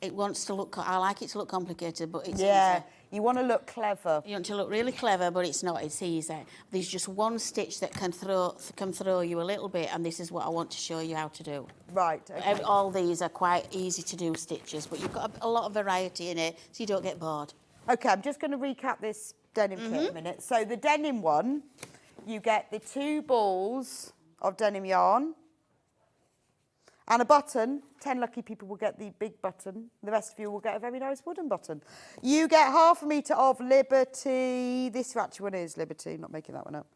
it wants to look. I like it to look complicated, but it's easy. You want to look clever. You want to look really clever, but it's not. It's easy. There's just one stitch that can throw you a little bit, and this is what I want to show you how to do. Right. Okay. All these are quite easy to do stitches, but you've got a lot of variety in it, so you don't get bored. Okay, I'm just going to recap this denim kit a minute. So the denim one, you get the 2 balls of denim yarn and a button. 10 lucky people will get the big button. The rest of you will get a very nice wooden button. You get 1/2 metre of Liberty. This actually one is Liberty, not making that one up.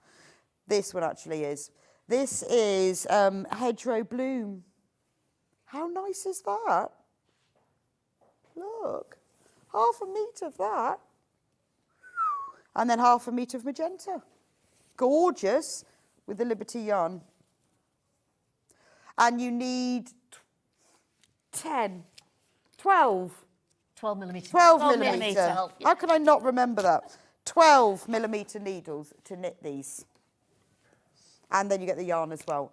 This one actually is. This is Hedgerow Bloom. How nice is that? Look, 1/2 metre of that. And then 1/2 metre of magenta. Gorgeous with the Liberty yarn. And you need 12 millimetre. 12 millimetre. How can I not remember that? 12 millimetre needles to knit these. And then you get the yarn as well.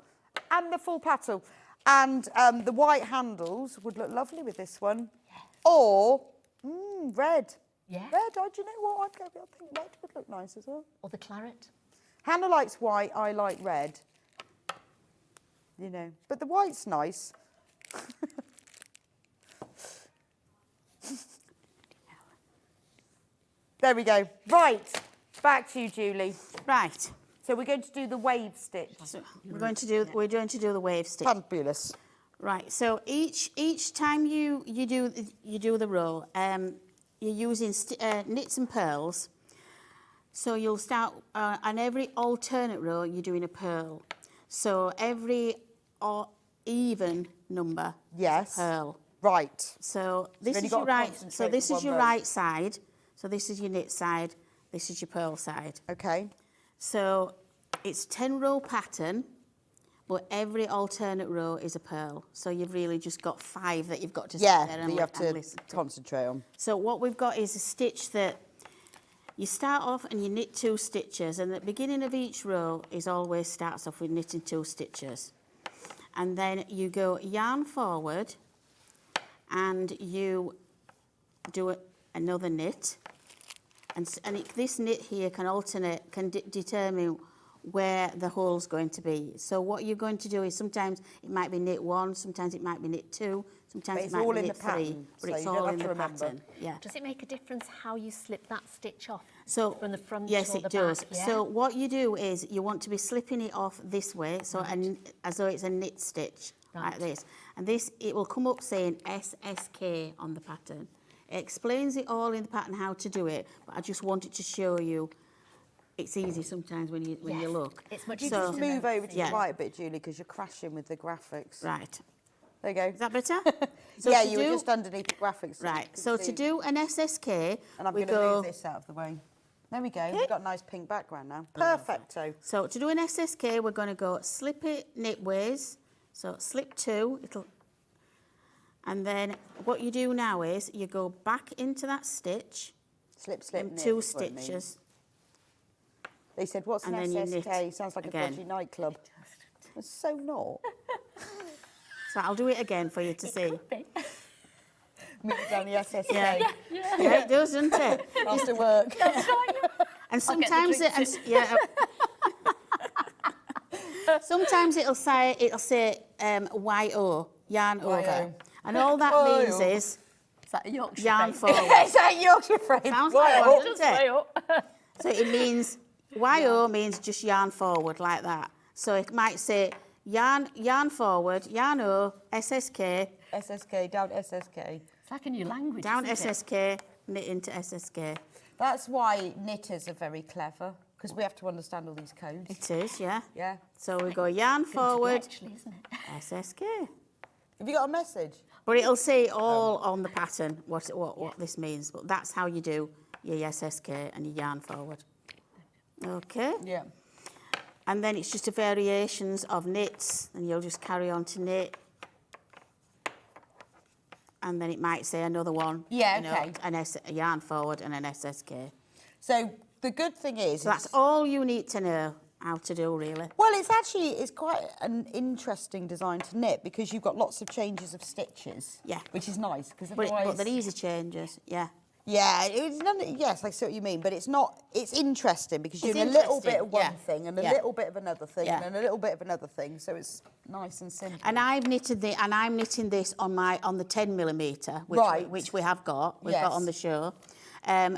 And the full pattern. And the white handles would look lovely with this one. Yes. Or red. Yeah. Red, do you know what? I think red would look nice as well. Or the claret. Hannah likes white, I like red. You know, but the white's nice. There we go. Right, back to you, Julie. Right. So we're going to do the wave stitch. So we're going to do the wave stitch. Fabulous. Right. So each time you do the row, you're using knits and purls. So you'll start on every alternate row. You're doing a purl. So every even number. Yes. Is a purl. Right. So this is your right. So this is your right side. So this is your knit side. This is your purl side. Okay. So it's 10-row pattern, but every alternate row is a purl. So you've really just got 5 that you've got to sit there and you have to listen to. concentrate on. So what we've got is a stitch that you start off and you knit 2 stitches, and at the beginning of each row always starts off with knitting 2 stitches. And then you go yarn forward and you do another knit. And this knit here can alternate, can determine where the hole's going to be. So what you're going to do is sometimes it might be knit 1, sometimes it might be knit 2, sometimes it might be knit 3. But it's all in the pattern. Yeah. Does it make a difference how you slip that stitch off? So from the front yes, or it the does. back? Yeah? So what you do is you want to be slipping it off this way, so as though it's a knit stitch like this. And this, it will come up saying SSK on the pattern. It explains it all in the pattern how to do it, but I just wanted to show you. It's easy sometimes when you look. It's much easier. Just move over to the right a bit, Julie, because you're crashing with the graphics. Right. There you go. Is that better? So yeah, you were just underneath the graphics. Right. So to do an SSK, and I'm going to move this out of the way. There we go. Yeah. We've got a nice pink background now. Perfecto. So to do an SSK, we're going to go slip it knitways. So slip 2. And then what you do now is you go back into that stitch. Slip, slip, knit. 2 stitches. They said, what's an SSK? Sounds like a dodgy nightclub. It's so not. So I'll do it again for you to see. Move down the SSK. Yeah, it does, doesn't it? After work. That's right. And sometimes sometimes it'll say YO, yarn over. And all that means is that a Yorkshire yarn phrase? forward. Is that a Yorkshire phrase? Sounds like one, doesn't it? So it means YO means just yarn forward like that. So it might say yarn forward, yarn O, SSK. SSK, down SSK. It's like a new language. Down SSK, knit into SSK. That's why knitters are very clever, because we have to understand all these codes. It is, yeah. Yeah. So we go yarn forward, actually, isn't it? SSK. Have you got a message? But it'll say all on the pattern what this means. But that's how you do your SSK and your yarn forward. Okay. Yeah. And then it's just a variations of knits, and you'll just carry on to knit. And then it might say another one. Yeah, okay. A yarn forward and an SSK. So the good thing is... So that's all you need to know how to do, really. Well, it's quite an interesting design to knit, because you've got lots of changes of stitches. Yeah. Which is nice, because But they're easy changes, yeah. Yeah, it's none. Yes, I see what you mean, but it's not. It's interesting because you're It's doing a little bit interesting, of one yeah. thing and a Yeah. little bit of another thing Yeah. and a little bit of another thing, so it's nice and simple. And I'm knitting this on the 10mm, which we have got. We've got Yes. on the show,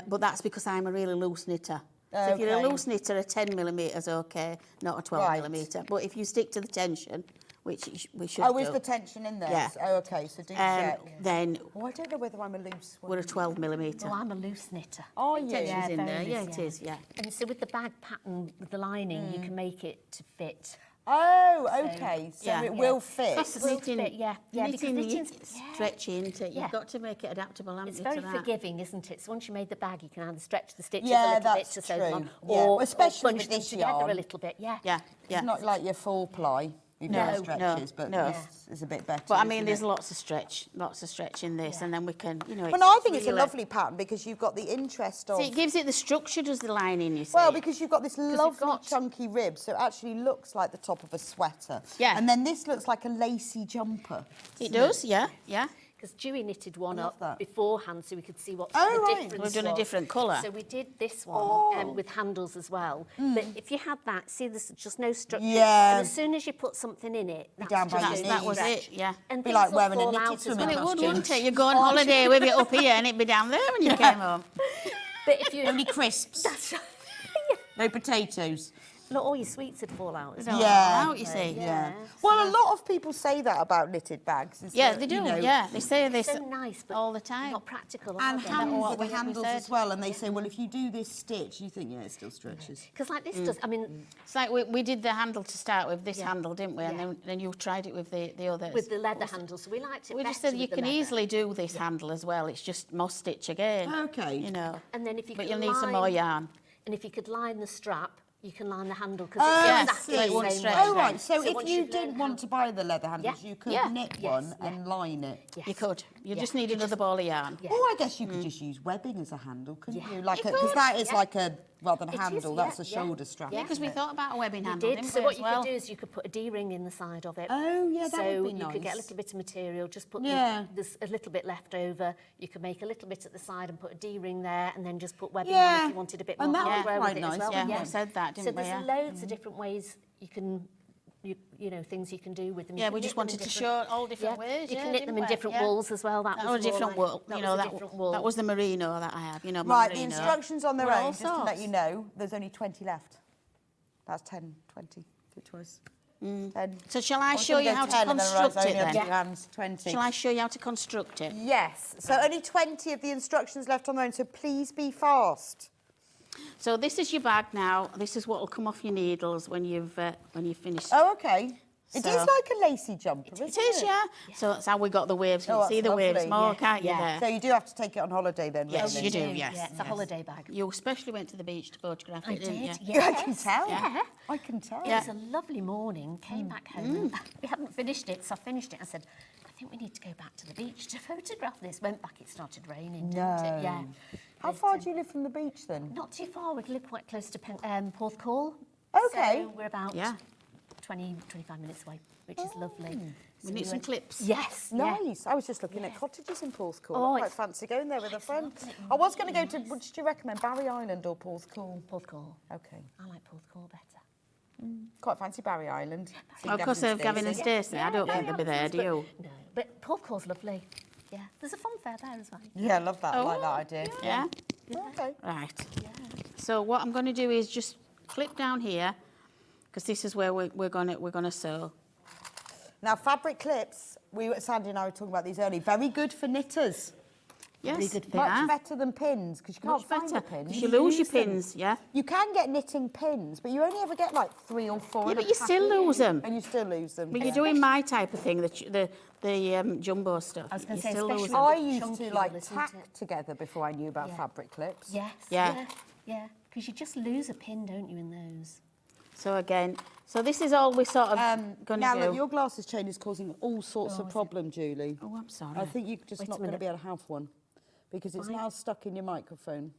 but that's because I'm a really loose knitter. So if you're a Okay. loose knitter, a 10mm is okay, not a 12mm. But if you stick to the tension, which we should Oh, do. is the tension in there? Yeah. Oh, okay. So do check. Then Oh, I don't know whether I'm a loose one. we're a 12mm. Well, I'm a loose knitter. Are you? Tension's in very there. Yeah, loose, it is. Yeah. And so with the bag pattern, with the lining, you can make it to fit. Oh, okay. So yeah. it will fit. That's will knitting, fit, yeah. Yeah, because knitting's- stretchy, isn't it? Yeah. You've got to make it adaptable, haven't It's you, very to that? forgiving, isn't it? So once you made the bag, you can either stretch the stitches Yeah, a little bit that's to sew them on, true. Yeah. or Especially bunch with them this together yarn. a little bit. Yeah. Yeah, yeah. It's not like your full ply. You've No, got stretches, no, but no. this is a bit better. But I mean, isn't there's it? lots of stretch in this, and then we can, you know. Well, no, I think it's a lovely pattern because you've got the interest of. See, it gives it the structure, does the lining, you see? Well, because you've got this you've lovely got- chunky rib, so it actually looks like the top of a sweater. Yeah. And then this looks like a lacy jumper. It does, yeah, yeah. Because Juey knitted one love up that. beforehand so we could see what Oh, the right. difference We've done a was. different colour. So we did this one with handles as well. But if you had that, see, there's just no structure. Yeah. And as soon as you put something in it, that's down by just your no That was stretch. it, yeah. And Be things like will wearing a fall knitted out as swimming well. Well, it would, costume. wouldn't it? You go on holiday with it up here, and it'd be down there when you came home. But if you... Only crisps. That's right. No potatoes. Look, all your sweets would fall out as well. Yeah. Out, you see. Yeah. Well, a lot of people say that about knitted bags. is Yeah, that, they do. you know, Yeah, they say this So nice, but all the time. not practical. And hands what with we the handles said. as well. And they say, well, if you do this stitch, you think, yeah, it still stretches. Because like this does, I mean, It's like we did the handle to start with, this handle, didn't we? And then you tried it with the others. with the leather handle, so we liked it We just better said you with the can leather. easily do this handle as well. It's just moss stitch again. Okay. You know. And then if you But could you'll need some more yarn. And if you could line the strap, you can line the handle because Oh, it's I exactly see. the won't same stretch way. Oh, right. So, if once you you've learned didn't want to buy the leather handles, Yeah. you could Yeah. knit Yes, one yeah. and line it. Yes. You could. You Yeah. just need another ball of yarn. Yeah. Oh, I guess you could just use webbing as a handle, couldn't Yeah. you? Like You because could, that is yeah. like a rather than a It is, handle. yeah, That's a yeah. shoulder strap. Yeah, Because we thought about a webbing You handle, did. didn't So we, what as you well? could do is you could put a D-ring in the side of it. Oh, yeah, that so would be you could get a nice. little bit of material, just put Yeah. there's a little bit left over. You could make a little bit at the side and put a D-ring there, and then just put webbing on Yeah. if you wanted a bit more. And that would hardware be with quite it as nice, well. Yeah, wouldn't we said that, So didn't we? there's Yeah. loads of different ways you can, you know, things you can do with them. You Yeah, can we knit just them in wanted to different- show all different ways. You yeah, can knit them didn't in we? different Yeah. wools as well. That was That was more different like- wool. That You was know, a that different wool. that was the merino that I have. You know, my Right, the merino. instructions on their Well, own, all just to let sorts. you know, there's only 20 left. That's 10, 20, two choice. 10. So shall I was show gonna you go how to 10 and then construct only it have then? two hands, 20. Shall I show you how to construct it? Yes. So only 20 of the instructions left on their own, so please be fast. So this is your bag now. This is what will come off your needles when you've finished. Oh, okay. It is So- like a lacy jumper, isn't It is, yeah. So that's how we got the waves. You Oh, can see that's the waves lovely. more, Yeah. can't you, there? So you do have to take it on holiday then, Yes, really? you do, yes. Yeah, it's a holiday bag. You especially went to the beach to photograph it, I didn't did, you? yes. I can tell. Yeah. I can tell. It was a lovely morning, came back home. We hadn't finished it, so I finished it. I said, I think we need to go back to the beach to photograph this. Went back, it started raining, didn't it? Yeah. How far do you live from the beach then? Not too far. We live quite close to Porthcawl. Okay. So we're about Yeah. 20, 25 minutes away, which is lovely. We need some clips. Yes. Yeah. Nice. I was just looking at cottages in Porthcawl. Oh, I quite it's- fancy going there with a friend. I was going to go to, what did you recommend, Barry Island or Porthcawl? Porthcawl. Okay. I like Porthcawl better. Quite fancy Barry Island. Of course, they're Gavin and Stacey. I don't think they'll be there, do you? No, but Porthcawl's lovely. Yeah. There's a fun fair there as well. Yeah, I love that. I like that idea. Yeah? Okay. Right. So what I'm going to do is just clip down here, because this is where we're gonna sew. Now, fabric clips, Sandy and I were talking about these earlier, very good for knitters. Yes, they Much are. better than pins, because you can't Much find better. the pins. 'Cause you lose your them. pins, yeah. You can get knitting pins, but you only ever get like 3 or 4. Yeah, in a but you still packet. lose them. And you still lose them. But you're doing my type of thing, the jumbo stuff. I was gonna You say, still lose especially them. I the used chunky to like one, isn't tack it? together before I knew about Yeah. fabric clips. Yes. Yeah. Yeah. Because you just lose a pin, don't you, in those? So again, so this is all we're sort of going Now, to do. look, your glasses chain is causing all sorts of problems, Julie. Oh, I'm sorry. I think you're just Wait a not going to minute. be able to have one because it's Fine. now stuck in your microphone.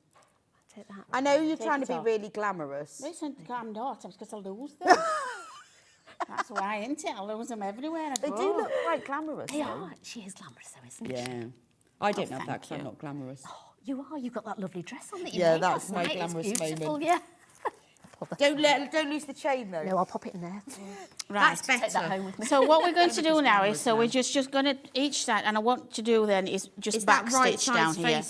Take that. I know you're Take trying it to be off. really glamorous. Listen, I'm not. I'm because I lose them. That's why, isn't it? I lose them everywhere I They go. do look quite glamorous. They though. are. She is glamorous, though, isn't she? Yeah. I don't have that thank because I'm you. not glamorous. You are. You've got that lovely dress on that you Yeah, made that's last my night. glamorous It's beautiful, moment. yeah. Don't lose the chain though. No, I'll pop it in there. Right. That's better. Take that home with me. So what we're going to do now is, so we're just going to each side, and I want to do then is just back stitch down here.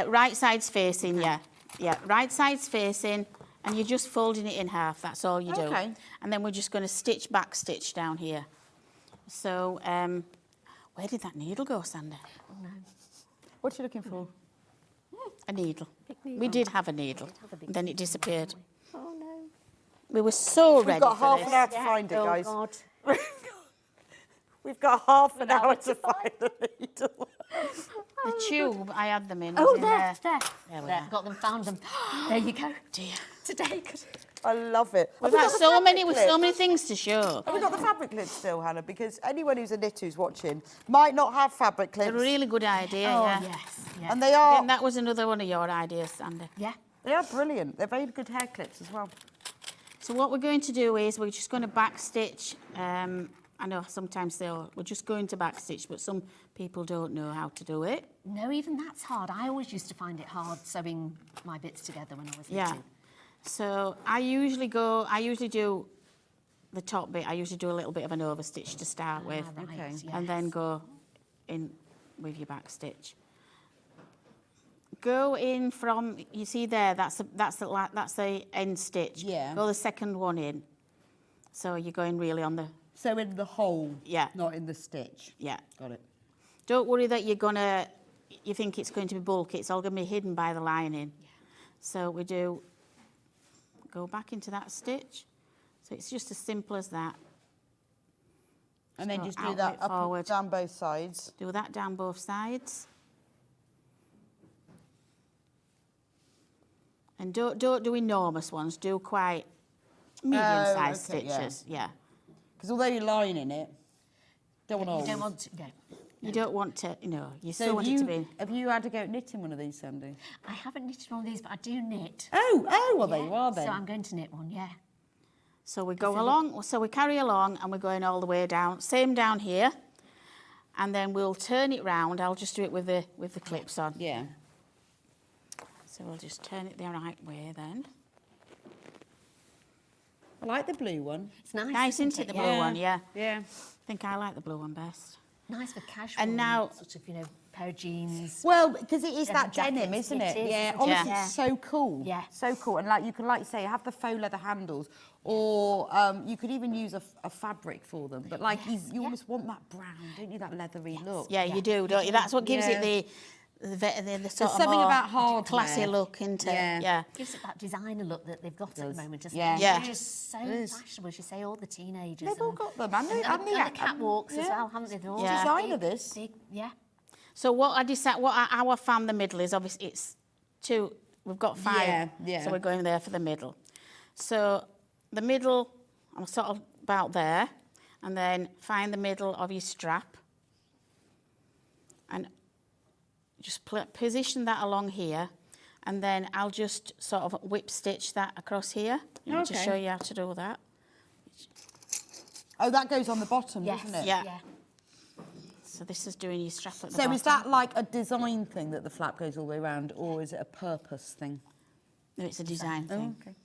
Right side's facing, yeah. Yeah, right side's facing, and you're just folding it in half, that's all you do. Okay. And then we're just going to back stitch down here. So, where did that needle go, Sandi? Oh, no. What are you looking for? A needle. We did have a needle, and then it disappeared. Oh, no. We were so ready We've got for half this. an hour to find it, Oh, guys. God. We've got half an hour to find the needle. The tube, I had them in. Oh, was in there. There we There, are. got them, found them. There you go. Dear. Today. I love it. We've had so many things to show. Have we got the fabric clips still, Hannah? Because anyone who's a knit who's watching might not have fabric clips. It's a really good idea, Oh, yeah. yes. Yeah. And they are, And that was another one of your ideas, Sandi. Yeah. they are brilliant. They're very good hair clips as well. So what we're going to do is we're just going to back stitch. I know sometimes we're just going to back stitch, but some people don't know how to do it. No, even that's hard. I always used to find it hard sewing my bits together when I was Yeah. knitting. So I usually do the top bit. I usually do a little bit of an overstitch to start with, Right, Okay. yes. and then go in with your back stitch. Go in from, you see there, that's the end stitch. Yeah. Go the second one in. So you're going really on the, So in the hole, yeah, not in the stitch. yeah. Got it. Don't worry that you think it's going to be bulky. It's all going to be hidden by the lining. So we do go back into that stitch. So it's just as simple as that. And then So just do outlet that up forward. and down both sides. Do that down both sides. And don't do enormous ones. Do quite medium-sized okay, yeah. stitches. Yeah. Because although you're lining it, don't want You to don't want to, no. You don't want to, you So still want it to be. have you had to go knitting one of these, Sandi? I haven't knitted one of these, but I do knit. Oh, well, there you are then. So I'm going to knit one, yeah. So we go along, so we carry along and we're going all the way down. Same down here. And then we'll turn it round. I'll just do it with the clips on. Yeah. So we'll just turn it the right way then. I like the blue one. It's nice, Nice, isn't it, the blue one? Yeah. Yeah. I think I like the blue one best. Nice for casual. And now- sort of, pair of jeans. Well, because it is Denim that denim, jackets, isn't it? it is, Yeah, isn't it? honestly, Yeah. it's so cool. Yeah. So cool. And you can, like you say, have the faux leather handles, or you could even use a fabric for them. But you almost want that brown, don't you? That leathery look. Yeah, you do, don't you? That's what gives it the sort of something more about hard classy wear. look, isn't it? Yeah. Yeah. Gives it that designer look that they've got at the moment, doesn't Yeah. it? Yeah. It's just so It is. fashionable, as you say, all the teenagers. They've all got them, and the catwalks as well, haven't they? They're all Yeah. Designer big, this. big, yeah. So what I found the middle is obviously it's two. We've got 5. Yeah, yeah. So we're going there for the middle. So the middle, I'm sort of about there, and then find the middle of your strap, and just position that along here, and then I'll just sort of whip stitch that across here. To show you how to do that. Oh, that goes on the bottom, Yes. doesn't it? Yeah. So this is doing your strap at the So bottom. is that like a design thing that the flap goes all the way around, or is it a purpose thing? No, it's a design thing. Okay.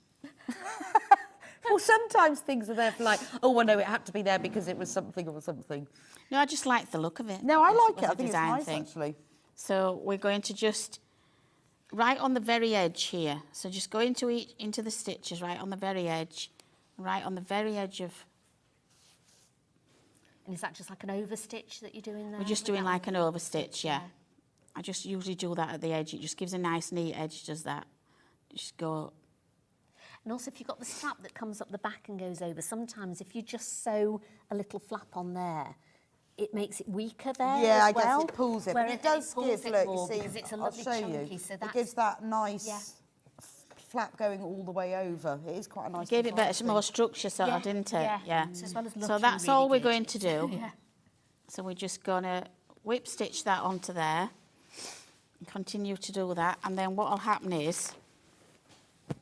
Well, sometimes things are there for like, oh, well, no, it had to be there because it was something or something. No, I just like the look of it. No, I like was it. a I think it's design nice, thing. actually. So we're going to just right on the very edge here. So just go into the stitches right on the very edge, of. And is that just like an overstitch that you're doing there? We're just doing like an overstitch, yeah. I just usually do that at the edge. It just gives a nice neat edge, does that. Just go. And also, if you've got the strap that comes up the back and goes over, sometimes if you just sew a little flap on there, it makes it weaker there. Yeah, as I guess well, it pulls it. where But it does pulls give, it look, more you see, because it's a I'll lovely show chunky, you. so It that's gives that nice Yeah. flap going all the way over. It is quite a nice. Gave it design better, thing. more structure, sort of, didn't it? Yeah. So as well as So looking that's really all we're good. going to do. Yeah. So we're just gonna whip stitch that onto there and continue to do that. And then what'll happen is, do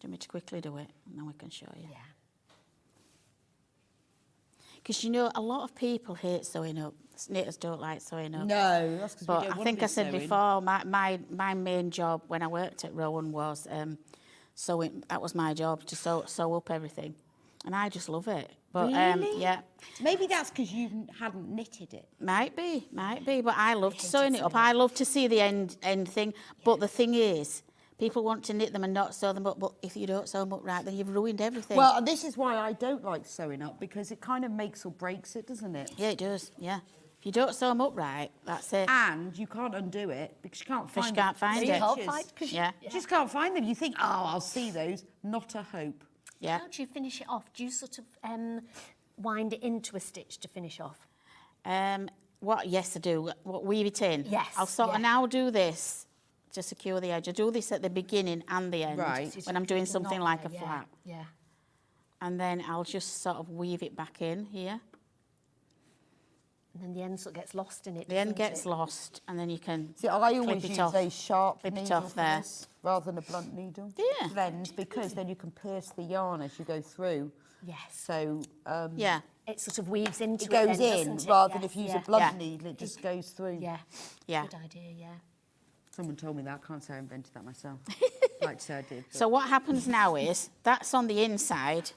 you want me to quickly do it and then we can show you? Yeah. because you know a lot of people hate sewing up. Knitters don't like sewing up. No, that's because we But don't I want think to I be said sewing. before, my main job when I worked at Rowan was sewing. That was my job, to sew up everything, and I just love it. But Really? yeah, Maybe that's because you hadn't knitted it. might be. But I loved sewing it up. I love to see the end thing. But the thing is, people want to knit them and not sew them up. But if you don't sew them up right, then you've ruined everything. Well, and this is why I don't like sewing up, because it kind of makes or breaks it, doesn't it? Yeah, it does. Yeah. If you don't sew them up right, that's it. And you can't undo it because you can't find Because you can't find it. stitches. Yeah. You just can't find them. You think, oh, I'll see those. Not a hope. Yeah. How do you finish it off? Do you sort of wind it into a stitch to finish off? Yes, I do. Weave it in. Yes, I'll sort of yeah. now do this to secure the edge. I do this at the beginning and the end Right. when I'm doing something like a Yeah, flap. Yeah. And then I'll just sort of weave it back in here. And then the end sort of gets lost in it. The end doesn't gets it? lost, and then you can See, I always clip it use off. a sharp Clip it needle off for there. this, rather than a blunt needle. Yeah. Blends, because then you can pierce the yarn as you go through. Yes. So Yeah. It sort of weaves into it goes then, in, doesn't it? rather than Yes, if you use yeah. a blunt Yeah. needle, it just goes through. Yeah. Yeah. Good idea, yeah. Someone told me that. I can't say I invented that myself. Like to say I did. but- So what happens now is that's on the inside.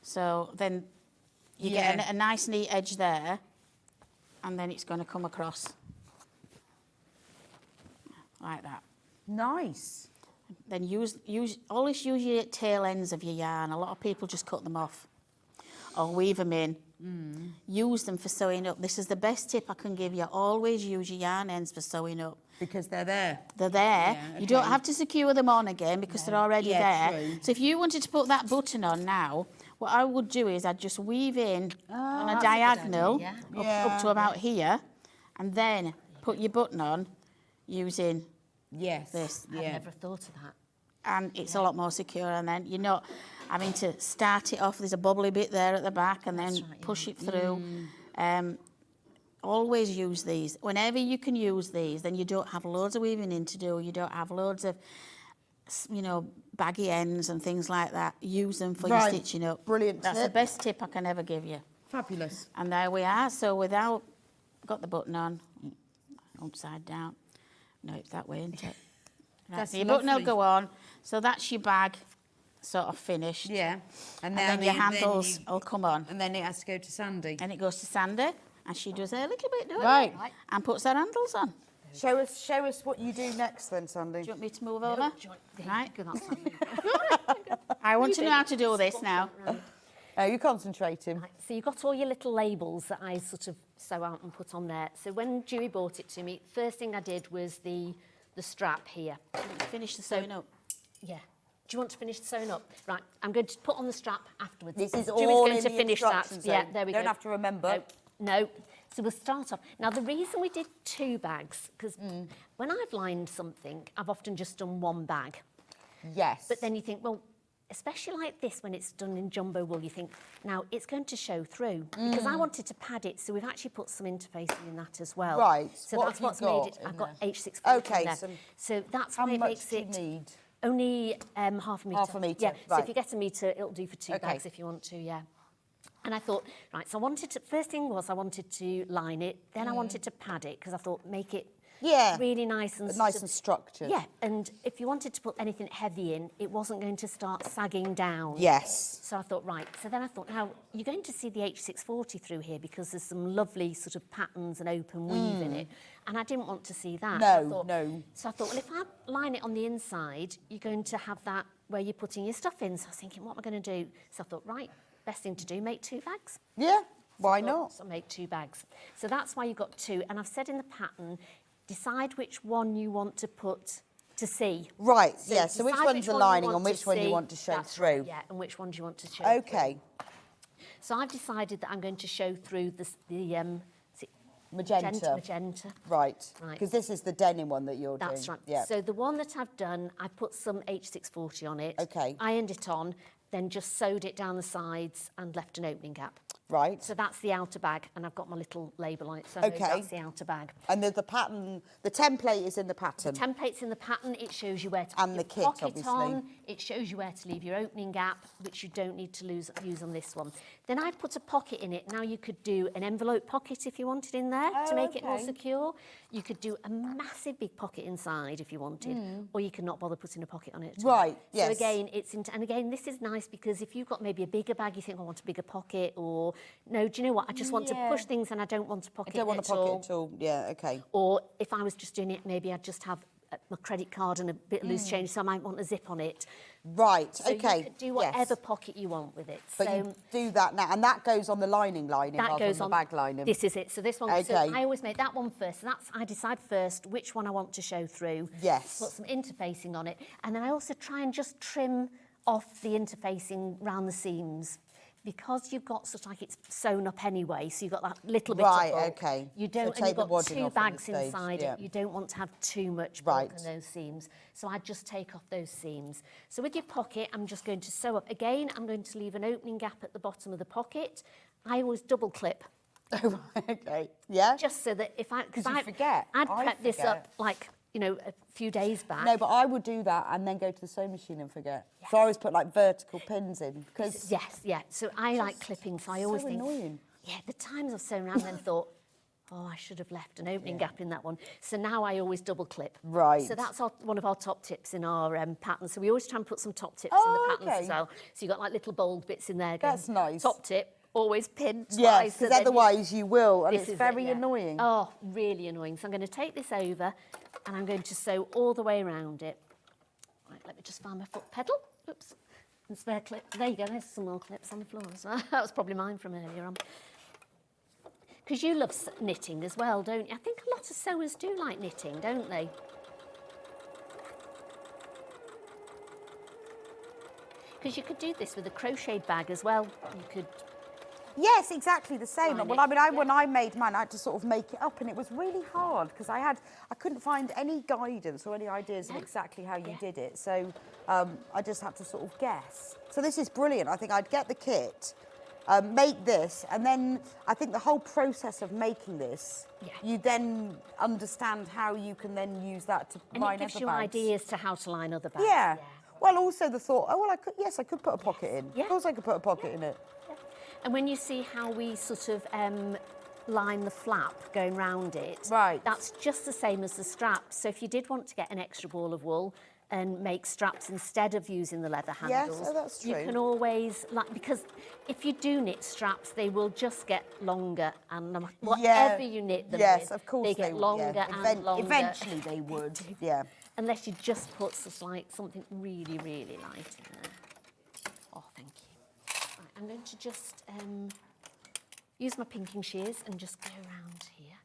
So then you get Yeah. a nice neat edge there, and then it's going to come across like that. Nice. Then always use your tail ends of your yarn. A lot of people just cut them off or weave them in. Use them for sewing up. This is the best tip I can give you. Always use your yarn ends for sewing up. Because they're there. They're there. Yeah, You don't okay. have to secure them on again because they're already Yeah, there. true. So if you wanted to put that button on now, what I would do is I'd just weave in on a that's a good diagonal idea, up to about here, and then put your button on using Yes. this. I've Yeah. never thought of that. And it's a lot more secure, and then you're not having to start it off. There's a bubbly bit there at the back, and then That's right, push it through. Always use these. Whenever you can use these, then you don't have loads of weaving in to do. You don't have loads of, baggy ends and things like that. Use them for your Right. stitching up. Brilliant That's the tip. best tip I can ever give you. Fabulous. And there we are. So got the button on, upside down. No, it's that way, isn't it? Right, That's so your button will lovely. go on. So that's your bag sort of finished. Yeah. And then your handles will come on. And then it has to go to Sandy. And it goes to Sandi, and she does her little bit, Right. and puts her handles on. Show us what you do next then, Sandy. Do you want me to move over? Right. Good, that's fine. I want to know how to do this now. Oh, you're concentrating. Right, so you've got all your little labels that I sort of sew out and put on there. So when Juey bought it to me, first thing I did was the strap here. Finish the sewing up. Yeah. Do you want to finish the sewing up? Right, I'm going to put on the strap afterwards. This is Juey's all going in to the finish that. instructions, Yeah, though. there we Don't go. have to remember. No. So we'll start off. Now, the reason we did 2 bags, because when I've lined something, I've often just done 1 bag. Yes. But then you think, well, especially like this, when it's done in jumbo wool, you think, now it's going to show through. Because I wanted to pad it, so we've actually put some interfacing in that as well. Right. So What that's have you what's made it. got in I've got there? H640 Okay, in there. some- So that's How why it much makes do you it need? only half a metre. Half a metre, Yeah, so right. if you get a metre, it'll do for 2 Okay. bags if you want to, yeah. And I thought, right, so I wanted to, first thing was I wanted to line it, then I wanted to pad it, because I thought make it Yeah. really nice and Nice and structured. yeah, and if you wanted to put anything heavy in, it wasn't going to start sagging down. Yes. So I thought, right, so then I thought, now, you're going to see the H640 through here because there's some lovely sort of patterns and open weave in it, and I didn't want to see that. No, I thought, no. So I thought, well, if I line it on the inside, you're going to have that where you're putting your stuff in. So I was thinking, what am I going to do? So I thought, right, best thing to do, make 2 bags. Yeah. Why So- not? So make 2 bags. So that's why you've got 2. And I've said in the pattern, decide which one you want to put to see. Right. Yeah. So which decide one's the one you lining want and which to one you see. want to show That's right, through? yeah, and which one do you want to show Okay. through. So I've decided that I'm going to show through is it Magenta. Magenta. Right. Right. Because this is the denim one that you're doing. That's right. Yeah. So the one that I've done, I put some H640 on it. Okay. Ironed it on, then just sewed it down the sides and left an opening gap. Right. So that's the outer bag, and I've got my little label on it, so I know that's the outer bag. And the pattern, the template is in the pattern. The template's in the pattern, it shows you where to and put the your kit, pocket obviously. on, it shows you where to leave your opening gap, which you don't need to use on this one. Then I put a pocket in it. Now you could do an envelope pocket if you wanted in there to make it more secure. You could do a massive big pocket inside if you wanted, or you could not bother putting a pocket on it at all. Right, yes. So again, and again, this is nice because if you've got maybe a bigger bag, you think, I want a bigger pocket, or no, do you know what? I just want to push things and I don't want a pocket. I don't want a pocket at all. Yeah, okay. Or if I was just doing it, maybe I'd just have my credit card and a bit of loose change, so I might want a zip on it. Right, so okay. You could do whatever pocket you want with it. But so you do that now, and that goes on the lining rather than the bag lining. This is it. So this one, okay. So I always make that one first. So I decide first which one I want to show through. Yes. Put some interfacing on it. And then I also try and just trim off the interfacing round the seams. Because you've got sort of like it's sewn up anyway, so you've got that little bit of bulk. Okay. You don't, so and you've got wadding 2 off bags at the stage, inside it. You don't want to have too much bulk on those seams. So I just take off those seams. So with your pocket, I'm just going to sew up. Again, I'm going to leave an opening gap at the bottom of the pocket. I always double clip. Oh, okay. Yeah. Just so that if because I forget. I'd prep this up like, you know, a few days back. No, but I would do that and then go to the sewing machine and forget. Yes. So I always put like vertical pins in because yes. So I like clipping, so I always think, annoying. Yeah, the times I've sewn around then thought, oh, I should have left an opening gap in that one. So now I always double clip. Right. So that's one of our top tips in our pattern. So we always try and put some top tips in the patterns as well. So you've got like little bold bits in there. That's nice. Top tip. Always pinned twice. Yes, because otherwise you will, and it's very yeah. annoying. Oh, really annoying. So I'm going to take this over and I'm going to sew all the way around it. Right, let me just find my foot pedal. Oops. And spare clip. There you go, there's some more clips on the floor as well. That was probably mine from earlier on. Because you love knitting as well, don't you? I think a lot of sewers do like knitting, don't they? Because you could do this with a crocheted bag as well. You could... Yes, exactly the same. Line Well, I mean, when I made mine, I had to sort of make it up, and it was really hard because I couldn't find any guidance or any ideas of exactly how you did it. So I just had to sort of guess. So this is brilliant. I think I'd get the kit, make this, and then I think the whole process of making this, you then understand how you can then use that to line other bags. And it gives you ideas to how to line other bags. Yeah. Well, also the thought, oh, well, I could put a pocket in. Yeah. Of course I could put a pocket in it. And when you see how we sort of line the flap going round it, that's just the same as the straps. So if you did want to get an extra ball of wool and make straps instead of using the leather handles, yes, that's true. You can always, because if you do knit straps, they will just get longer, and no matter whatever you knit them with, of course they get longer and longer. Eventually they would, yeah. Unless you just put something really, really light in there. Oh, thank you. Right, I'm going to just use my pinking shears and just go around here.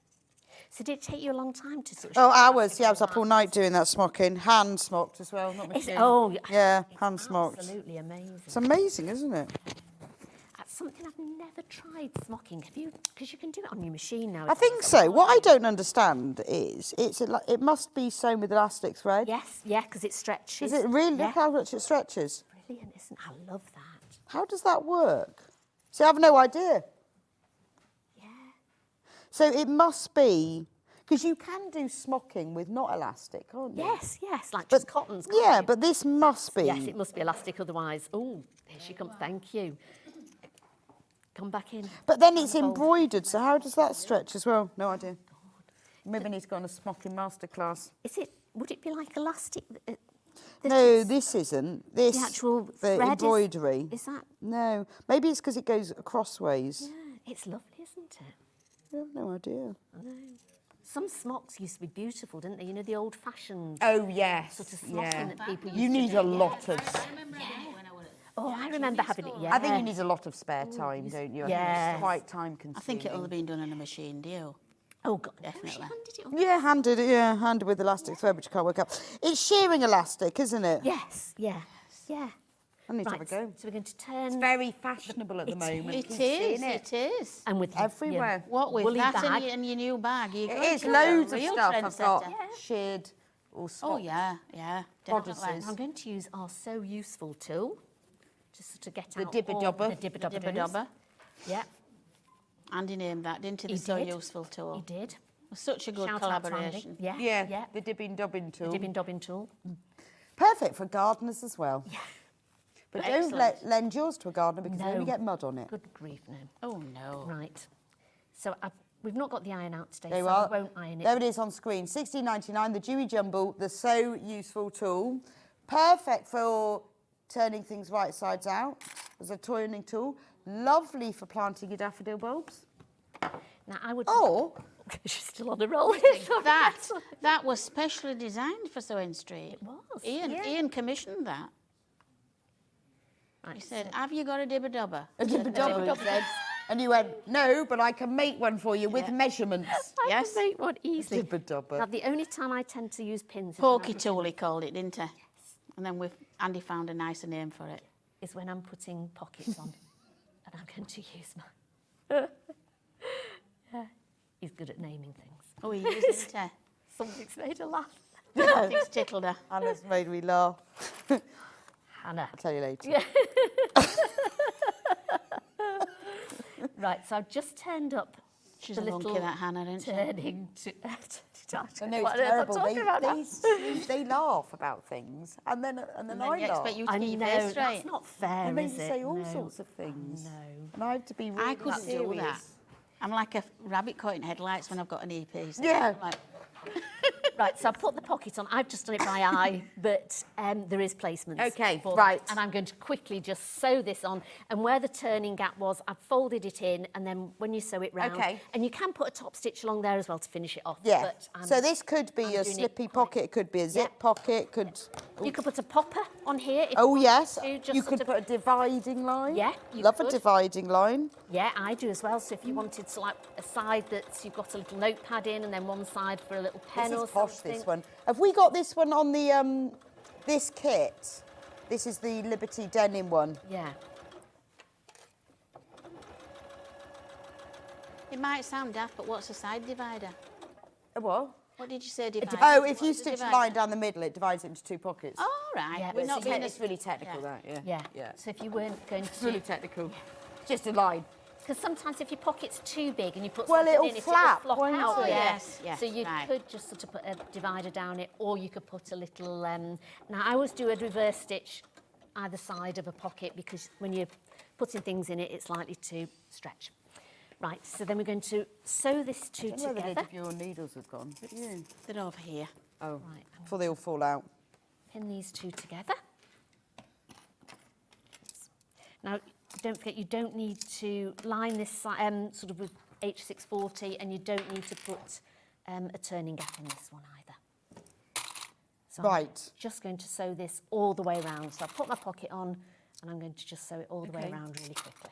So did it take you a long time to sort of... Oh, hours. Yeah, I was up all night doing that smocking. Hand smocked as well, not machine. Yeah, hand smocked. Absolutely amazing. It's amazing, isn't it? That's something I've never tried, smocking. Have you? Because you can do it on your machine now. I think so. What I don't understand is it must be sewn with elastic thread. Yes, yeah, because it stretches. Is it really? Look how much it stretches. Brilliant, isn't it? I love that. How does that work? See, I have no idea. So it must be, because you can do smocking with not elastic, can't you? Yes, like just cottons. Yeah, but this must be. Yes, it must be elastic, otherwise. Oh, here she comes. Thank you. Come back in. But then it's embroidered, so how does that stretch as well? No idea. Maybe I need to go on a smocking masterclass. Would it be like elastic? No, this isn't. This, the actual the thread embroidery. Is that? No, maybe it's because it goes crossways. Yeah, it's lovely, isn't it? I have no idea. I know. Some smocks used to be beautiful, didn't they? You know, the old-fashioned... Oh, yes. Sort of smocking that people used to You need a lot of... Oh, I remember having it, yeah. I think you need a lot of spare time, don't you? Yeah. I think it's quite time-consuming. I think it'll have been done on a machine, do you? Oh, God. Definitely. Yeah, handed with elastic thread, which you can't work out. It's shearing elastic, isn't it? Yes, yeah. I need to have a go. So we're going to turn... It's very fashionable at the moment. It is. And with everywhere. What with woolly that bag. in your new bag? It is loads of stuff I've got sheared or smocked. Oh, yeah, Bodices. I'm going to use our So Useful tool just to get the out dibber-dobber. The dibber-dobber. Dibber-dobber. Yeah. Andy named that, didn't he? The He So did. Useful tool. He did. It was such a good Shout out to Andy. collaboration. Yeah, Yeah, the dibbing-dobbing tool. The dibbing-dobbing tool. Perfect for gardeners as well. Yeah. But Excellent. don't lend yours to a gardener because you No. only get mud on it. Good grief, no. Oh, no. Right. So we've not got the iron out today, There so you are. I won't iron it. There it is on screen. $16.99, the Juey Jumbo, the So Useful tool. Perfect for turning things right sides out as a turning tool. Lovely for planting your daffodil bulbs. Now, I would... Or... She's still on the roll. That was specially designed for Sewing Street. It was. Ian commissioned that. Right, He said, have you got a dibber-dobber? A dibber-dobber, he said. And you went, no, but I can make one for you with measurements. I can make one easily. Dibber-dobber. Now, the only time I tend to use pins... Pokey tool, he called it, didn't he? Yes. And then Andy found a nicer name for it. Is when I'm putting pockets on. And I'm going to use my... He's good at naming things. Oh, he is, isn't he? Something's made her laugh. Something's tickled her. Hannah's made me laugh. Hannah. I'll tell you later. Yeah. Right, so I've just turned up She's the a little monkey, that Hannah, isn't she? turning to... I know it's terrible. They laugh about things, and then And then I you laugh. expect you to I get your know, face straight. that's not fair, They is it? say all No. sorts of things. No. And I have to be really I couldn't do serious. that. I'm like a rabbit caught in headlights when I've got an earpiece. Yeah. I'm like, Right, so I put the pocket on. I've just done it by eye, but there is placements. Okay, for right. that. And I'm going to quickly just sew this on. And where the turning gap was, I've folded it in, and then when you sew it round, Okay. and you can put a top stitch along there as well to finish it off. Yeah. But So this could be a doing it slippy quite- pocket. It could be a zip pocket. Could. You could put a popper on here. If Oh you yes. wanted to, just You sort could of- put a dividing line. Yeah, you Love could. a dividing line. Yeah, I do as well. So if you wanted to, like, a side that you've got a little notepad in, and then one side for a little pen This or is posh. something. This one. Have we got this one on the this kit? This is the Liberty denim one. Yeah. it might sound daft, but what's a side divider? A what? What did you say, divider? Oh, if you What's a stitch a divider? line down the middle, it divides it into two pockets. Oh, right. Yeah, We're but not so being It's really technical, that. Yeah. Yeah. Yeah. So if you weren't going It's really to... technical. Just a line. Because sometimes if your pocket's too big and you put Well, something it'll in it, flap, it'll flop won't out. it? Yeah. Yes, yes, So you right. could just sort of put a divider down it, or you could put a little... now, I always do a reverse stitch either side of a pocket, because when you're putting things in it, it's likely to stretch. Right, so then we're going to sew this two I don't know whether together. your needles have gone. Yeah. They're over here. Oh, Right, before they all fall out. pin these two together. Now, don't forget, you don't need to line this sort of with H640, and you don't need to put a turning gap in this one either. So I'm Right. just going to sew this all the way around. So I'll put my pocket on, and I'm going to just sew it all the way Okay. around really quickly.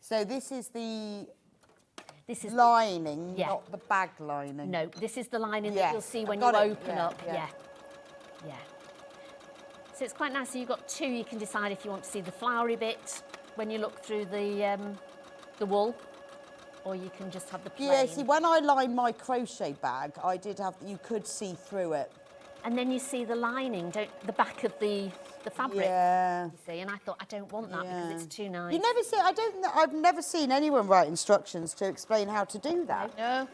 So this is the This is lining, Yeah. not the bag lining. No, this is the lining that Yes, you'll see I when you got it. open Yeah, up. yeah. Yeah. Yeah. So it's quite nice. So you've got two. You can decide if you want to see the flowery bit when you look through the wool, or you can just have the plain. Yeah, see, when I lined my crochet bag, I did have, you could see through it. And then you see the lining, the back of the fabric. Yeah. You see, and I thought I don't want that Yeah. because it's too nice. You never see, I've never seen anyone write instructions to explain how to do that. No,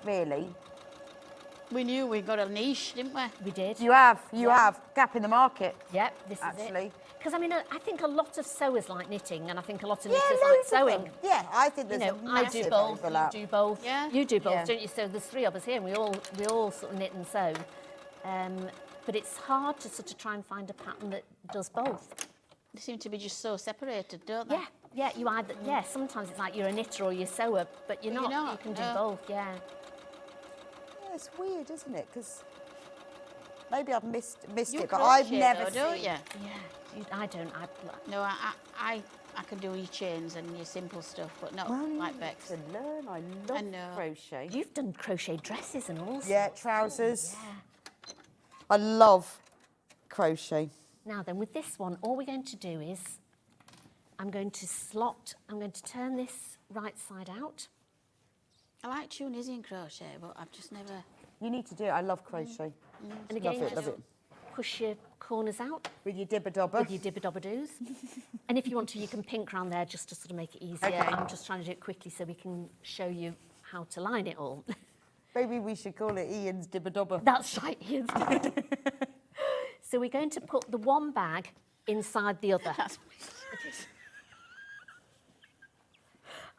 Really. we knew we got a niche, didn't we? We did. You have, gap in the market. Yep, this is Actually. it. Because I mean, I think a lot of sewers like knitting, and I think a lot of Yeah, knitters like loads of sewing. them. Yeah, I think You there's know, a I massive do both. overlap. You do both. Yeah. You do both, Yeah. don't you? So there's three of us here, and we all sort of knit and sew. But it's hard to sort of try and find a pattern that does both. They seem to be just so separated, don't they? Yeah, yeah. You either sometimes it's like you're a knitter or you're a sewer, but you're But not. you're not, You can do no. both. Yeah. Yeah, it's weird, isn't it? Because maybe I've missed You it, but I've crochet never though, seen. don't you? Yeah. I don't. No, I can do your chains and your simple stuff, but not Well, like Bex. to learn, I love know. crochet. You've done crochet dresses and all. Yeah, trousers. I love crochet. Now then, with this one, all we're going to do is I'm going to turn this right side out. I like Tunisian crochet, but I've just never... You need to do it. I love crochet. And again, Love it, love it. push your corners out. With your dibber-dobber. With your dibber-dobber-doos. And if you want to, you can pink around there just to sort of make it easier. Okay. I'm just trying to do it quickly so we can show you how to line it all. Maybe we should call it Ian's dibber-dobber. That's right, Ian's dibber-dobber. So we're going to put the one bag inside the other.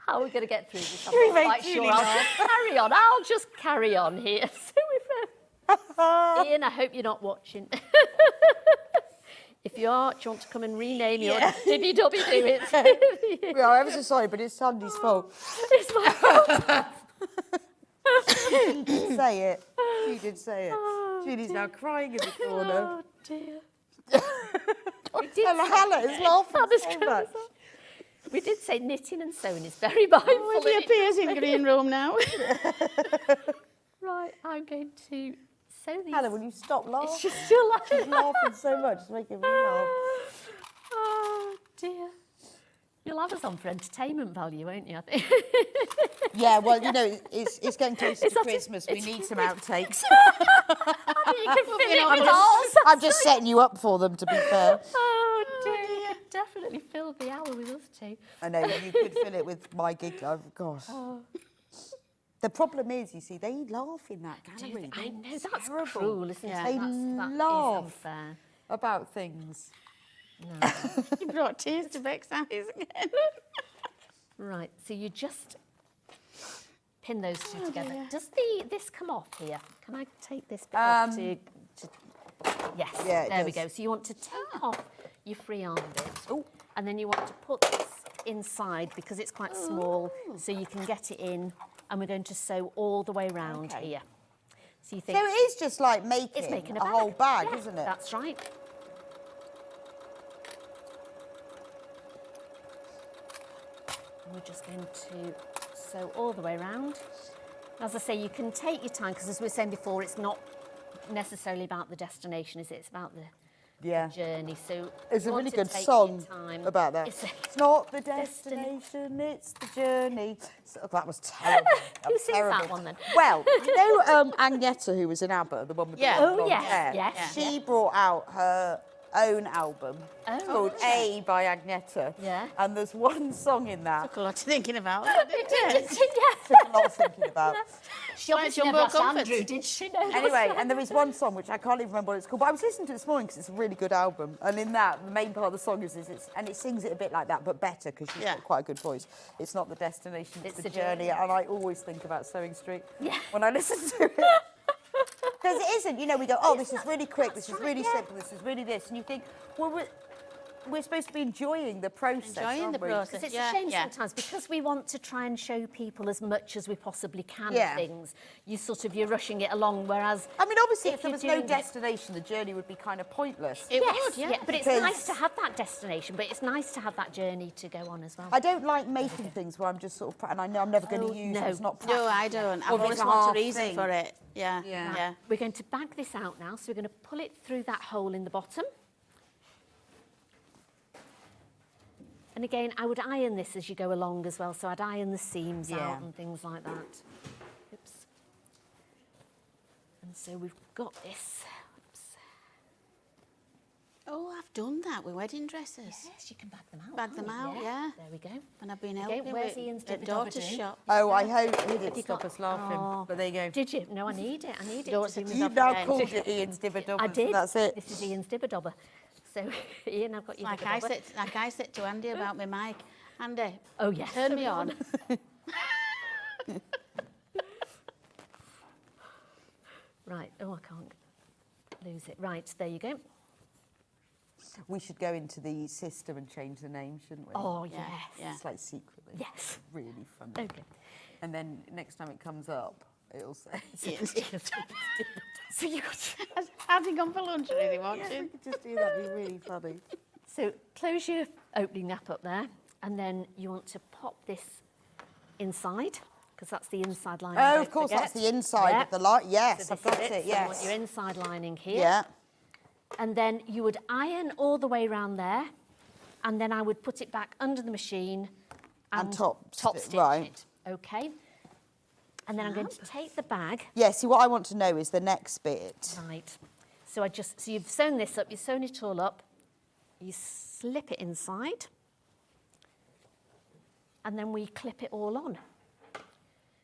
How are we going to get through this? I'm not quite sure. I'll just carry on here. So Ian, I hope you're not watching. If you are, do you want to come and rename your dibby-dobby do it? We are ever so sorry, but it's Sandy's fault. It's my fault. She did say it. She did say it. Julie's now crying in the corner. Oh, dear. And Hannah is laughing so much. We did say knitting and sewing is very mindful. Oh, it appears in green room now. Right, I'm going to sew these. Hannah, will you stop laughing? It's just still laughing. She's laughing so much, it's making me laugh. Oh, dear. You'll have us on for entertainment value, won't you, I think? Yeah, well, you know, it's getting closer to Christmas. We need some outtakes. I mean, you can fill it with ours. I'm just setting you up for them, to be fair. Oh, dear. You could definitely fill the hour with us two. I know, you could fill it with my gig. Oh, gosh. Oh. The problem is, you see, they laugh in that gallery. I know, It's that's terrible. cruel, isn't it? They That is laugh unfair. about things. No. You brought tears to Beck's eyes again. Right, so you just pin those two together. Does this come off here? Can I take this bit off to yes, yeah, there we go. So you want to take off your free arm bit, and then you want to put this inside because it's quite small, so you can get it in, and we're going to sew all the way round here. So you think So it is just like making a whole bag, yeah, isn't it? That's right. And we're just going to sew all the way around. As I say, you can take your time because, as we were saying before, it's not necessarily about the destination, is it? It's about the journey. So there's you a want really to good take song your time. about that. It's not the destination, it's the journey. So, that was terrible. Who sings that one then? Well, you know Agneta, who was in ABBA, the one with the long blonde hair? yes. She brought out her own album called A by Agneta. Yeah. And there's one song in that. Took a lot of thinking about. Took a lot of thinking about. She obviously never asked Andrew, did she? No, Anyway, and there is one song which I can't even remember what it's called, but I was listening to it this morning because it's a really good album. And in that, the main part of the song is and it sings it a bit like that, but better because she's got quite a good voice. It's not the destination, it's the journey. And I always think about Sewing Street when I listen to it. Because it isn't, you know, we go, oh, this is really quick, this is really simple, this is really this. And you think, well, we're supposed to be enjoying the process, Enjoying the process. Because it's a shame sometimes, because we want to try and show people as much as we possibly can of things, you're rushing it along, whereas... I mean, obviously, if there was no destination, the journey would be kind of pointless. It would, yeah. But it's nice to have that destination, but it's nice to have that journey to go on as well. I don't like making things where I'm just sort of... And I know I'm never going to use it, it's not practical. No, I don't. I Or always it's a want a half reason thing. for it. Yeah. We're going to bag this out now, so we're going to pull it through that hole in the bottom. And again, I would iron this as you go along as well, so I'd iron the seams out and things like that. Oops. And so we've got this. Oops. Oh, I've done that with wedding dresses. Yes, you can bag them out. Bag them out, yeah. There we go. And I've been Okay, helping where's with Ian's at daughter's shop. Oh, I hope he didn't stop us laughing, Oh. but there you go. Did you? No, I need it. I need it. Don't to do sit my You've job now again. called it Ian's dibber-dobber, I did. so that's it. This is Ian's dibber-dobber. So, Ian, I've got your Like I said to Andy about my mic. Andy, oh, yes. turn me on. Right. Oh, I can't lose it. Right, there you go. We should go into the system and change the name, shouldn't we? Oh, yes. It's like secretly. Yes. Really funny. Okay. And then next time it comes up, it'll say... So you got... Has he gone for lunch or is he Yeah, watching? we could just do that, it'd be really funny. So close your opening nap up there, and then you want to pop this inside, because that's the inside lining. Oh, don't of course, forget. that's the inside of the light. Yes, So I've this got is it, So yes. you want your inside lining here. Yeah. And then you would iron all the way around there, and then I would put it back under the machine and top stitch right. it. Okay. And then I'm going to take the bag. Yeah, see, what I want to know is the next bit. Right. So you've sewn this up, you've sewn it all up, you slip it inside, and then we clip it all on.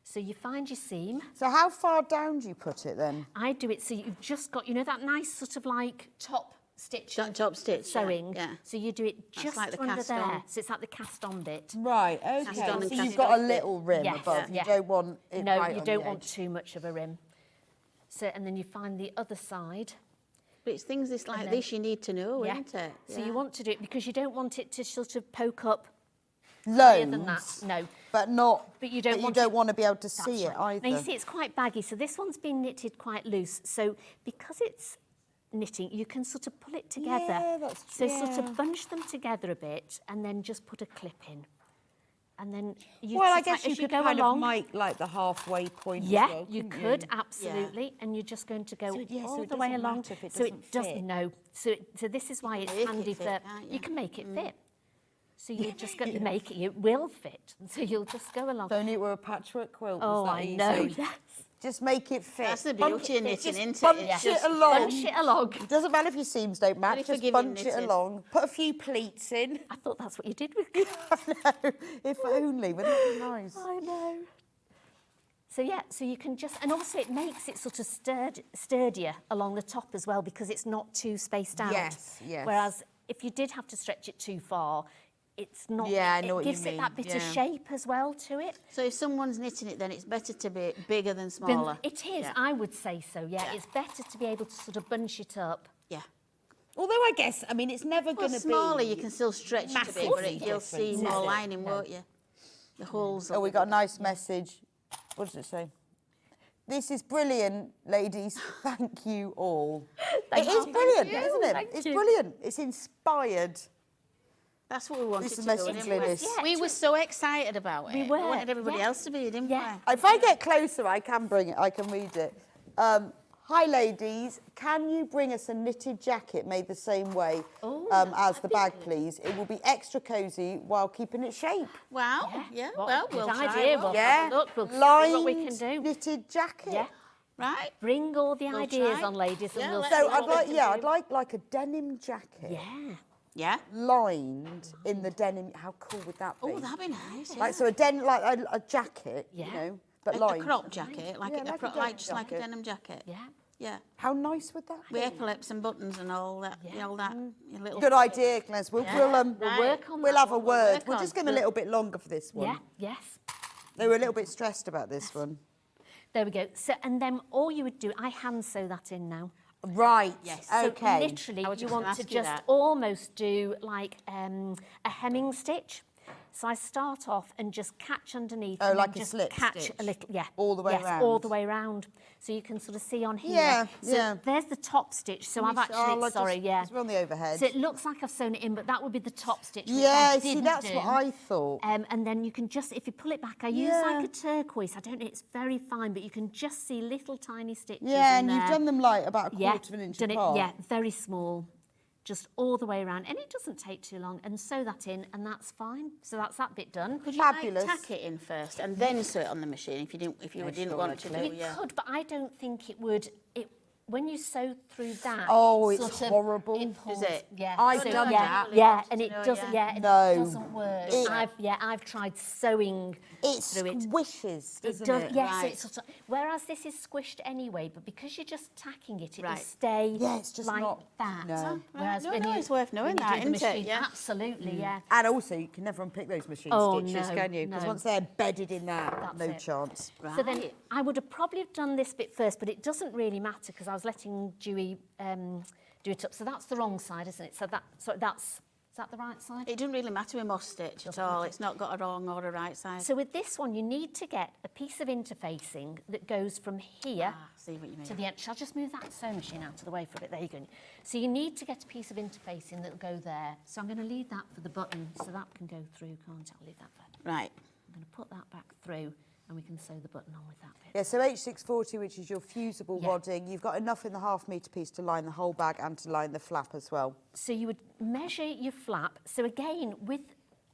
So you find your seam. So how far down do you put it then? I do it so you've just got, you know, that nice sort of like top stitch. Top stitch, sewing. yeah. So you do it just like the under cast there. on. So it's like the cast on bit. Right, okay. Cast on and So cast you've got off a little rim Yes, above. yeah. You don't want it No, right you on don't the want edge. too much of a rim. So, and then you find the other side. But it's things this like then- this you need to know, Yeah. isn't it? So you want to do it because you don't want it to sort of poke up Loads. higher than that. No. But not. But you don't want to be able to That's see it right. either. Now you see it's quite baggy, so this one's been knitted quite loose. So because it's knitting, you can sort of pull it together. Yeah, that's so true. sort of bunch them together a bit and then just put a clip in. And then you Well, I sort of guess as you could go kind along, of make like the halfway point. yeah, as well, you couldn't could, absolutely. And you're just going to go So, yeah, so all it the way doesn't along. matter if it so doesn't it doesn't, fit. no. So this is why it's Make it handy fit, for, can't you? you can make it fit. So you just got to make it will fit. So you'll just go along. If only it were a patchwork quilt. Oh, was that I easy. know, yes. Just make it fit. That's the beauty of knitting, isn't it? Bunch It's it just along. Bunch it along. It doesn't matter if your seams don't match, Only just forgiving bunch it knitting. along. Put a few pleats in. I thought that's what you did with I know, if only, wouldn't it be nice? I know. So yeah, so you can just, and also it makes it sort of sturdier along the top as well because it's not too spaced out. Yes, yes. Whereas if you did have to stretch it too far, it's not, Yeah, I know what it you gives it mean, that bit of yeah. shape as well to it. So if someone's knitting it, then it's better to be bigger than Then smaller. it is, Yeah. I would say so, yeah. It's better to be able to sort of bunch it up. Yeah. Although I guess, I mean, it's never Well, going to be... smaller, you can still stretch it a bit, but massively you'll see different, more is it? lining, won't you? The holes. Oh, we got a nice message. What does it say? This is brilliant, ladies. Thank you all. It is brilliant, isn't it? Thank It's you. brilliant. It's inspired. That's what we wanted This is to do, message didn't we? Glynis. Yeah, We were so excited about it. We were, We wanted everybody yeah. else to be, didn't Yeah. we? If I get closer, I can bring it. I can read it. Hi, ladies. Can you bring us a knitted jacket made the same way as the bag, please? It will be extra cosy while keeping its shape. Wow. Yeah. What Well, a we'll good try. idea. We'll- We'll have a look. We'll see Lined what we can do. knitted jacket. Yeah. Right. Bring all the We'll ideas try. on, ladies, and Yeah, we'll let's see So what I'd we like, can yeah, do. I'd like a denim jacket. Yeah. Yeah. Lined in the denim. How cool would that be? Oh, that'd be nice. Like so, like a jacket, Yeah. you know, but A lined. crop jacket, like Yeah, a, like a crop, denim like just like a jacket. denim jacket. Yeah. Yeah. How nice would that be? With epaulets and buttons and all that. You know, all that. Your little. Good idea, Glenn. We'll Right. work on we'll that have a one. word. work We'll on. just give them a little bit longer for this one. Yeah. Yes. They were a little bit stressed about this one. There we go. So, and then all you would do, I hand sew that in now. Right. Yes. Okay. So literally, I was you just want gonna to ask you just that. almost do like a hemming stitch. So I start off and just catch underneath. Oh, and then like a just slip catch stitch? a little, yeah. All the way yes, round? all the way round. So you can sort of see on here. Yeah, So yeah. there's the top stitch. So I've actually, sorry, yeah. It's on the overhead. So it looks like I've sewn it in, but that would be the top stitch. which Yeah, I see, didn't that's do. what I thought. And then you can just, if you pull it back, I use Yeah. like a turquoise. I don't know, it's very fine, but you can just see little tiny stitches. Yeah, in and you've there. done them like about a Yeah, quarter of an inch done apart. it, yeah, very small, just all the way around. And it doesn't take too long. And sew that in, and that's fine. So that's that bit done. Could you Fabulous. like tack it in first and then sew it on the machine if you didn't want to do? You Yeah. could, but I don't think it would. When you sew through that, Oh, it's sort of- horrible. It pulls, Is it? Yeah. I've So, done yeah, that. Yeah, and it know, doesn't. yeah. Yeah, and No. it doesn't work. It- I've tried sewing It through it. squishes, doesn't does, it? yes. Right. It's sort of, whereas this is squished anyway, but because you're just tacking it, it will Right. stay Yeah, it's just like not- that. no. Whereas No, when no, you, it's worth knowing when you that, do the isn't it? machine, Yeah. absolutely, yeah. And also, you can never unpick those machine Oh, stitches, no, can you? Because no. once they're embedded in that, That's no it. chance. So then I would have probably have done this bit first, but it doesn't really matter because I was letting Juey do it up. So that's the wrong side, isn't it? So that's is that the right side? It doesn't really matter with moss stitch at all. It's not got a wrong or a right side. So with this one, you need to get a piece of interfacing that goes from here See what you mean. to the end. Shall I just move that sewing machine out of the way for a bit? There you go. So you need to get a piece of interfacing that will go there. So I'm going to leave that for the button, so that can go through, can't I? I'll leave that there. Right. I'm going to put that back through, and we can sew the button on with that bit. Yeah, so H640, which is your fusible Yeah. wadding, you've got enough in the half-metre piece to line the whole bag and to line the flap as well. So you would measure your flap. So again,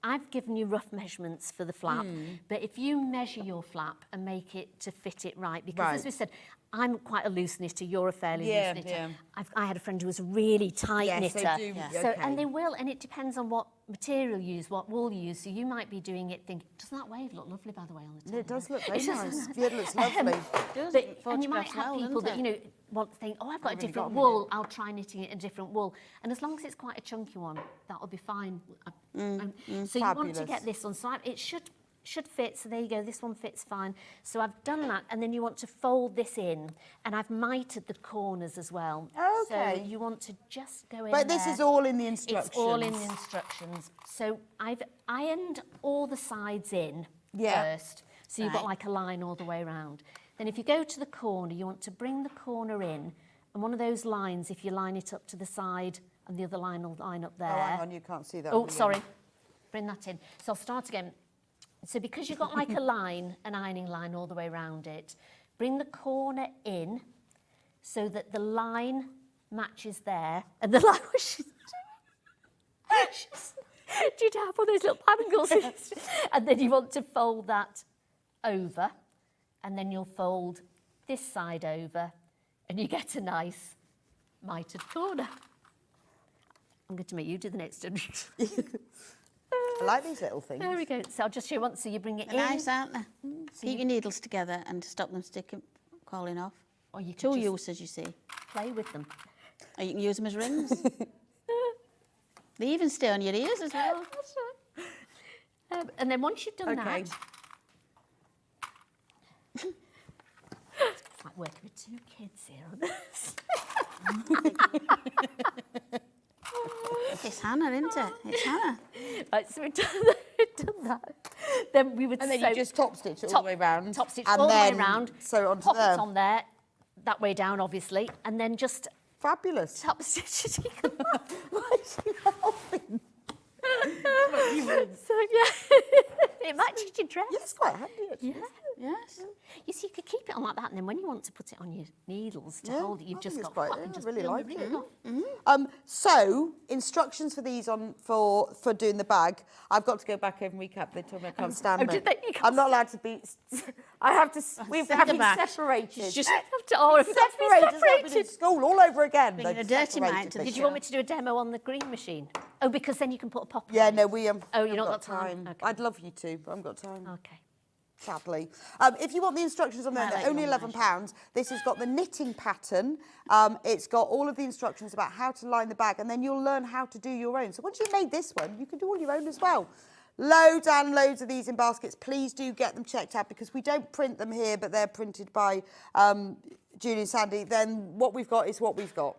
I've given you rough measurements for the flap, but if you measure your flap and make it to fit it right, because Right. as we said, I'm quite a loose knitter. You're a fairly loose knitter. I had a friend who was a really tight knitter. They do. So, and they will, and it depends on what material you use, what wool you use. So you might be doing it thinking, doesn't that wave look lovely, by the way, on the top? It does look very nice. Yeah, it looks lovely. And you might have people that, you know, want to think, oh, I've got a different wool, I'll try knitting it in a different wool. And as long as it's quite a chunky one, that'll be fine. So you want to get this on, so it should fit, so there you go, this one fits fine. So I've done that, and then you want to fold this in, and I've mitered the corners as well. Okay. So you want to just go in But this is all in the instructions. It's all in the instructions. So I've ironed all the sides in first, so you've got like a line all the way around. Then if you go to the corner, you want to bring the corner in, and one of those lines, if you line it up to the side, and the other line will line up there. Oh, hang on, you can't see that. Oh, sorry. Bring that in. So I'll start again. So because you've got like a line, an ironing line all the way around it, bring the corner in so that the line matches there. And the line was she's do you have all those little bangles? And then you want to fold that over, and then you'll fold this side over, and you get a nice mitered corner. I'm going to make you do the next one. I like these little things. There we go. So I'll just show you once, so you bring it in. Nice, aren't they? Keep your needles together and stop them sticking, falling off. Or you can Tool just uses, you see. play with them. Or you can use them as rings. They even stay on your ears as well. That's right. And then once you've done that, it's like working with two kids here on this. It's Hannah, isn't it? It's Hannah. Right, so we've done that. Then we would And then you just top stitch it all the way round. Top stitch and all the way then round. sew it onto pop there. it on there, that way down, obviously, and then just fabulous. Top stitch it. Why is she laughing? So yeah, it matches your dress. Yeah, it's quite handy actually. Yeah. Yes. You see, you could keep it on like that, and then when you want to put it on your needles to hold it, you've just got quite, and just really peel like the it. ring off. So instructions for these for doing the bag. I've got to go back over and recap. They told me I can't stand it. did they? You can't I'm not allowed to be. I have to. We've Send been her back. separated. Just separated. It's like school all over again. Bringing They've a dirty separated mind to me. the Did you want me to do a demo on the green machine? Oh, because then you can put a popper Yeah, on. no, we Oh, you've haven't not got time. Okay. I'd love you to, but I haven't got time. Okay. Sadly. If you want the instructions on there, they're only £11. This has got the knitting pattern. It's got all of the instructions about how to line the bag, and then you'll learn how to do your own. So once you've made this one, you can do all your own as well. Loads and loads of these in baskets. Please do get them checked out, because we don't print them here, but they're printed by Julie and Sandy. Then what we've got is what we've got.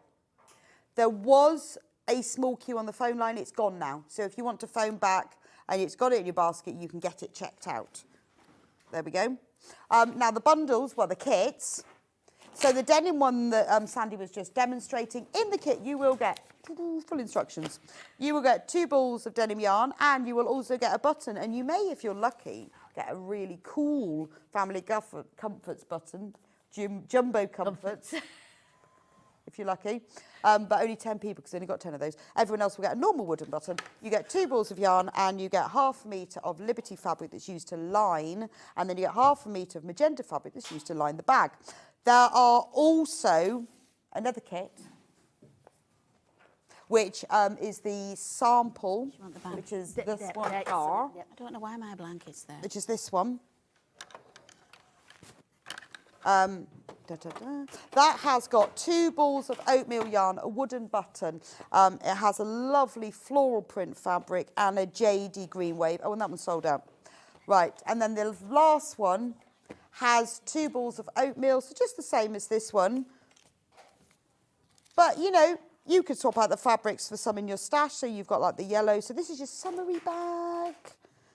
There was a small queue on the phone line. It's gone now. So if you want to phone back and it's got it in your basket, you can get it checked out. There we go. Now the bundles, well, the kits. So the denim one that Sandy was just demonstrating, in the kit you will get full instructions. You will get 2 balls of denim yarn, and you will also get a button, and you may, if you're lucky, get a really cool family comforts button, jumbo comforts. If you're lucky, but only 10 people, because I only got 10 of those. Everyone else will get a normal wooden button. You get 2 balls of yarn, and you get ½ a metre of Liberty fabric that's used to line, and then you get ½ a metre of magenta fabric that's used to line the bag. There are also another kit, which is the sample, which is this one. I don't know why my blanket's there. Which is this one. That has got 2 balls of oatmeal yarn, a wooden button. It has a lovely floral print fabric and a JD green wave. Oh, and that one's sold out. Right, and then the last one has 2 balls of oatmeal, so just the same as this one. But, you know, you could swap out the fabrics for some in your stash, so you've got like the yellow. So this is your summery bag,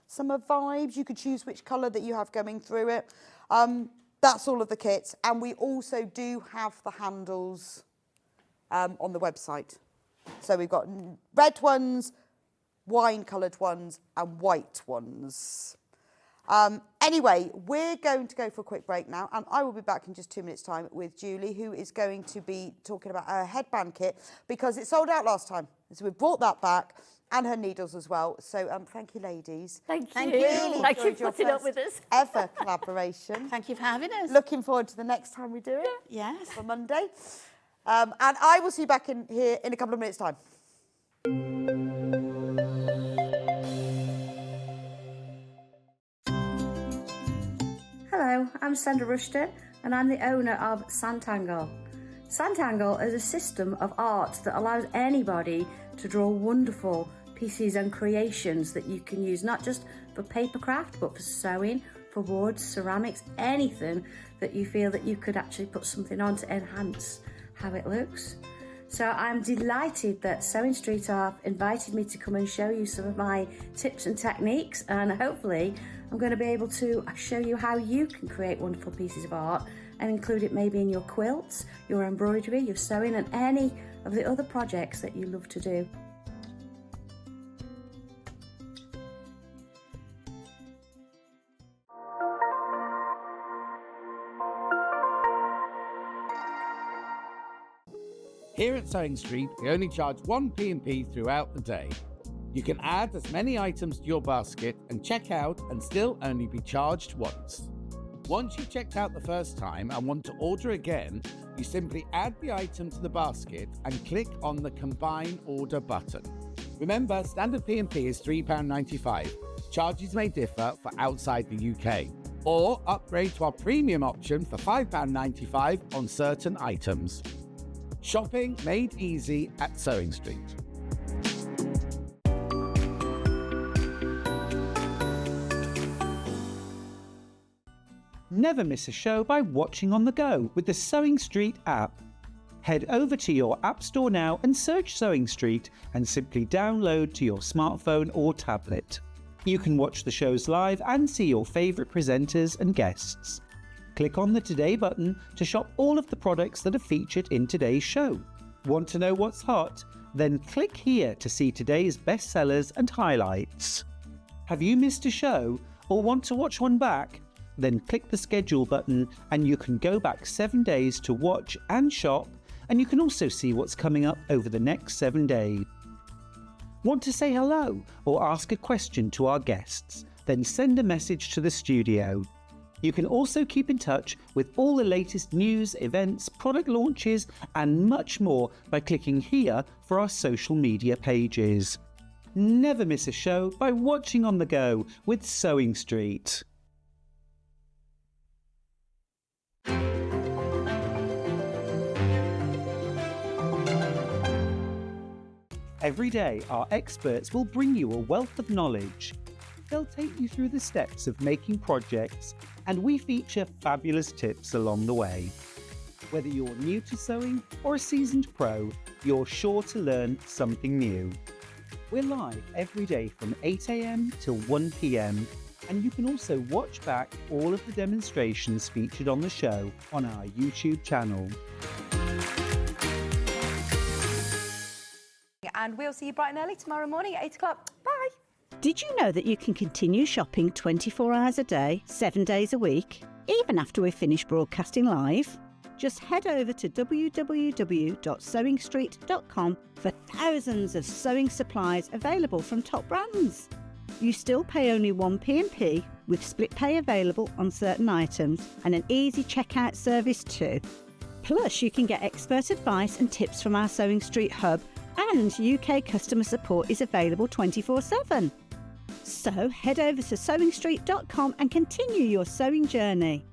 summer vibes. You could choose which colour that you have going through it. That's all of the kits, and we also do have the handles on the website. So we've got red ones, wine-coloured ones, and white ones. Anyway, we're going to go for a quick break now, and I will be back in just 2 minutes' time with Julie, who is going to be talking about her headband kit, because it sold out last time. So we brought that back. and her needles as well. So thank you, ladies. Thank you. Really Thank you enjoyed for your putting up first with us. ever collaboration. Thank you for having us. Looking forward to the next time we do it. Yes. For Monday. And I will see you back in here in a couple of minutes' time. Hello, I'm Sandra Rushton and I'm the owner of Sanntangle. Sanntangle is a system of art that allows anybody to draw wonderful pieces and creations that you can use not just for paper craft but for sewing, for wood, ceramics, anything that you feel that you could actually put something on to enhance how it looks. So I'm delighted that Sewing Street have invited me to come and show you some of my tips and techniques, and hopefully I'm going to be able to show you how you can create wonderful pieces of art and include it maybe in your quilts, your embroidery, your sewing and any of the other projects that you love to do. Here at Sewing Street, we only charge one P&P throughout the day. You can add as many items to your basket and check out and still only be charged once. Once you've checked out the first time and want to order again, you simply add the item to the basket and click on the Combine Order button. Remember, standard P&P is £3.95. Charges may differ for outside the UK. Or upgrade to our premium option for £5.95 on certain items. Shopping made easy at Sewing Street. Never miss a show by watching on the go with the Sewing Street app. Head over to your App Store now and search Sewing Street and simply download to your smartphone or tablet. You can watch the shows live and see your favourite presenters and guests. Click on the Today button to shop all of the products that are featured in today's show. Want to know what's hot? Then click here to see today's bestsellers and highlights. Have you missed a show or want to watch one back? Then click the schedule button and you can go back 7 days to watch and shop, and you can also see what's coming up over the next 7 days. Want to say hello or ask a question to our guests? Then send a message to the studio. You can also keep in touch with all the latest news, events, product launches and much more by clicking here for our social media pages. Never miss a show by watching on the go with Sewing Street. Every day, our experts will bring you a wealth of knowledge. They'll take you through the steps of making projects, and we feature fabulous tips along the way. Whether you're new to sewing or a seasoned pro, you're sure to learn something new. We're live every day from 8 AM till 1 PM, and you can also watch back all of the demonstrations featured on the show on our YouTube channel. And we'll see you bright and early tomorrow morning at 8 o'clock. Bye. Did you know that you can continue shopping 24 hours a day, 7 days a week, even after we're finished broadcasting live? Just head over to www.sewingstreet.com for thousands of sewing supplies available from top brands. You still pay only one P&P with split pay available on certain items and an easy checkout service too. Plus, you can get expert advice and tips from our Sewing Street hub, and UK customer support is available 24/7. So head over to sewingstreet.com and continue your sewing journey.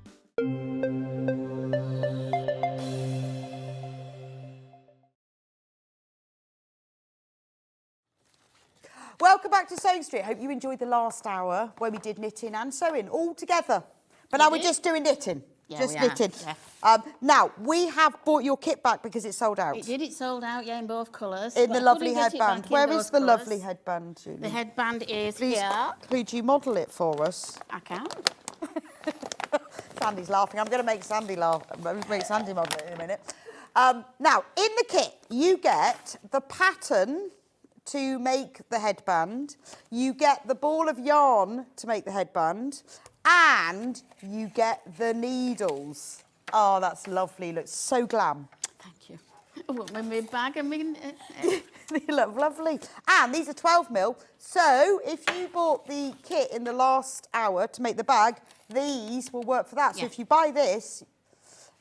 Welcome back to Sewing Street. Hope you enjoyed the last hour where we did knitting and sewing all together. But now we're just doing knitting. Yeah, just we are, knitting. yeah. Now, we have bought your kit back because it's sold out. It sold out, yeah, in both colours. In but the I lovely couldn't get it headband. back in Where those is the colours. lovely headband, Julie? The headband is Please, here. could you model it for us? I can. Sandy's laughing. I'm going to make Sandy laugh. I'm going to make Sandy model it in a minute. Now, in the kit, you get the pattern to make the headband. You get the ball of yarn to make the headband. And you get the needles. Oh, that's lovely. Looks so glam. Thank you. I want my bag and my... They look lovely. And these are 12 mil. So if you bought the kit in the last hour to make the bag, these will work for that. So if you buy this,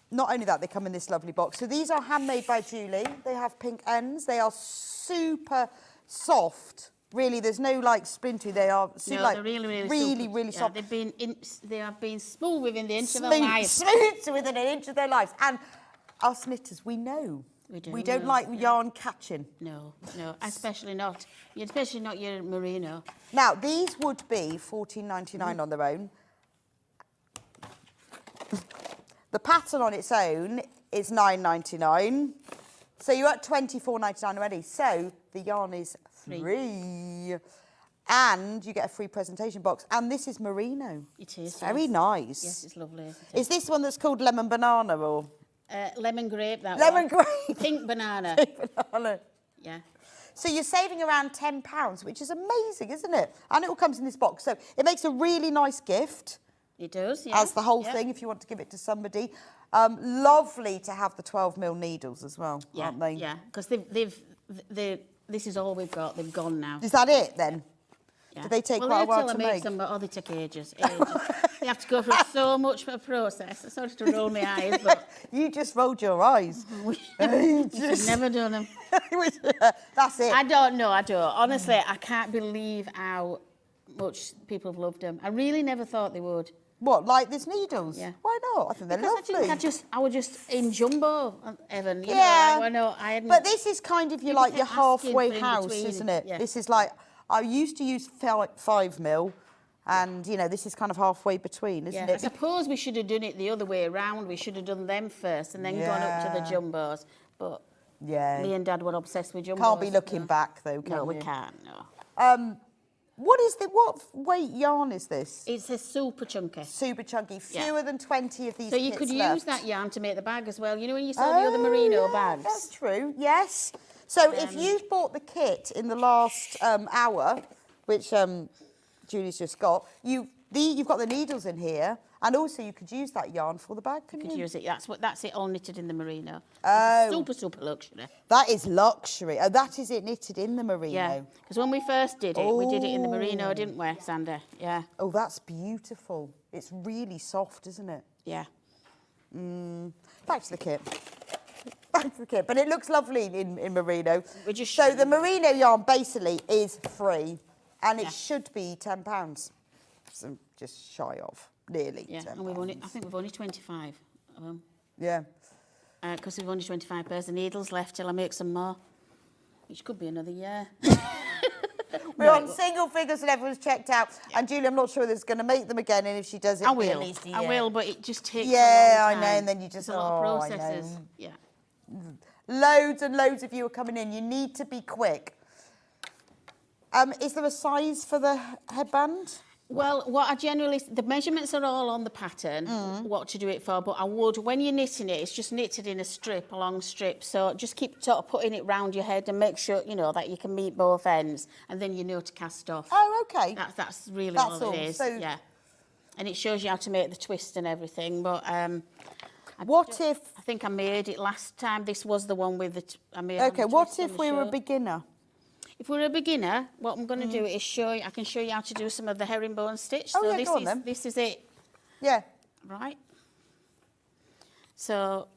not only that, they come in this lovely box. So these are handmade by Julie. They have pink ends. They are super soft. Really, there's no like splintery. They are super, they're really soft. They have been smooth within the inch of their lives. Smooth within an inch of their lives. And us knitters, we know. We don't like yarn catching. No, especially not your merino. Now, these would be $14.99 on their own. The pattern on its own is $9.99. So you're at $24.99 already. So the yarn is free. And you get a free presentation box. And this is merino. It is. It's very nice. Yes, it's lovely. Is this one that's called lemon banana or? Lemon grape, that lemon one. grape. Pink banana. Pink banana. Yeah. So you're saving around £10, which is amazing, isn't it? And it all comes in this box. So it makes a really nice gift. It does, yeah. As the whole thing, if you want to give it to somebody. Lovely to have the 12 mil needles as well, aren't they? Yeah, because this is all we've got. They've gone now. Is that it then? Yeah. Do they take quite a while to make? They take ages. They have to go through so much of a process. I started to roll my eyes, but... You just rolled your eyes. We've never done them. That's it. I don't. Honestly, I can't believe how much people have loved them. I really never thought they would. What, like these needles? Yeah. Why not? I think they're lovely. I was just in jumbo, Evan. You know, I hadn't... But this is kind of your halfway house, isn't it? Yeah. This is like, I used to use 5 mil, and, you know, this is kind of halfway between, isn't it? I suppose we should have done it the other way around. We should have done them first and then gone up to the jumbos. But me and Dad were obsessed with jumbos. Can't be looking back, though, can you? No, we can't, no. What weight yarn is this? It's a super chunky. Super chunky. Fewer than 20 of these. So you kits could left. use that yarn to make the bag as well. You know when you saw the other merino bags? That's true, yes. So if you've bought the kit in the last hour, which Julie's just got, you've got the needles in here, and also you could use that yarn for the bag, couldn't you? You could use it. That's it, all knitted in the merino. Oh. Super luxury. That is luxury. Oh, that is it knitted in the merino. Yeah, because when we first did it, we did it in the merino, didn't we, Sandi? Yeah. Oh, that's beautiful. It's really soft, isn't it? Yeah. Back to the kit. Back to the kit. But it looks lovely in merino. So the merino yarn basically is free, and it should be £10. So just shy of. Nearly. Yeah, and I think we've only 25 of them. Yeah. Because we've only 25 pairs of needles left till I make some more, which could be another year. We're on single figures and everyone's checked out. Yeah. And Julie, I'm not sure that it's going to make them again, and if she does it, I will. At least a year. I will, but it just takes a long time. I know, and then you just... There's a lot of processes. Yeah. Loads and loads of you are coming in. You need to be quick. Is there a size for the headband? Well, the measurements are all on the pattern, what to do it for, but I would, when you're knitting it, it's just knitted in a long strip, so just keep sort of putting it round your head and make sure, you know, that you can meet both ends, and then you know to cast off. Oh, okay. That's really all it is, yeah. And it shows you how to make the twist and everything, but... I think I made it last time. This was the one with the... Okay, what if we were a beginner? If we're a beginner, what I'm going to do is I can show you how to do some of the herringbone stitch. Oh, yeah, go on then. This is it. Yeah. Right. So,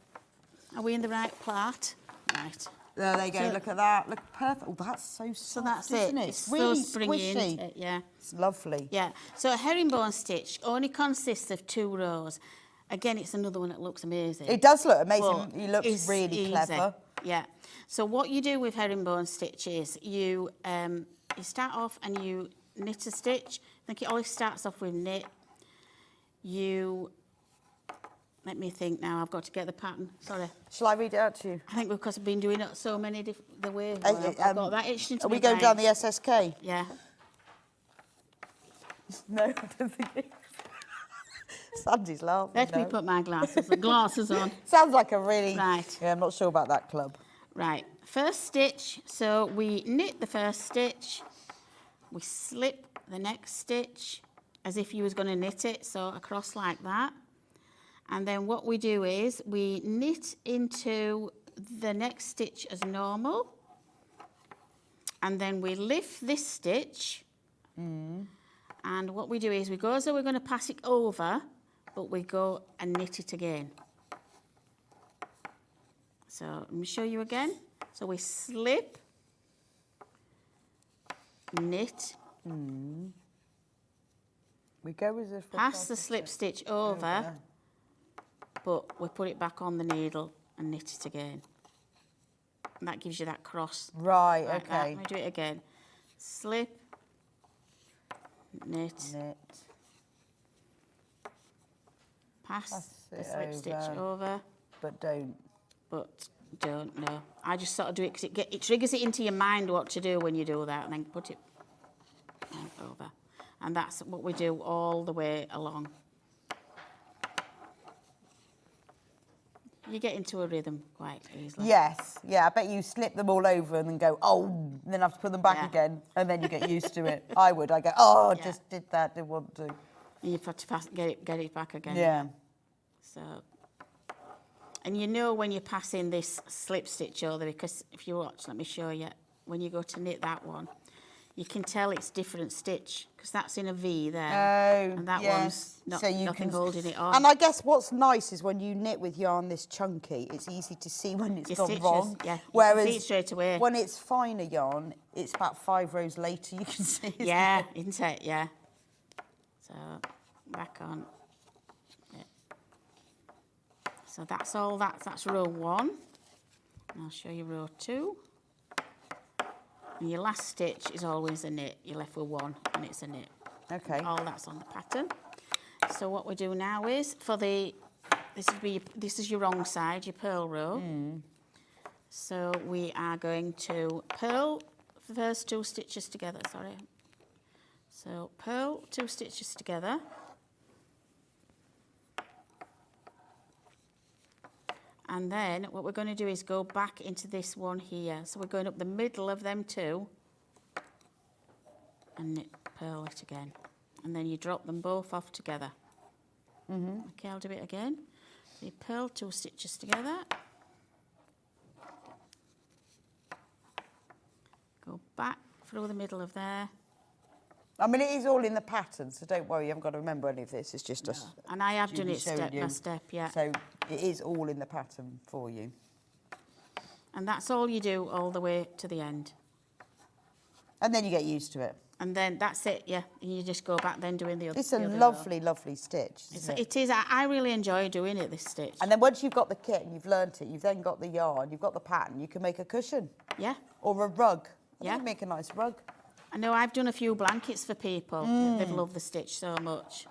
are we in the right part? Right. There they go, look at that. Look perfect. Oh, that's so soft, so that's isn't it? It's really so springy, isn't it? Yeah. It's lovely. Yeah. So a herringbone stitch only consists of 2 rows. Again, it's another one that looks amazing. It does look amazing. It looks really clever. Yeah. So what you do with herringbone stitch is you start off and you knit a stitch. I think it always starts off with knit. Let me think now. I've got to get the pattern. Sorry. Shall I read it out to you? I think because I've been doing it so many the way. I've got that itched into Are we going down the SSK? Yeah. No, I don't think it is. Sandi's laughing. Let me put my glasses on. Sounds like a really... Right. Yeah, I'm not sure about that club. Right. First stitch. So we knit the first stitch. We slip the next stitch as if you was going to knit it. So across like that. And then what we do is we knit into the next stitch as normal. And then we lift this stitch. And what we do is we go as though we're going to pass it over, but we go and knit it again. So let me show you again. So we slip, knit. We go as if pass the slip stitch over, but we put it back on the needle and knit it again. And that gives you that cross. Right, like okay. That. Let me do it again. Slip, knit, pass the slip stitch over. But don't. No. I just sort of do it because it triggers it into your mind what to do when you do that, and then put it over. And that's what we do all the way along. You get into a rhythm quite easily. Yes, yeah, I bet you slip them all over and then go, oh, and then have to put them back again, and then you get used to it. I would. I go, oh, just did that, didn't want to. And you've got to get it back again. Yeah. So, and you know when you're passing this slip stitch over, because if you watch, let me show you, when you go to knit that one, you can tell it's different stitch because that's in a V there. Oh, and that yes. one's So you nothing can holding it on. And I guess what's nice is when you knit with yarn this chunky, it's easy to see when it's Your gone stitches, wrong. yeah, you Whereas can see it straight away. when it's finer yarn, it's about 5 rows later you can see. Yeah, isn't it? Yeah. So back on. Yeah. So that's all. That's row 1. And I'll show you row 2. And your last stitch is always a knit. You're left with 1, and it's a knit. Okay. All that's on the pattern. So what we do now is for the this is your wrong side, your purl row. So we are going to purl the first 2 stitches together. Sorry. So purl 2 stitches together. And then what we're going to do is go back into this one here. So we're going up the middle of them 2 and knit, purl it again. And then you drop them both off together. Okay, I'll do it again. So you purl 2 stitches together. Go back through the middle of there. I mean, it is all in the pattern, so don't worry, you haven't got to remember any of this. It's just us. And I have done Julie it step showing by you. step, yeah. So it is all in the pattern for you. And that's all you do all the way to the end. And then you get used to it. And then that's it, yeah. And you just go back then doing the other. It's a the other lovely, lovely stitch. It is. I really enjoy doing it, this stitch. And then once you've got the kit and you've learnt it, you've then got the yarn, you've got the pattern, you can make a cushion. Yeah. Or a rug. Yeah. You make a nice rug. I know I've done a few blankets for people. They've loved the stitch so much.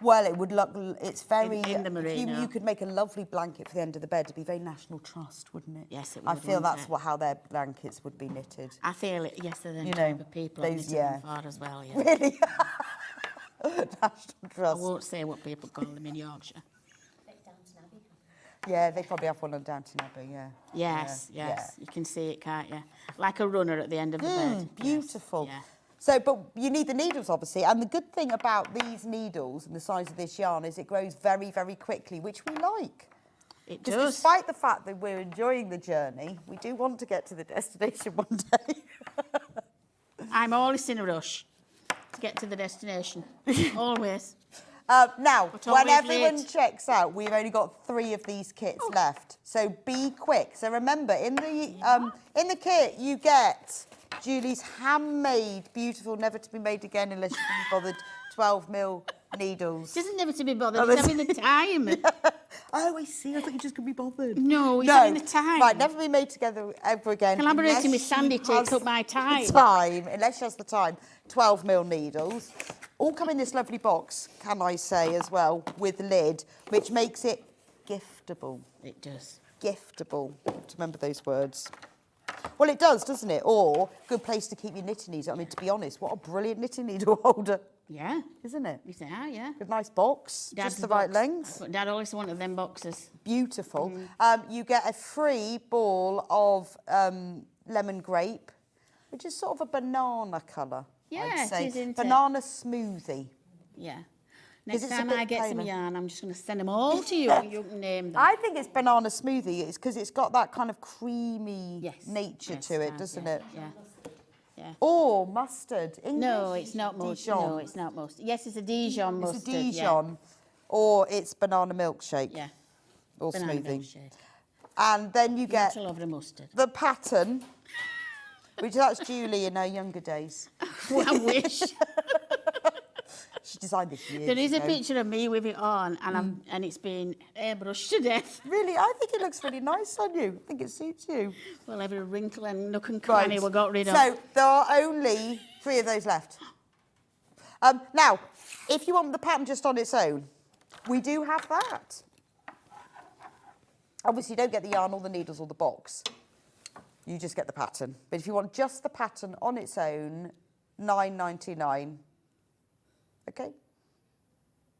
Well, it would look, it's very... In the merino. You could make a lovely blanket for the end of the bed. It'd be very National Trust, wouldn't it? Yes, it would. I feel that's wouldn't how their blankets would be knitted. I feel it, yes, they're You the know, people those, knitting them for as well, yeah. Really? National Trust. I won't say what people call them in Yorkshire. Yeah, they probably have one on Downton Abbey, yeah. Yes, Yeah, yes. You can see it, can't you? Like a runner at the end of the bed. Beautiful. Yes, yeah. So, but you need the needles, obviously. And the good thing about these needles and the size of this yarn is it grows very, very quickly, which we like. It Because does. despite the fact that we're enjoying the journey, we do want to get to the destination one day. I'm always in a rush to get to the destination. Always. Now, But when always everyone late. checks out, we've only got 3 of these kits left. So be quick. So remember, in the kit, you get Julie's handmade, beautiful, never to be made again unless you can be bothered, 12mm needles. It isn't never to be bothered. It's having the time. Oh, I see. I thought you just couldn't be bothered. No, it's having the time. Right, never be made together ever again. Collaborating unless with Sandy she takes has up my time. Unless she has the time. 12mm needles. All come in this lovely box, can I say, as well, with the lid, which makes it giftable. It does. Giftable. Remember those words. Well, it does, doesn't it? Or good place to keep your knitting needle. I mean, to be honest, what a brilliant knitting needle holder. Yeah. Isn't it? Yeah. Good, nice box. Dad's just the right box. length. Dad always wanted them boxes. Beautiful. You get a free ball of lemon grape, which is sort of a banana colour. Yeah, I'd say. it is, isn't it? Banana smoothie. Yeah. Next time I get some yarn, I'm just going to send them all to you and you can name them. I think it's banana smoothie. It's because it's got that kind of creamy nature to it, doesn't it? Yeah. Yeah. Or mustard. English? No, it's not mustard. No, it's not mustard. Yes, it's a Dijon mustard. It's a Dijon. Or it's banana milkshake. Yeah. Or Banana smoothie. milkshake. And then you get I love the mustard. the pattern, which that's Julie in her younger days. Well, I wish. She designed this years There is a ago. picture of me with it on, and it's been airbrushed to death. Really, I think it looks really nice on you. I think it suits you. Well, every wrinkle and nook and cranny we got rid of. So there are only 3 of those left. Now, if you want the pattern just on its own, we do have that. Obviously, you don't get the yarn or the needles or the box. You just get the pattern. But if you want just the pattern on its own, £9.99. Okay?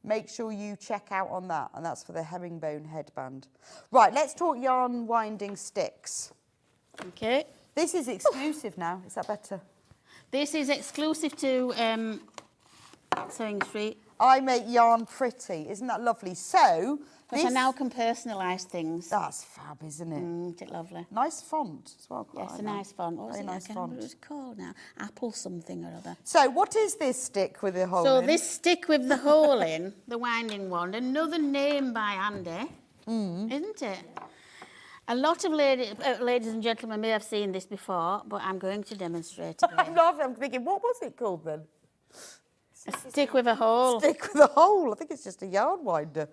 Make sure you check out on that, and that's for the herringbone headband. Right, let's talk yarn winding sticks. Okay. This is exclusive now. Is that better? This is exclusive to Sewing Street. I make yarn pretty. Isn't that lovely? So, But I now can personalise things. That's fab, isn't it? Isn't it lovely? Nice font as well. Yes, a nice font. What was Very it? nice I can't remember font. what it's called now. Apple something or other. So, what is this stick with the hole So in? this stick with the hole in, the winding wand, another name by Andy, isn't it? A lot of ladies and gentlemen may have seen this before, but I'm going to demonstrate it. I'm laughing. I'm thinking, what was it called then? A stick with a hole. Stick with a hole. I think it's just a yarn winder.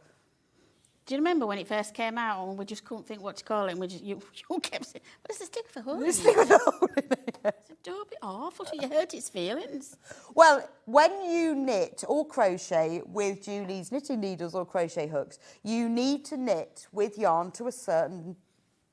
Do you remember when it first came out and we just couldn't think what to call it? And we just, you kept saying, what is a stick with a hole in it? Stick with a hole in it. Don't be awful. You hurt its feelings. Well, when you knit or crochet with Julie's knitting needles or crochet hooks, you need to knit with yarn to a certain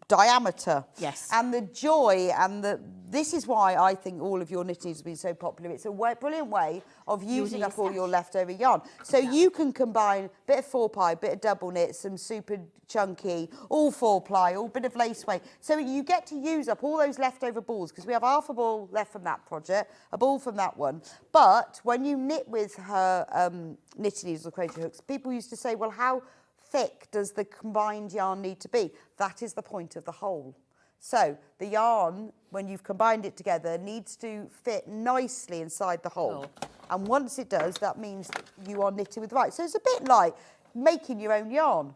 diameter. Yes. And the joy and this is why I think all of your knitting has been so popular. It's a brilliant way of using up all your leftover yarn. So you can combine a bit of 4-ply, bit of double knit, some super chunky, all 4-ply, all bit of lace weight. So you get to use up all those leftover balls because we have half a ball left from that project, a ball from that one. But when you knit with her knitting needles or crochet hooks, people used to say, well, how thick does the combined yarn need to be? That is the point of the hole. So the yarn, when you've combined it together, needs to fit nicely inside the hole. And once it does, that means you are knitting with right. So it's a bit like making your own yarn.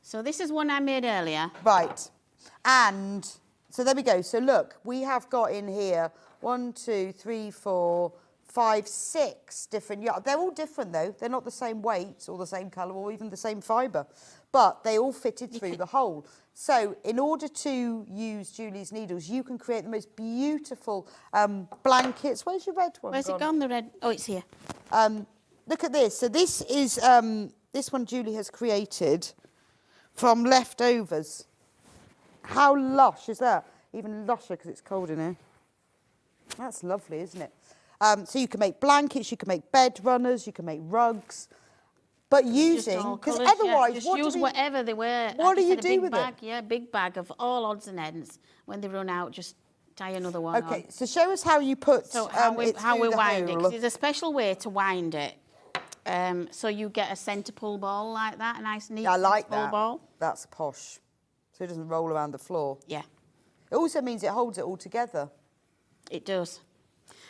So this is one I made earlier. Right. And so there we go. So look, we have got in here 1, 2, 3, 4, 5, 6 different yarn. They're all different though. They're not the same weight or the same colour or even the same fibre, but they all fitted through the hole. So in order to use Julie's needles, you can create the most beautiful blankets. Where's your red one? Where's it gone, the red? Oh, it's here. Look at this. So this is, this one Julie has created from leftovers. How lush is that? Even lusher because it's cold in here. That's lovely, isn't it? So you can make blankets, you can make bed runners, you can make rugs, but using, because otherwise, just use whatever they were. What do you do with it? it? Yeah, big bag of all odds and ends. When they run out, just tie another one on. Okay, so show us how you put how we wind it. 'Cause hole. there's a special way to wind it. So you get a centre pull ball like that, a nice neat I like pull that. ball. That's posh. So it doesn't roll around the floor. Yeah. It also means it holds it all together. It does.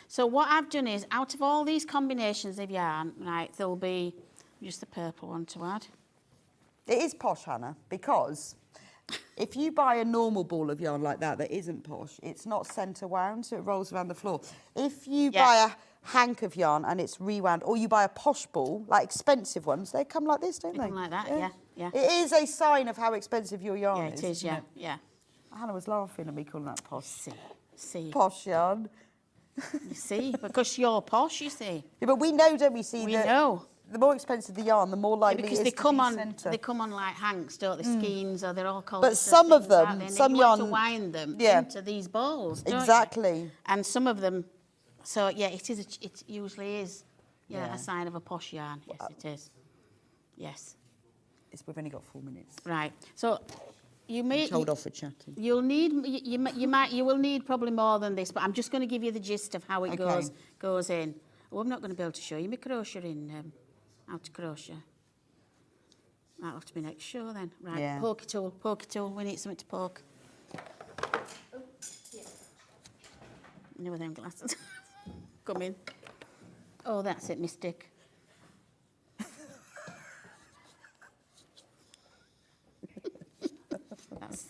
So what I've done is, out of all these combinations of yarn, right, there'll be just the purple one to add. It is posh, Hannah, because if you buy a normal ball of yarn like that isn't posh, it's not centre wound, so it rolls around the floor. If you buy a hank of yarn and it's rewound, or you buy a posh ball, like expensive ones, they come like this, don't they? They come like that, yeah. It is a sign of how expensive your yarn Yeah, it is, isn't it? yeah. Hannah was laughing at me calling that posh. See. Posh yarn. You see, because you're posh, you see. Yeah, but we know, don't we? We know. The more expensive the yarn, the more likely because it is they come to be on, centre. they come on like hanks, don't they? Skeins, or they're all called. But some of them, some some you yarn, want to wind them yeah, into these balls. Don't exactly. You? And some of them, so yeah, it is. It usually is, Yeah. a sign of a posh yarn. Yes, it is. Yes. We've only got 4 minutes. Right. So you may told off for chatting. You'll need you will need probably more than this, but I'm just going to give you the gist of how it goes in. Oh, I'm not going to be able to show you my crochet in how to crochet. That'll have to be next show then. Right, Yeah. pokey tool, we need something to poke. No, them glasses. Come in. Oh, that's it, mistake. That's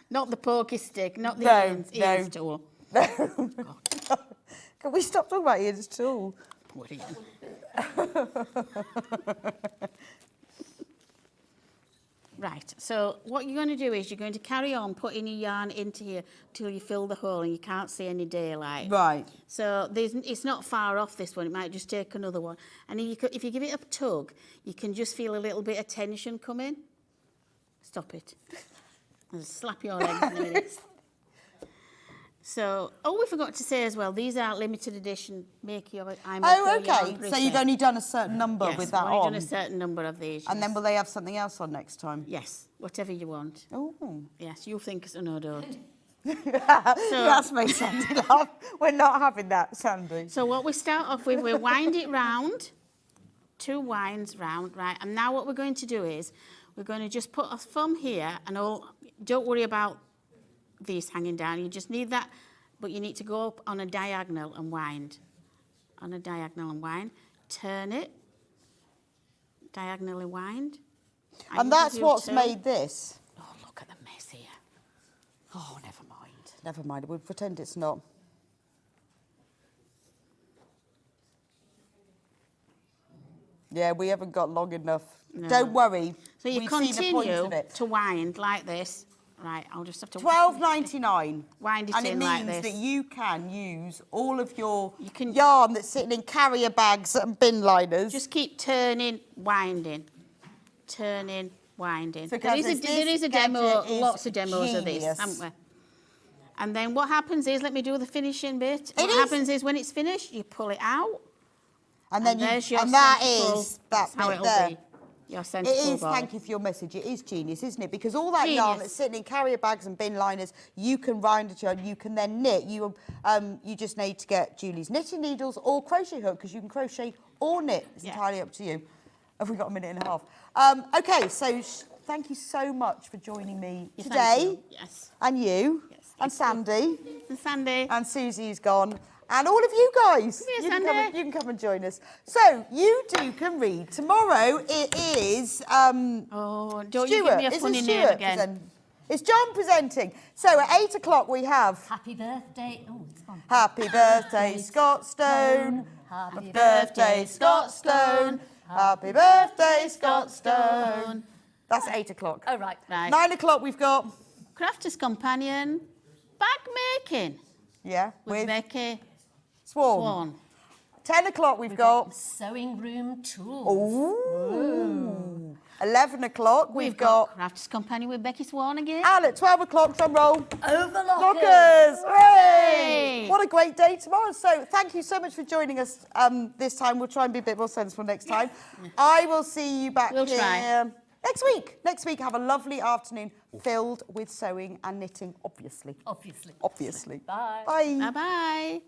not the pokey stick, not the Ian's tool. No. Can we stop talking about Ian's tool? Poor Ian. Right, so what you're going to do is you're going to carry on putting your yarn into here till you fill the hole and you can't see any daylight. Right. So it's not far off this one, it might just take another one. And if you give it a tug, you can just feel a little bit of tension come in. Stop it. I'll slap your legs in a minute. So, we forgot to say as well, these are limited edition Make Your Yarn okay. So you've Pretty. only done a certain number Yes, with that we've only on? done a certain number of these. And then will they have something else on next time? Yes, whatever you want. Oh. Yes, you think so, no, don't. That's made Sandy laugh. We're not having that, Sandy. So what we start off with, we wind it round, 2 winds round, right? And now what we're going to do is, we're going to just put a thumb here, and don't worry about these hanging down. You just need that, but you need to go up on a diagonal and wind. On a diagonal and wind. Turn it. Diagonally wind. And that's what's made this? Oh, look at the mess here. Oh, never mind. Never mind. We'll pretend it's not. Yeah, we haven't got long enough. No. Don't worry. So you We've seen the point continue of it. to wind like this. Right, I'll just have to... $12.99. Wind it and in it like means this. that you can use all of your yarn that's sitting in carrier bags and bin liners. Just keep turning, winding. Turning, winding. So, there is a demo, gadget is lots of demos of this, genius. haven't we? And then what happens is, let me do the finishing bit. What happens is when it's finished, you pull it out. And then there's your that central- is that that's how bit it'll there. be. Your It central is, ball. thank you for your message. It is genius, isn't it? Because all that yarn Genius. that's sitting in carrier bags and bin liners, you can wind it on, you can then knit. You just need to get Julie's knitting needles or crochet hook, because you can crochet or knit. It's entirely up to you. Have we got a minute and a half? Okay, so thank you so much for joining me Yeah, today. thank you. Yes. And you. Yes, and Sandy. And Sandy. And Susie's gone. And all of you guys, Yes, you Sandy. can come and join us. So, you two can read. Tomorrow it is don't Stuart. you give me a Isn't funny name Stuart again. It's John presenting. So at 8 o'clock we have Happy birthday. Oh, it's gone. Happy Birthday Scott Stone. Happy Birthday Scott Stone. Happy Birthday Scott Stone. That's 8 o'clock. Oh, right. 9 o'clock we've got Crafter's Companion. Bag making. Yeah. With Becky Swan. 10 o'clock we've got Sewing room tools. Ooh. 11 o'clock we've got Crafter's Companion with Becky Swan again. And at 12 o'clock, drum roll, Overlockers. Hooray! What a great day tomorrow. So thank you so much for joining us this time. We'll try and be a bit more sensible next time. I will see you back We'll here try. next week. Next week, have a lovely afternoon filled with sewing and knitting, obviously. Obviously. Obviously. Bye. Bye. Bye-bye.